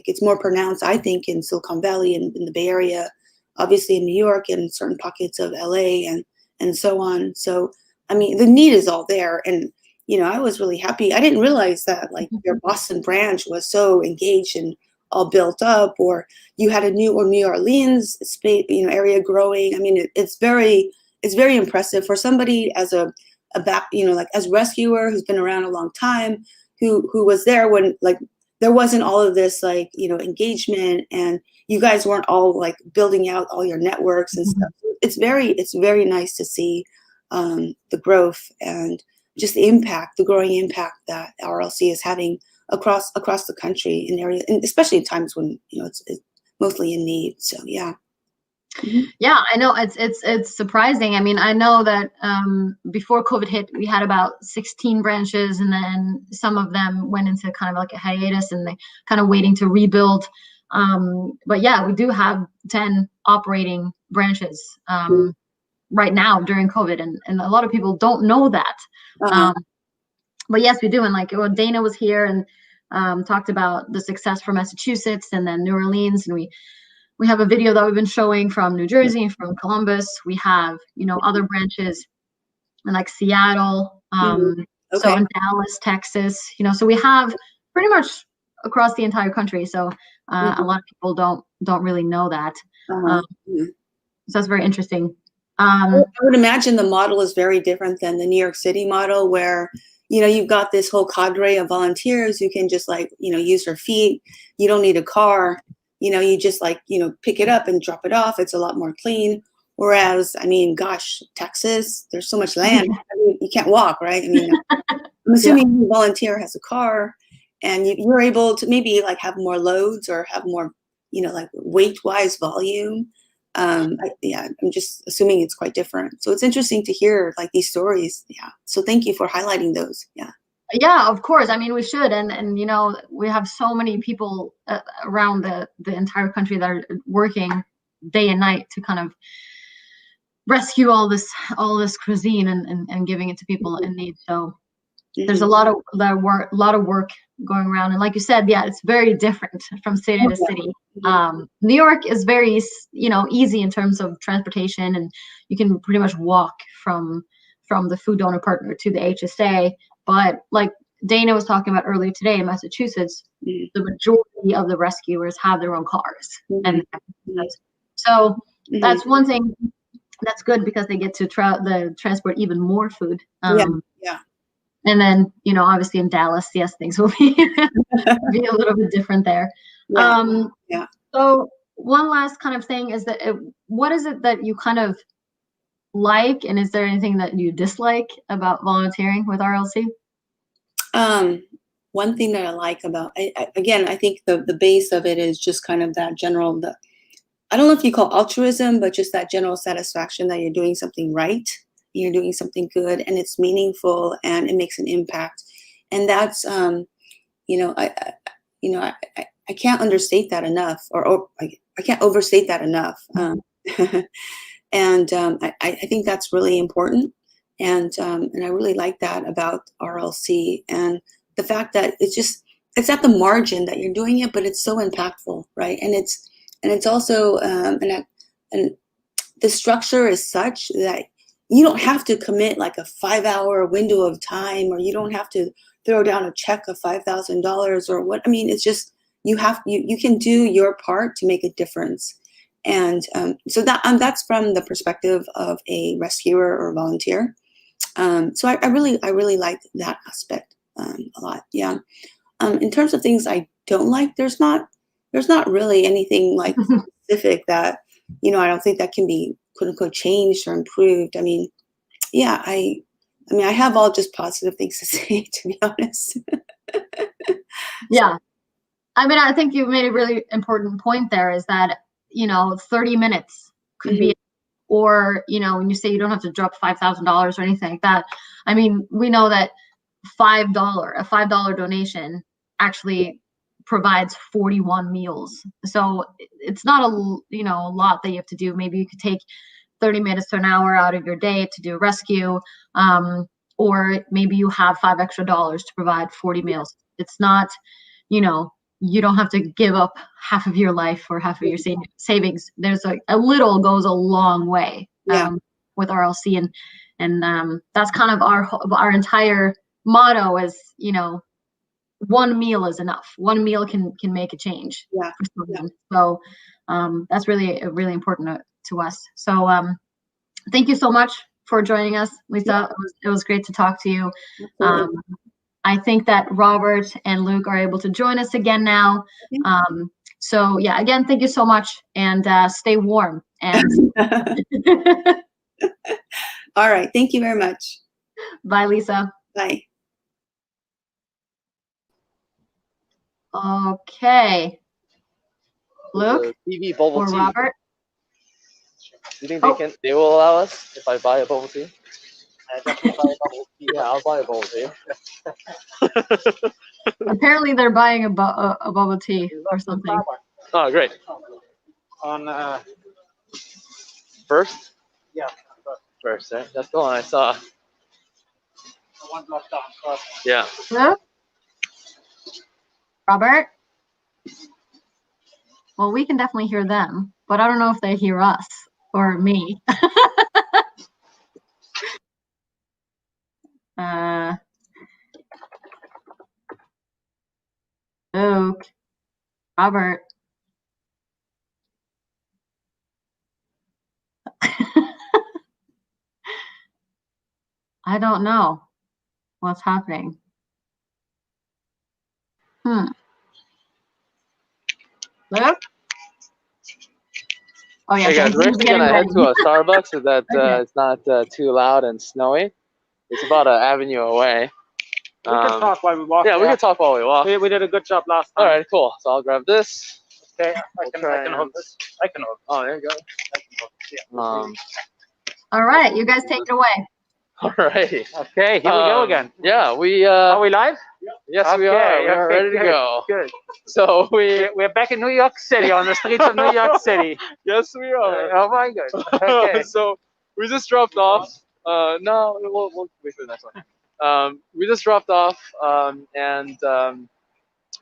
it's more pronounced, I think, in Silicon Valley and in the Bay Area, obviously in New York and certain pockets of LA and so on. So, the need is all there. And I was really happy. I didn't realize that your Boston branch was so engaged and all built up, or you had a New Orleans space, area growing. It's very impressive for somebody as as Rescuer, who's been around a long time, who was there when there wasn't all of this engagement, and you guys weren't all building out all your networks and stuff. It's very nice to see the growth and just the growing impact that RLC is having across the country in areas, and especially in times when it's mostly in need. So yeah. Yeah, I know it's surprising. I know that before COVID hit, we had about 16 branches, and then some of them went into kind of a hiatus, and they kind of waiting to rebuild. But yeah, we do have 10 operating branches right now during COVID, and a lot of people don't know that. But yes, we do. And Dana was here and talked about the success for Massachusetts and then New Orleans, and we have a video that we've been showing from New Jersey, from Columbus. We have other branches in Seattle, so in Dallas, Texas. So we have pretty much across the entire country. So a lot of people don't really know that. So that's very interesting. I would imagine the model is very different than the New York City model, where you've got this whole cadre of volunteers who can just use their feet. You don't need a car. You just pick it up and drop it off. It's a lot more clean. Whereas, gosh, Texas, there's so much land. You can't walk, right? I'm assuming the volunteer has a car, and you're able to maybe have more loads or have more, weight-wise volume. I'm just assuming it's quite different. So it's interesting to hear these stories. Yeah. So thank you for highlighting those. Yeah. Yeah, of course. We should. And we have so many people around the entire country that are working day and night to kind of rescue all this cuisine and giving it to people in need. So there's a lot of work going around. And like you said, yeah, it's very different from city to city. New York is very, easy in terms of transportation, and you can pretty much walk from the food donor partner to the HSA. But like Dana was talking about earlier today, in Massachusetts, the majority of the rescuers have their own cars. And so that's one thing that's good, because they get to transport even more food. Yeah. And then, obviously in Dallas, yes, things will be a little bit different there. Yeah. So one last kind of thing is that what is it that you kind of like, and is there anything that you dislike about volunteering with RLC? One thing that I like about, I think the base of it is just kind of that general, I don't know if you call altruism, but just that general satisfaction that you're doing something right. you're doing something good and it's meaningful and it makes an impact. And that's, you know, I can't understate that enough, or I can't overstate that enough. And I think that's really important. And I really like that about RLC, and the fact that it's at the margin that you're doing it, but it's so impactful, right? And it's also and the structure is such that you don't have to commit like a 5-hour window of time, or you don't have to throw down a check of $5,000 or what. I mean, it's just you can do your part to make a difference. And so that's from the perspective of a rescuer or volunteer. So I really like that aspect a lot. Yeah. In terms of things I don't like, there's not really anything like specific that, you know, I don't think that can be quote unquote changed or improved. I mean, yeah, I have all just positive things to say, to be honest. Yeah. I mean, I think you made a really important point there, is that, you know, 30 minutes could be, or, you know, when you say you don't have to drop $5,000 or anything like that. I mean, we know that a $5 donation actually provides 41 meals. So it's not a lot that you have to do. Maybe you could take 30 minutes to an hour out of your day to do a rescue, or maybe you have $5 extra to provide 40 meals. It's not, you know, you don't have to give up half of your life or half of your savings. There's a little goes a long way with RLC, and that's kind of our entire motto is, you know, one meal is enough. One meal can make a change. Yeah. For someone. So that's really important to us. So thank you so much for joining us, Lisa. It was great to talk to you. I think that Robert and Luke are able to join us again now. So yeah, again, thank you so much, and stay warm. And all right, thank you very much. Bye, Lisa. Bye. Okay. Luke TV bubble or tea. Robert? Do you think they will allow us if I buy a bubble tea? Yeah, I'll buy a bubble tea. Apparently, they're buying a bubble tea or something. Oh, great. On first? Yeah. First, right? That's the one I saw. The one block down first. Yeah. Hello? Robert? Well, we can definitely hear them, but I don't know if they hear us or me. Luke, Robert. I don't know what's happening. Luke? Oh yeah. Hey guys, we're actually gonna head to a Starbucks so that it's not too loud and snowy. It's about an avenue away. We can talk while we walk. Yeah, we can talk while we walk. We did a good job last time. All right, cool. So I'll grab this. Okay, I can hold this. I can hold this. Oh, there you go. I can hold this. All right, you guys take it away. All right. Okay, here we go again. Yeah, Are we live? Yes, we are. We are ready to go. Good. So we're back in New York City, on the streets of New York City. Yes, we are. Oh my God. Okay. So we just dropped off. No, we'll wait for the next one. We just dropped off, and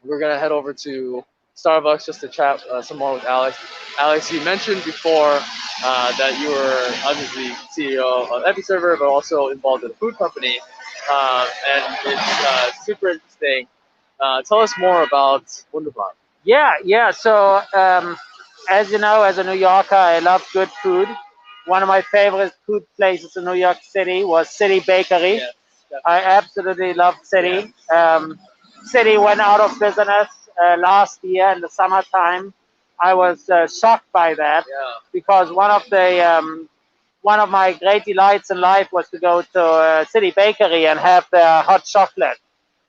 we're gonna head over to Starbucks just to chat some more with Alex. Alex, you mentioned before that you were obviously CEO of EpiServer, but also involved in a food company, and it's super interesting. Tell us more about Wonderbon. Yeah. So as you know, as a New Yorker, I love good food. One of my favorite food places in New York City was City Bakery. Yes, I absolutely love City. City went out of business last year in the summertime. I was shocked by that because one of my great delights in life was to go to City Bakery and have their hot chocolate.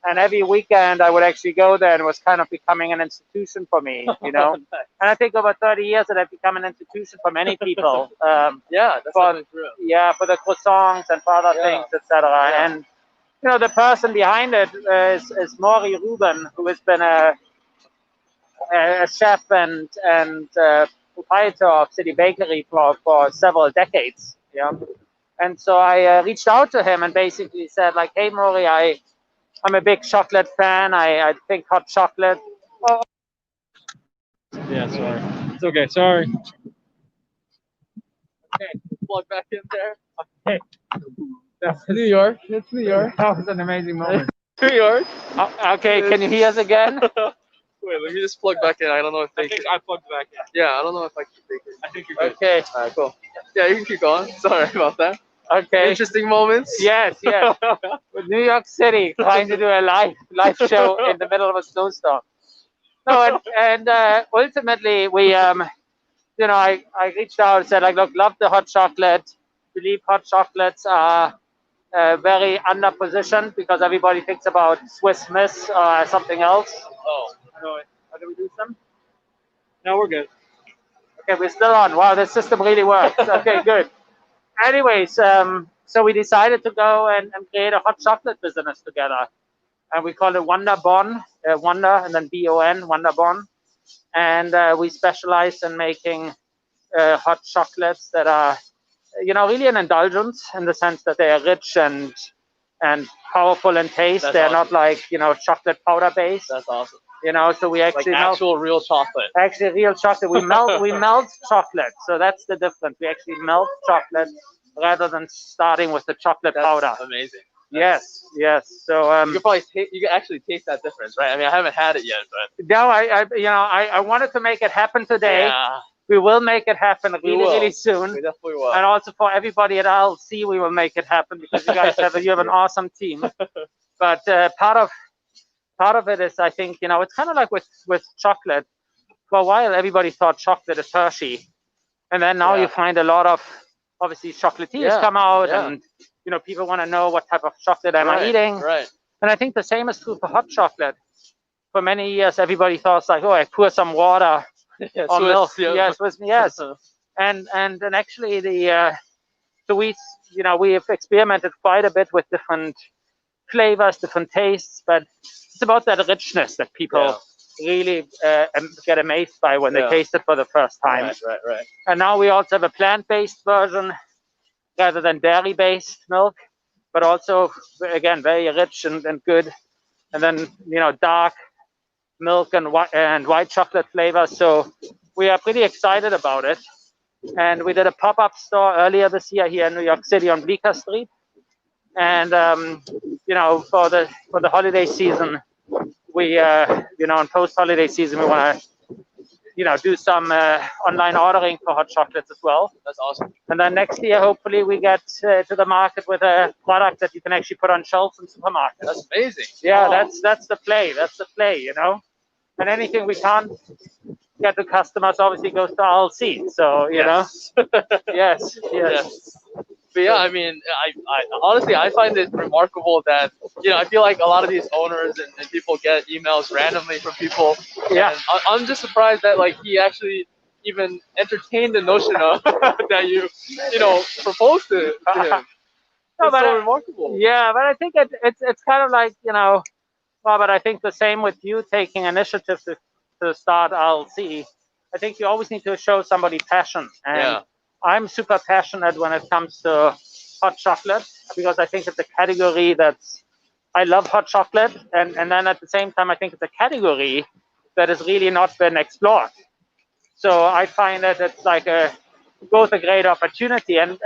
And every weekend I would actually go there, and it was kind of becoming an institution for me, you know. Nice. And I think over 30 years it had become an institution for many people. Yeah, that's definitely true. Yeah, for the croissants and for other things, etc. Yeah. And you know, the person behind it is Maury Ruben, who has been a chef and proprietor of City Bakery for several decades. Yeah. And so I reached out to him and basically said, like, hey, Maury, I'm a big chocolate fan. I think hot chocolate. Oh. Yeah, sorry. It's okay, sorry. Okay, plug back in there. Okay. That's New York. It's New York. That was an amazing moment. New York. Okay, can you hear us again? Wait, let me just plug back in. I don't know if they. I think I plugged back in. Yeah, I don't know if I can take it. I think you're good. Okay. All right, cool. Yeah, you can keep going. Sorry about that. Okay. Interesting moments. Yes, yes. With New York City, trying to do a live show in the middle of a snowstorm. No, and ultimately we, you know, I reached out and said, like, look, love the hot chocolate. Believe hot chocolates are very underpositioned because everybody thinks about Swiss Miss or something else. Oh. No, how do we do some? No, we're good. Okay, we're still on. Wow, this system really works. Okay, good. Anyways, so we decided to go and create a hot chocolate business together. And we call it Wonderbon, Wonder and then B-O-N, Wonderbon. And we specialize in making hot chocolates that are, you know, really an indulgence in the sense that they are rich and powerful in taste. They're not like, you know, chocolate powder based. That's awesome. You know, so we actually like actual real chocolate. Actually, real chocolate. We melt chocolate. So that's the difference. We actually melt chocolate rather than starting with the chocolate powder. Amazing. Yes, yes. So you can probably you can actually taste that difference, right? I mean, I haven't had it yet, but no, I wanted to make it happen today. Yeah. We will make it happen really soon. We definitely will. And also for everybody at RLC, we will make it happen because you guys have an awesome team. But part of it is, I think, you know, it's kind of like with chocolate. For a while, everybody thought chocolate is Hershey, and then now you find a lot of obviously chocolatiers come out, and you know, people want to know what type of chocolate am I eating. Right. And I think the same is true for hot chocolate. For many years, everybody thought like, oh, I pour some water or milk. Yes, yes. And actually, so we have experimented quite a bit with different flavors, different tastes, but it's about that richness that people really get amazed by when they taste it for the first time. Right. And now we also have a plant-based version rather than dairy-based milk, but also, again, very rich and good. And then, you know, dark milk and white chocolate flavor. So we are pretty excited about it. And we did a pop-up store earlier this year here in New York City on Bleecker Street. And you know, for the holiday season, we you know, in post-holiday season, we want to, you know, do some online ordering for hot chocolates as well. That's awesome. And then next year, hopefully, we get to the market with a product that you can actually put on shelves in supermarkets. That's amazing. Yeah, that's the play. That's the play, you know. And anything we can't get to customers obviously goes to RLC. So you know, yes. But yeah, I mean, I honestly, I find it remarkable that, you know, I feel like a lot of these owners and people get emails randomly from people. Yeah. And I'm just surprised that, like, he actually even entertained the notion of that you know, proposed to him. No, it's so remarkable. Yeah, but I think it's kind of like, you know, Robert, I think the same with you taking initiative to start RLC. I think you always need to show somebody passion. And I'm super passionate when it comes to hot chocolate because I think it's a category I love hot chocolate. And then at the same time, I think it's a category that has really not been explored. So I find that it's like both a great opportunity and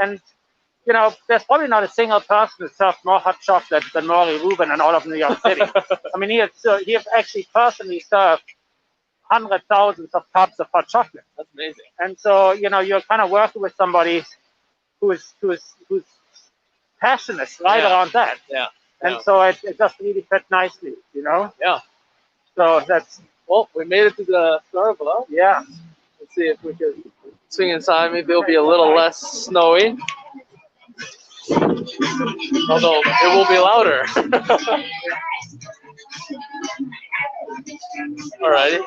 you know, there's probably not a single person who served more hot chocolate than Maury Ruben in all of New York City. I mean, he has actually personally served hundreds, thousands of cups of hot chocolate. That's amazing. And so, you know, you're kind of working with somebody who's passionate around that. Yeah. And so it just really fit nicely, you know? Yeah. So that's... Well, we made it to the store below. Yeah. Let's see if we can swing inside. Maybe it'll be a little less snowy. Although it will be louder. Alrighty.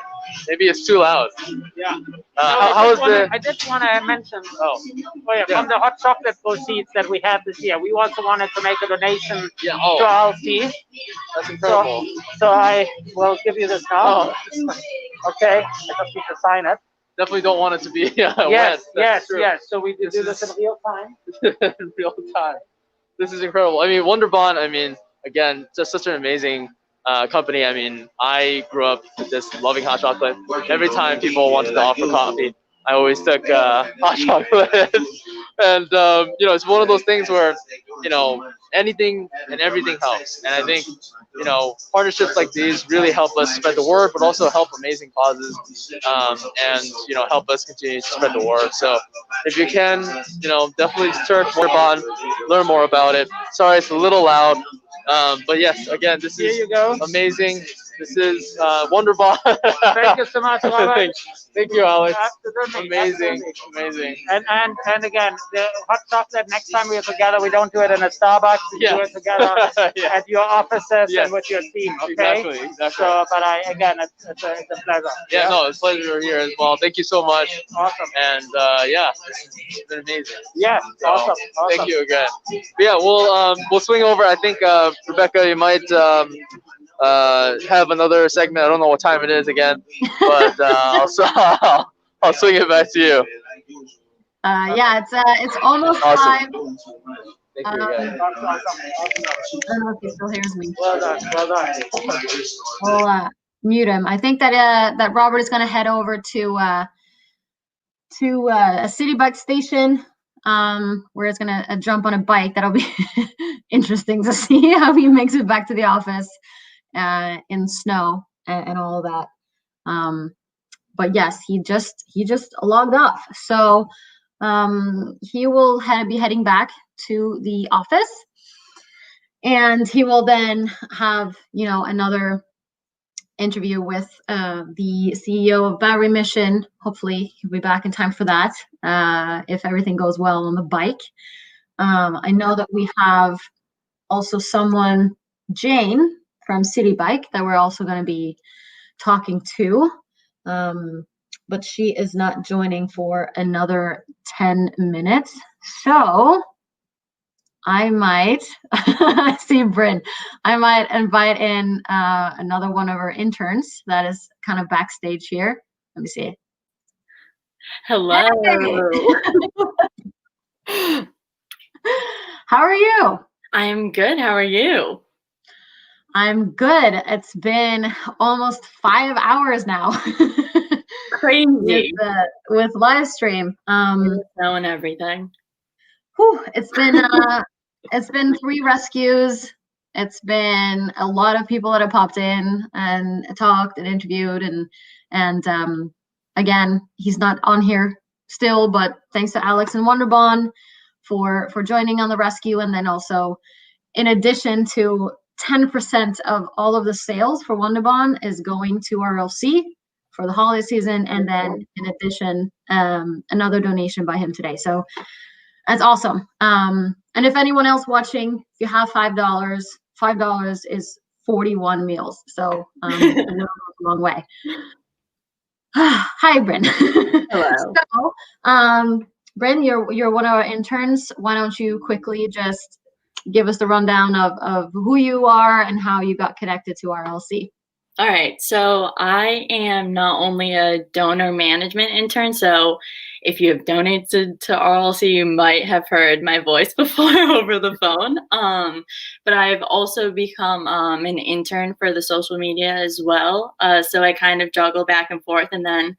Maybe it's too loud. Yeah. I just want to mention. From the hot chocolate proceeds that we have this year, we also wanted to make a donation to RLC. That's incredible. So I will give you this now. Okay. I just need to sign it. Definitely don't want it to be yes, wet. yes. So we do this in real time. In real time. This is incredible. I mean, Wonderbon, I mean, again, just such an amazing company. I mean, I grew up just loving hot chocolate. Every time people wanted to offer coffee, I always took hot chocolate. And, you know, it's one of those things where, you know, anything and everything helps. And I think, you know, partnerships like these really help us spread the word, but also help amazing causes and, you know, help us continue to spread the word. So if you can, you know, definitely search Wonderbon, learn more about it. Sorry, it's a little loud. But yes, again, this is amazing. This is Wonderbon. Thank you so much, Robert. Thank you, Alex. Absolutely. Amazing, amazing. And again, the hot chocolate, next time we are together, we don't do it in a Starbucks. We do it together at your offices and with your team, okay? Exactly. So, but it's a pleasure. Yeah, no, it's a pleasure here as well. Thank you so much. Awesome. And yeah, it's been amazing. Yeah, so, awesome. Thank you again. But yeah, we'll swing over. I think Rebecca, you might have another segment. I don't know what time it is again, but I'll swing it back to you. Yeah, it's almost time. Thank you again. I don't know if he still hears me. Well done. We'll mute him. I think that Robert is going to head over to a city bike station where he's going to jump on a bike. That'll be interesting to see how he makes it back to the office in snow and all of that. But yes, he just logged off. So he will be heading back to the office, and he will then have, you know, another interview with the CEO of Battery Mission. Hopefully he'll be back in time for that, if everything goes well on the bike. I know that we have also someone, Jane from City Bike, that we're also going to be talking to, but she is not joining for another 10 minutes. So I might see Bryn. I might invite in another one of our interns that is kind of backstage here. Let me see. Hello. Hey. How are you? I'm good. How are you? I'm good. It's been almost 5 hours now. Crazy. With live stream. Snow and everything. Whew, it's been 3 rescues. It's been a lot of people that have popped in and talked and interviewed, and again, he's not on here still, but thanks to Alex and Wonderbon for joining on the rescue. And then also, in addition to 10% of all of the sales for Wonderbon is going to RLC for the holiday season, and then in addition, another donation by him today. So that's awesome. And if anyone else watching, if you have $5 is 41 meals. So I know it goes a long way. Hi, Bryn. Hello. So, Bryn, you're one of our interns. Why don't you quickly just give us the rundown of who you are and how you got connected to RLC? All right. So I am not only a donor management intern, so if you have donated to RLC, you might have heard my voice before over the phone. But I've also become an intern for the social media as well. So I kind of juggle back and forth, and then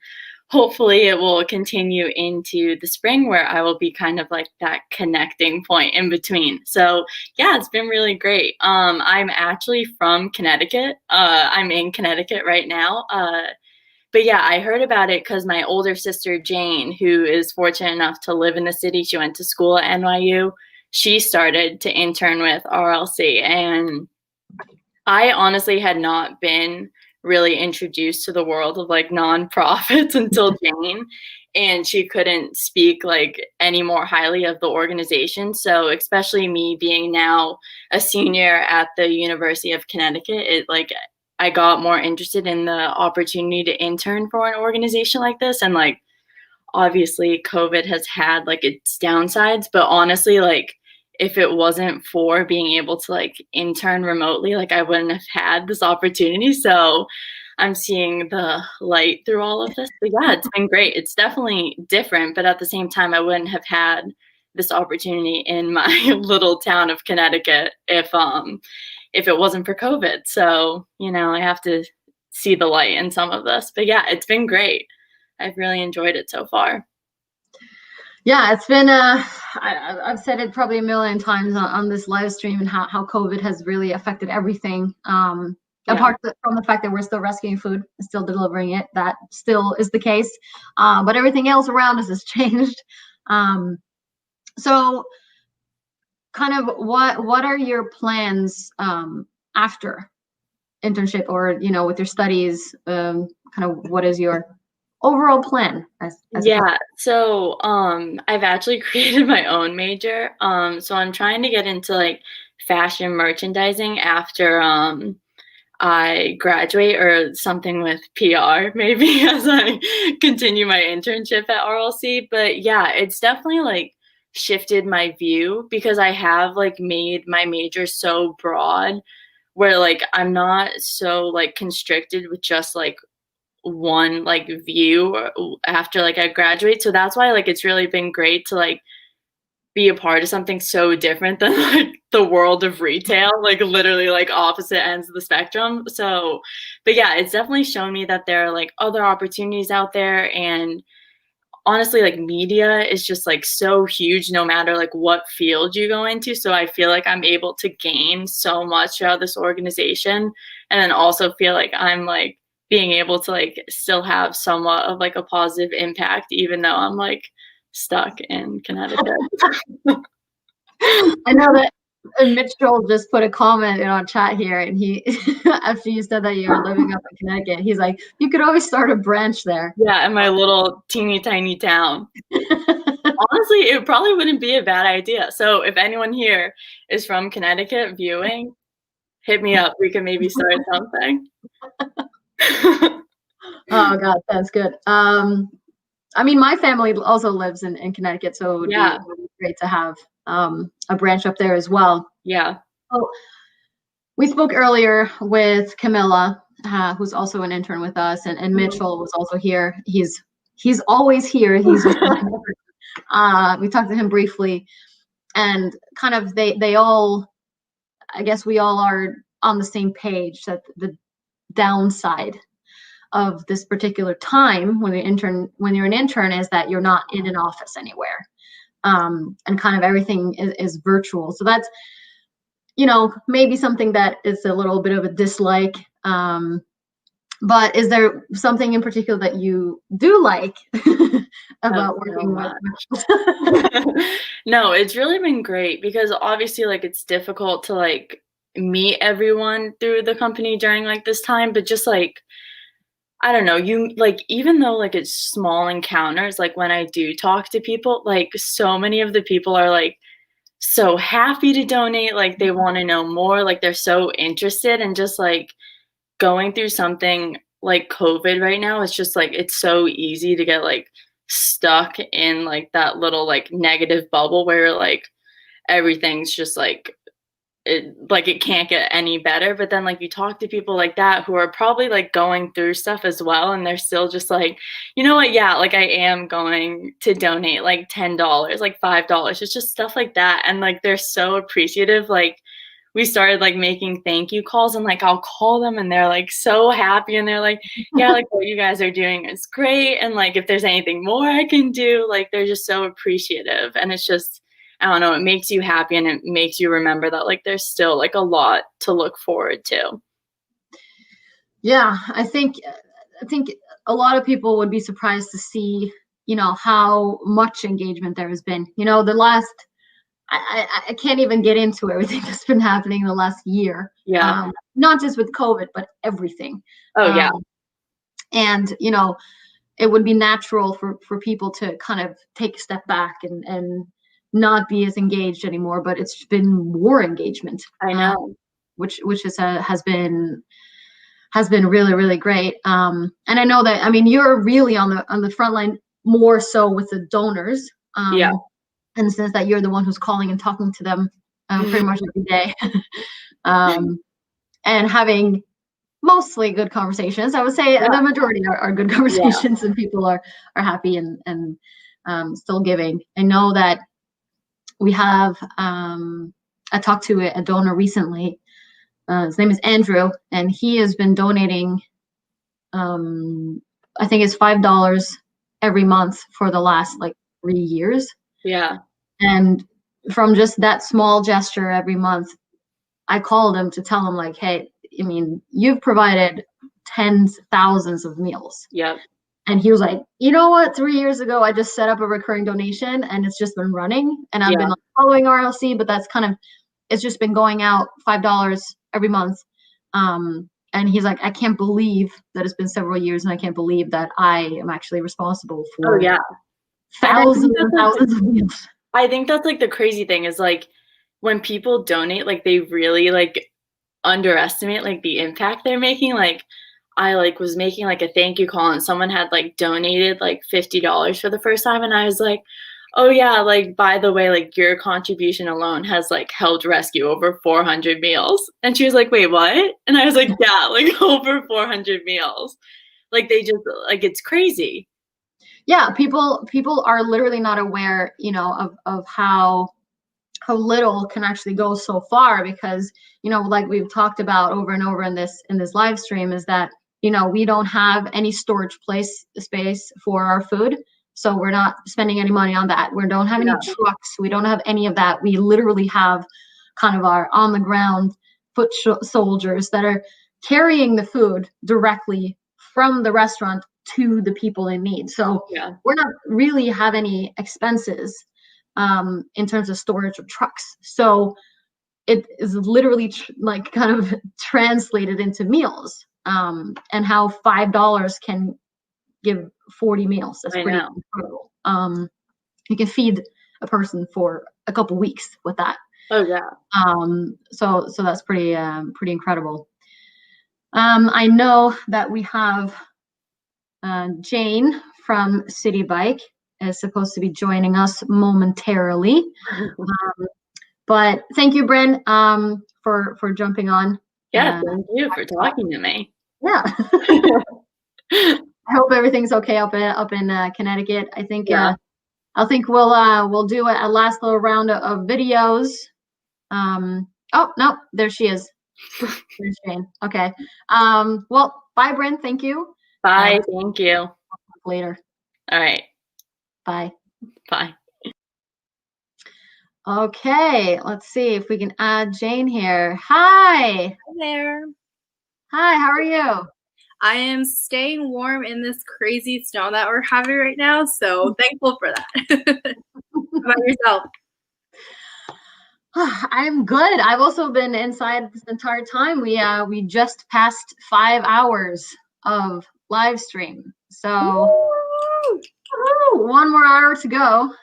hopefully it will continue into the spring where I will be kind of like that connecting point in between. So yeah, it's been really great. I'm actually from Connecticut. I'm in Connecticut right now. But yeah, I heard about it because my older sister, Jane, who is fortunate enough to live in the city, she went to school at NYU. She started to intern with RLC. And I honestly had not been really introduced to the world of like nonprofits until Jane, and she couldn't speak like any more highly of the organization. So especially me being now a senior at the University of Connecticut, I got more interested in the opportunity to intern for an organization like this. And like, obviously COVID has had like its downsides, but honestly, like if it wasn't for being able to like intern remotely, like I wouldn't have had this opportunity. So I'm seeing the light through all of this. But yeah, it's been great. It's definitely different, but at the same time, I wouldn't have had this opportunity in my little town of Connecticut if it wasn't for COVID. So, you know, I have to see the light in some of this. But yeah, it's been great. I've really enjoyed it so far. Yeah, it's been I've said it probably a million times on this live stream, and how COVID has really affected everything. Apart from the fact that we're still rescuing food, still delivering it, that still is the case. But everything else around us has changed. So kind of what are your plans after internship, or, you know, with your studies? Kind of what is your overall plan as yeah, so I've actually created my own major. So I'm trying to get into like fashion merchandising after I graduate, or something with PR maybe as I continue my internship at RLC. But yeah, it's definitely like shifted my view, because I have like made my major so broad where like I'm not so like constricted with just like one like view after like I graduate. So that's why like it's really been great to like be a part of something so different than like the world of retail, like literally like opposite ends of the spectrum. So, but yeah, it's definitely shown me that there are like other opportunities out there. And honestly, like media is just like so huge no matter like what field you go into. So I feel like I'm able to gain so much out of this organization, and then also feel like I'm like being able to like still have somewhat of like a positive impact, even though I'm like stuck in Connecticut. I know that Mitchell just put a comment in our chat here, and he, after you said that you're living up in Connecticut, he's like, you could always start a branch there. Yeah, in my little teeny tiny town. Honestly, it probably wouldn't be a bad idea. So if anyone here is from Connecticut viewing, hit me up. We can maybe start something. Oh God, that's good. I mean, my family also lives in Connecticut, so it would be great to have a branch up there as well. Yeah. So we spoke earlier with Camilla, who's also an intern with us, and Mitchell was also here. He's always here. He's just we talked to him briefly, and kind of they all, I guess we all are on the same page that the downside of this particular time when you're an intern is that you're not in an office anywhere, and kind of everything is virtual. So that's, you know, maybe something that is a little bit of a dislike. But is there something in particular that you do like about working with? No, it's really been great, because obviously like it's difficult to like meet everyone through the company during like this time, but just like, I don't know, you like, even though like it's small encounters, like when I do talk to people, like so many of the people are like so happy to donate, like they want to know more, like they're so interested. And just like going through something like COVID right now, it's just like it's so easy to get like stuck in like that little like negative bubble where like everything's just like it can't get any better. But then like you talk to people like that who are probably like going through stuff as well, and they're still just like, you know what, yeah, like I am going to donate like $10, like $5. It's just stuff like that. And like they're so appreciative. Like we started like making thank you calls, and like I'll call them and they're like so happy, and they're like, yeah, like what you guys are doing is great, and like if there's anything more I can do, like they're just so appreciative. And it's just, I don't know, it makes you happy, and it makes you remember that like there's still like a lot to look forward to. Yeah, I think a lot of people would be surprised to see, you know, how much engagement there has been. You know, the last, I can't even get into everything that's been happening in the last year. Yeah. Not just with COVID, but everything. Oh yeah. And you know, it would be natural for people to kind of take a step back and not be as engaged anymore, but it's been more engagement. I know. Which has been has been really, really great. And I know that, I mean, you're really on the front line more so with the donors. Yeah. In the sense that you're the one who's calling and talking to them pretty much every day. And having mostly good conversations. I would say the majority are good conversations, and people are happy and still giving. I know that we have, I talked to a donor recently. His name is Andrew, and he has been donating, I think it's $5 every month for the last like 3 years. Yeah. And from just that small gesture every month, I called him to tell him like, hey, I mean, you've provided tens, thousands of meals. Yep. And he was like, you know what? 3 years ago, I just set up a recurring donation and it's just been running. And I've been like, following RLC, but that's kind of, it's just been going out $5 every month. And he's like, I can't believe that it's been several years, and I can't believe that I am actually responsible for thousands and thousands of meals. I think that's like the crazy thing is like when people donate, like they really like underestimate like the impact they're making. Like I like was making like a thank you call and someone had like donated like $50 for the first time, and I was like, oh yeah, like by the way, like your contribution alone has like helped rescue over 400 meals. And she was like, wait, what? And I was like, yeah, like over 400 meals. Like they just like, it's crazy. Yeah, people are literally not aware, you know, of how little can actually go so far, because, you know, like we've talked about over and over in this live stream, is that, you know, we don't have any storage space for our food. So we're not spending any money on that. We don't have any trucks. We don't have any of that. We literally have kind of our on the ground foot soldiers that are carrying the food directly from the restaurant to the people in need. So we're not really have any expenses in terms of storage or trucks. So it is literally like kind of translated into meals, and how $5 can give 40 meals. That's pretty incredible. You can feed a person for a couple weeks with that. Oh yeah. So that's pretty incredible. I know that we have Jane from City Bike is supposed to be joining us momentarily. But thank you, Bryn, for jumping on. Yeah, thank you for talking to me. Yeah. I hope everything's okay up in Connecticut. I think we'll do a last little round of videos. Oh no, there she is. There's Jane. Okay. Well, bye, Bryn. Thank you. Bye. Thank you. Later. All right. Bye. Bye. Okay, let's see if we can add Jane here. Hi. Hi there. Hi, how are you? I am staying warm in this crazy snow that we're having right now, so thankful for that. How about yourself? I'm good. I've also been inside this entire time. We just passed 5 hours of live stream, so one more hour to go.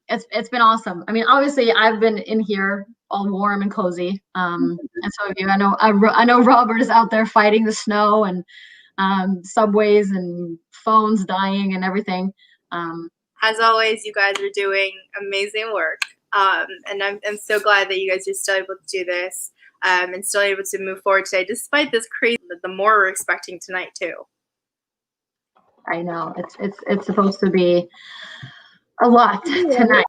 It's been awesome. I mean, obviously, I've been in here all warm and cozy, and so have you. I know Robert is out there fighting the snow and subways and phones dying and everything. As always, you guys are doing amazing work, and I'm so glad that you guys are still able to do this and still able to move forward today, despite this crazy. The more we're expecting tonight too. I know it's supposed to be a lot tonight.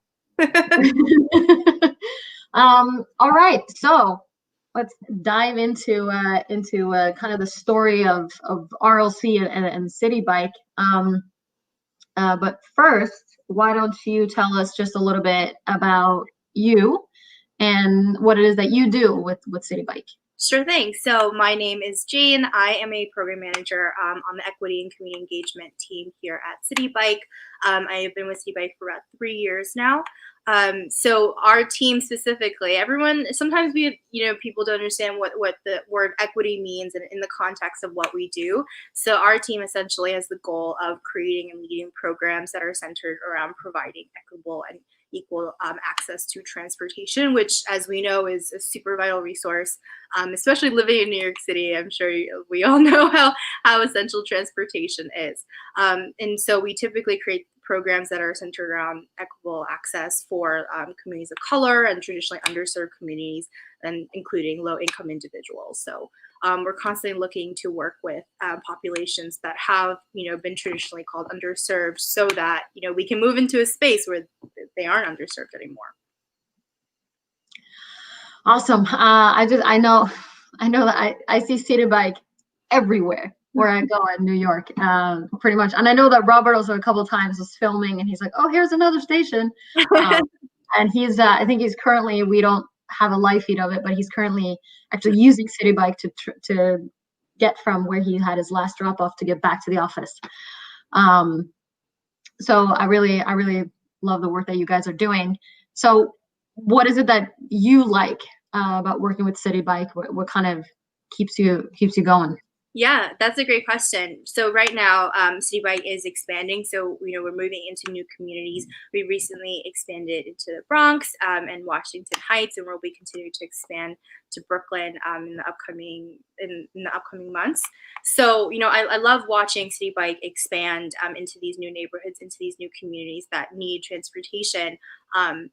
All right, so let's dive into kind of the story of RLC and City Bike. But first, why don't you tell us just a little bit about you and what it is that you do with City Bike? Sure thing. So my name is Jane. I am a program manager on the equity and community engagement team here at City Bike. I have been with City Bike for about 3 years now. So our team specifically, everyone, sometimes people don't understand what the word equity means in the context of what we do. So our team essentially has the goal of creating and leading programs that are centered around providing equitable and equal access to transportation, which, as we know, is a super vital resource, especially living in New York City. I'm sure we all know how essential transportation is. And so we typically create programs that are centered around equitable access for communities of color and traditionally underserved communities, and including low-income individuals. So we're constantly looking to work with populations that have, been traditionally called underserved, so that we can move into a space where they aren't underserved anymore. Awesome. I know that I see City Bike everywhere where I go in New York, pretty much. And I know that Robert also a couple of times was filming, and he's like, "Oh, here's another station." And he's, I think he's currently, we don't have a live feed of it, but he's currently actually using City Bike to get from where he had his last drop off to get back to the office. So I really love the work that you guys are doing. So what is it that you like about working with City Bike? What kind of keeps you going? Yeah, that's a great question. So right now, City Bike is expanding. So, we're moving into new communities. We recently expanded into the Bronx and Washington Heights, and we'll be continuing to expand to Brooklyn in the upcoming months. So, I love watching City Bike expand into these new neighborhoods, into these new communities that need transportation. And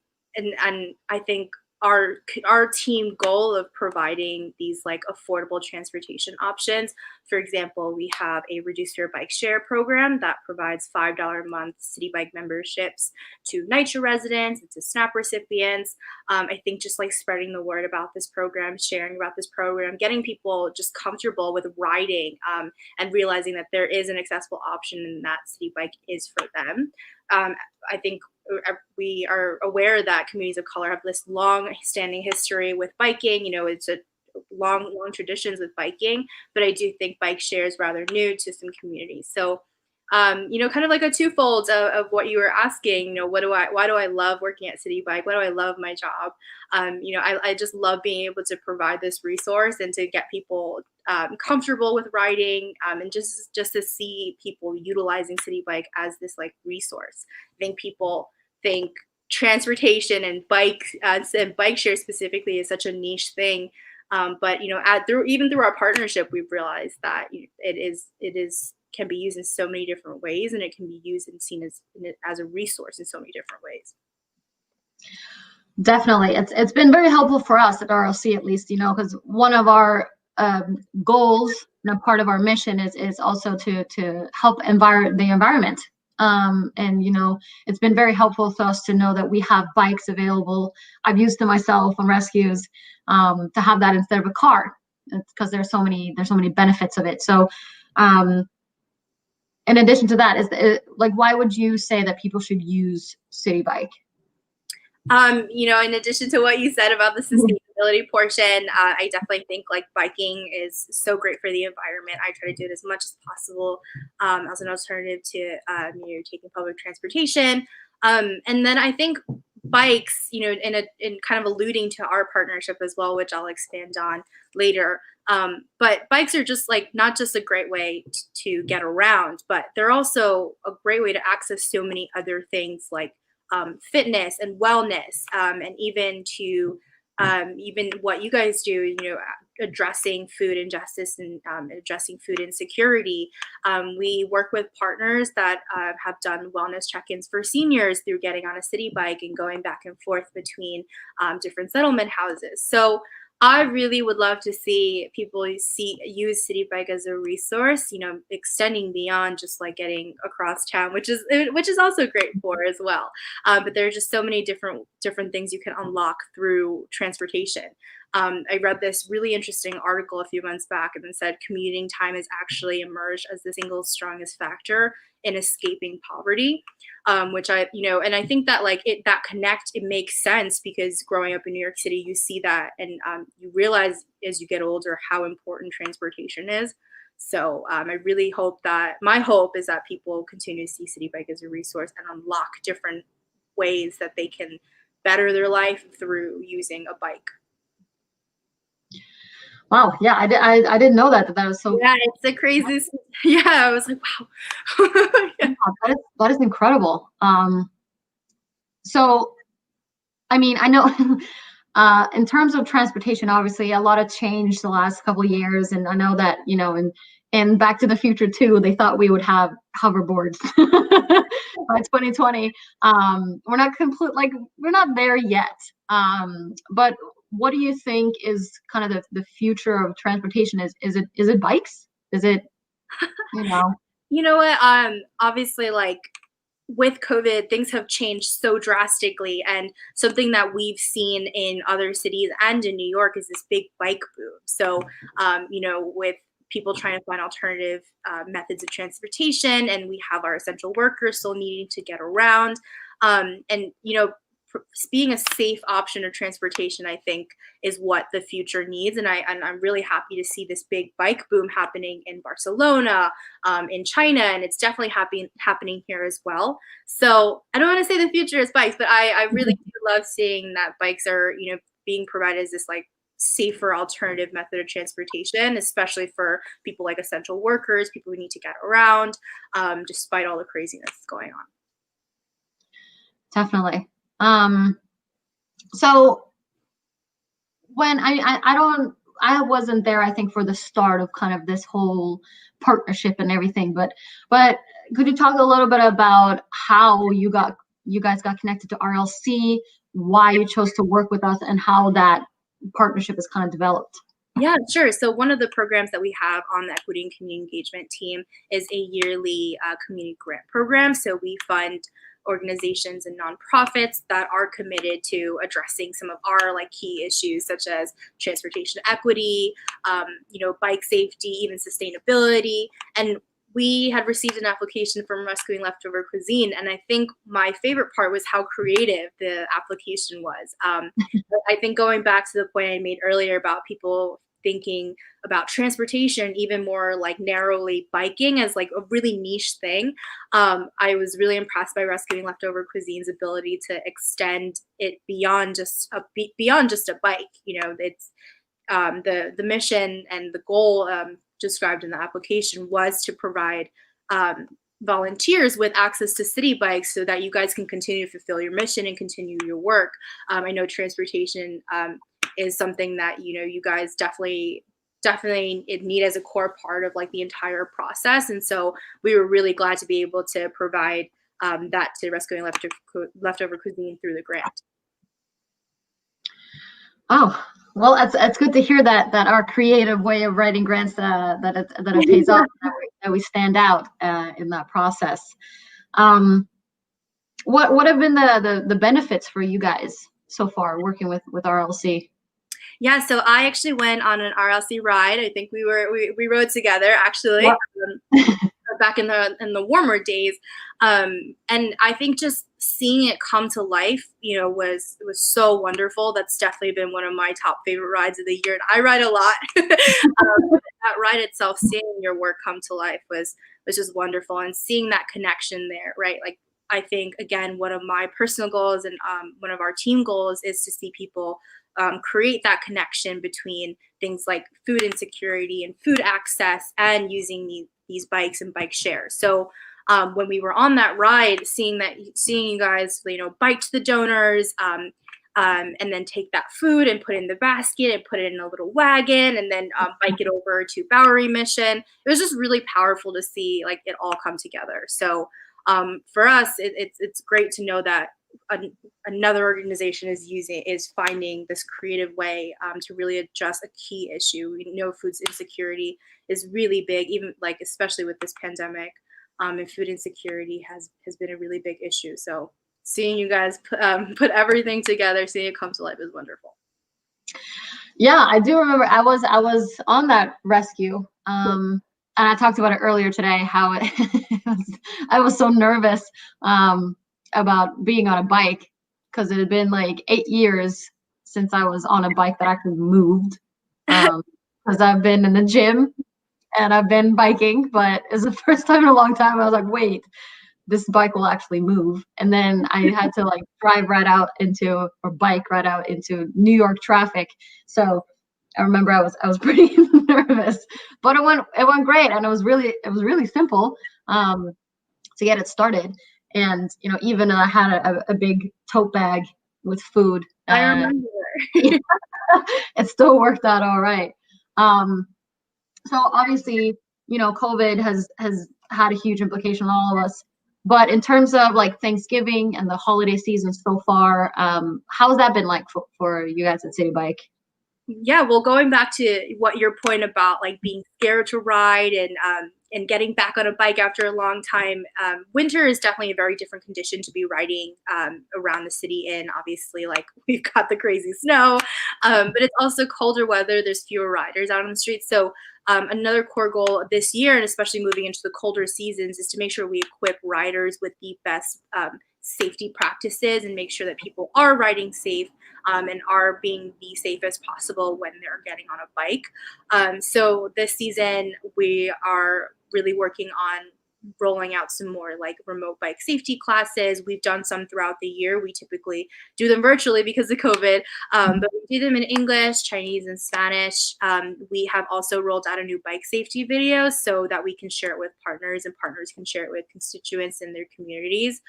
I think our team goal of providing these like affordable transportation options. For example, we have a reduce your bike share program that provides $5 a month City Bike memberships to NYCHA residents and to SNAP recipients. I think just like spreading the word about this program, sharing about this program, getting people just comfortable with riding and realizing that there is an accessible option and that City Bike is for them. I think we are aware that communities of color have this long-standing history with biking. It's a long traditions with biking, but I do think bike share is rather new to some communities. So, kind of like a twofold of what you were asking. Why do I love working at City Bike? Why do I love my job? I just love being able to provide this resource and to get people comfortable with riding, and just to see people utilizing City Bike as this like resource. I think people think transportation and bike share specifically is such a niche thing, but even through our partnership, we've realized that it can be used in so many different ways, and it can be used and seen as a resource in so many different ways. Definitely, it's been very helpful for us at RLC, at least, because one of our goals and a part of our mission is also to help the environment. And it's been very helpful for us to know that we have bikes available. I've used them myself on rescues, to have that instead of a car, because there's so many benefits of it. So in addition to that, why would you say that people should use City Bike? In addition to what you said about the sustainability portion, I definitely think like biking is so great for the environment. I try to do it as much as possible as an alternative to taking public transportation. And then I think bikes, in kind of alluding to our partnership as well, which I'll expand on later. But bikes are just like not just a great way to get around, but they're also a great way to access so many other things like fitness and wellness, and even to even what you guys do, addressing food injustice and addressing food insecurity. We work with partners that have done wellness check-ins for seniors through getting on a City Bike and going back and forth between different settlement houses. So I really would love to see people use City Bike as a resource, extending beyond just like getting across town, which is also great for as well. But there are just so many different things you can unlock through transportation. I read this really interesting article a few months back, and it said commuting time has actually emerged as the single strongest factor in escaping poverty, which and I think that it makes sense, because growing up in New York City, you see that, and you realize as you get older how important transportation is. So I really hope my hope is that people continue to see City Bike as a resource and unlock different ways that they can better their life through using a bike. Wow, yeah, I didn't know that was so. Yeah, it's the craziest. Yeah, I was like, wow. Yeah, that is incredible. So, I mean, I know in terms of transportation, obviously a lot of change the last couple of years, and I know that, you know, in Back to the Future 2, they thought we would have hoverboards by 2020. We're not there yet. But what do you think is kind of the future of transportation? Is it bikes? Is it, you know? You know what? Obviously, like with COVID, things have changed so drastically, and something that we've seen in other cities and in New York is this big bike boom. So, you know, with people trying to find alternative methods of transportation, and we have our essential workers still needing to get around, and you know, being a safe option of transportation, I think, is what the future needs. And I'm really happy to see this big bike boom happening in Barcelona, in China, and it's definitely happening here as well. So I don't want to say the future is bikes, but I really do love seeing that bikes are, you know, being provided as this like safer alternative method of transportation, especially for people like essential workers, people who need to get around, despite all the craziness that's going on. Definitely. So when I wasn't there, I think, for the start of kind of this whole partnership and everything, but could you talk a little bit about how you guys got connected to RLC, why you chose to work with us, and how that partnership is kind of developed? Yeah, sure. So one of the programs that we have on the Equity and Community Engagement team is a yearly community grant program. So we fund organizations and nonprofits that are committed to addressing some of our like key issues, such as transportation equity, you know, bike safety, even sustainability. And we had received an application from Rescuing Leftover Cuisine, and I think my favorite part was how creative the application was. I think going back to the point I made earlier about people thinking about transportation even more like narrowly biking as like a really niche thing. I was really impressed by Rescuing Leftover Cuisine's ability to extend it beyond just a bike. You know, it's the mission and the goal described in the application was to provide volunteers with access to city bikes so that you guys can continue to fulfill your mission and continue your work. I know transportation is something that, you know, you guys definitely need as a core part of like the entire process. And so we were really glad to be able to provide that to Rescuing Leftover Cuisine through the grant. Oh, well, it's good to hear that our creative way of writing grants that it pays off, that we stand out in that process. What have been the benefits for you guys so far working with RLC? Yeah, so I actually went on an RLC ride. I think we rode together actually. Yep. Back in the warmer days, and I think just seeing it come to life, you know, was so wonderful. That's definitely been one of my top favorite rides of the year, and I ride a lot. That ride itself, seeing your work come to life was just wonderful, and seeing that connection there, right? Like, I think again, one of my personal goals and one of our team goals is to see people create that connection between things like food insecurity and food access and using these bikes and bike shares. So when we were on that ride, seeing you guys, you know, bike to the donors, and then take that food and put it in the basket and put it in a little wagon and then bike it over to Bowery Mission. It was just really powerful to see like it all come together. So for us, it's great to know that another organization is finding this creative way to really address a key issue. We know food insecurity is really big, even like especially with this pandemic, and food insecurity has been a really big issue. So seeing you guys put everything together, seeing it come to life is wonderful. Yeah, I do remember I was on that rescue. And I talked about it earlier today, how I was so nervous about being on a bike because it had been like 8 years since I was on a bike that actually moved. Because I've been in the gym and I've been biking, but it's the first time in a long time I was like, wait, this bike will actually move. And then I had to like bike right out into New York traffic. So I remember I was pretty nervous, but it went great, and it was really simple to get it started. And even I had a big tote bag with food. I remember. It still worked out all right. So obviously, COVID has had a huge implication on all of us. But in terms of like Thanksgiving and the holiday season so far, how's that been like for you guys at City Bike? Yeah, well, going back to what your point about like being scared to ride and getting back on a bike after a long time, winter is definitely a very different condition to be riding around the city in. Obviously, like we've got the crazy snow, but it's also colder weather. There's fewer riders out on the streets. So another core goal this year, and especially moving into the colder seasons, is to make sure we equip riders with the best safety practices and make sure that people are riding safe and are being the safest possible when they're getting on a bike. So this season, we are really working on rolling out some more like remote bike safety classes. We've done some throughout the year. We typically do them virtually because of COVID, but we do them in English, Chinese, and Spanish. We have also rolled out a new bike safety video so that we can share it with partners, and partners can share it with constituents in their communities.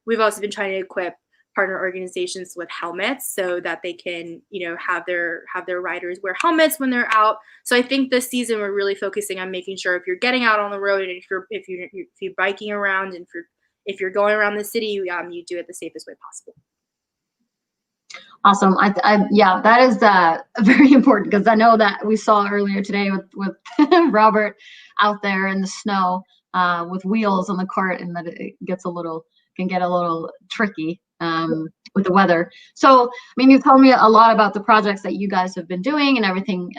We've also been trying to equip partner organizations with helmets so that they can, have their riders wear helmets when they're out. So I think this season we're really focusing on making sure if you're getting out on the road and if you're biking around and if you're going around the city, you do it the safest way possible. Awesome. Yeah, that is very important, because I know that we saw earlier today with Robert out there in the snow with wheels on the cart, and that it can get a little tricky with the weather. So, I mean, you've told me a lot about the projects that you guys have been doing and everything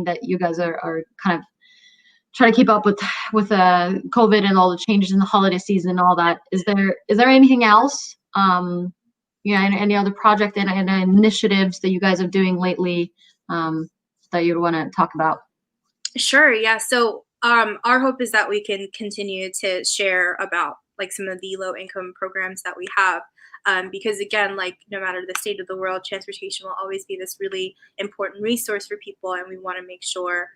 that you guys are kind of trying to keep up with COVID and all the changes in the holiday season and all that. Is there anything else? Any other project and initiatives that you guys are doing lately that you'd want to talk about? Sure. Yeah. So our hope is that we can continue to share about like some of the low income programs that we have. Because again, like no matter the state of the world, transportation will always be this really important resource for people. And we want to make sure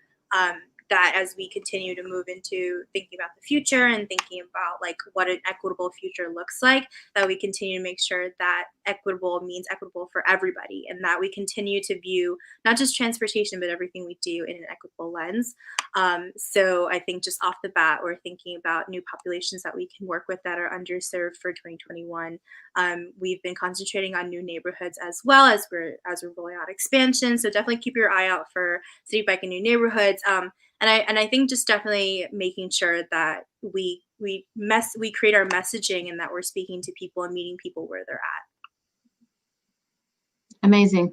that as we continue to move into thinking about the future and thinking about like what an equitable future looks like, that we continue to make sure that equitable means equitable for everybody, and that we continue to view not just transportation, but everything we do in an equitable lens. So I think just off the bat, we're thinking about new populations that we can work with that are underserved for 2021. We've been concentrating on new neighborhoods as well as we're rolling out expansion. So definitely keep your eye out for City Bike in new neighborhoods. And I think just definitely making sure that we create our messaging and that we're speaking to people and meeting people where they're at. Amazing.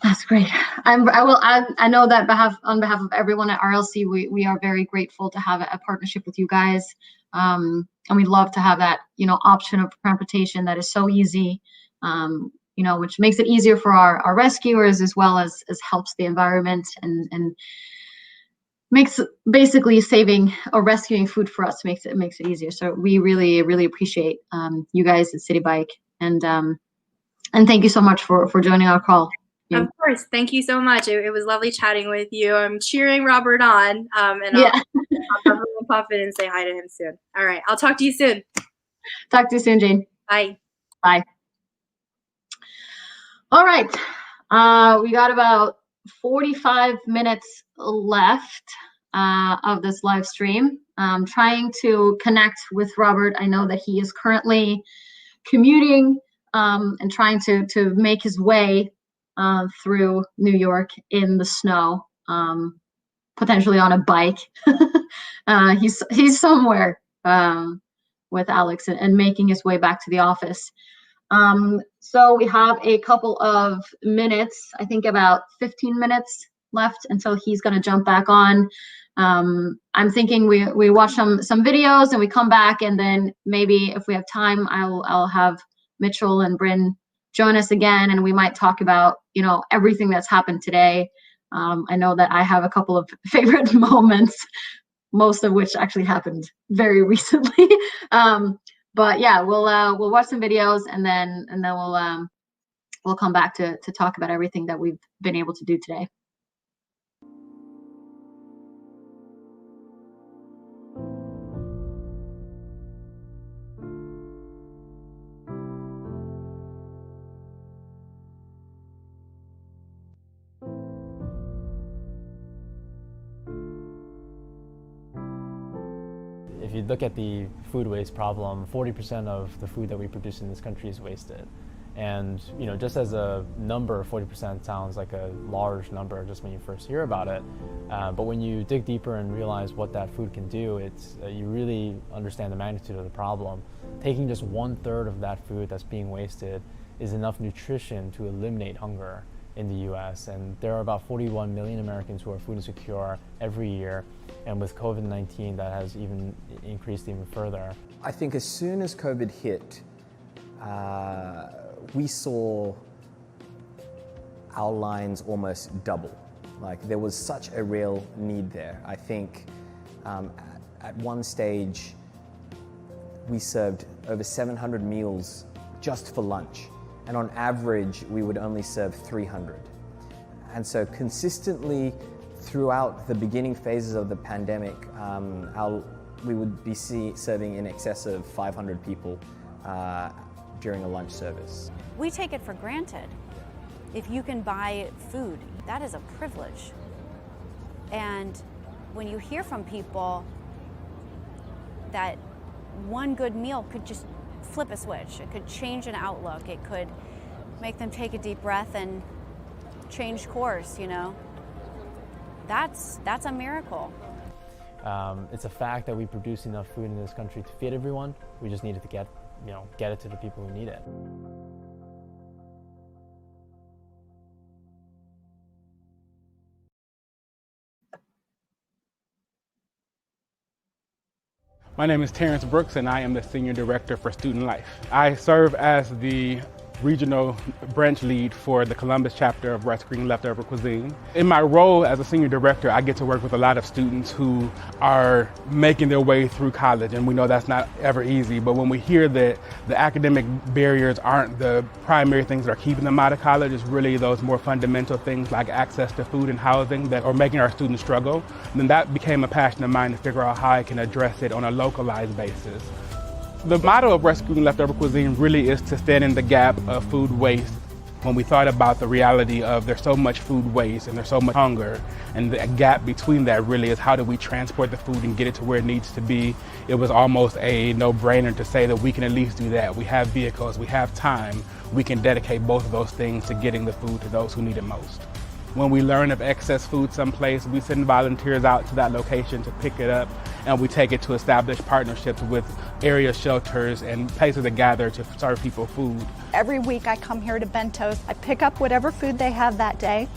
That's great. I know that on behalf of everyone at RLC, we are very grateful to have a partnership with you guys. And we'd love to have that, option of transportation that is so easy, which makes it easier for our rescuers, as well as helps the environment and makes basically saving or rescuing food for us makes it easier. So we really, really appreciate you guys at City Bike, and thank you so much for joining our call. Of course. Thank you so much. It was lovely chatting with you. I'm cheering Robert on, and I'll probably pop in and say hi to him soon. All right. I'll talk to you soon. Talk to you soon, Jane. Bye. Bye. All right. We got about 45 minutes left of this live stream. I'm trying to connect with Robert. I know that he is currently commuting and trying to make his way through New York in the snow, potentially on a bike. He's somewhere with Alex and making his way back to the office. So we have a couple of minutes, I think about 15 minutes left until he's going to jump back on. I'm thinking we watch some videos and we come back, and then maybe if we have time, I'll have Mitchell and Bryn join us again, and we might talk about everything that's happened today. I know that I have a couple of favorite moments most of which actually happened very recently. But yeah, we'll watch some videos and then we'll come back to talk about everything that we've been able to do today. If you look at the food waste problem, 40% of the food that we produce in this country is wasted. And just as a number, 40% sounds like a large number just when you first hear about it. But when you dig deeper and realize what that food can do, you really understand the magnitude of the problem. Taking just 1/3 of that food that's being wasted is enough nutrition to eliminate hunger in the US. And there are about 41 million Americans who are food insecure every year. And with COVID-19, that has even increased even further. I think as soon as COVID hit, we saw our lines almost double. Like there was such a real need there. I think at one stage, we served over 700 meals just for lunch. And on average, we would only serve 300. And so consistently throughout the beginning phases of the pandemic, we would be serving in excess of 500 people during a lunch service. We take it for granted. If you can buy food, that is a privilege. And when you hear from people that one good meal could just flip a switch, it could change an outlook, it could make them take a deep breath and change course, that's a miracle. It's a fact that we produce enough food in this country to feed everyone. We just needed to get it to the people who need it. My name is Terrence Brooks, and I am the Senior Director for Student Life. I serve as the regional branch lead for the Columbus chapter of Rescue-a-thon Leftover Cuisine. In my role as a senior director, I get to work with a lot of students who are making their way through college, and we know that's not ever easy, but when we hear that the academic barriers aren't the primary things that are keeping them out of college, it's really those more fundamental things like access to food and housing that are making our students struggle, then that became a passion of mine to figure out how I can address it on a localized basis. The motto of Rescue-a-thon Leftover Cuisine really is to stand in the gap of food waste. When we thought about the reality of there's so much food waste and there's so much hunger, and the gap between that really is how do we transport the food and get it to where it needs to be. It was almost a no-brainer to say that we can at least do that. We have vehicles, we have time, we can dedicate both of those things to getting the food to those who need it most. When we learn of excess food someplace, we send volunteers out to that location to pick it up, and we take it to establish partnerships with area shelters and places that gather to serve people food. Every week I come here to Bento's. I pick up whatever food they have that day,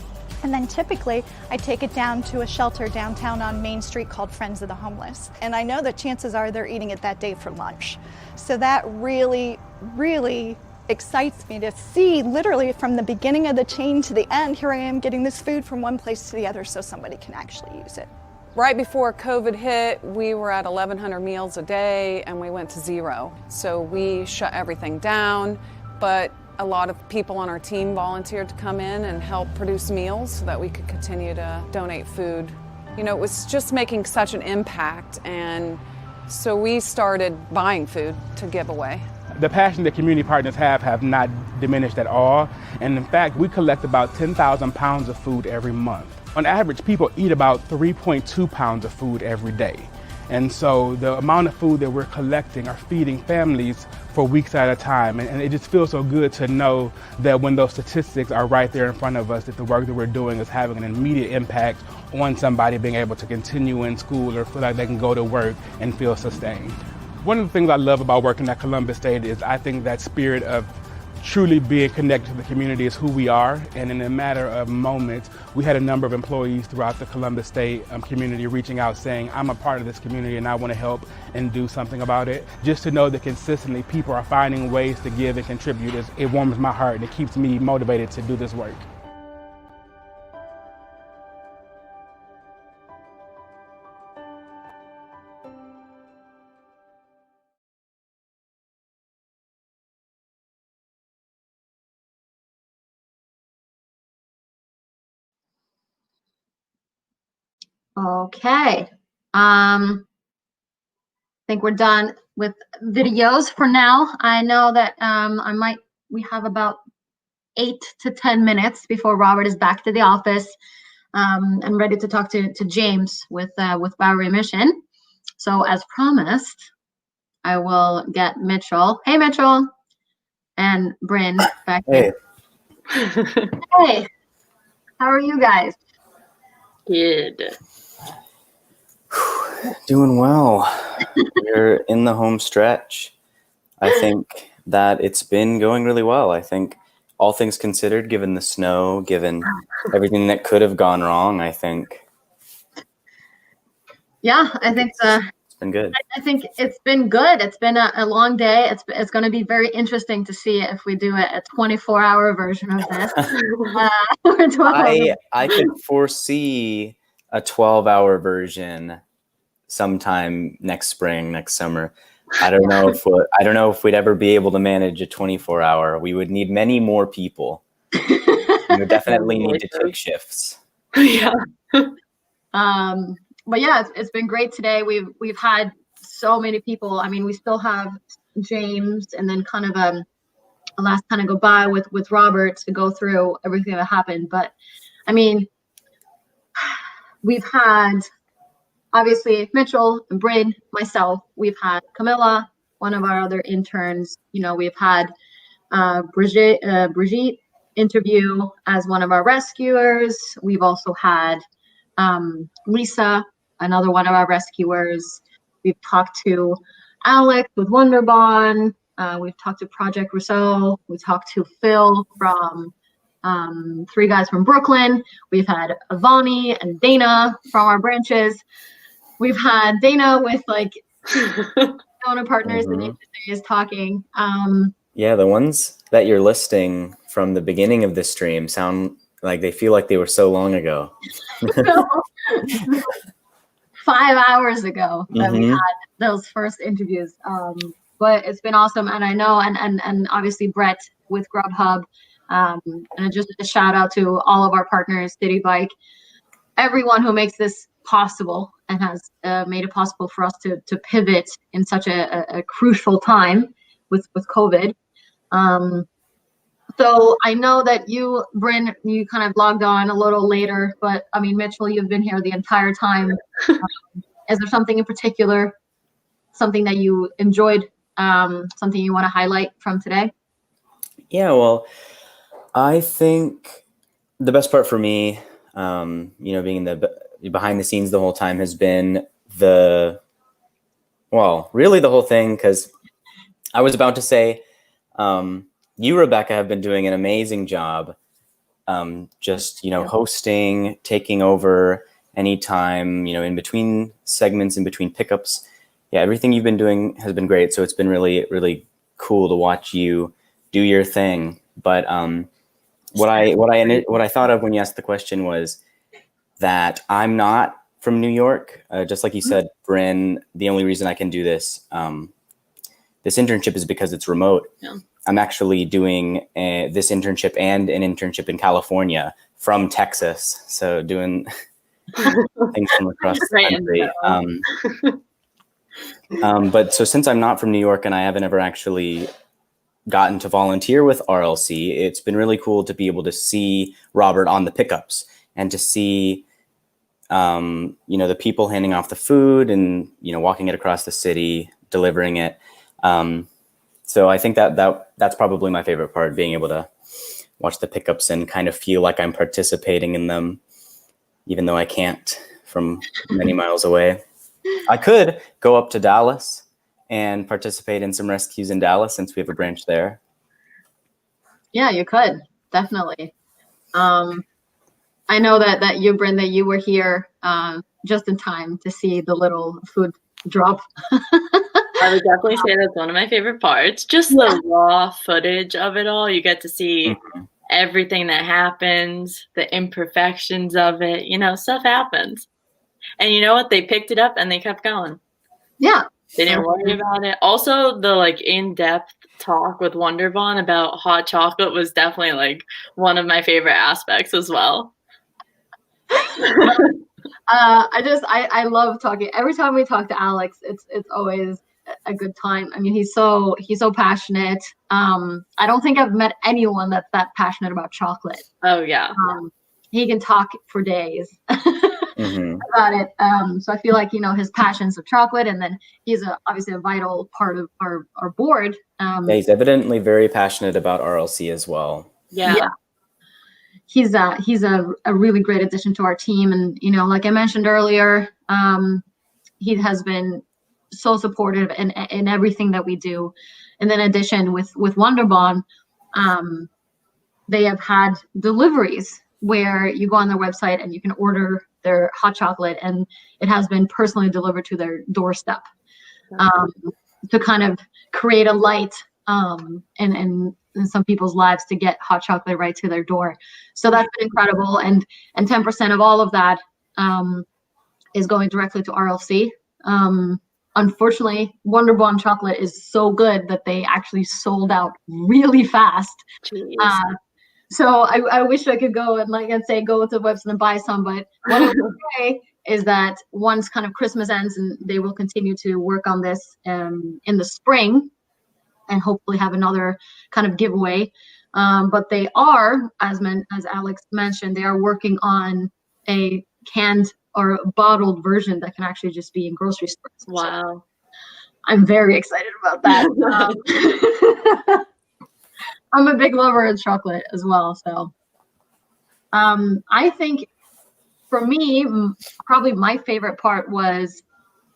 and then typically I take it down to a shelter downtown on Main Street called Friends of the Homeless. And I know that chances are they're eating it that day for lunch. So that really, really excites me to see literally from the beginning of the chain to the end, here I am getting this food from one place to the other so somebody can actually use it. Right before COVID hit, we were at 1,100 meals a day and we went to 0. So we shut everything down, but a lot of people on our team volunteered to come in and help produce meals so that we could continue to donate food. It was just making such an impact, and so we started buying food to give away. The passion that community partners have not diminished at all. And in fact, we collect about 10,000 pounds of food every month. On average, people eat about 3.2 pounds of food every day. And so the amount of food that we're collecting are feeding families for weeks at a time. And it just feels so good to know that when those statistics are right there in front of us, that the work that we're doing is having an immediate impact on somebody being able to continue in school or feel like they can go to work and feel sustained. One of the things I love about working at Columbus State is I think that spirit of truly being connected to the community is who we are. And in a matter of moments, we had a number of employees throughout the Columbus State community reaching out saying, I'm a part of this community and I want to help and do something about it. Just to know that consistently people are finding ways to give and contribute, it warms my heart and it keeps me motivated to do this work. Okay. I think we're done with videos for now. I know that we have about 8 to 10 minutes before Robert is back to the office and ready to talk to James with Bowery Emission. So as promised, I will get Mitchell. Hey, Mitchell. And Bryn back Hey. Hey. How are you guys? Good. Doing well. We're in the home stretch. I think that it's been going really well. I think all things considered, given the snow, given everything that could have gone wrong, I think. Yeah, I think it's been good. I think it's been good. It's been a long day. It's going to be very interesting to see if we do a 24-hour version of this. I could foresee a 12-hour version sometime next spring, next summer. I don't know if we'd ever be able to manage a 24-hour. We would need many more people. We would definitely need to take shifts. Yeah. But yeah, it's been great today. We've had so many people. I mean, we still have James, and then kind of a last kind of go by with Robert to go through everything that happened. But I mean, we've had obviously Mitchell and Bryn, myself. We've had Camilla, one of our other interns. You know, we've had Brigitte interview as one of our rescuers. We've also had Lisa, another one of our rescuers. We've talked to Alex with Wonderbon. We've talked to Project Ruso. We talked to Phil from Three Guys from Brooklyn. We've had Avani and Dana from our branches. We've had Dana with like donor partners and is talking. Yeah, the ones that you're listing from the beginning of the stream sound like they feel like they were so long ago. 5 hours ago that we had those first interviews. But it's been awesome. And I know, and obviously Brett with GrubHub, and just a shout out to all of our partners, City Bike, everyone who makes this possible and has made it possible for us to pivot in such a crucial time with COVID. So I know that you, Bryn, you kind of logged on a little later, but I mean, Mitchell, you've been here the entire time. Is there something in particular, something that you enjoyed, something you want to highlight from today? Yeah, well, I think the best part for me, being behind the scenes the whole time has been really the whole thing, because I was about to say, you, Rebecca, have been doing an amazing job, hosting, taking over anytime, in between segments, in between pickups. Yeah, everything you've been doing has been great. So it's been really, really cool to watch you do your thing. But what I thought of when you asked the question was that I'm not from New York. Just like you said, Bryn, the only reason I can do this this internship is because it's remote. Yeah. I'm actually doing this internship and an internship in California from Texas. So doing things from across the country. But so since I'm not from New York and I haven't ever actually gotten to volunteer with RLC, it's been really cool to be able to see Robert on the pickups and to see, the people handing off the food and, walking it across the city, delivering it. So I think that's probably my favorite part, being able to watch the pickups and kind of feel like I'm participating in them, even though I can't from many miles away. I could go up to Dallas and participate in some rescues in Dallas since we have a branch there. Yeah, you could, definitely. I know that you, Bryn, that you were here just in time to see the little food drop. I would definitely say that's one of my favorite parts. Just the raw footage of it all. You get to see everything that happens, the imperfections of it. Stuff happens. And you know what? They picked it up and they kept going. Yeah. They didn't worry about it. Also, the in-depth talk with Wonderbon about hot chocolate was definitely one of my favorite aspects as well. I love talking. Every time we talk to Alex, it's always a good time. I mean, he's so passionate. I don't think I've met anyone that's that passionate about chocolate. Oh yeah. He can talk for days about it. So I feel like, you know, his passions of chocolate, and then he's obviously a vital part of our board. Yeah, he's evidently very passionate about RLC as well. Yeah. He's a really great addition to our team. And, you know, like I mentioned earlier, he has been so supportive in everything that we do. And then in addition with Wonderbon, they have had deliveries where you go on their website and you can order their hot chocolate, and it has been personally delivered to their doorstep, to kind of create a light in some people's lives to get hot chocolate right to their door. So that's been incredible. And 10% of all of that is going directly to RLC. Unfortunately, Wonderbon chocolate is so good that they actually sold out really fast. So I wish I could go and go to the website and buy some, but what I would say is that once kind of Christmas ends, and they will continue to work on this in the spring, and hopefully have another kind of giveaway. But they are, as Alex mentioned, they are working on a canned or bottled version that can actually just be in grocery stores. Wow. So I'm very excited about that. I'm a big lover of chocolate as well. So I think for me, probably my favorite part was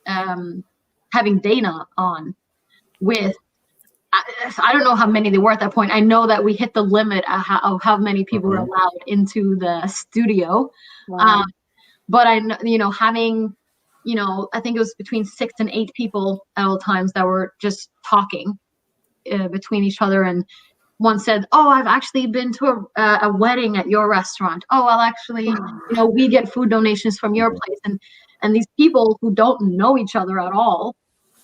having Dana on with, I don't know how many they were at that point. I know that we hit the limit of how many people were allowed into the studio. Wow. But I know, you know, having, you know, I think it was between 6 and 8 people at all times that were just talking between each other. And one said, "Oh, I've actually been to a wedding at your restaurant. Oh, well, actually, you know, we get food donations from your place." And these people who don't know each other at all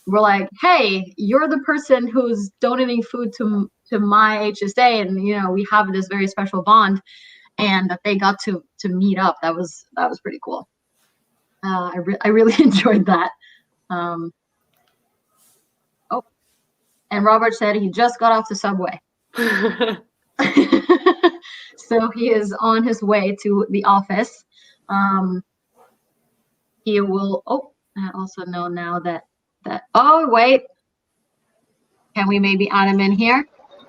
were like, "Hey, you're the person who's donating food to my HSA, and you know, we have this very special bond." And that they got to meet up. That was pretty cool. I really enjoyed that. Oh, and Robert said he just got off the subway. So he is on his way to the office. He will. Oh, I also know now that. Oh, wait. Can we maybe add him in here?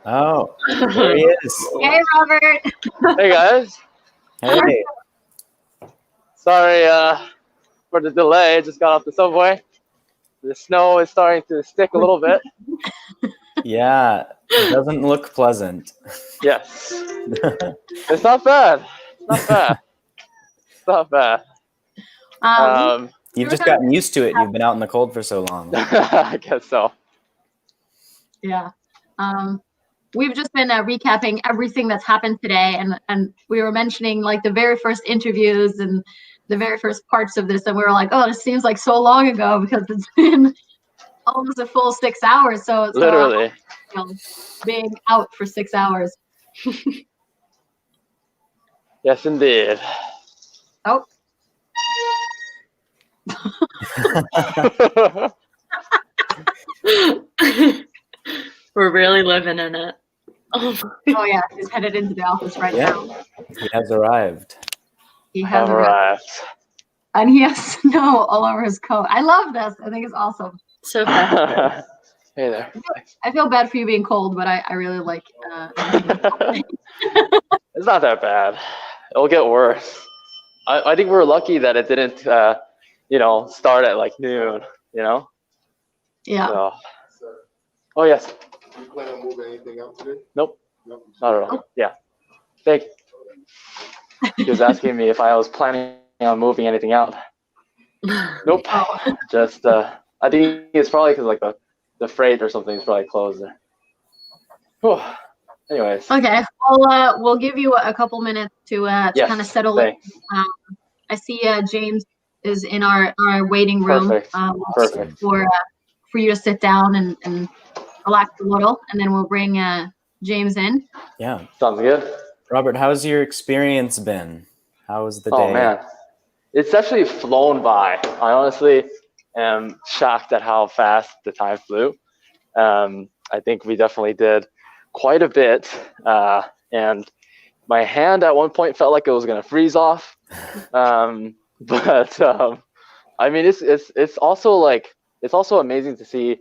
Oh, there he is. Hey, Robert. Hey, guys. Hey. Sorry for the delay. Just got off the subway. The snow is starting to stick a little bit. Yeah, it doesn't look pleasant. Yes. It's not bad. It's not bad. It's not bad. You've just gotten used to it. You've been out in the cold for so long. I guess so. Yeah. We've just been recapping everything that's happened today, and we were mentioning like the very first interviews and the very first parts of this, and we were like, "Oh, this seems like so long ago," because it's been almost a full 6 hours. So Literally, you know, being out for 6 hours. Yes, indeed. Oh. We're really living in it. Oh yeah, he's headed into the office right now. He has arrived. He has arrived. And he has snow all over his coat. I love this. I think it's awesome. So fast. Hey there. I feel bad for you being cold, but I really like It's not that bad. It'll get worse. I think we're lucky that it didn't, start at like noon, Yeah. So. Oh, yes. Do you plan on moving anything out today? Nope. Not at all. Yeah. Thank you. He was asking me if I was planning on moving anything out. Nope. Just, I think it's probably because like the freight or something is probably closed there. Whew. Anyways. Okay. We'll give you a couple minutes to kind of settle in. I see James is in our waiting room. Perfect. For you to sit down and relax a little, and then we'll bring James in. Yeah. Sounds good. Robert, how's your experience been? How was the day? Oh, man. It's actually flown by. I honestly am shocked at how fast the time flew. I think we definitely did quite a bit, and my hand at one point felt like it was gonna freeze off. But I mean, it's also like it's also amazing to see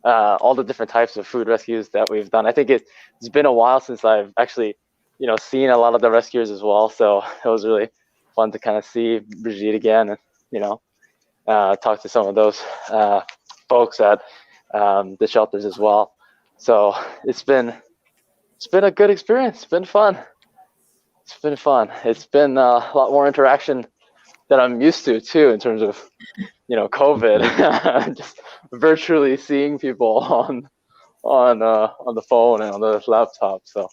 all the different types of food rescues that we've done. I think it's been a while since I've actually, seen a lot of the rescuers as well. So it was really fun to kind of see Brigitte again, and talk to some of those folks at the shelters as well. So it's been a good experience. It's been fun. It's been fun. It's been a lot more interaction that I'm used to too, in terms of COVID. Just virtually seeing people on the phone and on the laptop. So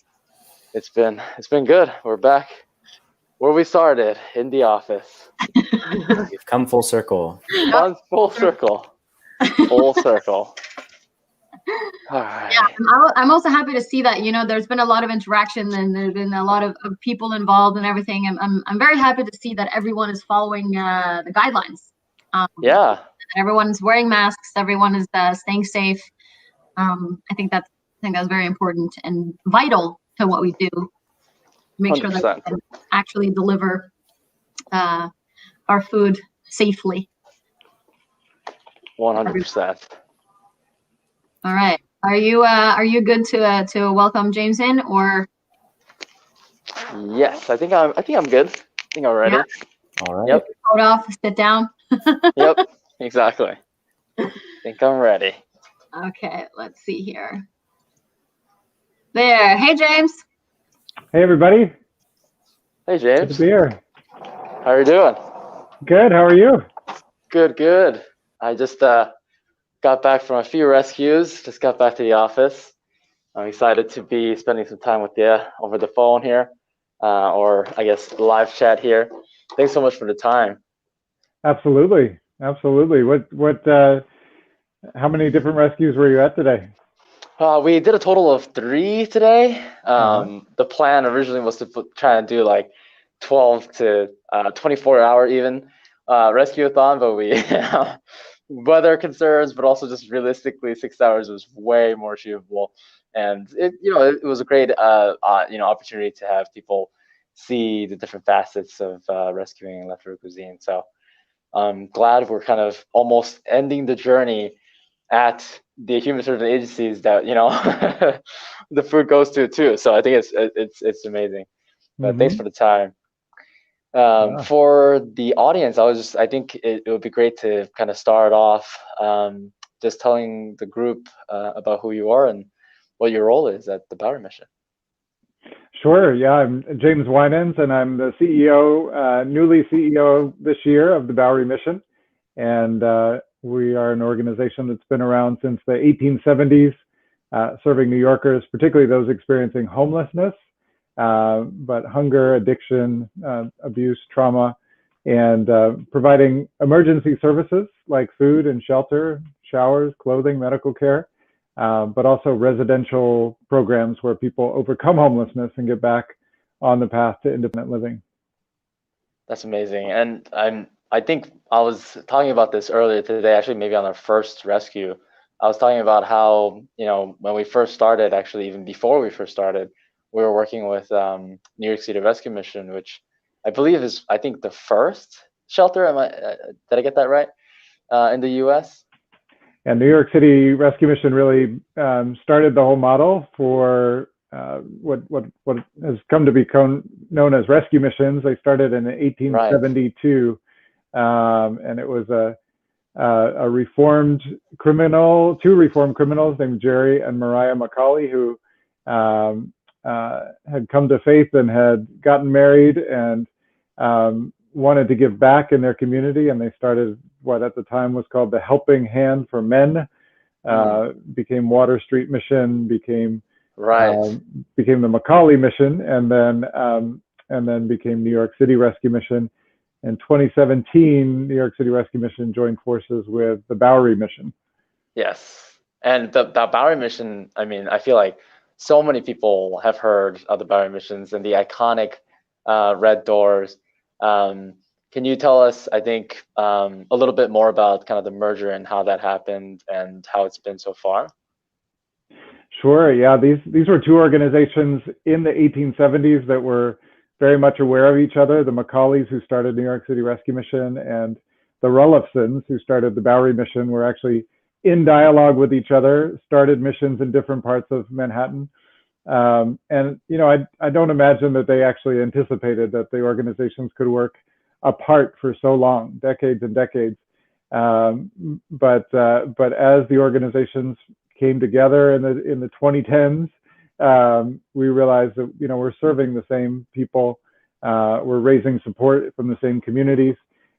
it's been good. We're back where we started, in the office. We've come full circle. Full circle. Full circle. All right. Yeah, I'm also happy to see that there's been a lot of interaction and there's been a lot of people involved and everything. I'm very happy to see that everyone is following the guidelines. Yeah. Everyone's wearing masks. Everyone is staying safe. I think that's very important and vital to what we do. Make 100%. Sure that we can actually deliver our food safely. 100%. All right. Are you good to welcome James in, or? Yes, I think I'm good. I think I'm ready. Yeah. All right. Yep. Coat off, sit down. Yep. Exactly. I think I'm ready. Okay. Let's see here. There. Hey, James. Hey, everybody. Hey, James. Good to be here. How are you doing? Good. How are you? Good. Good. I just got back from a few rescues. Just got back to the office. I'm excited to be spending some time with you over the phone here, or I guess live chat here. Thanks so much for the time. Absolutely. Absolutely. What? How many different rescues were you at today? We did a total of 3 today. The plan originally was to try and do like 12 to 24-hour even rescue-a-thon, but we weather concerns, but also just realistically 6 hours was way more achievable. And it was a great opportunity to have people see the different facets of rescuing leftover cuisine. So I'm glad we're kind of almost ending the journey at the human service agencies that the food goes to too. So I think it's amazing. But thanks for the time. For the audience, I think it would be great to kind of start off just telling the group about who you are and what your role is at the Bowery Mission. Sure. Yeah, I'm James Winans, and I'm the CEO, newly CEO this year of the Bowery Mission. And we are an organization that's been around since the 1870s, serving New Yorkers, particularly those experiencing homelessness, but hunger, addiction, abuse, trauma, and providing emergency services like food and shelter, showers, clothing, medical care, but also residential programs where people overcome homelessness and get back on the path to independent living. That's amazing. And I think I was talking about this earlier today, actually maybe on our first rescue. I was talking about how, when we first started, actually even before we first started, we were working with New York City Rescue Mission, which I believe is, I think, the first shelter. Did I get that right? In the U.S.? And New York City Rescue Mission really started the whole model for what has come to be known as rescue missions. They started in 1872, and it was a reformed criminal, 2 reformed criminals named Jerry and Mariah Macaulay, who had come to faith and had gotten married and wanted to give back in their community, and they started what at the time was called the Helping Hand for Men. Became Water Street Mission, became the Macaulay Mission, and then became New York City Rescue Mission. In 2017, New York City Rescue Mission joined forces with the Bowery Mission. Yes, and the Bowery Mission, I mean, I feel like so many people have heard of the Bowery Missions and the iconic red doors. can you tell us, I think, a little bit more about kind of the merger and how that happened and how it's been so far? Sure. Yeah, these were two organizations in the 1870s that were very much aware of each other. The Macaulays, who started New York City Rescue Mission, and the Rullofsons, who started the Bowery Mission, were actually in dialogue with each other, started missions in different parts of Manhattan. And you know, I don't imagine that they actually anticipated that the organizations could work apart for so long, decades and decades. But as the organizations came together in the 2010s, we realized that, you know, we're serving the same people, we're raising support from the same communities,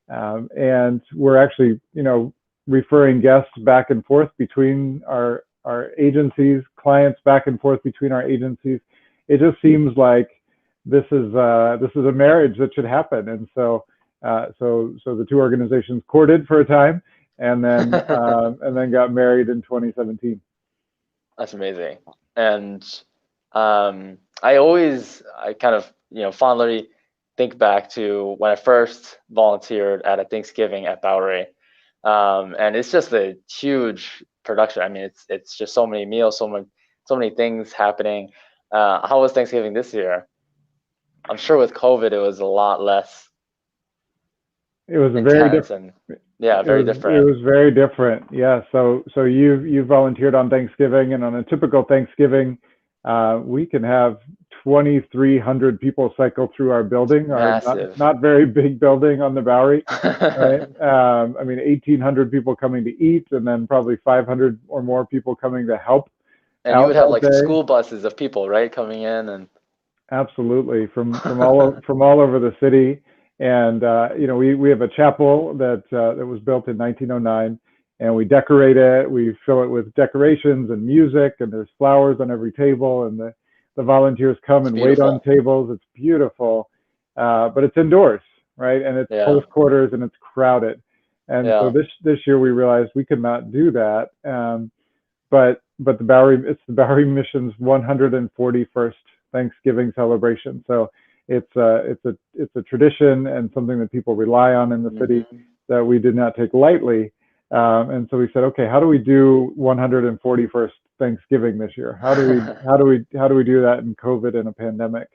and we're actually, you know, referring guests back and forth between our agencies, clients back and forth between our agencies. It just seems like this is a marriage that should happen, and so the two organizations courted for a time, and then got married in 2017. That's amazing. And I kind of, you know, fondly think back to when I first volunteered at a Thanksgiving at Bowery. And it's just a huge production. I mean, it's just so many meals, so many things happening. How was Thanksgiving this year? I'm sure with COVID, it was a lot less. It was very different. Yeah, very different. It was very different. Yeah. So you volunteered on Thanksgiving, and on a typical Thanksgiving, we can have 2,300 people cycle through our building. Massive. Our not very big building on the Bowery. Right? I mean, 1,800 people coming to eat, and then probably 500 or more people coming to help. And you would have like school buses of people, right, coming in and. Absolutely, from all over the city. And you know, we have a chapel that was built in 1909, and we decorate it. We fill it with decorations and music, and there's flowers on every table, and the volunteers come and wait on tables. It's beautiful, but it's indoors, right? And it's close quarters, and it's crowded. And so this year we realized we could not do that. But it's the Bowery Mission's 141st Thanksgiving celebration. So it's a tradition and something that people rely on in the city that we did not take lightly. And so we said, okay, how do we do 141st Thanksgiving this year? How do we do that in COVID and a pandemic?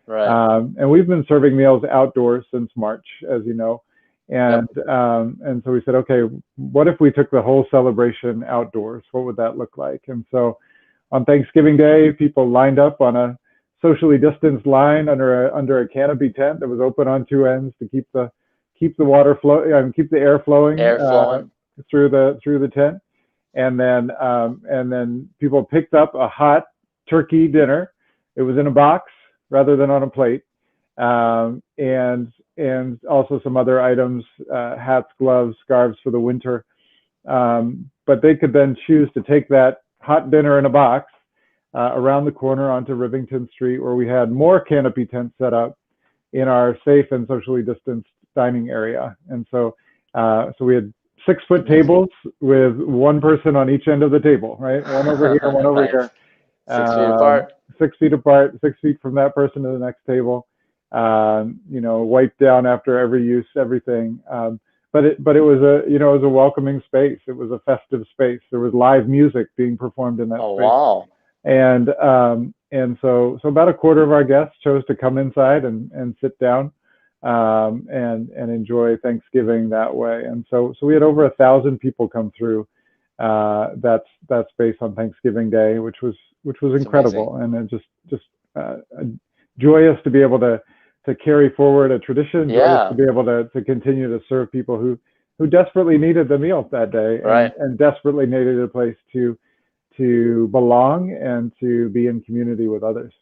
Right. And we've been serving meals outdoors since March, as you know. And so we said, okay, what if we took the whole celebration outdoors? What would that look like? And so on Thanksgiving Day, people lined up on a socially distanced line under a canopy tent that was open on two ends to keep the water flow, keep the air flowing, through the tent. And then people picked up a hot turkey dinner. It was in a box rather than on a plate, and also some other items, hats, gloves, scarves for the winter. But they could then choose to take that hot dinner in a box around the corner onto Rivington Street, where we had more canopy tents set up in our safe and socially distanced dining area. And so we had 6-foot tables with one person on each end of the table, right? One over here, one over here. 6 feet apart. 6 feet apart, 6 feet from that person to the next table. You know, wiped down after every use, everything. But it was a welcoming space. It was a festive space. There was live music being performed in that space. Wow. And so about a quarter of our guests chose to come inside and sit down and enjoy Thanksgiving that way. And so we had over 1,000 people come through that space on Thanksgiving Day, which was incredible. And it just joyous to be able to carry forward a tradition, joyous to be able to continue to serve people who desperately needed the meal that day, and desperately needed a place to belong and to be in community with others.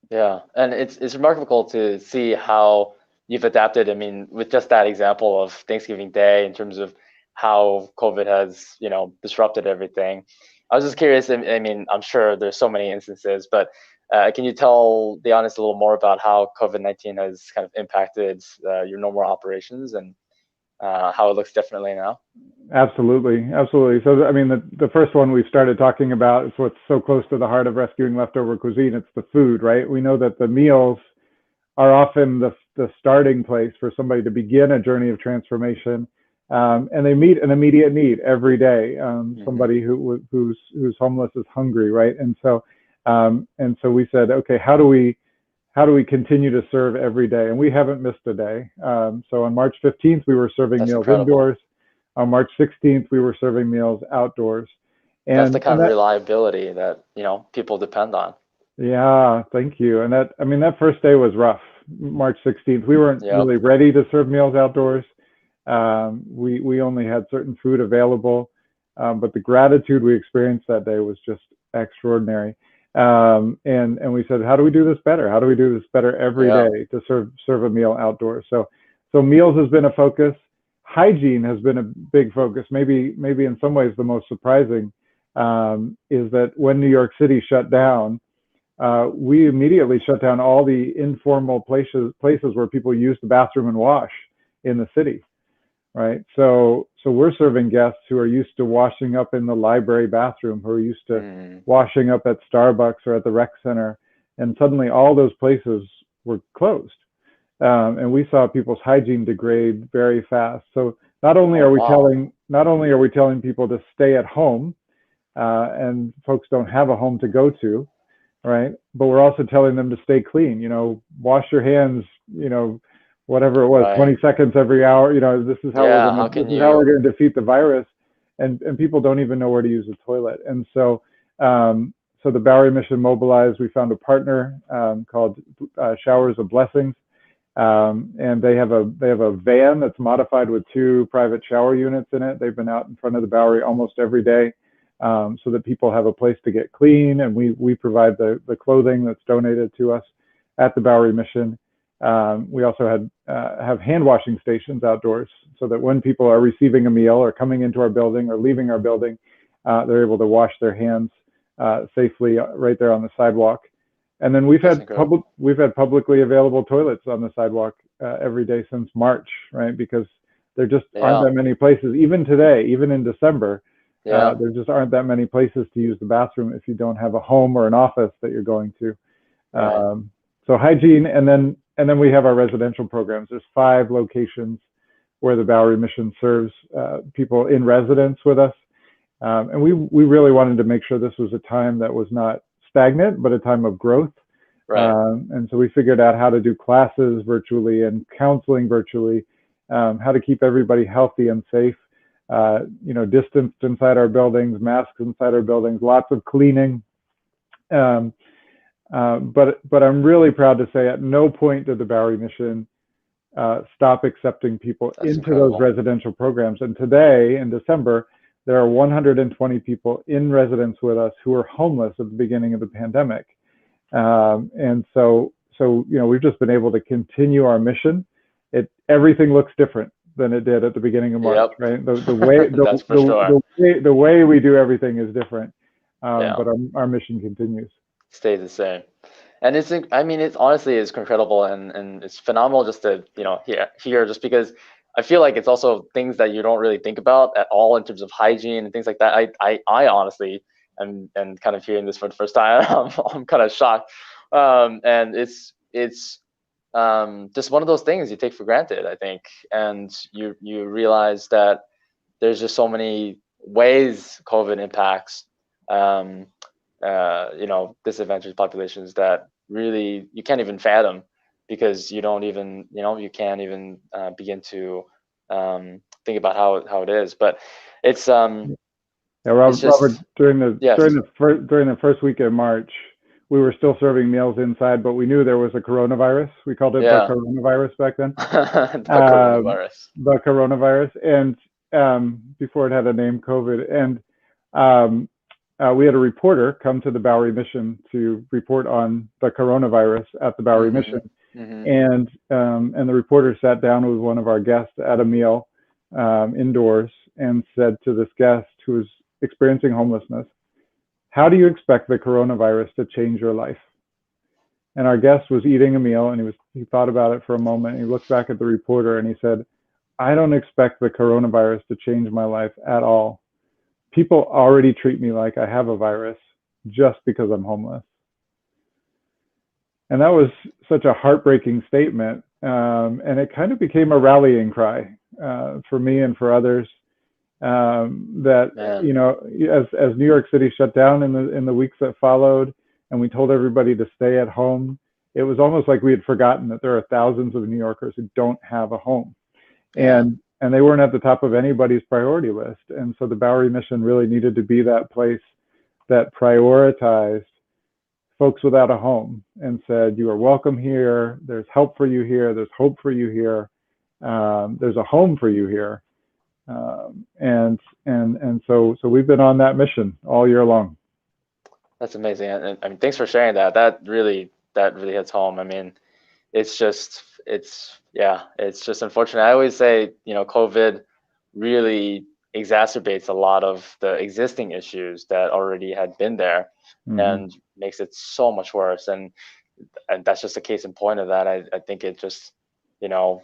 Yeah, and it's remarkable to see how you've adapted. I mean, with just that example of Thanksgiving Day, in terms of how COVID has, you know, disrupted everything. I was just curious. I mean, I'm sure there's so many instances, but can you tell the audience a little more about how COVID-19 has kind of impacted your normal operations and how it looks differently now? Absolutely. So, I mean, the first one we started talking about is what's so close to the heart of rescuing leftover cuisine. It's the food, right? We know that the meals are often the starting place for somebody to begin a journey of transformation. And they meet an immediate need every day. Somebody who's homeless is hungry, right? And so we said, okay, how do we continue to serve every day? And we haven't missed a day. So on March 15th, we were serving That's meals incredible. indoors. On March 16th, we were serving meals outdoors. And that's the kind of reliability that, you know, people depend on. Yeah, thank you. And that, I mean, that first day was rough. March 16th, we weren't really ready to serve meals outdoors. We only had certain food available, but the gratitude we experienced that day was just extraordinary. And we said, how do we do this better? How do we do this better every day to serve a meal outdoors? So meals has been a focus. Hygiene has been a big focus. Maybe in some ways the most surprising is that when New York City shut down, we immediately shut down all the informal places where people use the bathroom and wash in the city, right? So we're serving guests who are used to washing up in the library bathroom, who are used to washing up at Starbucks or at the rec center, and suddenly all those places were closed. And we saw people's hygiene degrade very fast. So not only are we telling people to stay at home, and folks don't have a home to go to, right? But we're also telling them to stay clean, you know, wash your hands, you know, whatever it was, 20 seconds every hour, you know, this is how we're going to defeat the virus. And people don't even know where to use the toilet. And so the Bowery Mission mobilized. We found a partner called Showers of Blessings. And they have a van that's modified with 2 private shower units in it. They've been out in front of the Bowery almost every day. So that people have a place to get clean, and we provide the clothing that's donated to us at the Bowery Mission. We also have hand washing stations outdoors, so that when people are receiving a meal or coming into our building or leaving our building, they're able to wash their hands safely right there on the sidewalk. And then we've had publicly available toilets on the sidewalk every day since March, right? Because there just aren't that many places, even today, even in December. There just aren't that many places to use the bathroom if you don't have a home or an office that you're going to. So hygiene, and then we have our residential programs. There's 5 locations where the Bowery Mission serves people in residence with us. And we really wanted to make sure this was a time that was not stagnant, but a time of growth. And so we figured out how to do classes virtually and counseling virtually, how to keep everybody healthy and safe. You know, distanced inside our buildings, masks inside our buildings, lots of cleaning. But I'm really proud to say at no point did the Bowery Mission stop accepting people into those residential programs. And today, in December, there are 120 people in residence with us who were homeless at the beginning of the pandemic. And so you know, we've just been able to continue our mission. Everything looks different than it did at the beginning of March, right? The way we do everything is different, but our mission continues. Stays the same, and it's honestly incredible and it's phenomenal just to hear just because I feel like it's also things that you don't really think about at all in terms of hygiene and things like that. I honestly am kind of hearing this for the first time. I'm kind of shocked, and it's just one of those things you take for granted, I think, and you realize that there's just so many ways COVID impacts, disadvantaged populations that really you can't even fathom because you don't even, you can't even begin to think about how it is. But it's Robert, during the first week of March, we were still serving meals inside, but we knew there was a coronavirus. We called it the coronavirus back then. The coronavirus. And before it had a name, COVID. And we had a reporter come to the Bowery Mission to report on the coronavirus at the Bowery Mission. And the reporter sat down with one of our guests at a meal indoors and said to this guest who was experiencing homelessness, "How do you expect the coronavirus to change your life?" And our guest was eating a meal, and he thought about it for a moment. He looked back at the reporter and he said, "I don't expect the coronavirus to change my life at all. People already treat me like I have a virus just because I'm homeless." And that was such a heartbreaking statement and it kind of became a rallying cry for me and for others. That Man. you know, as New York City shut down in the weeks that followed, and we told everybody to stay at home, it was almost like we had forgotten that there are thousands of New Yorkers who don't have a home, and they weren't at the top of anybody's priority list. And so the Bowery mission really needed to be that place that prioritized folks without a home and said, you are welcome here. There's help for you here. There's hope for you here. There's a home for you here. And so we've been on that mission all year long. That's amazing. And I mean, thanks for sharing that. That really hits home. I mean, it's just unfortunate. I always say, you know, COVID really exacerbates a lot of the existing issues that already had been there, and makes it so much worse. And that's just a case in point of that. I think it just, you know,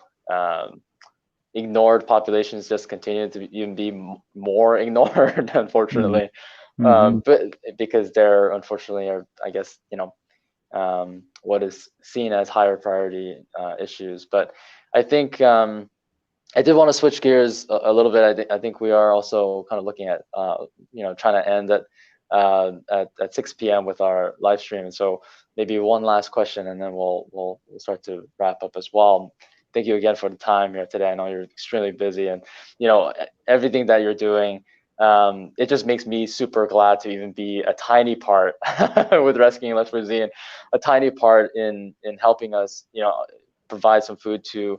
ignored populations just continue to even be more ignored, unfortunately. But because they're unfortunately are, I guess, you know, what is seen as higher priority issues. But I think I did want to switch gears a little bit. I think we are also kind of looking at you know, trying to end at 6 p.m. with our live stream. And so maybe one last question, and then we'll start to wrap up as well. Thank you again for the time here today. I know you're extremely busy, and you know, everything that you're doing, it just makes me super glad to even be a tiny part with Rescue-a-thon Livestream, a tiny part in helping us, you know, provide some food to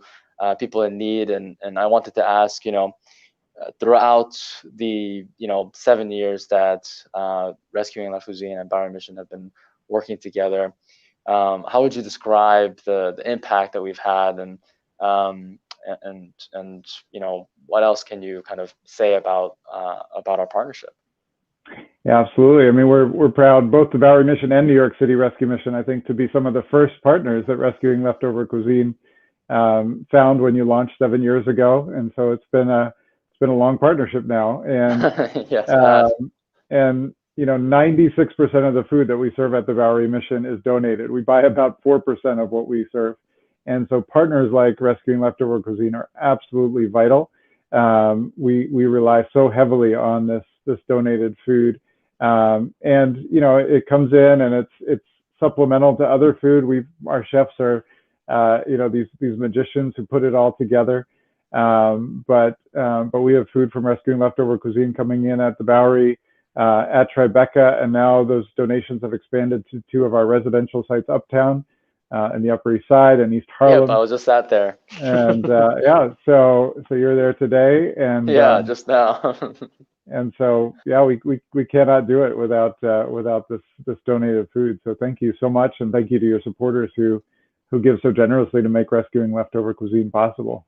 people in need. And I wanted to ask, you know, throughout the 7 years that Rescue-a-thon Livestream and Bowery Mission have been working together, how would you describe the impact that we've had, and you know, what else can you kind of say about our partnership? Yeah, absolutely. I mean, we're proud, both the Bowery Mission and New York City Rescue Mission, I think, to be some of the first partners that Rescuing Leftover Cuisine found when you launched 7 years ago. And so it's been a long partnership now. And yes, and you know, 96% of the food that we serve at the Bowery Mission is donated. We buy about 4% of what we serve. And so partners like Rescuing Leftover Cuisine are absolutely vital. We rely so heavily on this donated food, and you know, it comes in and it's supplemental to other food. Our chefs are you know, these magicians who put it all together. But we have food from Rescuing Leftover Cuisine coming in at the Bowery, at Tribeca, and now those donations have expanded to 2 of our residential sites uptown, in the Upper East Side and East Harlem. Yep, I was just out there. And yeah, so you're there today, and yeah, just now. and so yeah, we cannot do it without this donated food. So thank you so much, and thank you to your supporters who give so generously to make Rescuing Leftover Cuisine possible.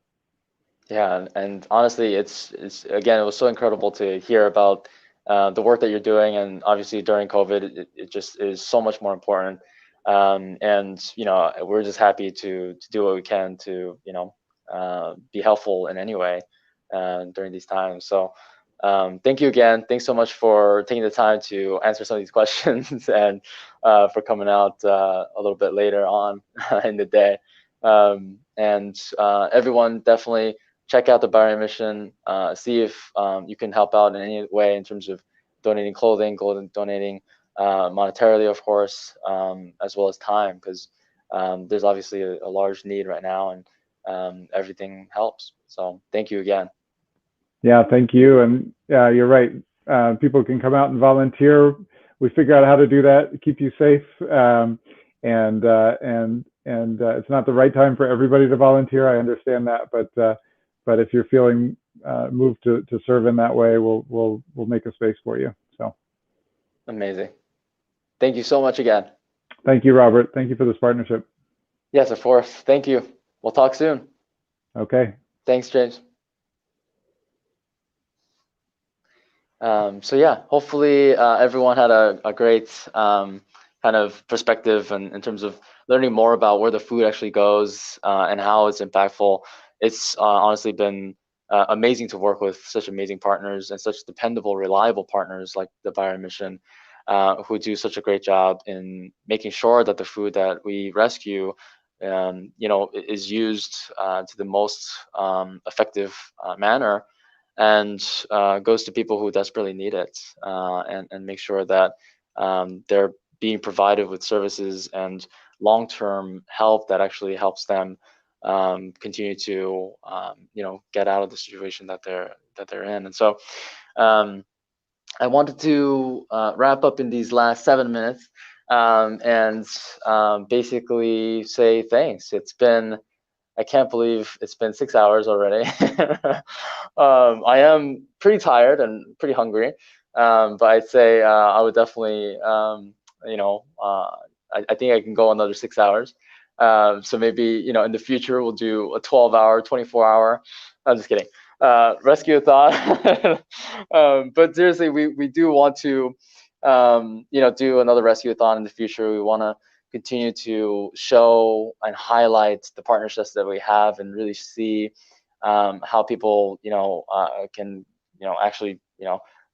Yeah, and honestly, it's again, it was so incredible to hear about the work that you're doing, and obviously during COVID, it just is so much more important. And you know, we're just happy to do what we can to, you know, be helpful in any way during these times. So thank you again. Thanks so much for taking the time to answer some of these questions, and for coming out a little bit later on in the day. And everyone, definitely check out the Bowery Mission. See if you can help out in any way in terms of donating clothing, donating monetarily, of course, as well as time, because there's obviously a large need right now, and everything helps. So thank you again. Yeah, thank you. And yeah, you're right. People can come out and volunteer. We figure out how to do that, keep you safe. And it's not the right time for everybody to volunteer. I understand that, but if you're feeling moved to serve in that way, we'll make a space for you. So amazing. Thank you so much again. Thank you, Robert. Thank you for this partnership. Yes, of course. Thank you. We'll talk soon. Okay. Thanks, James. So yeah, hopefully everyone had a great kind of perspective in terms of learning more about where the food actually goes and how it's impactful. It's honestly been amazing to work with such amazing partners and such dependable, reliable partners like the Bowery Mission, who do such a great job in making sure that the food that we rescue is used to the most effective manner, and goes to people who desperately need it, and make sure that they're being provided with services and long-term help that actually helps them continue to get out of the situation that they're in. And so I wanted to wrap up in these last 7 minutes and basically say thanks. I can't believe it's been 6 hours already. I am pretty tired and pretty hungry, but I'd say I would definitely, I think I can go another 6 hours. So maybe, in the future, we'll do a 12-hour, 24-hour. I'm just kidding. Rescue-a-thon. But seriously, we do want to, do another Rescue-a-thon in the future. We want to continue to show and highlight the partnerships that we have, and really see how people, can, actually,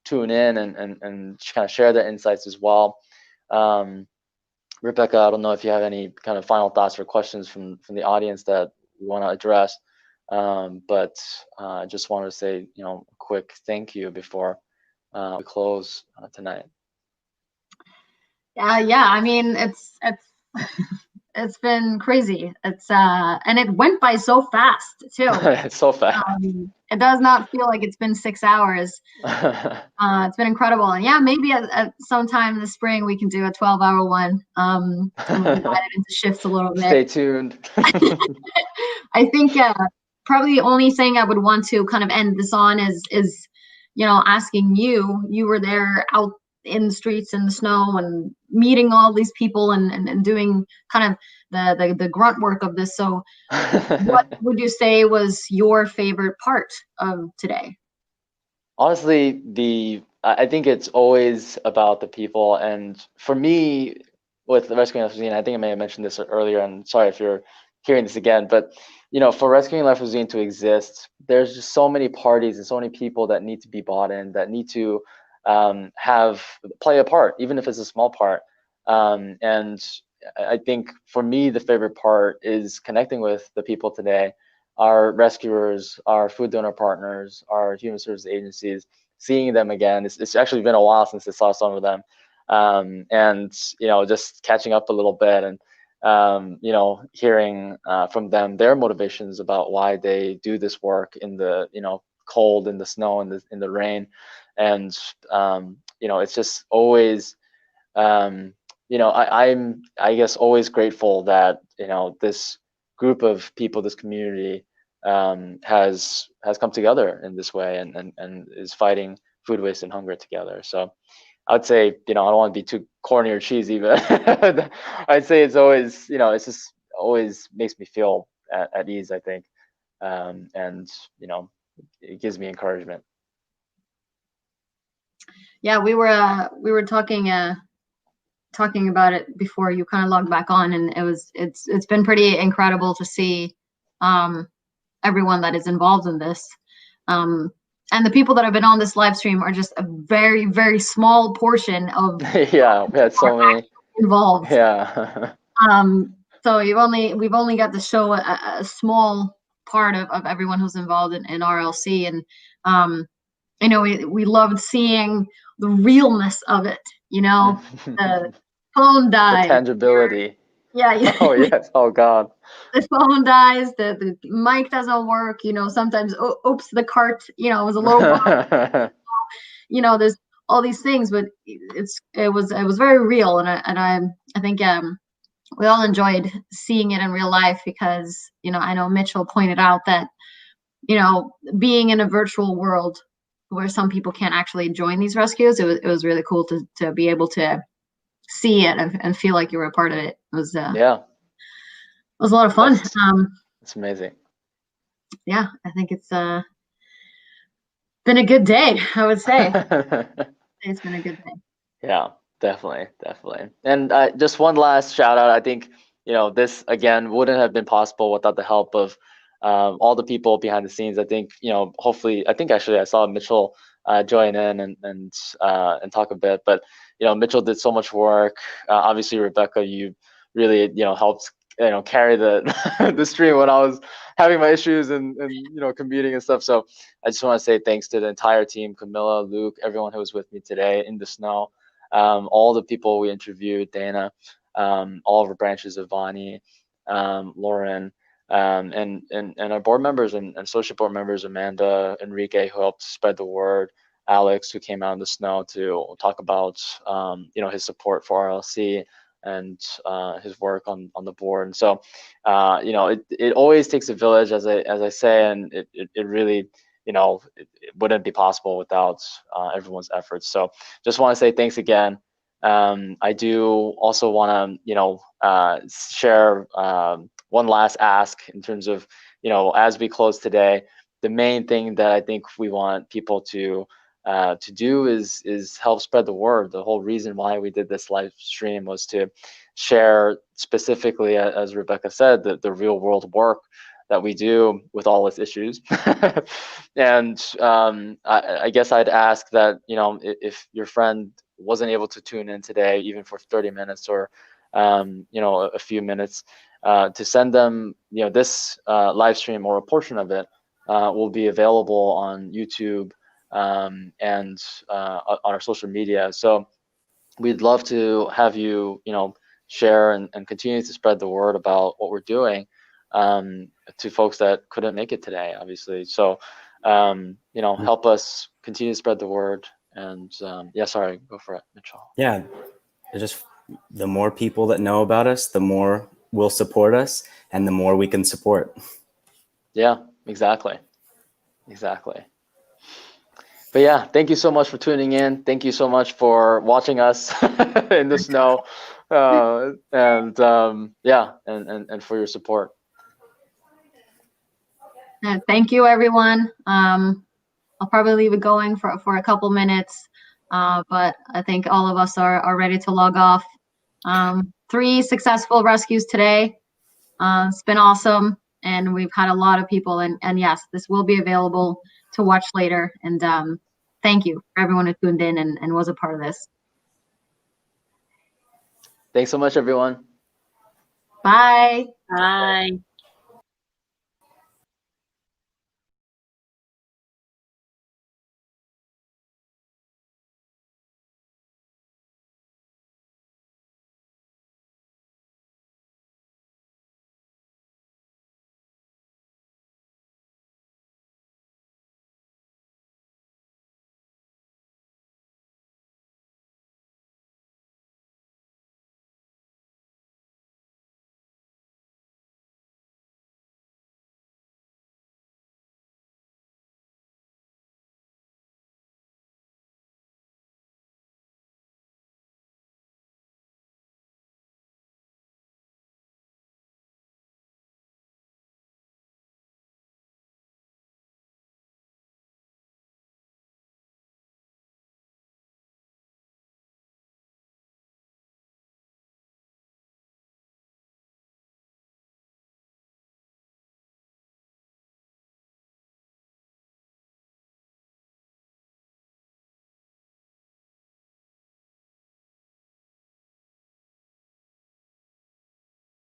tune in and kind of share their insights as well. Rebecca, I don't know if you have any kind of final thoughts or questions from the audience that we want to address, but I just wanted to say, a quick thank you before we close tonight. Yeah, I mean, it's it's been crazy. And it went by so fast too. It's so fast. It does not feel like it's been 6 hours. It's been incredible. And yeah, maybe at sometime in the spring we can do a 12-hour one. And we'll divide it into shifts a little bit. Stay tuned. I think probably the only thing I would want to kind of end this on is asking you were there out in the streets in the snow and meeting all these people and doing kind of the grunt work of this. So what would you say was your favorite part of today? Honestly, I think it's always about the people. And for me, with the Rescuing Life Cuisine, I think I may have mentioned this earlier, and sorry if you're hearing this again, but for Rescuing Life Cuisine to exist, there's just so many parties and so many people that need to be bought in, that need to play a part, even if it's a small part. And I think for me, the favorite part is connecting with the people today, our rescuers, our food donor partners, our human services agencies, seeing them again. It's actually been a while since I saw some of them, and just catching up a little bit, and hearing from them their motivations about why they do this work in the cold, in the snow, in the rain. And it's just always I'm I guess always grateful that this group of people, this community has come together in this way, and is fighting food waste and hunger together. So I would say, I don't want to be too corny or cheesy, but I'd say it's always, it's just always makes me feel at ease, I think. And it gives me encouragement. Yeah, we were talking about it before you kind of logged back on, and it's been pretty incredible to see everyone that is involved in this. And the people that have been on this live stream are just a very, very small portion of yeah, we had so many involved. Yeah. So we've only got to show a small part of everyone who's involved in RLC, and we loved seeing the realness of it. The phone died. The tangibility. Yeah. Oh yes. Oh God. The phone dies. The mic doesn't work. Sometimes oops, the cart. Was a little. There's all these things, but it was very real, and I think we all enjoyed seeing it in real life, because I know Mitchell pointed out that being in a virtual world where some people can't actually join these rescues, it was really cool to be able to see it and feel like you were a part of it. It was it was a lot of fun. It's amazing. Yeah, I think it's been a good day, I would say. It's been a good day. Yeah, definitely. And just one last shout out. I think this again wouldn't have been possible without the help of all the people behind the scenes. I think hopefully, I think actually I saw Mitchell join in and talk a bit, but Mitchell did so much work. Obviously, Rebecca, you really helped carry the the stream when I was having my issues and commuting and stuff. So I just want to say thanks to the entire team, Camilla, Luke, everyone who was with me today in the snow, all the people we interviewed, Dana, all of our branches of Vani, Lauren, and our board members and associate board members, Amanda, Enrique, who helped spread the word, Alex, who came out in the snow to talk about his support for RLC and his work on the board. And so it always takes a village, as I say, and it really it wouldn't be possible without everyone's efforts. So just want to say thanks again. I do also want to share one last ask in terms of as we close today, the main thing that I think we want people to do is help spread the word. The whole reason why we did this live stream was to share specifically, as Rebecca said, the real world work that we do with all its issues. And I guess I'd ask that if your friend wasn't able to tune in today, even for 30 minutes or a few minutes, to send them this live stream, or a portion of it will be available on YouTube and on our social media. So we'd love to have you share and continue to spread the word about what we're doing to folks that couldn't make it today, obviously. So help us continue to spread the word. And yeah, sorry, go for it, Mitchell. Yeah, just the more people that know about us, the more will support us, and the more we can support. Yeah, exactly. But yeah, thank you so much for tuning in. Thank you so much for watching us in the snow, and for your support. Thank you, everyone. I'll probably leave it going for a couple minutes, but I think all of us are ready to log off. 3 successful rescues today. It's been awesome, and we've had a lot of people, and yes, this will be available to watch later. And thank you for everyone who tuned in and was a part of this. Thanks so much, everyone. Bye. Bye.